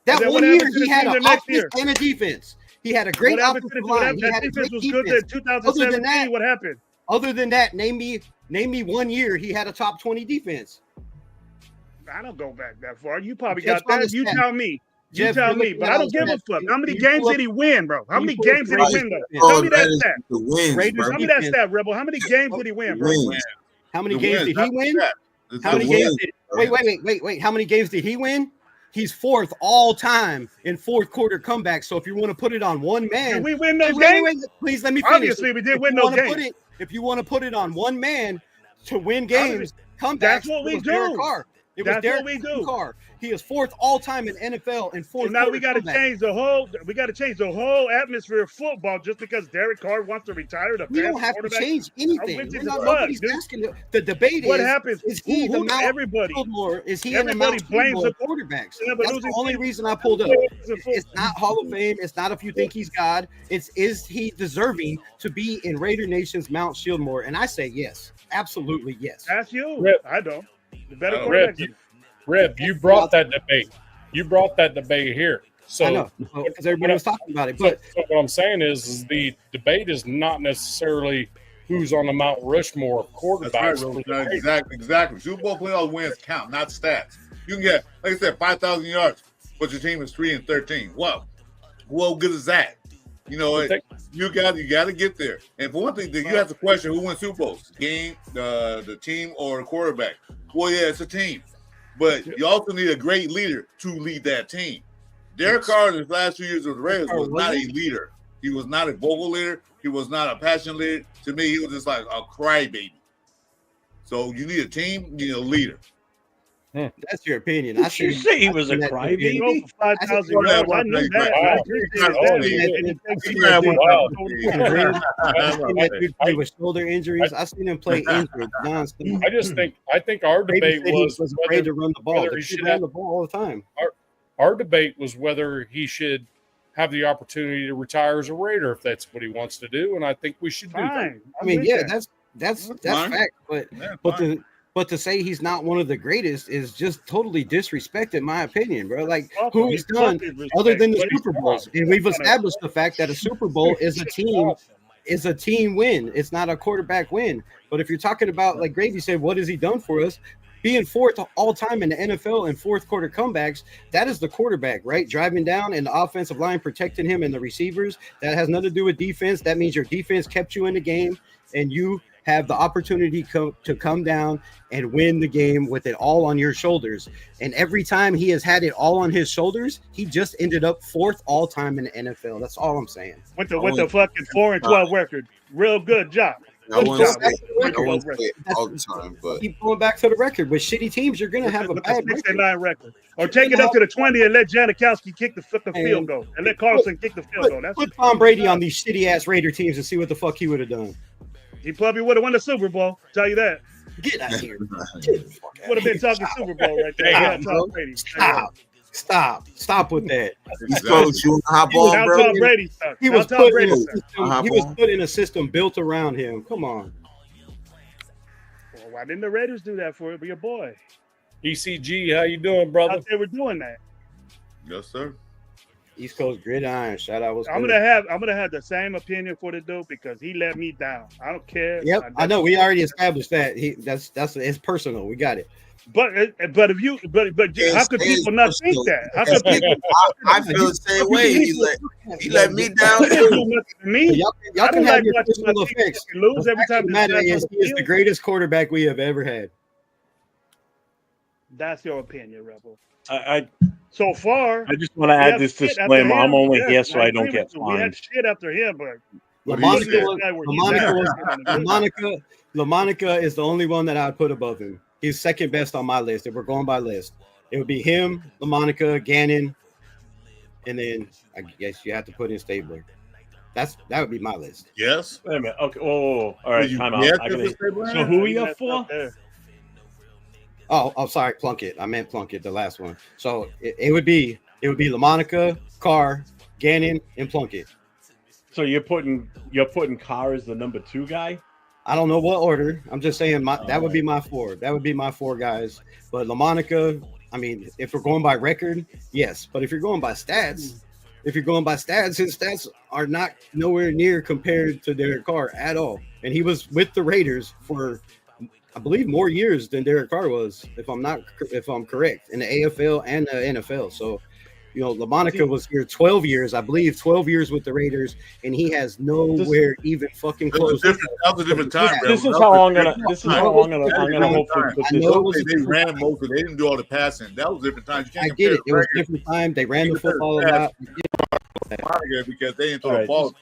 That And then 1 what year happened to he the had team an the next offense year? and a defense. He had a great What happened to offensive the line. He that had a defense great was good defense. in 2017. What happened? Other than that, name me 1 year he had a top 20 defense. I don't go back that far. You probably Jeff, got that. on the You stat. tell me. You Jeff, tell you're me. looking But at I don't all give a stats. fuck. How many You games pull did he win, bro? How you many pull up games did he win, though? Raiders Tell me that is stat. the wins, Raiders bro. Tell me that defense. stat, Rebel. How many games did he win, bro? Wins. How many The games wins, did not he the win? stat. How The many games wins, did bro. wait. How many games did he win? He's fourth all time in fourth quarter comebacks. So if you want to put it on one man, Did we win those Wait, games? please let me finish. Obviously, we did If win you those wanna put games. it- if you want to put it on one man to win games, comebacks, That's what it we was Derek do. Carr. It was That's Derek what we do. Carr. He is fourth all time in NFL in fourth. So now we got to comebacks. change the whole. We got to change the whole atmosphere of football just because Derek Carr wants to retire. The We don't best have to quarterback. change I'm anything. with you We're to not- fuck, nobody's dude. asking. The debate What is: happens? Is he the Mount everybody? Fieldmore? Is he in the Everybody Mount blames Fieldmore the- quarterbacks? Yeah, but That's the losing only teams- reason I pulled up. It's not Hall of Fame. It's not if you think he's God. It's is he deserving to be in Raider Nation's Mount Shieldmore? And I say yes, absolutely yes. That's you. Rip. I don't. The better Rip, quarterback. Reb, you brought that debate. You brought that debate here. So, I know because everybody was talking about it, so, but so what I'm saying is the debate is not necessarily who's on the Mount Rushmore of That's quarterbacks. right, for the bro. Raiders. Exactly. Super Bowl playoff wins count, not stats. You can get, like I said, 5,000 yards, but your team is 3-13. Well, good is that? You know, you got to get there. And for one thing, you have to question who wins Super Bowls: game, the team, or the quarterback. Well, yeah, it's a team, but you also need a great leader to lead that team. Derek Carr in his last 2 years with the Raiders was not a leader. He was not a vocal leader. He was not a passionate leader. To me, he was just like a crybaby. So you need a team, you need a leader. That's your opinion. Did you say he was a crybaby? Throw for 5,000 yards. I knew that. Play with shoulder injuries. I've seen him play injured nonstop. I think our debate was afraid to run the ball. whether he He should ran have, the ball all the time. our debate was whether he should have the opportunity to retire as a Raider if that's what he wants to do, and I think we should do that. Fine. I mean, yeah, that. that's fine. fact. But to say he's not one of the greatest is just totally disrespect, in my opinion, bro. Like, who has done other than the Super Bowls? And we've established the fact that a Super Bowl is a team win. It's not a quarterback win. But if you're talking about, like Gravy said, what has he done for us? Being fourth all time in the NFL in fourth quarter comebacks, that is the quarterback, right? Driving down and the offensive line protecting him and the receivers. That has nothing to do with defense. That means your defense kept you in the game and you have the opportunity to come down and win the game with it all on your shoulders. And every time he has had it all on his shoulders, he just ended up fourth all time in the NFL. That's all I'm saying. With the fucking 4-12 record. Real good job. I wouldn't say it all the time, but Keep going back to the record. With shitty teams, you're going to have a bad record. 69 record. Or take it up to the 20 and let Janikowski kick the fucking field goal. And let Carlson kick the field goal. Put Tom Brady on these shitty-ass Raider teams and see what the fuck he would have done. He probably would have won the Super Bowl. Tell you that. Get out of here. Would have been talking Super Bowl right there. Yeah, Tom Brady. Stop with that. Coach, you hop on, Now bro. Tom Brady stuck. He Now was Tom put Brady in a stuck. system. He was put in a system built around him. Come on. Well, why didn't the Raiders do that for your boy? ECG, how you doing, brother? Thought they were doing that. Yes, sir. East Coast Gridiron. Shout out. I'm gonna have the same opinion for the dude because he let me down. I don't care. Yep, I know. We already established that. That's it's personal. We got it. But how could people not think that? How could people? I feel the same way. He let me down too. Me? Y'all can have your personal effects. Lose every time. The matter is, he is the greatest quarterback we have ever had. That's your opinion, Rebel. So far, I just want to add this disclaimer. I'm only here so I don't get We had fined. shit after him, but LaMonica is the only one that I'd put above him. He's second best on my list. If we're going by list, it would be him, LaMonica, Gannon, and then I guess you have to put in Stabler. That would be my list. Yes. Wait a minute. Okay. Oh, all right. Time out. So who are you up for? Oh, sorry, Plunkett. I meant Plunkett, the last one. So it would be LaMonica, Carr, Gannon, and Plunkett. So you're putting Carr as the number 2 guy? I don't know what order. I'm just saying that would be my 4. That would be my 4 guys. But LaMonica, I mean, if we're going by record, yes. But if you're going by stats, his stats are not nowhere near compared to Derek Carr at all. And he was with the Raiders for, I believe, more years than Derek Carr was, if I'm correct, in the AFL and the NFL. So, you know, LaMonica was here 12 years, I believe, 12 years with the Raiders, and he has nowhere even fucking close. That was a different time. Yeah. This is how I'm gonna hopefully put this. They ran most of it. They didn't do all the passing. That was different times. I get it. It was a different time. They ran the football a lot. Because they didn't throw the ball.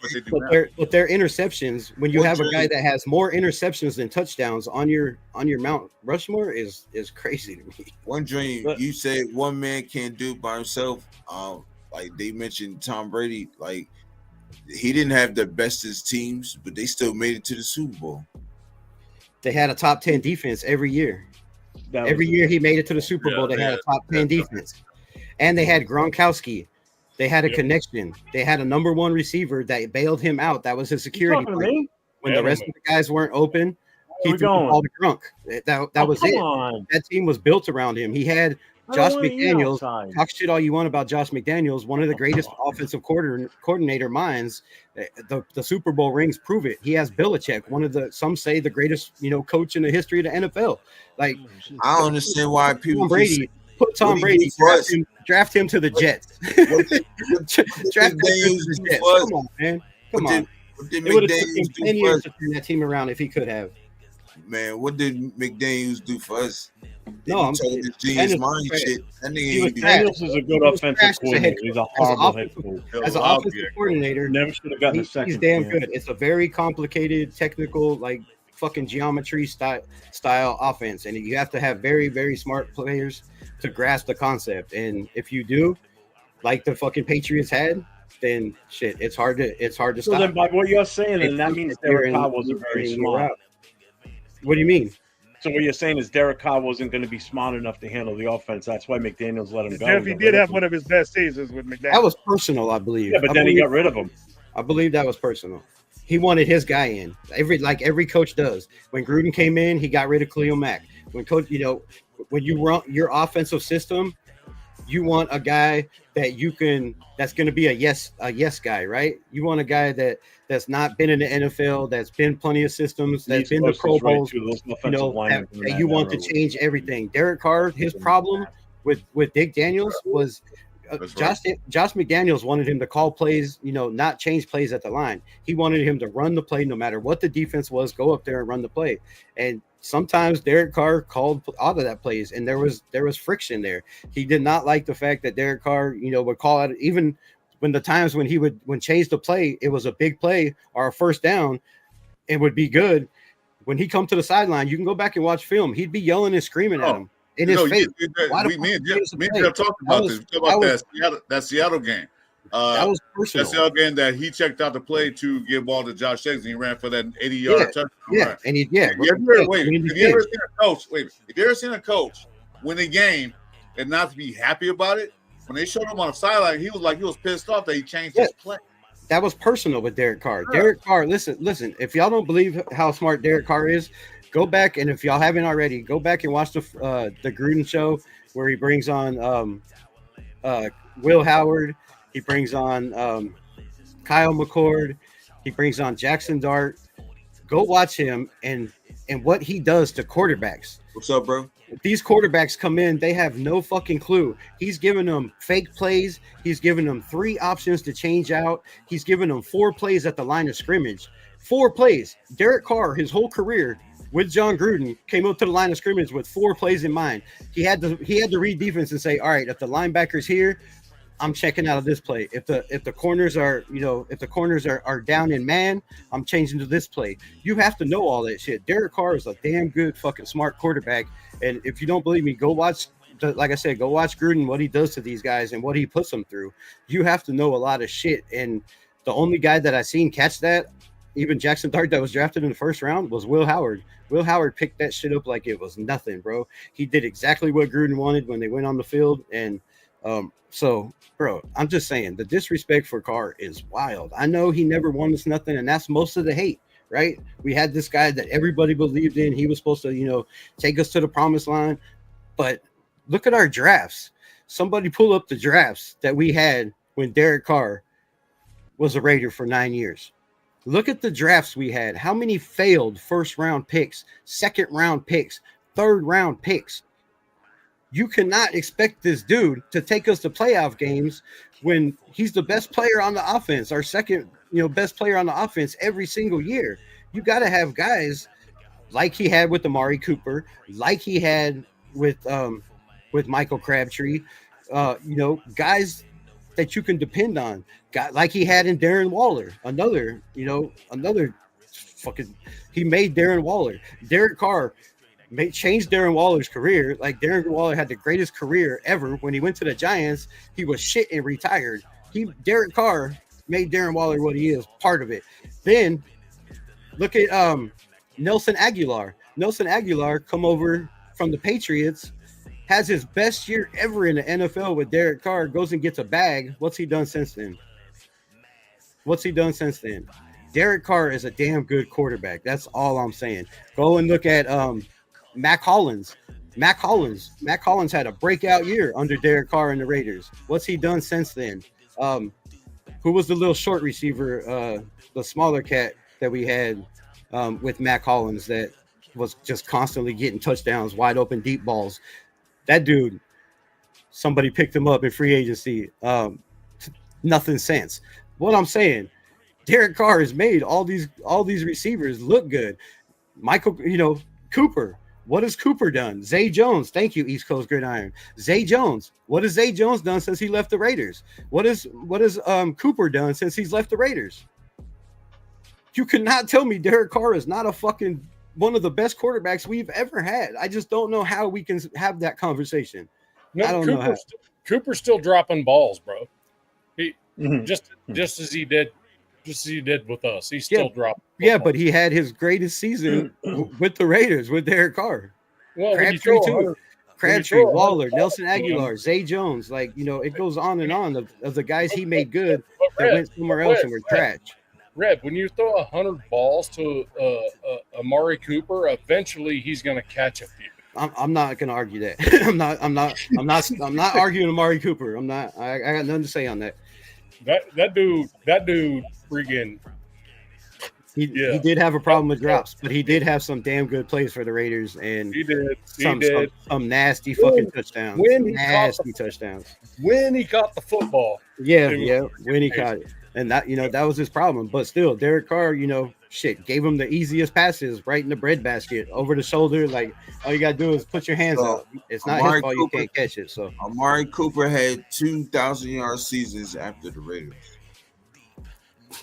But their interceptions, when you have a guy that has more interceptions than touchdowns on your Mount Rushmore is crazy to me. One dream you said one man can't do by himself. Like they mentioned Tom Brady, like he didn't have the bestest teams, but they still made it to the Super Bowl. They had a top 10 defense every year. Every year he made it to the Super Bowl. They had a top 10 defense. And they had Gronkowski. They had a connection. They had a number 1 receiver that bailed him out. That was his security plan. When the rest of the guys weren't open, he threw the ball to Gronk. That was it. That team was built around him. He had Josh McDaniels. Talk shit all you want about Josh McDaniels, one of the greatest offensive coordinator minds. The Super Bowl rings prove it. He has Belichick, one of the, some say, the greatest coach in the history of the NFL. Like, I don't understand why people put Tom Brady, draft him to the Jets. Draft him to the Jets. Come on, man. Come on. It would have taken 10 years to turn that team around if he could have. Man, what did McDaniels do for us? No, I'm talking this genius Daniels mind was trash. shit. That nigga He was ain't do trash. Daniels is a good He was offensive trash as a head coordinator. He's a coach. horrible head offensive- coach. As an I'll offensive get- coordinator, Never should have gotten a second. he's damn chance. good. It's a very complicated, technical, like fucking geometry style offense, and you have to have very, very smart players to grasp the concept. And if you do, like the fucking Patriots had, then shit, it's hard to So stop. then, by what you're saying, then that If means you're Derek in- Carr wasn't very you're smart. out. What do you mean? So what you're saying is Derek Carr wasn't going to be smart enough to handle the offense. That's why McDaniels let him go. Jeff, he did have one of his best seasons with McDaniels. That was personal, I believe. Yeah, but I then he believe- got rid of him. I believe that was personal. He wanted his guy in. Every coach does. When Gruden came in, he got rid of Khalil Mack. When when you run your offensive system, you want a guy that's going to be a yes guy, right? You want a guy that's not been in the NFL, that's been plenty of systems, that's been to Pro Bowls. That you want to change everything. Derek Carr, his problem with Dick Daniels was Josh McDaniels wanted him to call plays, not change plays at the line. He wanted him to run the play no matter what the defense was, go up there and run the play. And sometimes Derek Carr called out of that plays, and there was friction there. He did not like the fact that Derek Carr, would call out even when the times when he would change the play, it was a big play or a first down, it would be good. When he come to the sideline, you can go back and watch film. He'd be yelling and screaming at him in his face. Me and Jeff talked about this. We talked about that Seattle game. That was personal. That Seattle game that he checked out the play to give ball to Josh Jacobs, and he ran for that 80-yard touchdown. Yeah, right? and if you ever seen a coach win a game and not to be happy about it? When they showed him on the sideline, he was pissed off that he changed his play. That was personal with Derek Carr. Derek Carr, listen. If y'all don't believe how smart Derek Carr is, go back, and if y'all haven't already, go back and watch the Gruden show where he brings on Will Howard. He brings on Kyle McCord. He brings on Jackson Dart. Go watch him and what he does to quarterbacks. What's up, bro? These quarterbacks come in, they have no fucking clue. He's giving them fake plays. He's giving them 3 options to change out. He's giving them 4 plays at the line of scrimmage. 4 plays. Derek Carr, his whole career with John Gruden, came up to the line of scrimmage with 4 plays in mind. He had to read defense and say, all right, if the linebacker's here, I'm checking out of this play. If the corners are down in man, I'm changing to this play. You have to know all that shit. Derek Carr is a damn good fucking smart quarterback. And if you don't believe me, go watch Gruden, what he does to these guys and what he puts them through. You have to know a lot of shit. And the only guy that I seen catch that, even Jackson Dart that was drafted in the first round, was Will Howard. Will Howard picked that shit up like it was nothing, bro. He did exactly what Gruden wanted when they went on the field. And so, bro, I'm just saying the disrespect for Carr is wild. I know he never won us nothing, and that's most of the hate, right? We had this guy that everybody believed in. He was supposed to, take us to the promised line. But look at our drafts. Somebody pull up the drafts that we had when Derek Carr was a Raider for 9 years. Look at the drafts we had. How many failed first-round picks, second-round picks, third-round picks? You cannot expect this dude to take us to playoff games when he's the best player on the offense, our second, best player on the offense every single year. You got to have guys like he had with Amari Cooper, like he had with Michael Crabtree, guys that you can depend on. Like he had in Darren Waller, another fucking. He made Darren Waller. Derek Carr changed Darren Waller's career. Like Darren Waller had the greatest career ever. When he went to the Giants, he was shit and retired. Derek Carr made Darren Waller what he is, part of it. Then look at Nelson Aguilar. Nelson Aguilar come over from the Patriots, has his best year ever in the NFL with Derek Carr, goes and gets a bag. What's he done since then? Derek Carr is a damn good quarterback. That's all I'm saying. Go and look at Mac Hollins. Mac Hollins had a breakout year under Derek Carr and the Raiders. What's he done since then? Who was the little short receiver, the smaller cat that we had with Mac Hollins that was just constantly getting touchdowns, wide open, deep balls? That dude, somebody picked him up in free agency. Nothing since. What I'm saying, Derek Carr has made all these receivers look good. Michael, Cooper. What has Cooper done? Zay Jones. Thank you, East Coast Gridiron. Zay Jones. What has Zay Jones done since he left the Raiders? What has Cooper done since he's left the Raiders? You cannot tell me Derek Carr is not a fucking one of the best quarterbacks we've ever had. I just don't know how we can have that conversation. No, I don't know how. Cooper's still dropping balls, bro. He just as he did with us. He's still dropping. Yeah, but he had his greatest season with the Raiders with Derek Carr. Well, Crabtree too. Crabtree, Waller, Nelson Aguilar, Zay Jones. Like, it goes on and on of the guys he made good that went somewhere else and were trash. Red, when you throw 100 balls to Amari Cooper, eventually he's going to catch a few. I'm not going to argue that. I'm not arguing Amari Cooper. I'm not. I got nothing to say on that. That dude, freaking. He did have a problem with drops, but he did have some damn good plays for the Raiders, and he did. Some nasty fucking touchdowns. Nasty touchdowns. When he caught the football. Yeah, when he caught it. And that, that was his problem. But still, Derek Carr, gave him the easiest passes right in the breadbasket, over the shoulder. Like, all you got to do is put your hands out. It's not his fault you can't catch it. So Amari Cooper had 2,000-yard seasons after the Raiders.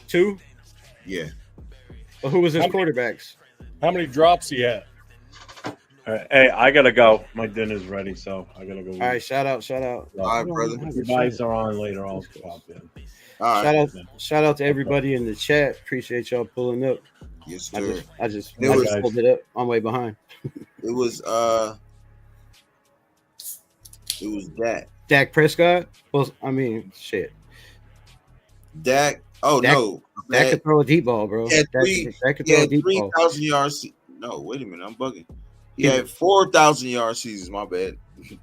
2? Yeah. But who was his quarterbacks? How many drops he had? All right, hey, I gotta go. My dinner's ready, so I gotta go. All right, shout out. All right, brother. You guys are on later. I'll pop in. All right. Shout out to everybody in the chat. Appreciate y'all pulling up. Yes, sir. I just pulled it up. I'm way behind. It was Dak Prescott. Well, I mean, shit. Dak. Oh, no. Dak could throw a deep ball, bro. Dak could throw a deep ball. 3,000 yards. No, wait a minute. I'm bugging. He had 4,000-yard seasons. My bad.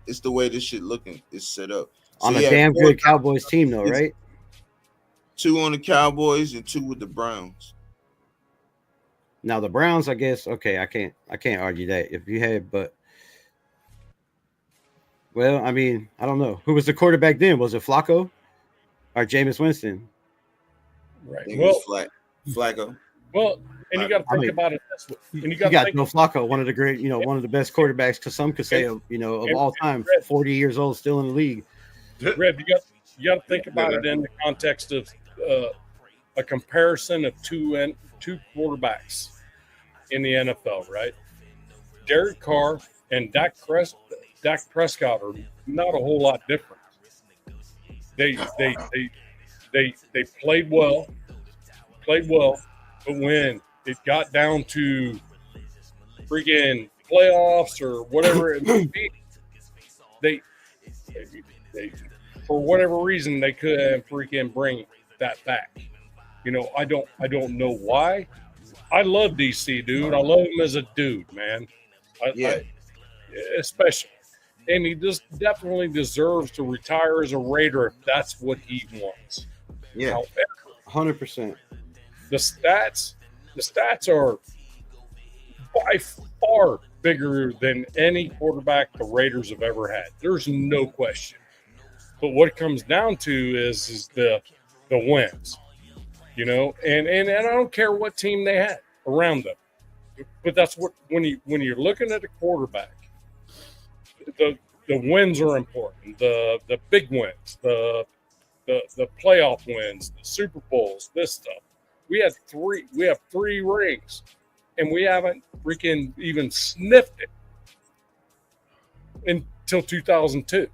It's the way this shit looking. It's set up. On a damn good Cowboys team, though, right? 2 on the Cowboys and 2 with the Browns. Now the Browns, I guess. Okay, I can't argue that. If you had, but well, I mean, I don't know who was the quarterback then. Was it Flacco or Jameis Winston? Right. Well, Flacco. Well, and you got to think about it this way. And you got Joe Flacco, one of the great, one of the best quarterbacks, because some could say, of all time, 40 years old, still in the league. Red, you got to think about it in the context of a comparison of two quarterbacks in the NFL, right? Derek Carr and Dak Prescott are not a whole lot different. They played well, but when it got down to freaking playoffs or whatever it may be, they for whatever reason they couldn't freaking bring that back. I don't know why. I love DC, dude. I love him as a dude, man. Especially. And he just definitely deserves to retire as a Raider if that's what he wants. Yeah. However, 100%. The stats are by far bigger than any quarterback the Raiders have ever had. There's no question. But what it comes down to is the wins. And I don't care what team they had around them. But that's what when you're looking at a quarterback, the wins are important. The big wins, the playoff wins, the Super Bowls, this stuff. We have 3 rings, and we haven't freaking even sniffed it until 2002.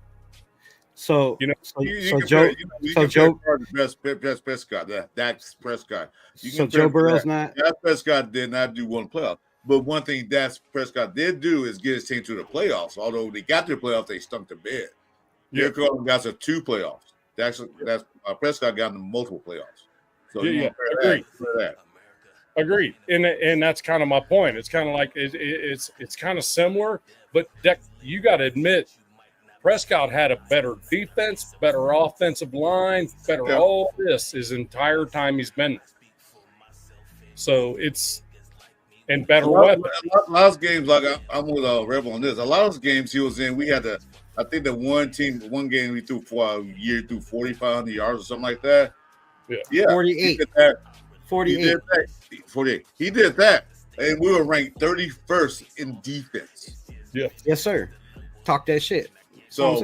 So Joe, best Prescott, Dak Prescott. So Joe Burrow's not. Dak Prescott did not do one playoff, but one thing Dak Prescott did do is get his team to the playoffs. Although they got to the playoffs, they stunk to bed. Derek Carr got to 2 playoffs. That's Prescott got into multiple playoffs. So Agreed. And that's kind of my point. It's kind of like it's kind of similar, but you got to admit, Prescott had a better defense, better offensive line, better all this his entire time he's been there. So and better weapons. A lot of games, like I'm with Rebel on this. A lot of games he was in, we had to. I think the one game we threw for a year threw 4,500 yards or something like that. Yeah. 48. 48. He did that. and we were ranked 31st in defense. Yeah. Yes, sir. Talk that shit. So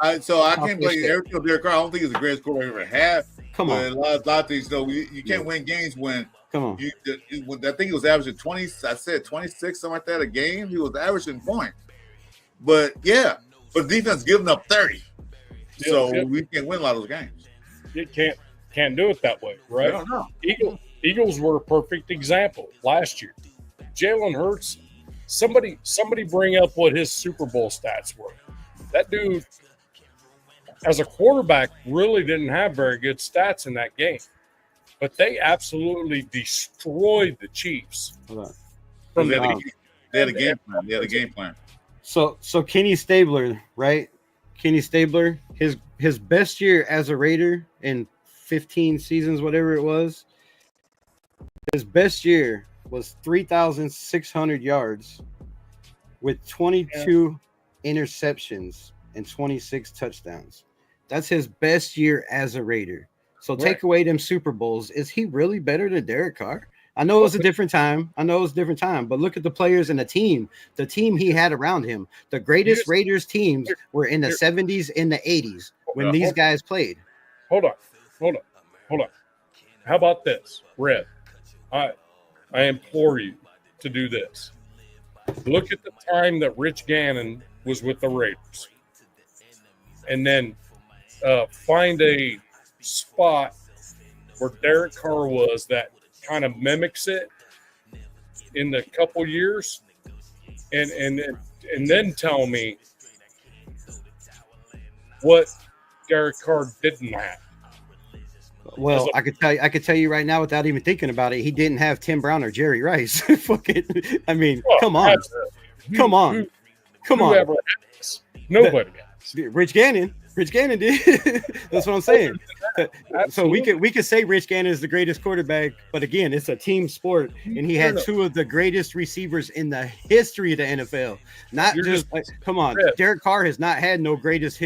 I can't blame Derek Carr. I don't think he's the greatest quarterback ever had. Come but on. a lot of things, you can't win games when Come on. I think he was averaging 20. I said 26, something like that a game. He was averaging points. But defense giving up 30. So we can't win a lot of those games. You can't do it that way, right? I don't know. Eagles were a perfect example last year. Jalen Hurts, somebody bring up what his Super Bowl stats were. That dude, as a quarterback, really didn't have very good stats in that game. But they absolutely destroyed the Chiefs. They had a game plan. They had a game plan. So Kenny Stabler, right? Kenny Stabler, his best year as a Raider in 15 seasons, whatever it was. His best year was 3,600 yards with 22 interceptions and 26 touchdowns. That's his best year as a Raider. So take away them Super Bowls. Is he really better than Derek Carr? I know it was a different time. But look at the players and the team he had around him. The greatest Raiders teams were in the 70s and the 80s when these guys played. Hold on. How about this, Red? I implore you to do this. Look at the time that Rich Gannon was with the Raiders, and then find a spot where Derek Carr was that kind of mimics it in the couple years, and then tell me what Derek Carr didn't have. Well, I could tell you right now without even thinking about it, he didn't have Tim Brown or Jerry Rice. I mean, come on. Whoever has. Nobody has. Rich Gannon did. That's what I'm saying. So we could say Rich Gannon is the greatest quarterback, but again, it's a team sport, and he had two of the greatest receivers in the history of the NFL. Come on, Derek Carr has not had no greatest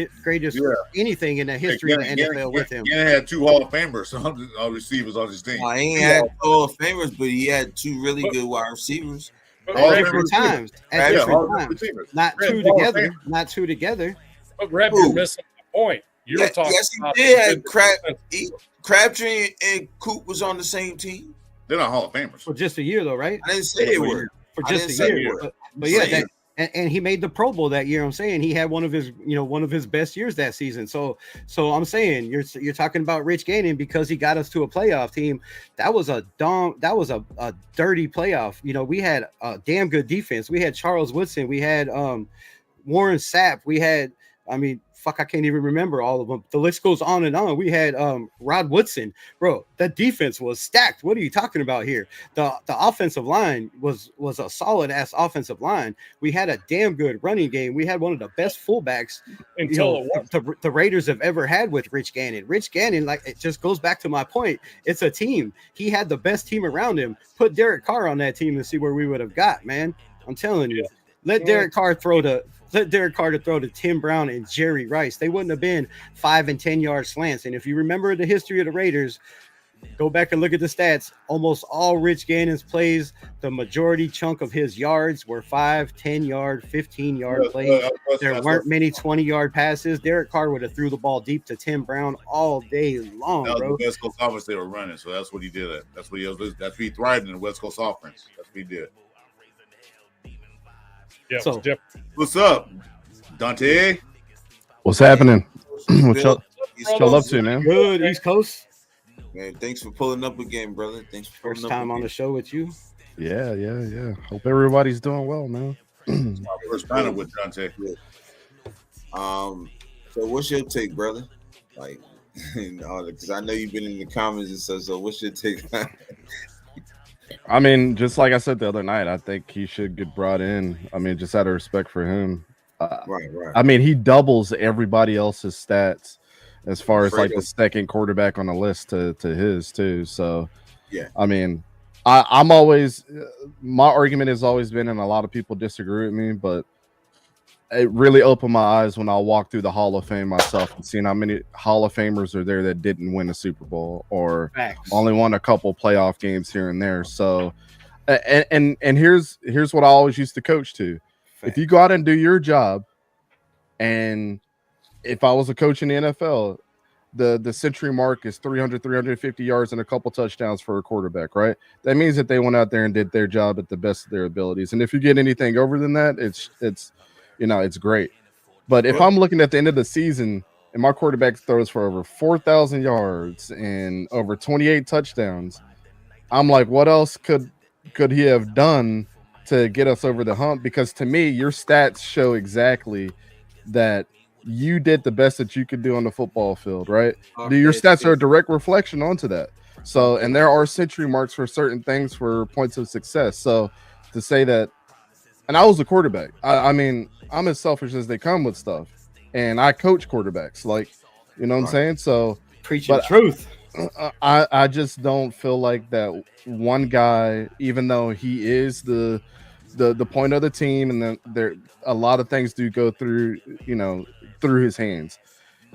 anything in the history of the NFL with him. Gannon had two Hall of Famers on receivers on his team. He ain't had Hall of Famers, but he had two really good wide receivers. At different times. Not two together. But Reb, you're missing the point. You're talking about he did. Crabtree and Coop was on the same team. They're not Hall of Famers for just a year, though, right? I didn't say they were for just a year. But yeah, and he made the Pro Bowl that year. I'm saying he had one of his best years that season. So I'm saying you're talking about Rich Gannon because he got us to a playoff team. That was a dirty playoff. We had a damn good defense. We had Charles Woodson. We had Warren Sapp. We had. I can't even remember all of them. The list goes on and on. We had Rod Woodson. Bro, that defense was stacked. What are you talking about here? The offensive line was a solid-ass offensive line. We had a damn good running game. We had one of the best fullbacks the Raiders have ever had with Rich Gannon. Rich Gannon, it just goes back to my point. It's a team. He had the best team around him. Put Derek Carr on that team and see where we would have got, man. I'm telling you. Let Derek Carr throw to Tim Brown and Jerry Rice. They wouldn't have been 5 and 10 yard slants. And if you remember the history of the Raiders, go back and look at the stats. Almost all Rich Gannon's plays, the majority chunk of his yards were 5, 10 yard, 15 yard plays. There weren't many 20 yard passes. Derek Carr would have threw the ball deep to Tim Brown all day long, that was bro. The West Coast offense they were running, so that's what he did. That's what he thrived in the West Coast offense. That's what he did. Yeah, so, what's up, Dante? What's happening? What y'all up to, man? Good, East Coast. Man, thanks for pulling up again, brother. Thanks for first time on the show with you. Yeah. Hope everybody's doing well, man. My first time with Dante. So what's your take, brother? Because I know you've been in the comments and stuff. So what's your take? I mean, just like I said the other night, I think he should get brought in. I mean, just out of respect for him. Right. I mean, he doubles everybody else's stats as far as the second quarterback on the list to his too. So, yeah. I mean, I'm always my argument has always been, and a lot of people disagree with me, but it really opened my eyes when I walked through the Hall of Fame myself and seeing how many Hall of Famers are there that didn't win a Super Bowl or only won a couple playoff games here and there. So And here's what I always used to coach to. If you go out and do your job, and if I was a coach in the NFL, the century mark is 300, 350 yards and a couple touchdowns for a quarterback, right? That means that they went out there and did their job at the best of their abilities. And if you get anything over than that, it's great. But if I'm looking at the end of the season and my quarterback throws for over 4,000 yards and over 28 touchdowns, I'm like, what else could he have done to get us over the hump? Because to me, your stats show exactly that you did the best that you could do on the football field, right? Okay, your stats are a direct reflection onto that. So, and there are century marks for certain things for points of success. So to say that, and I was a quarterback. I mean, I'm as selfish as they come with stuff, and I coach quarterbacks, like, you know what I'm saying? So preaching the truth. I just don't feel like that one guy, even though he is the point of the team, and then there a lot of things do go through, through his hands.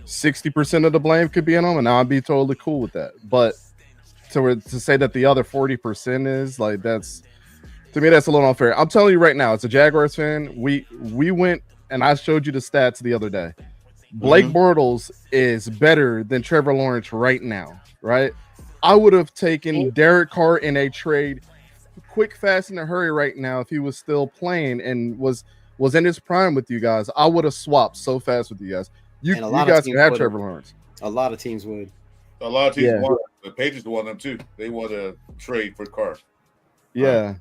60% of the blame could be on him, and I'd be totally cool with that. But to say that the other 40% is like, that's, to me, that's a little unfair. I'm telling you right now, as a Jaguars fan, we went, and I showed you the stats the other day. Blake Bortles is better than Trevor Lawrence right now, right? I would have taken Derek Carr in a trade quick, fast, in a hurry right now if he was still playing and was in his prime with you guys. I would have swapped so fast with you guys. You guys can have Trevor Lawrence. A lot of teams would. A lot of teams want. The Patriots want them too. They want to trade for Carr. Yeah.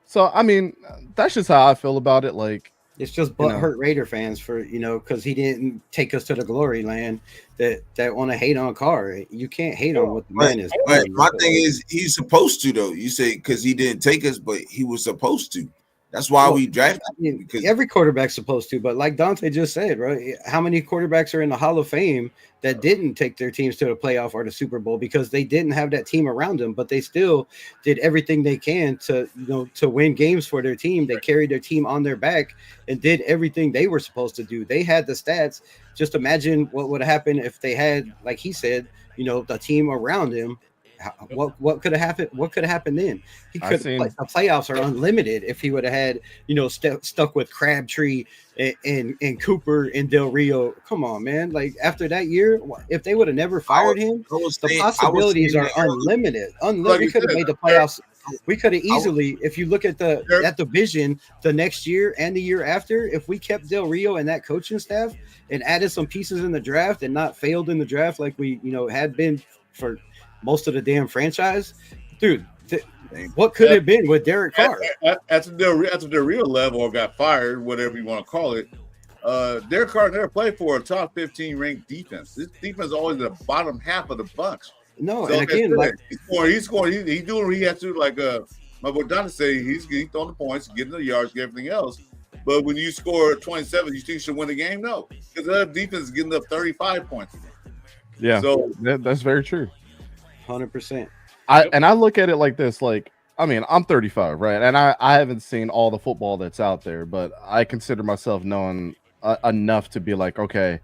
So I mean, that's just how I feel about it. Like, it's just hurt Raider fans for, because he didn't take us to the glory land that want to hate on Carr. You can't hate on what the man is. Right. My thing is, he's supposed to, though. You say because he didn't take us, but he was supposed to. That's why we drafted him. Because every quarterback's supposed to, but like Dante just said, right? How many quarterbacks are in the Hall of Fame that didn't take their teams to the playoff or the Super Bowl because they didn't have that team around them, but they still did everything they can to win games for their team. They carried their team on their back and did everything they were supposed to do. They had the stats. Just imagine what would happen if they had, like he said, the team around him. What could have happened? What could have happened then? He could. The playoffs are unlimited if he would have had, stuck with Crabtree and Cooper and Del Rio. Come on, man! Like after that year, if they would have never fired him, the possibilities are unlimited. We could have made the playoffs. We could have easily, if you look at that division, the next year and the year after, if we kept Del Rio and that coaching staff and added some pieces in the draft and not failed in the draft like we had been for most of the damn franchise, dude. What could have been with Derek Carr? After the real level or got fired, whatever you want to call it, Derek Carr never played for a top 15 ranked defense. This defense is always the bottom half of the bunch. No, so and again, he's scoring. He's doing what he has to. Like my boy Dante say, he's throwing the points, getting the yards, everything else. But when you score 27, you think you should win the game? No, because the defense is getting up 35 points. Yeah, so that's very true. 100%. I look at it like this, like, I mean, I'm 35, right? And I haven't seen all the football that's out there, but I consider myself knowing enough to be like, okay,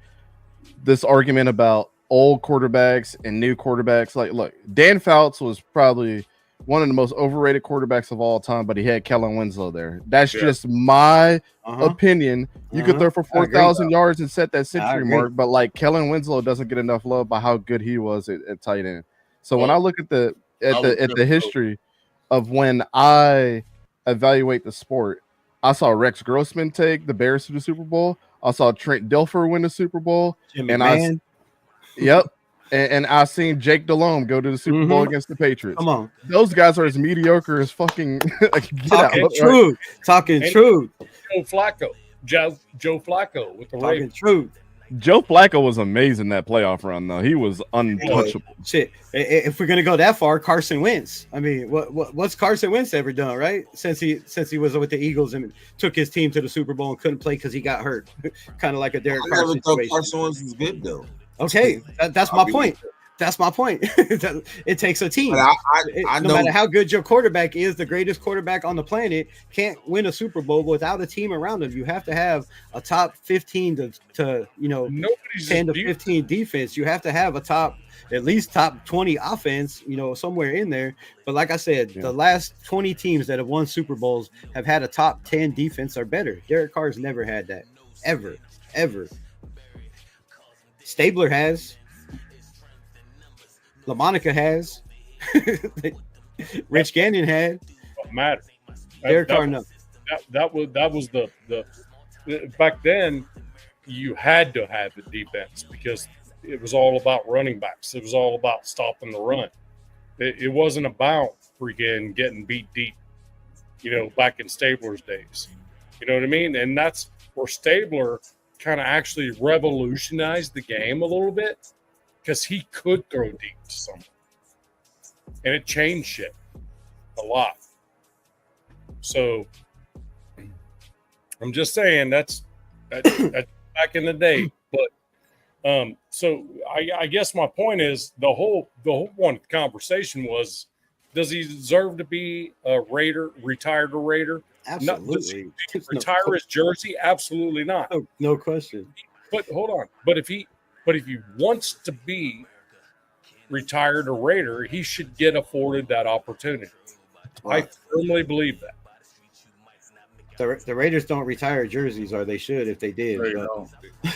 this argument about old quarterbacks and new quarterbacks, like, look, Dan Fouts was probably one of the most overrated quarterbacks of all time, but he had Kellen Winslow there. That's just my opinion. You could throw for 4,000 yards and set that century mark, but like Kellen Winslow doesn't get enough love by how good he was at tight end. So when I look at the history of when I evaluate the sport, I saw Rex Grossman take the Bears to the Super Bowl. I saw Trent Dilfer win the Super Bowl, and I seen Jake Delhomme go to the Super Bowl against the Patriots. Come on, those guys are as mediocre as fucking talking truth. Joe Flacco with the Ravens. Truth. Joe Flacco was amazing that playoff run, though. He was untouchable. Shit, if we're gonna go that far, Carson Wentz. I mean, what's Carson Wentz ever done, right? Since he was with the Eagles and took his team to the Super Bowl and couldn't play because he got hurt, kind of like a Derek Carr situation. Carson Wentz is good though. Okay, that's my point. That's my point. It takes a team. I No know. matter how good your quarterback is, the greatest quarterback on the planet can't win a Super Bowl without a team around him. You have to have a top 15 to Nobody's 10 to disputing. 15 defense. You have to have at least top 20 offense, somewhere in there. But like I said, the last 20 teams that have won Super Bowls have had a top 10 defense or better. Derek Carr's never had that. Ever. Stabler has. LaMonica has. Rich Gannon had. Don't matter. Derek Carr, no. That was the back then. You had to have the defense because it was all about running backs. It was all about stopping the run. It wasn't about freaking getting beat deep. Back in Stabler's days. You know what I mean? And that's where Stabler kind of actually revolutionized the game a little bit because he could throw deep to someone. And it changed shit a lot. So I'm just saying that's back in the day. But so I guess my point is the whole one conversation was, does he deserve to be a Raider, retired a Raider? Absolutely. Does he retire his jersey? Absolutely not. No question. But hold on. But if he wants to be retired a Raider, he should get afforded that opportunity. I firmly believe that. The Raiders don't retire jerseys, or they should if they did. There you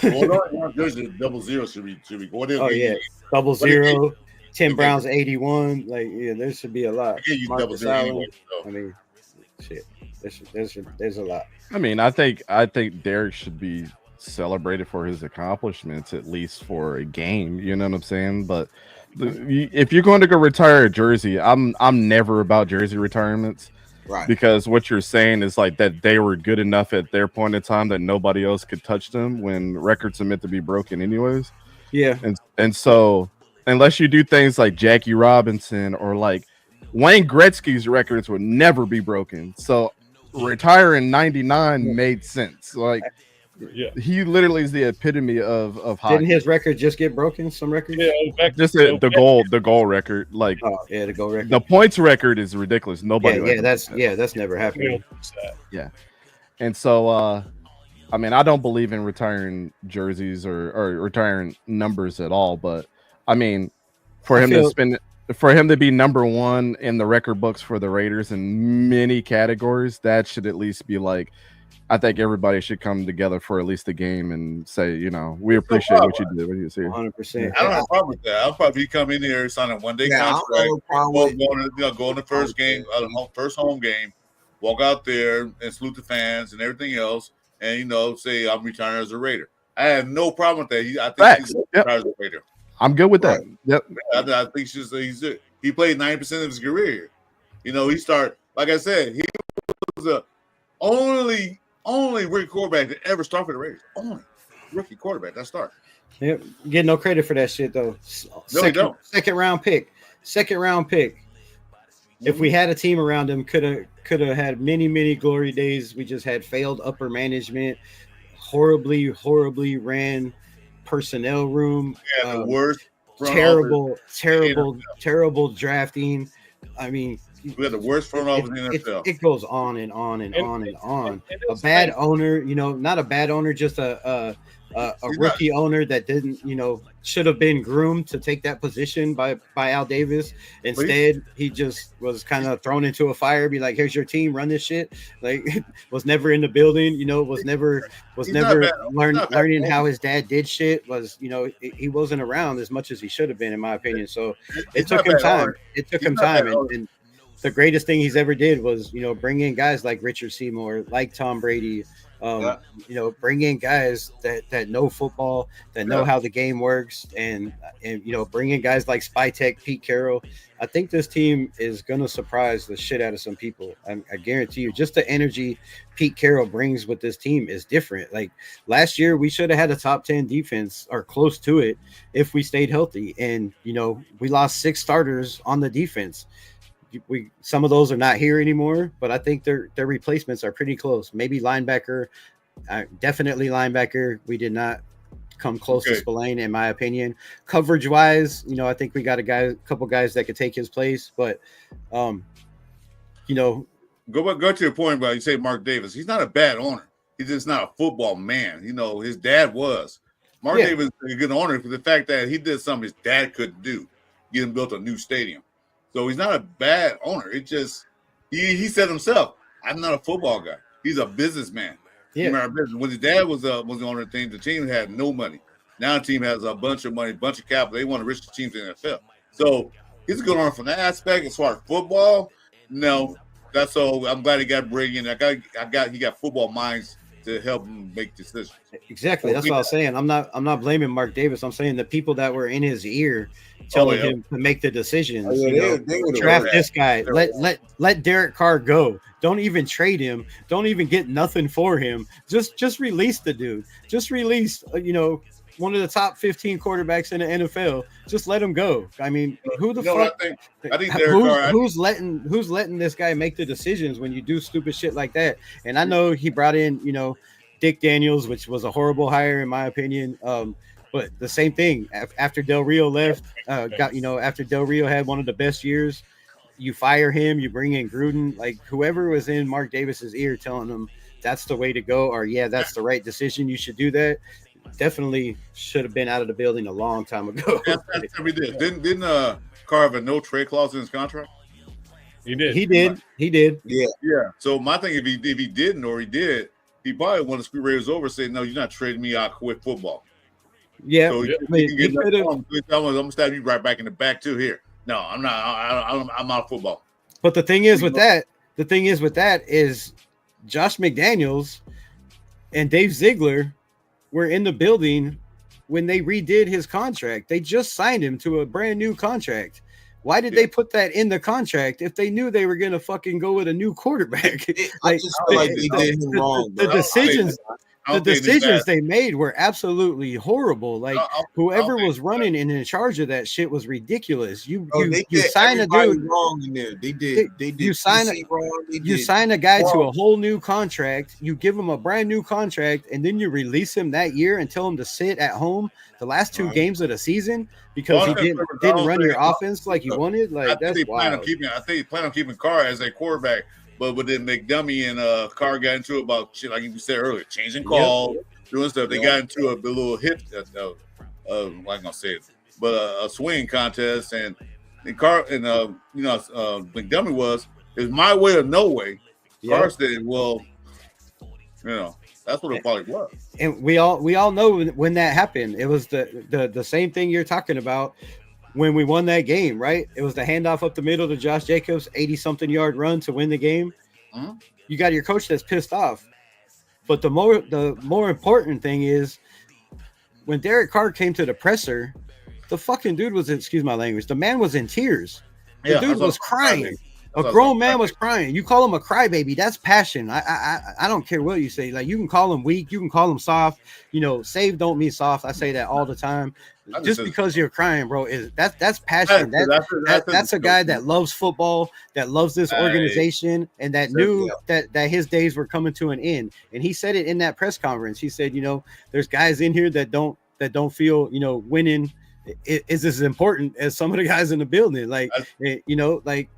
But... go. Well, jersey 00 should be going in. Oh yeah, 00. Tim Brown's 81. There should be a lot. You Marcus 00 Allen. anyway, so. I mean, shit. There's a lot. I mean, I think Derek should be celebrated for his accomplishments, at least for a game. You know what I'm saying? But if you're going to go retire a jersey, I'm never about jersey retirements. Right. Because what you're saying is like that they were good enough at their point in time that nobody else could touch them when records are meant to be broken anyways. Yeah. And so unless you do things like Jackie Robinson or like Wayne Gretzky's records would never be broken. So retire in 99 made sense. Like he literally is the epitome of hockey. Didn't his record just get broken? Some records? Yeah, just the goal record. Like the goal record. The points record is ridiculous. Nobody that's never happened. Yeah. And so I mean, I don't believe in retiring jerseys or retiring numbers at all, but I mean for him to be number one in the record books for the Raiders in many categories, that should at least be like, I think everybody should come together for at least a game and say, we appreciate what you did when you was here. 100%. I don't have a problem with that. I'll probably come in here, sign a one-day contract, go in the first game, first home game, walk out there and salute the fans and everything else, and say I'm retiring as a Raider. I have no problem with that. I think he's retired as a Raider. I'm good with that. Yep. I think he played 90% of his career. He started, like I said, he was the only rookie quarterback to ever start for the Raiders. Only rookie quarterback that start. Yep. Get no credit for that shit though. No, you don't. Second round pick. If we had a team around him, could have had many glory days. We just had failed upper management, horribly ran personnel room. Yeah, the worst. Terrible drafting. I mean, we had the worst front office in the NFL. It goes on and on and on and on. A bad owner, not a bad owner, just a rookie owner that didn't, should have been groomed to take that position by Al Davis. Instead, he just was kind of thrown into a fire, be like, here's your team, run this shit. Like, was never in the building, was never learning how his dad did shit. Was, he wasn't around as much as he should have been, in my opinion. So it took him time. And the greatest thing he's ever did was, bring in guys like Richard Seymour, like Tom Brady, bring in guys that know football, that know how the game works, and bring in guys like Spytek, Pete Carroll. I think this team is gonna surprise the shit out of some people. I guarantee you, just the energy Pete Carroll brings with this team is different. Like last year, we should have had a top 10 defense or close to it if we stayed healthy, and we lost 6 starters on the defense. Some of those are not here anymore, but I think their replacements are pretty close. Maybe linebacker, definitely linebacker. We did not come close to Spillane, in my opinion. Coverage wise, you know, I think we got a couple guys that could take his place, but you know, go to your point about you say Mark Davis. He's not a bad owner. He's just not a football man. You know, his dad was. Mark Davis is a good owner for the fact that he did something his dad couldn't do. Get him built a new stadium. So he's not a bad owner. It just he said himself, I'm not a football guy. He's a businessman. Yeah. When his dad was the owner of the team, the team had no money. Now the team has a bunch of money, a bunch of capital. They want to richest teams in the NFL. So he's a good owner from that aspect. As far as football, no. That's all. I'm glad he got Brady in. He got football minds to help him make decisions. Exactly. That's what I was saying. I'm not blaming Mark Davis. I'm saying the people that were in his ear telling him to make the decisions. Draft this guy. Let Derek Carr go. Don't even trade him. Don't even get nothing for him. Just release the dude. Just release, one of the top 15 quarterbacks in the NFL. Just let him go. I mean, who the fuck? I think Derek Carr. Who's letting this guy make the decisions when you do stupid shit like that? And I know he brought in, Dick Daniels, which was a horrible hire in my opinion. But the same thing after Del Rio left, after Del Rio had one of the best years, you fire him, you bring in Gruden, like whoever was in Mark Davis's ear telling him that's the way to go, or that's the right decision, you should do that. Definitely should have been out of the building a long time ago. That's what we did. Didn't Carr have a no trade clause in his contract? He did. He did. Yeah. So my thing, if he didn't or he did, he probably wanted to screw Raiders over, saying, "No, you're not trading me. I'll quit football." Yeah, so I'm gonna stab you right back in the back too. Here, no, I'm not. I'm out of football. But the thing is with that is Josh McDaniels and Dave Ziegler were in the building when they redid his contract. They just signed him to a brand new contract. Why did they put that in the contract if they knew they were going to fucking go with a new quarterback? I just feel like they did him wrong. The decisions they made were absolutely horrible. Like whoever was running and in charge of that shit was ridiculous. You sign a dude wrong in there. They did. You sign a guy to a whole new contract. You give him a brand new contract, and then you release him that year and tell him to sit at home the last two games of the season because he didn't run your offense like you wanted. Like that's wild. I think he planned on keeping Carr as a quarterback. But then McDummy and Carr got into about shit, like you said earlier, changing calls, doing stuff. They got into a little hit, I'm not gonna say it, but a swing contest, and Carr and McDummy was my way or no way. Carr said, "Well, that's what it probably was." And we all know when that happened. It was the same thing you're talking about. When we won that game, right? It was the handoff up the middle to Josh Jacobs, 80-something yard run to win the game. Mm-hmm. You got your coach that's pissed off. But the more important thing is when Derek Carr came to the presser, the fucking dude was, excuse my language, the man was in tears. The dude was crying. A grown man was crying. You call him a crybaby. That's passion. I don't care what you say. Like you can call him weak. You can call him soft. Save don't mean soft. I say that all the time. Just because you're crying, bro, that's passion. That's a guy that loves football, that loves this organization, and that knew that his days were coming to an end. And he said it in that press conference. He said, there's guys in here that don't feel, winning is as important as some of the guys in the building. Like,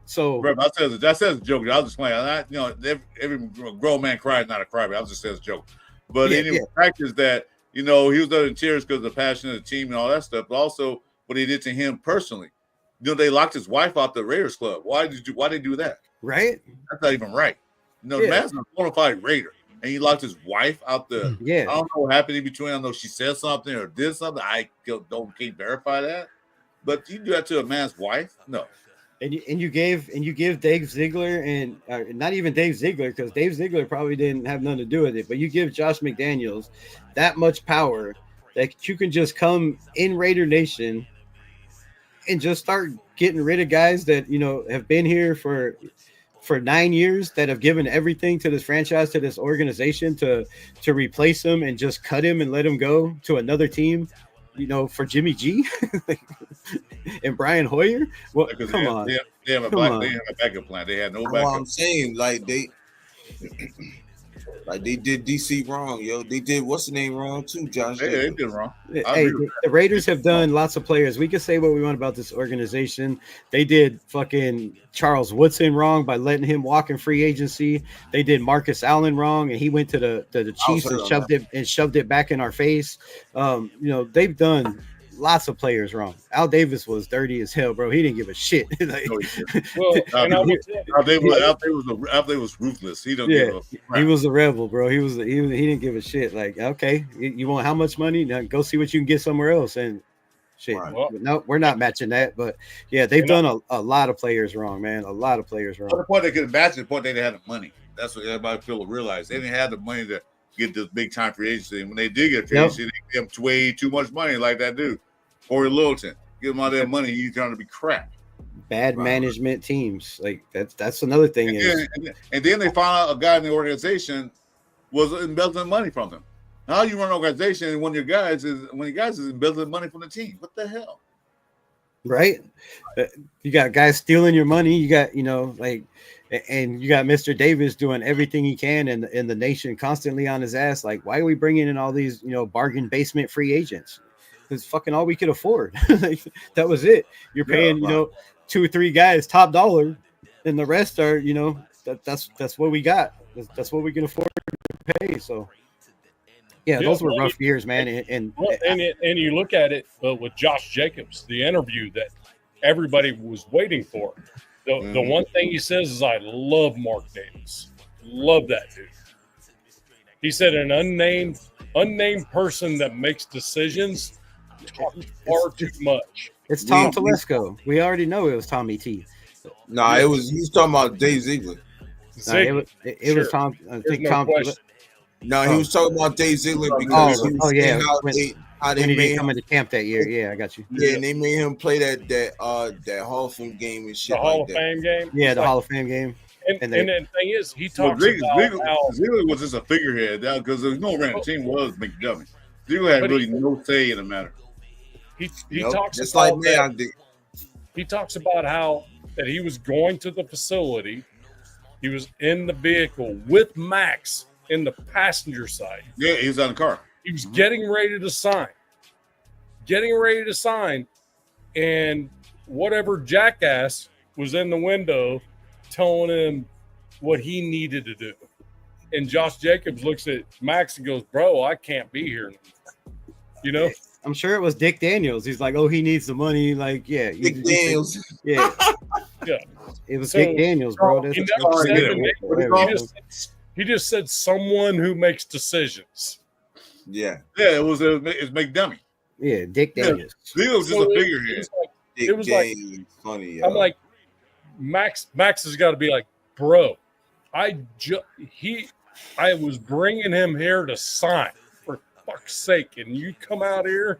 so. Bro, that says a joke. I was just playing. Every grown man cries, not a crybaby. I was just saying a joke. But the fact is that, he was in tears because of the passion of the team and all that stuff, but also what he did to him personally. They locked his wife out the Raiders club. Why they do that? Right? That's not even right. The man's a bona fide Raider, and he locked his wife out the. Yeah. I don't know what happened in between. I don't know if she said something or did something. I can't verify that. But you do that to a man's wife? No. And you gave Dave Ziegler and not even Dave Ziegler, because Dave Ziegler probably didn't have nothing to do with it, but you give Josh McDaniels that much power that you can just come in Raider Nation and just start getting rid of guys that have been here for 9 years, that have given everything to this franchise, to this organization, to replace him and just cut him and let him go to another team. For Jimmy G and Brian Hoyer. Well, come on. They have a backup plan. They had no backup. I'm saying, like Like they did DC wrong, yo. They did what's the name wrong too, Josh. They did wrong. Hey, the Raiders have done lots of players. We can say what we want about this organization. They did fucking Charles Woodson wrong by letting him walk in free agency. They did Marcus Allen wrong, and he went to the Chiefs and shoved it back in our face. You know, they've done lots of players wrong. Al Davis was dirty as hell, bro. He didn't give a shit. Like, well, Al Davis was ruthless. He don't give a crap. He was a rebel, bro. He didn't give a shit. Like, okay, you want how much money? Now go see what you can get somewhere else. And shit, Well, no, we're not matching that. But yeah, they've done a lot of players wrong, man. A lot of players wrong. At the point they could match, the point they didn't have the money. That's what everybody feel to realize. They didn't have the money to get this big time free agency. And when they did get free agency, they gave them way too much money, like that dude. Corey Littleton, give him all that money. He's trying to be crap. Bad management teams, like that's another thing. And then they found out a guy in the organization was embezzling money from them. How you run an organization and one of your guys is embezzling money from the team? What the hell? Right? You got guys stealing your money. You got, you know, like, and you got Mr. Davis doing everything he can in the nation constantly on his ass. Like, why are we bringing in all these, you know, bargain basement free agents? It's fucking all we could afford. Like, that was it. You're paying, you know, 2 or 3 guys top dollar, and the rest are, you know, that's what we got. That's what we can afford to pay. So, yeah, those were rough years, man. And you look at it with Josh Jacobs, the interview that everybody was waiting for. The one thing he says is, "I love Mark Davis. Love that dude." He said, "An unnamed person that makes decisions talks far too much." It's Tom Telesco. We already know it was Tommy T. Nah, he was talking about Dave Ziegler. It was Tom. I think Tom. No, he was talking about Dave Ziegler because how they when he made didn't come into camp that year. Yeah, I got you. Yeah, and they made him play that Hall of Fame game and shit. The Hall of Fame game. Yeah, the Hall of Fame game. And the thing is, he talks about how Ziegler was just a figurehead because there's no random team was McDummy. Ziegler had really no say in the matter. He talks just about like that. He talks about how that he was going to the facility, he was in the vehicle with Max in the passenger side. Yeah, he was on the car. He was getting ready to sign, and whatever jackass was in the window telling him what he needed to do. And Josh Jacobs looks at Max and goes, "Bro, I can't be here." You know? I'm sure it was Dick Daniels. He's like, "Oh, he needs the money." Like, yeah. Dick Daniels. Yeah. Yeah. It was Dick Daniels, bro. He just said someone who makes decisions. Yeah. Yeah, it's McDummy. Yeah, Dick Daniels. He was just a figurehead. It was like funny. I'm like, Max has got to be like, "Bro, I was bringing him here to sign, for fuck's sake, and you come out here."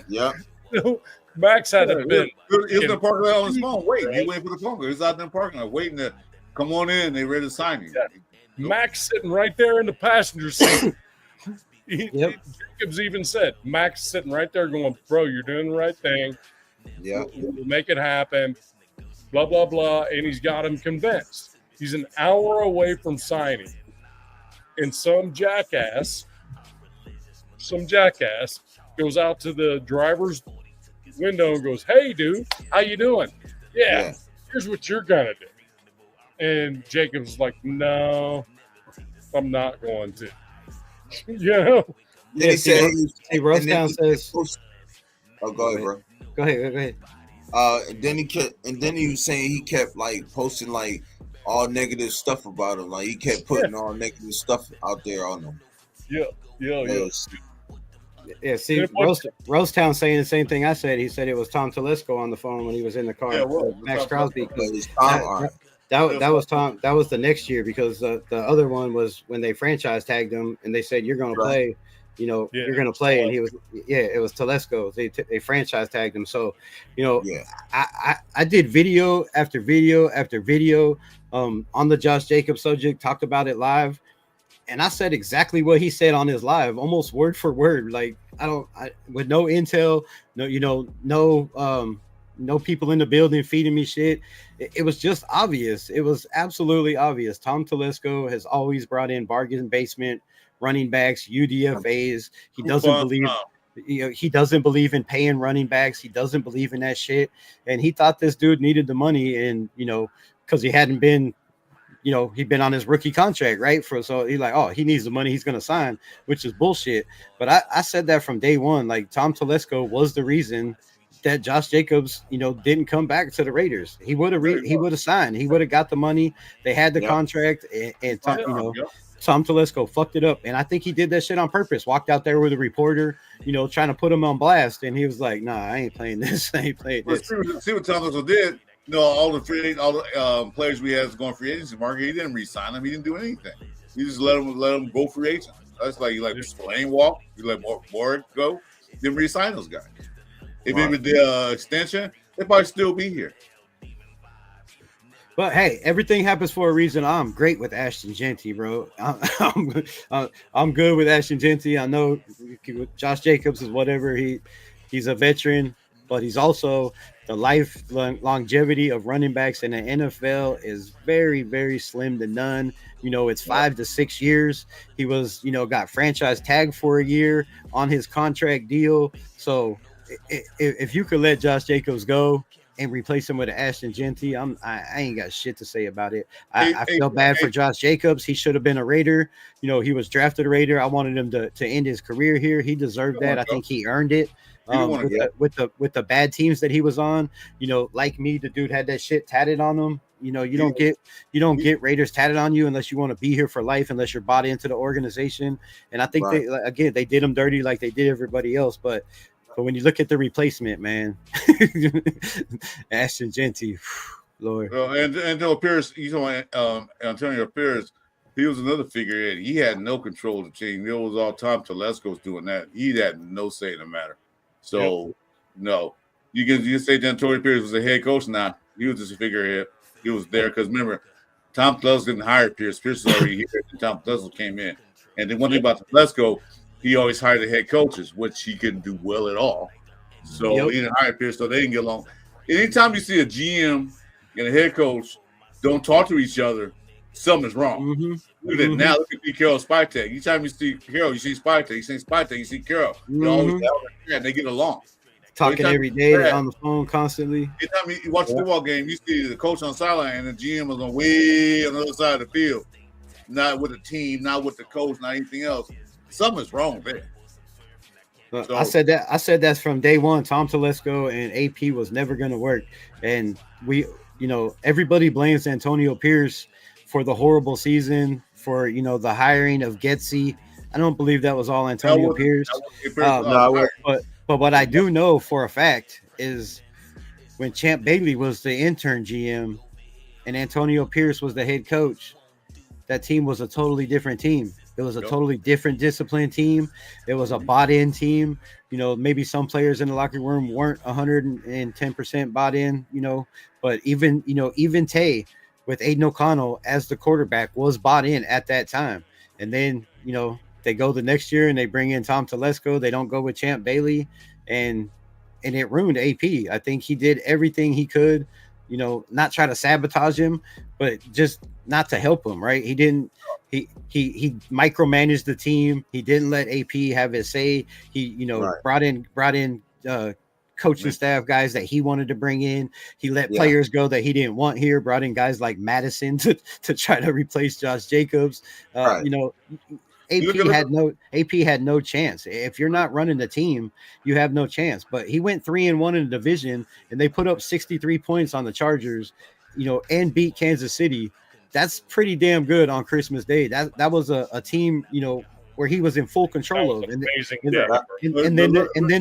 Yeah. Max had to been. He was in the parking lot on his phone waiting. He waited for the phone. He was out in the parking lot waiting to come on in. They ready to sign him. Yeah. Max sitting right there in the passenger seat. Jacobs even said, Max sitting right there going, "Bro, you're doing the right thing. Yeah. We'll make it happen. Blah, blah, blah." And he's got him convinced. He's an hour away from signing. And some jackass goes out to the driver's window and goes, "Hey, dude, how you doing? Yeah. Here's what you're going to do." And Jacobs is like, "No, I'm not going to." You know? Then he said, "Hey, Rostown says." Oh, go ahead, bro. Go ahead. And then he was saying he kept like posting like all negative stuff about him. Like he kept putting all negative stuff out there on him. Yeah. Yeah, see, Rosetown saying the same thing I said. He said it was Tom Telesco on the phone when he was in the car with Max Crosby. That was Tom. That was the next year because the other one was when they franchise tagged him and they said, "You're going to play." You know, you're going to play, and he was. Yeah, it was Telesco. They franchise tagged him. So, you know, I did video after video after video on the Josh Jacobs subject. Talked about it live. And I said exactly what he said on his live, almost word for word. Like with no intel, no no people in the building feeding me shit. It was just obvious. It was absolutely obvious. Tom Telesco has always brought in bargain basement running backs, UDFAs. He doesn't believe. He doesn't believe in paying running backs. He doesn't believe in that shit. And he thought this dude needed the money, and because he hadn't been. He'd been on his rookie contract, right? So he's like, oh, he needs the money, he's going to sign, which is bullshit. But I said that from day one. Like, Tom Telesco was the reason that Josh Jacobs, didn't come back to the Raiders. He would have signed. He would have got the money. They had the contract, and Tom Telesco fucked it up. And I think he did that shit on purpose. Walked out there with a reporter, trying to put him on blast. And he was like, nah, I ain't playing this. I ain't playing this. See what Tom Telesco did. All the players we had going free agency market, he didn't re-sign them. He didn't do anything. He just let them go free agents. That's like you let Spillane walk. You let Moore go. Didn't re-sign those guys. If it was the extension, they'd probably still be here. But hey, everything happens for a reason. I'm great with Ashton Genty, bro. I'm good with Ashton Genty. I know Josh Jacobs is whatever. He's a veteran, but he's also the longevity of running backs in the NFL is very, very slim to none. It's 5 to 6 years. He was, got franchise tagged for a year on his contract deal. So if you could let Josh Jacobs go and replace him with Ashton Genty, I ain't got shit to say about it. I feel bad for Josh Jacobs. He should have been a Raider. He was drafted a Raider. I wanted him to end his career here. He deserved that. I think he earned it. With the bad teams that he was on, like me, the dude had that shit tatted on him. You don't get Raiders tatted on you unless you want to be here for life, unless you're bought into the organization. And I think they did him dirty like they did everybody else. But when you look at the replacement, man, Ashton Genty, Lord. And Antonio Pierce, Antonio Pierce, he was another figurehead. He had no control of the team. It was all Tom Telesco's doing that. He had no say in the matter. So, no, you can say that Antonio Pierce was a head coach. Nah, he was just a figurehead. He was there because remember, Tom Telesco didn't hire Pierce. Pierce was already here, and Tom Telesco came in. And then one thing about Telesco, he always hired the head coaches, which he couldn't do well at all. So he didn't hire Pierce, so they didn't get along. Anytime you see a GM and a head coach don't talk to each other, something's wrong. Now look at Pete Carroll, Spytek. Anytime you see Carroll, you see Spytek. You see Spytek, you see Carroll. They always and they get along. Talking every day on the phone constantly. Anytime you watch a football game, you see the coach on the sideline and the GM is on way on the other side of the field. Not with the team, not with the coach, not anything else. Something's wrong there. I said that from day one. Tom Telesco and AP was never going to work. And everybody blames Antonio Pierce for the horrible season, for the hiring of Getsy. I don't believe that was all Antonio Pierce. But what I do know for a fact is when Champ Bailey was the intern GM and Antonio Pierce was the head coach, that team was a totally different team. It was a totally different disciplined team. It was a bought-in team. Maybe some players in the locker room weren't 110% bought in, but even Tay with Aiden O'Connell as the quarterback was bought in at that time. And then, they go the next year and they bring in Tom Telesco. They don't go with Champ Bailey, and it ruined AP. I think he did everything he could, not try to sabotage him, but just not to help him. Right? He didn't. He micromanaged the team. He didn't let AP have his say. He brought in coaching staff guys that he wanted to bring in. He let players go that he didn't want here. Brought in guys like Madison to try to replace Josh Jacobs. AP had no chance. If you're not running the team, you have no chance. But he went 3-1 in the division, and they put up 63 points on the Chargers, and beat Kansas City. That's pretty damn good on Christmas Day. That was a team, where he was in full control of. And then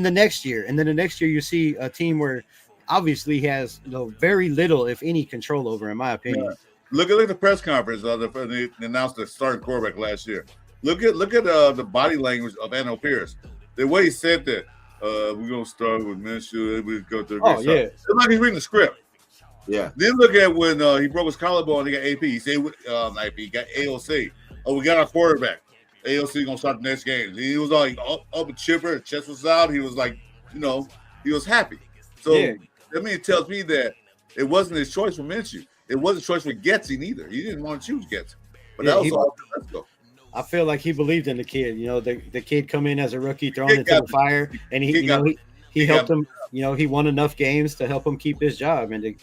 the next year, you see a team where obviously he has very little, if any, control over, in my opinion. Look at the press conference. They announced the starting quarterback last year. Look at the body language of Antonio Pierce. The way he said that, we're gonna start with Minshew. We go through. It's like he's reading the script. Yeah. Then look at when he broke his collarbone and he got AP. He said, he got AOC. Oh, we got our quarterback. AOC gonna start the next game. He was like up and chipper. His chest was out. He was like, he was happy. So it tells me that it wasn't his choice for Minshew. It wasn't a choice for Getsy neither. He didn't want to choose Getsy. But that was all. Let's go. I feel like he believed in the kid. You know, the kid come in as a rookie, thrown into the fire, and he helped him. You know, he won enough games to help him keep his job and to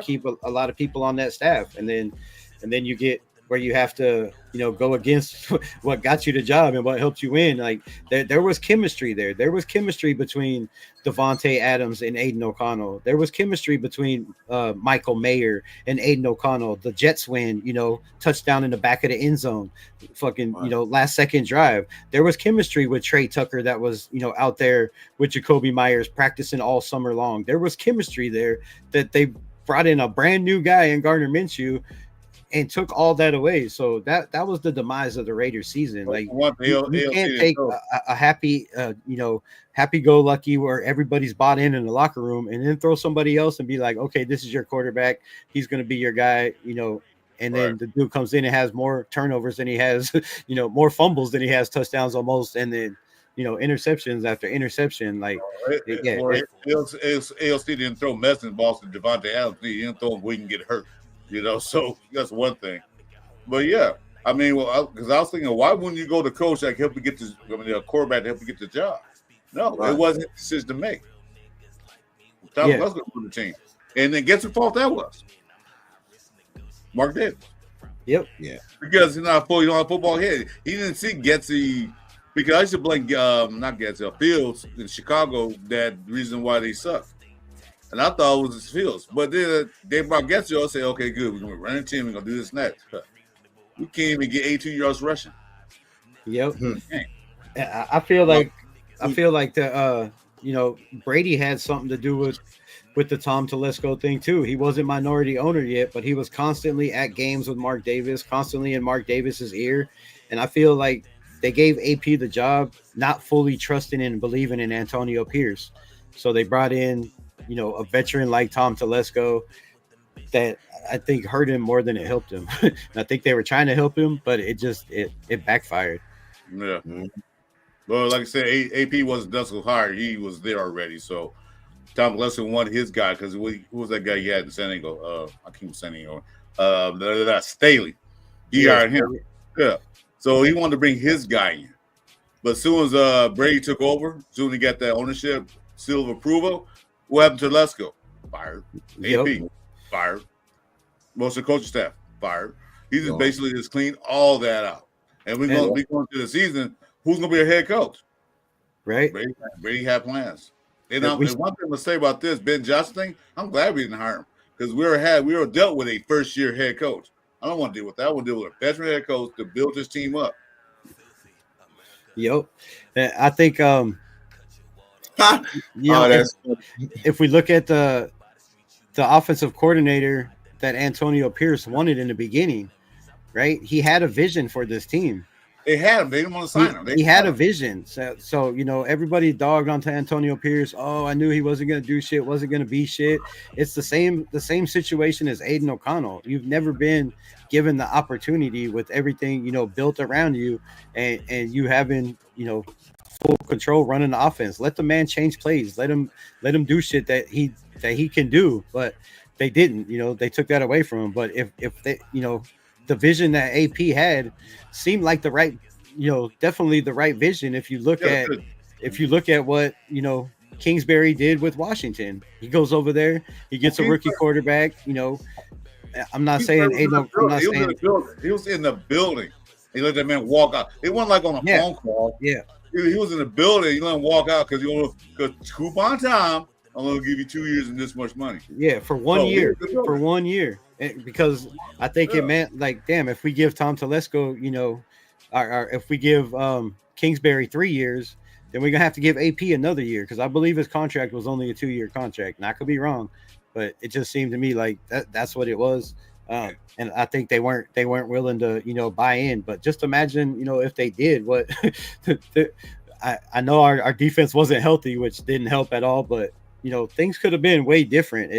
keep a lot of people on that staff. And then you get where you have to go against what got you the job and what helped you win. Like there was chemistry there. There was chemistry between Devontae Adams and Aiden O'Connell. There was chemistry between Michael Mayer and Aiden O'Connell. The Jets win, touchdown in the back of the end zone, last second drive. There was chemistry with Trey Tucker that was, out there with Jacoby Myers practicing all summer long. There was chemistry there that they brought in a brand new guy in Gardner Minshew and took all that away. So that was the demise of the Raiders season. Like you can't take a happy, happy-go-lucky where everybody's bought in the locker room and then throw somebody else and be like, okay, this is your quarterback. He's going to be your guy, and then the dude comes in and has more turnovers than he has, more fumbles than he has touchdowns almost. And then, interceptions after interception. Like, ALC didn't throw messing balls to Devontae Adams. He didn't throw him where he can get hurt. So that's one thing. But yeah, I mean, because I was thinking, why wouldn't you go to coach that help you get the quarterback to help you get the job? No, it wasn't a decision to make. Tom was going to put the team, and then guess whose fault that was? Mark Davis. Yep. Yeah. Because he's not a football head. He didn't see Getsy. Because I used to blame not Getsy, Fields in Chicago. That reason why they suck. And I thought it was his Fields. But then they brought Getsy and say, okay, good, we're going to run a team, we're going to do this next. We can't even get 82 yards rushing. Yep. I feel like the Brady had something to do with the Tom Telesco thing too. He wasn't minority owner yet, but he was constantly at games with Mark Davis, constantly in Mark Davis's ear. And I feel like they gave AP the job, not fully trusting and believing in Antonio Pierce. So they brought in a veteran like Tom Telesco that I think hurt him more than it helped him. I think they were trying to help him, but it backfired. Yeah. Mm-hmm. Well, like I said, AP wasn't Dustin hired. He was there already. So Tom Telesco wanted his guy because who was that guy he had in San Diego? I keep saying Staley. He hired him. Yeah. So he wanted to bring his guy in. But as soon as Brady took over, soon he got that ownership seal of approval, what happened to Telesco? Fired. AP, fired. Most of the coaching staff, fired. He just basically just cleaned all that out. And we're going to be going through the season. Who's going to be a head coach? Right. Brady had plans. And one thing to say about this Ben Johnson thing, I'm glad we didn't hire him because we were dealt with a first-year head coach. I don't want to deal with that. I want to deal with a veteran head coach to build this team up. Yep. I think if we look at the offensive coordinator that Antonio Pierce wanted in the beginning, right? He had a vision for this team. They had him. They didn't want to sign him. He had a vision. So everybody dogged onto Antonio Pierce. Oh, I knew he wasn't going to do shit, wasn't going to be shit. It's the same situation as Aiden O'Connell. You've never been given the opportunity with everything, built around you and you having, full control running the offense. Let the man change plays. Let him do shit that he can do. But they didn't, they took that away from him. But if they, the vision that AP had seemed like the right, definitely the right vision. If you look at what, Kingsbury did with Washington, he goes over there, he gets a rookie quarterback, I'm not saying he was in the building. He let that man walk out. It wasn't like on a phone call. Yeah. He was in the building. He let him walk out because coupon time, I'm going to give you 2 years and this much money. Yeah, for 1 year. For 1 year. Because I think it meant like, damn, if we give Tom Telesco, or if we give Kingsbury 3 years, then we're gonna have to give AP another year because I believe his contract was only a 2-year contract. And I could be wrong, but it just seemed to me like that's what it was. And I think they weren't willing to buy in. But just imagine if they did what I know our defense wasn't healthy, which didn't help at all. But things could have been way different.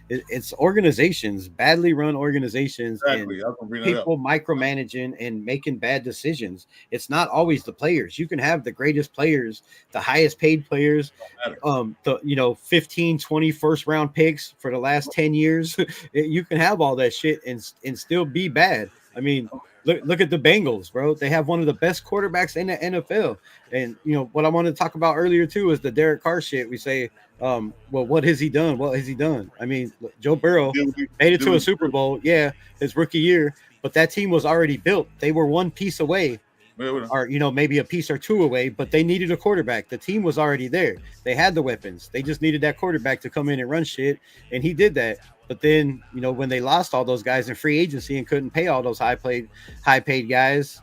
It's organizations, badly run organizations, Exactly. I was gonna bring that up. people micromanaging and making bad decisions. It's not always the players. You can have the greatest players, the highest paid players, the 15, 20 first round picks for the last 10 years. You can have all that shit and still be bad. I mean, look at the Bengals, bro. They have one of the best quarterbacks in the NFL. And what I wanted to talk about earlier too is the Derek Carr shit. We say, well, what has he done? What has he done? I mean, Joe Burrow made it to a Super Bowl, his rookie year, but that team was already built. They were one piece away, or maybe a piece or two away, but they needed a quarterback. The team was already there. They had the weapons. They just needed that quarterback to come in and run shit, and he did that. But then, when they lost all those guys in free agency and couldn't pay all those high paid guys,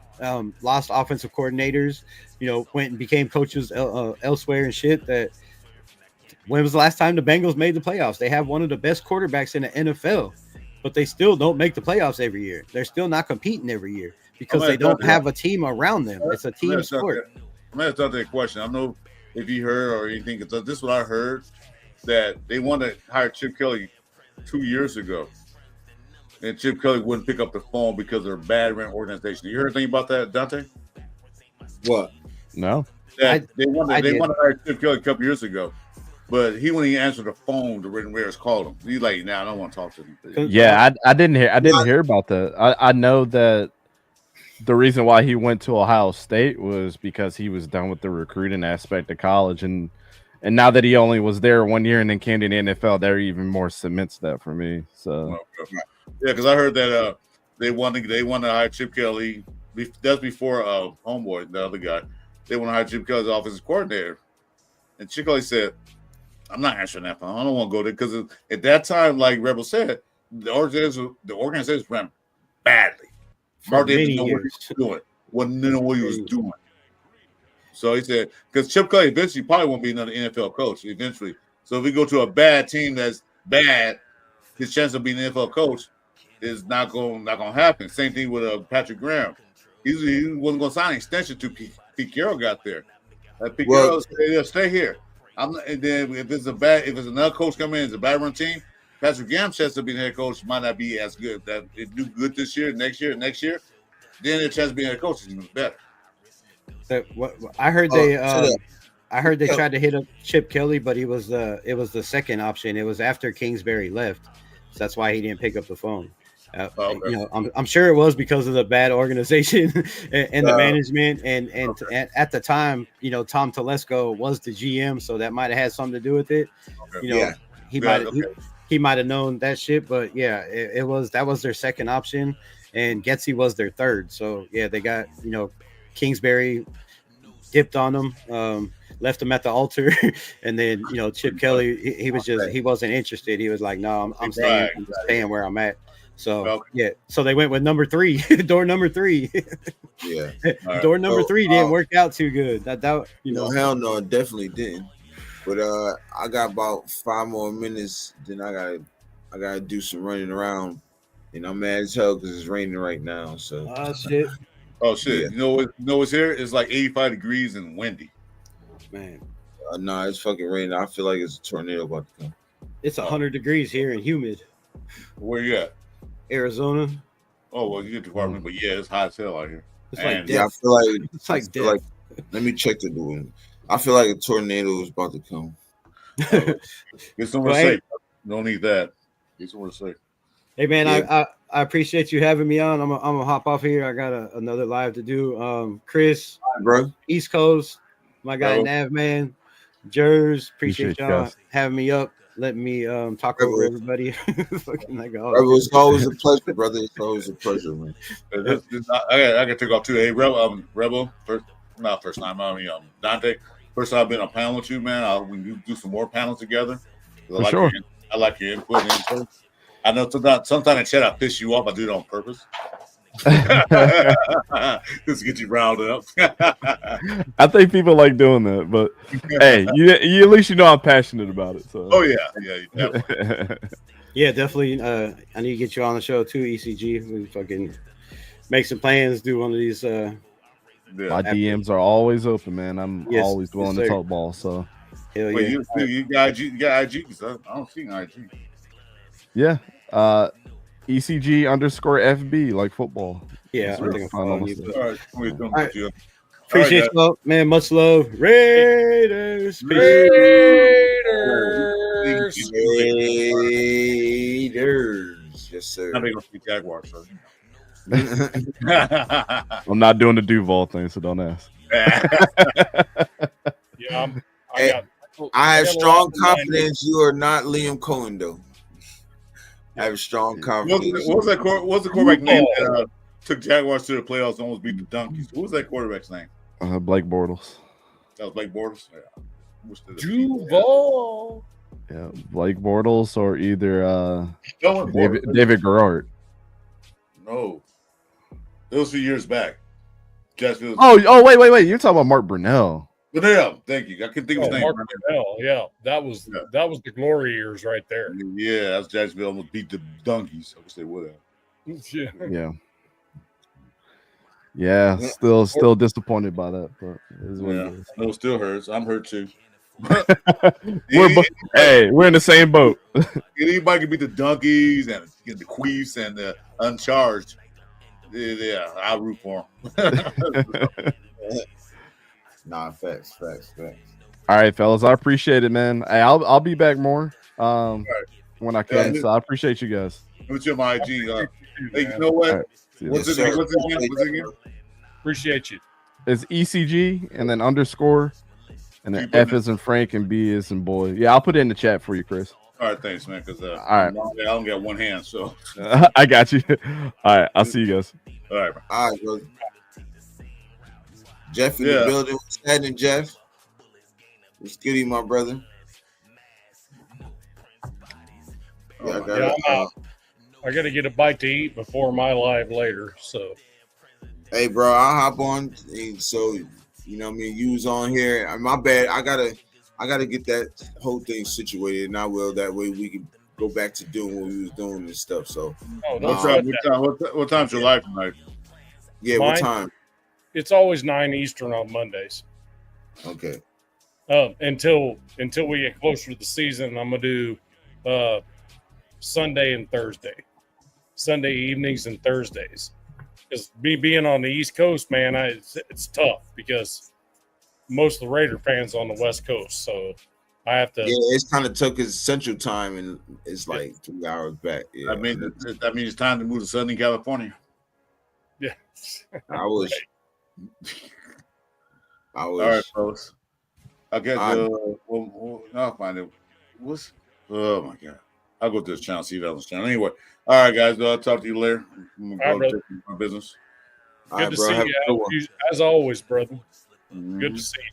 lost offensive coordinators, went and became coaches elsewhere and shit. That when was the last time the Bengals made the playoffs? They have one of the best quarterbacks in the NFL, but they still don't make the playoffs every year. They're still not competing every year because they don't have a team around them. It's a team sport. I'm going to ask that question. I don't know if you heard or anything. This is what I heard, that they wanted to hire Chip Kelly 2 years ago, and Chip Kelly wouldn't pick up the phone because they're a bad ran organization. You heard anything about that, Dante? What? No. They wanted to hire Chip Kelly a couple years ago, but he wouldn't even answer the phone. The Raiders called him. He's like, "Nah, I don't want to talk to him." Yeah, I didn't hear about that. I know that the reason why he went to Ohio State was because he was done with the recruiting aspect of college, and now that he only was there 1 year and then came to the NFL, that even more cements that for me. So yeah, because I heard that they want to hire Chip Kelly. That's before Homeboy, the other guy. They want to hire Chip Kelly as offensive coordinator, and Chip Kelly said, "I'm not answering that phone. I don't want to go there," because at that time, like Rebel said, the organization ran badly. Mark didn't know what he was doing. Wouldn't know what he was doing. So he said, because Chip Kelly eventually probably won't be another NFL coach eventually. So if we go to a bad team that's bad, his chance of being an NFL coach is not going to happen. Same thing with Patrick Graham. He wasn't going to sign an extension to Pete Carroll got there. Pete Carroll said, "Stay here." And then if it's another coach coming in, it's a bad run team. Patrick Graham's chance of being head coach might not be as good. That it do good this year, next year, then the chance of being head coach is even better. I heard they tried to hit up Chip Kelly, but it was the second option. It was after Kingsbury left, so that's why he didn't pick up the phone. I'm sure it was because of the bad organization and the management, and at the time, Tom Telesco was the GM, so that might have had something to do with it. He might have known that shit, but that was their second option, and Getsy was their third. So they got Kingsbury dipped on them, left him at the altar, and then Chip Kelly he wasn't interested. He was like, "No, I'm staying where I'm at." So so they went with number 3, door number 3. Door number 3 didn't work out too good. That hell no, it definitely didn't. But I got about 5 more minutes. Then I gotta do some running around, and I'm mad as hell because it's raining right now. So shit. Oh shit! Yeah. You know what's here? It's like 85 degrees and windy. Man, nah, it's fucking raining. I feel like it's a tornado about to come. It's 100 degrees here and humid. Where you at? Arizona. Oh well, you get too far, but yeah, it's hot as hell out here. It's like I feel like death. Let me check the door. I feel like a tornado is about to come. Get somewhere safe. Don't need that. Get somewhere safe. Hey man, I appreciate you having me on. I'm gonna hop off here. I got another live to do. Chris, bro, East Coast, my guy Nav man, Jerz. Appreciate y'all having me up. Let me talk over everybody. It's always a pleasure, brother. It's always a pleasure, man. I got to take off too. Hey, Rebel, first time. Dante, first time I've been on a panel with you, man. We can do some more panels together. I like your input. I know sometimes in chat I piss you off. I do it on purpose. Just to get you riled up. I think people like doing that, but hey, you at least I'm passionate about it. So. Oh yeah, definitely. I need to get you on the show too, ECG. We fucking make some plans. Do one of these. My DMs are always open, man. I'm always willing to talk ball. So Hell Wait, yeah. you got IG? Because I don't see IG. Yeah. ECG_FB, like football. Yeah, That's I where think you I'm find all following my you. stuff. But All right, wait, don't right. you. appreciate guys. you, man. Much love. Raiders. Peace. Raiders. Raiders. Yes, sir. Now they gonna see Jaguars. So. I'm not doing the Duval thing, so don't ask. Yeah, Hey, I have got a strong lot in mind. confidence you are not Liam Cohen, though. I have strong confidence. What was the quarterback name that took Jaguars to the playoffs and almost beat the Donkeys? What was that quarterback's name? Blake Bortles. That was Blake Bortles. Yeah. Duval. Yeah, Blake Bortles or either David David Garrard. No, it was a few years back. Jacksonville. Oh, wait. You're talking about Mark Brunell. Brunell. Thank you. I couldn't think of his name. Mark Brunell. Yeah, that was the glory years right there. Yeah, that's Jacksonville almost beat the Donkeys. I wish they would have. Yeah. Still disappointed by that, but it is what it is. No, it still hurts. I'm hurt too. We're in the same boat. Anybody can beat the Donkeys and the Queefs and the Uncharged. Yeah, I'll root for them. Nah, facts. All right, fellas, I appreciate it, man. Hey, I'll be back more when I can. So I appreciate you guys. What's your IG? Hey, you know what? Right, What's his name? Appreciate you. It's ECG and then underscore and then F is in Frank and B is in boy. Yeah, I'll put it in the chat for you, Chris. All right, thanks, man. Because all right, I don't got one hand, so I got you. All right, I'll see you guys. All right, bro. Jeff in the building. What's happening, Jeff? What's goody, my brother? I got to get a bite to eat before my live later. So, hey, bro, I'll hop on. So, you know what I mean? You was on here. My bad. I gotta get that whole thing situated, and I will. That way we can go back to doing what we was doing and stuff. So, what time's your live tonight? Yeah, what time? It's always 9 Eastern on Mondays. Okay. Until we get closer to the season, I'm gonna do Sunday and Thursday, Sunday evenings and Thursdays. Because me being on the East Coast, man, it's tough because most of the Raider fans on the West Coast, so I have to. Yeah, it's kind of took his Central Time, and it's like 3 hours back. Yeah, that means it's time to move to Southern California. Yeah, I wish. All right, folks. I'll get I'll find it. Oh my god! I'll go to this channel, see that on the channel. Anyway, all right, guys. I'll talk to you later. I'm gonna go take my business. Good to see you, as always, brother. Mm-hmm. Good to see you.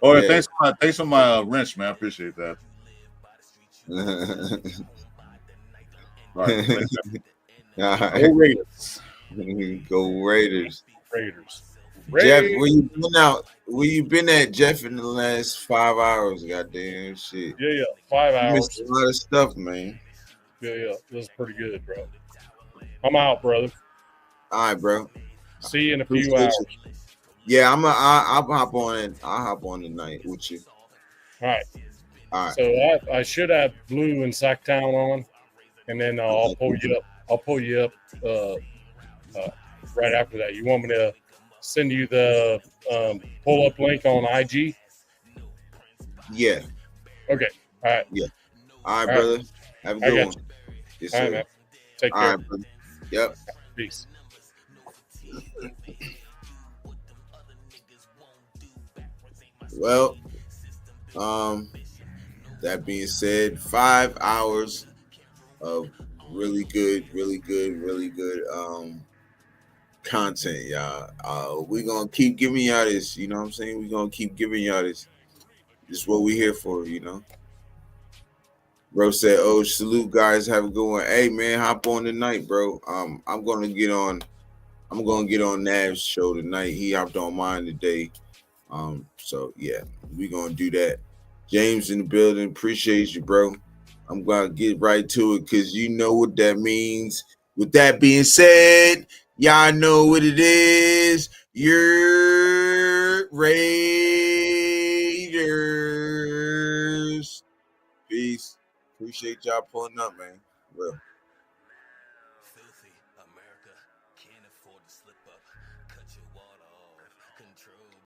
Oh, yeah. Thanks for my wrench, man. I appreciate that. All right. Go Raiders. Go Raiders. Jeff, where you been at, Jeff, in the last 5 hours? Goddamn shit. Yeah. 5 hours. You missed a lot of stuff, man. Yeah. It was pretty good, bro. I'm out, brother. All right, bro. See you in a few hours. Yeah, I'll hop on it. I'll hop on tonight with you. All right. So I should have Blue and Sacktown on, and then I'll pull you up. I'll pull you up right after that. You want me to send you the pull-up link on IG? Yeah. Okay. All right. Yeah. All right, brother. Have a good one. Yes, all right, man. Take care. All right, brother. Yep. Peace. Well, that being said, 5 hours of really good content, y'all. We're gonna keep giving y'all this, you know what I'm saying? We're gonna keep giving y'all this. This is what we're here for, you know. Bro said, "Oh, salute, guys. Have a good one." Hey, man, hop on tonight, bro. I'm gonna get on Nav's show tonight. He hopped on mine today. So yeah, we're gonna do that. James in the building, appreciate you, bro. I'm gonna get right to it because you know what that means. With that being said, y'all know what it is. Your Raiders. Appreciate y'all pulling up, man. Real.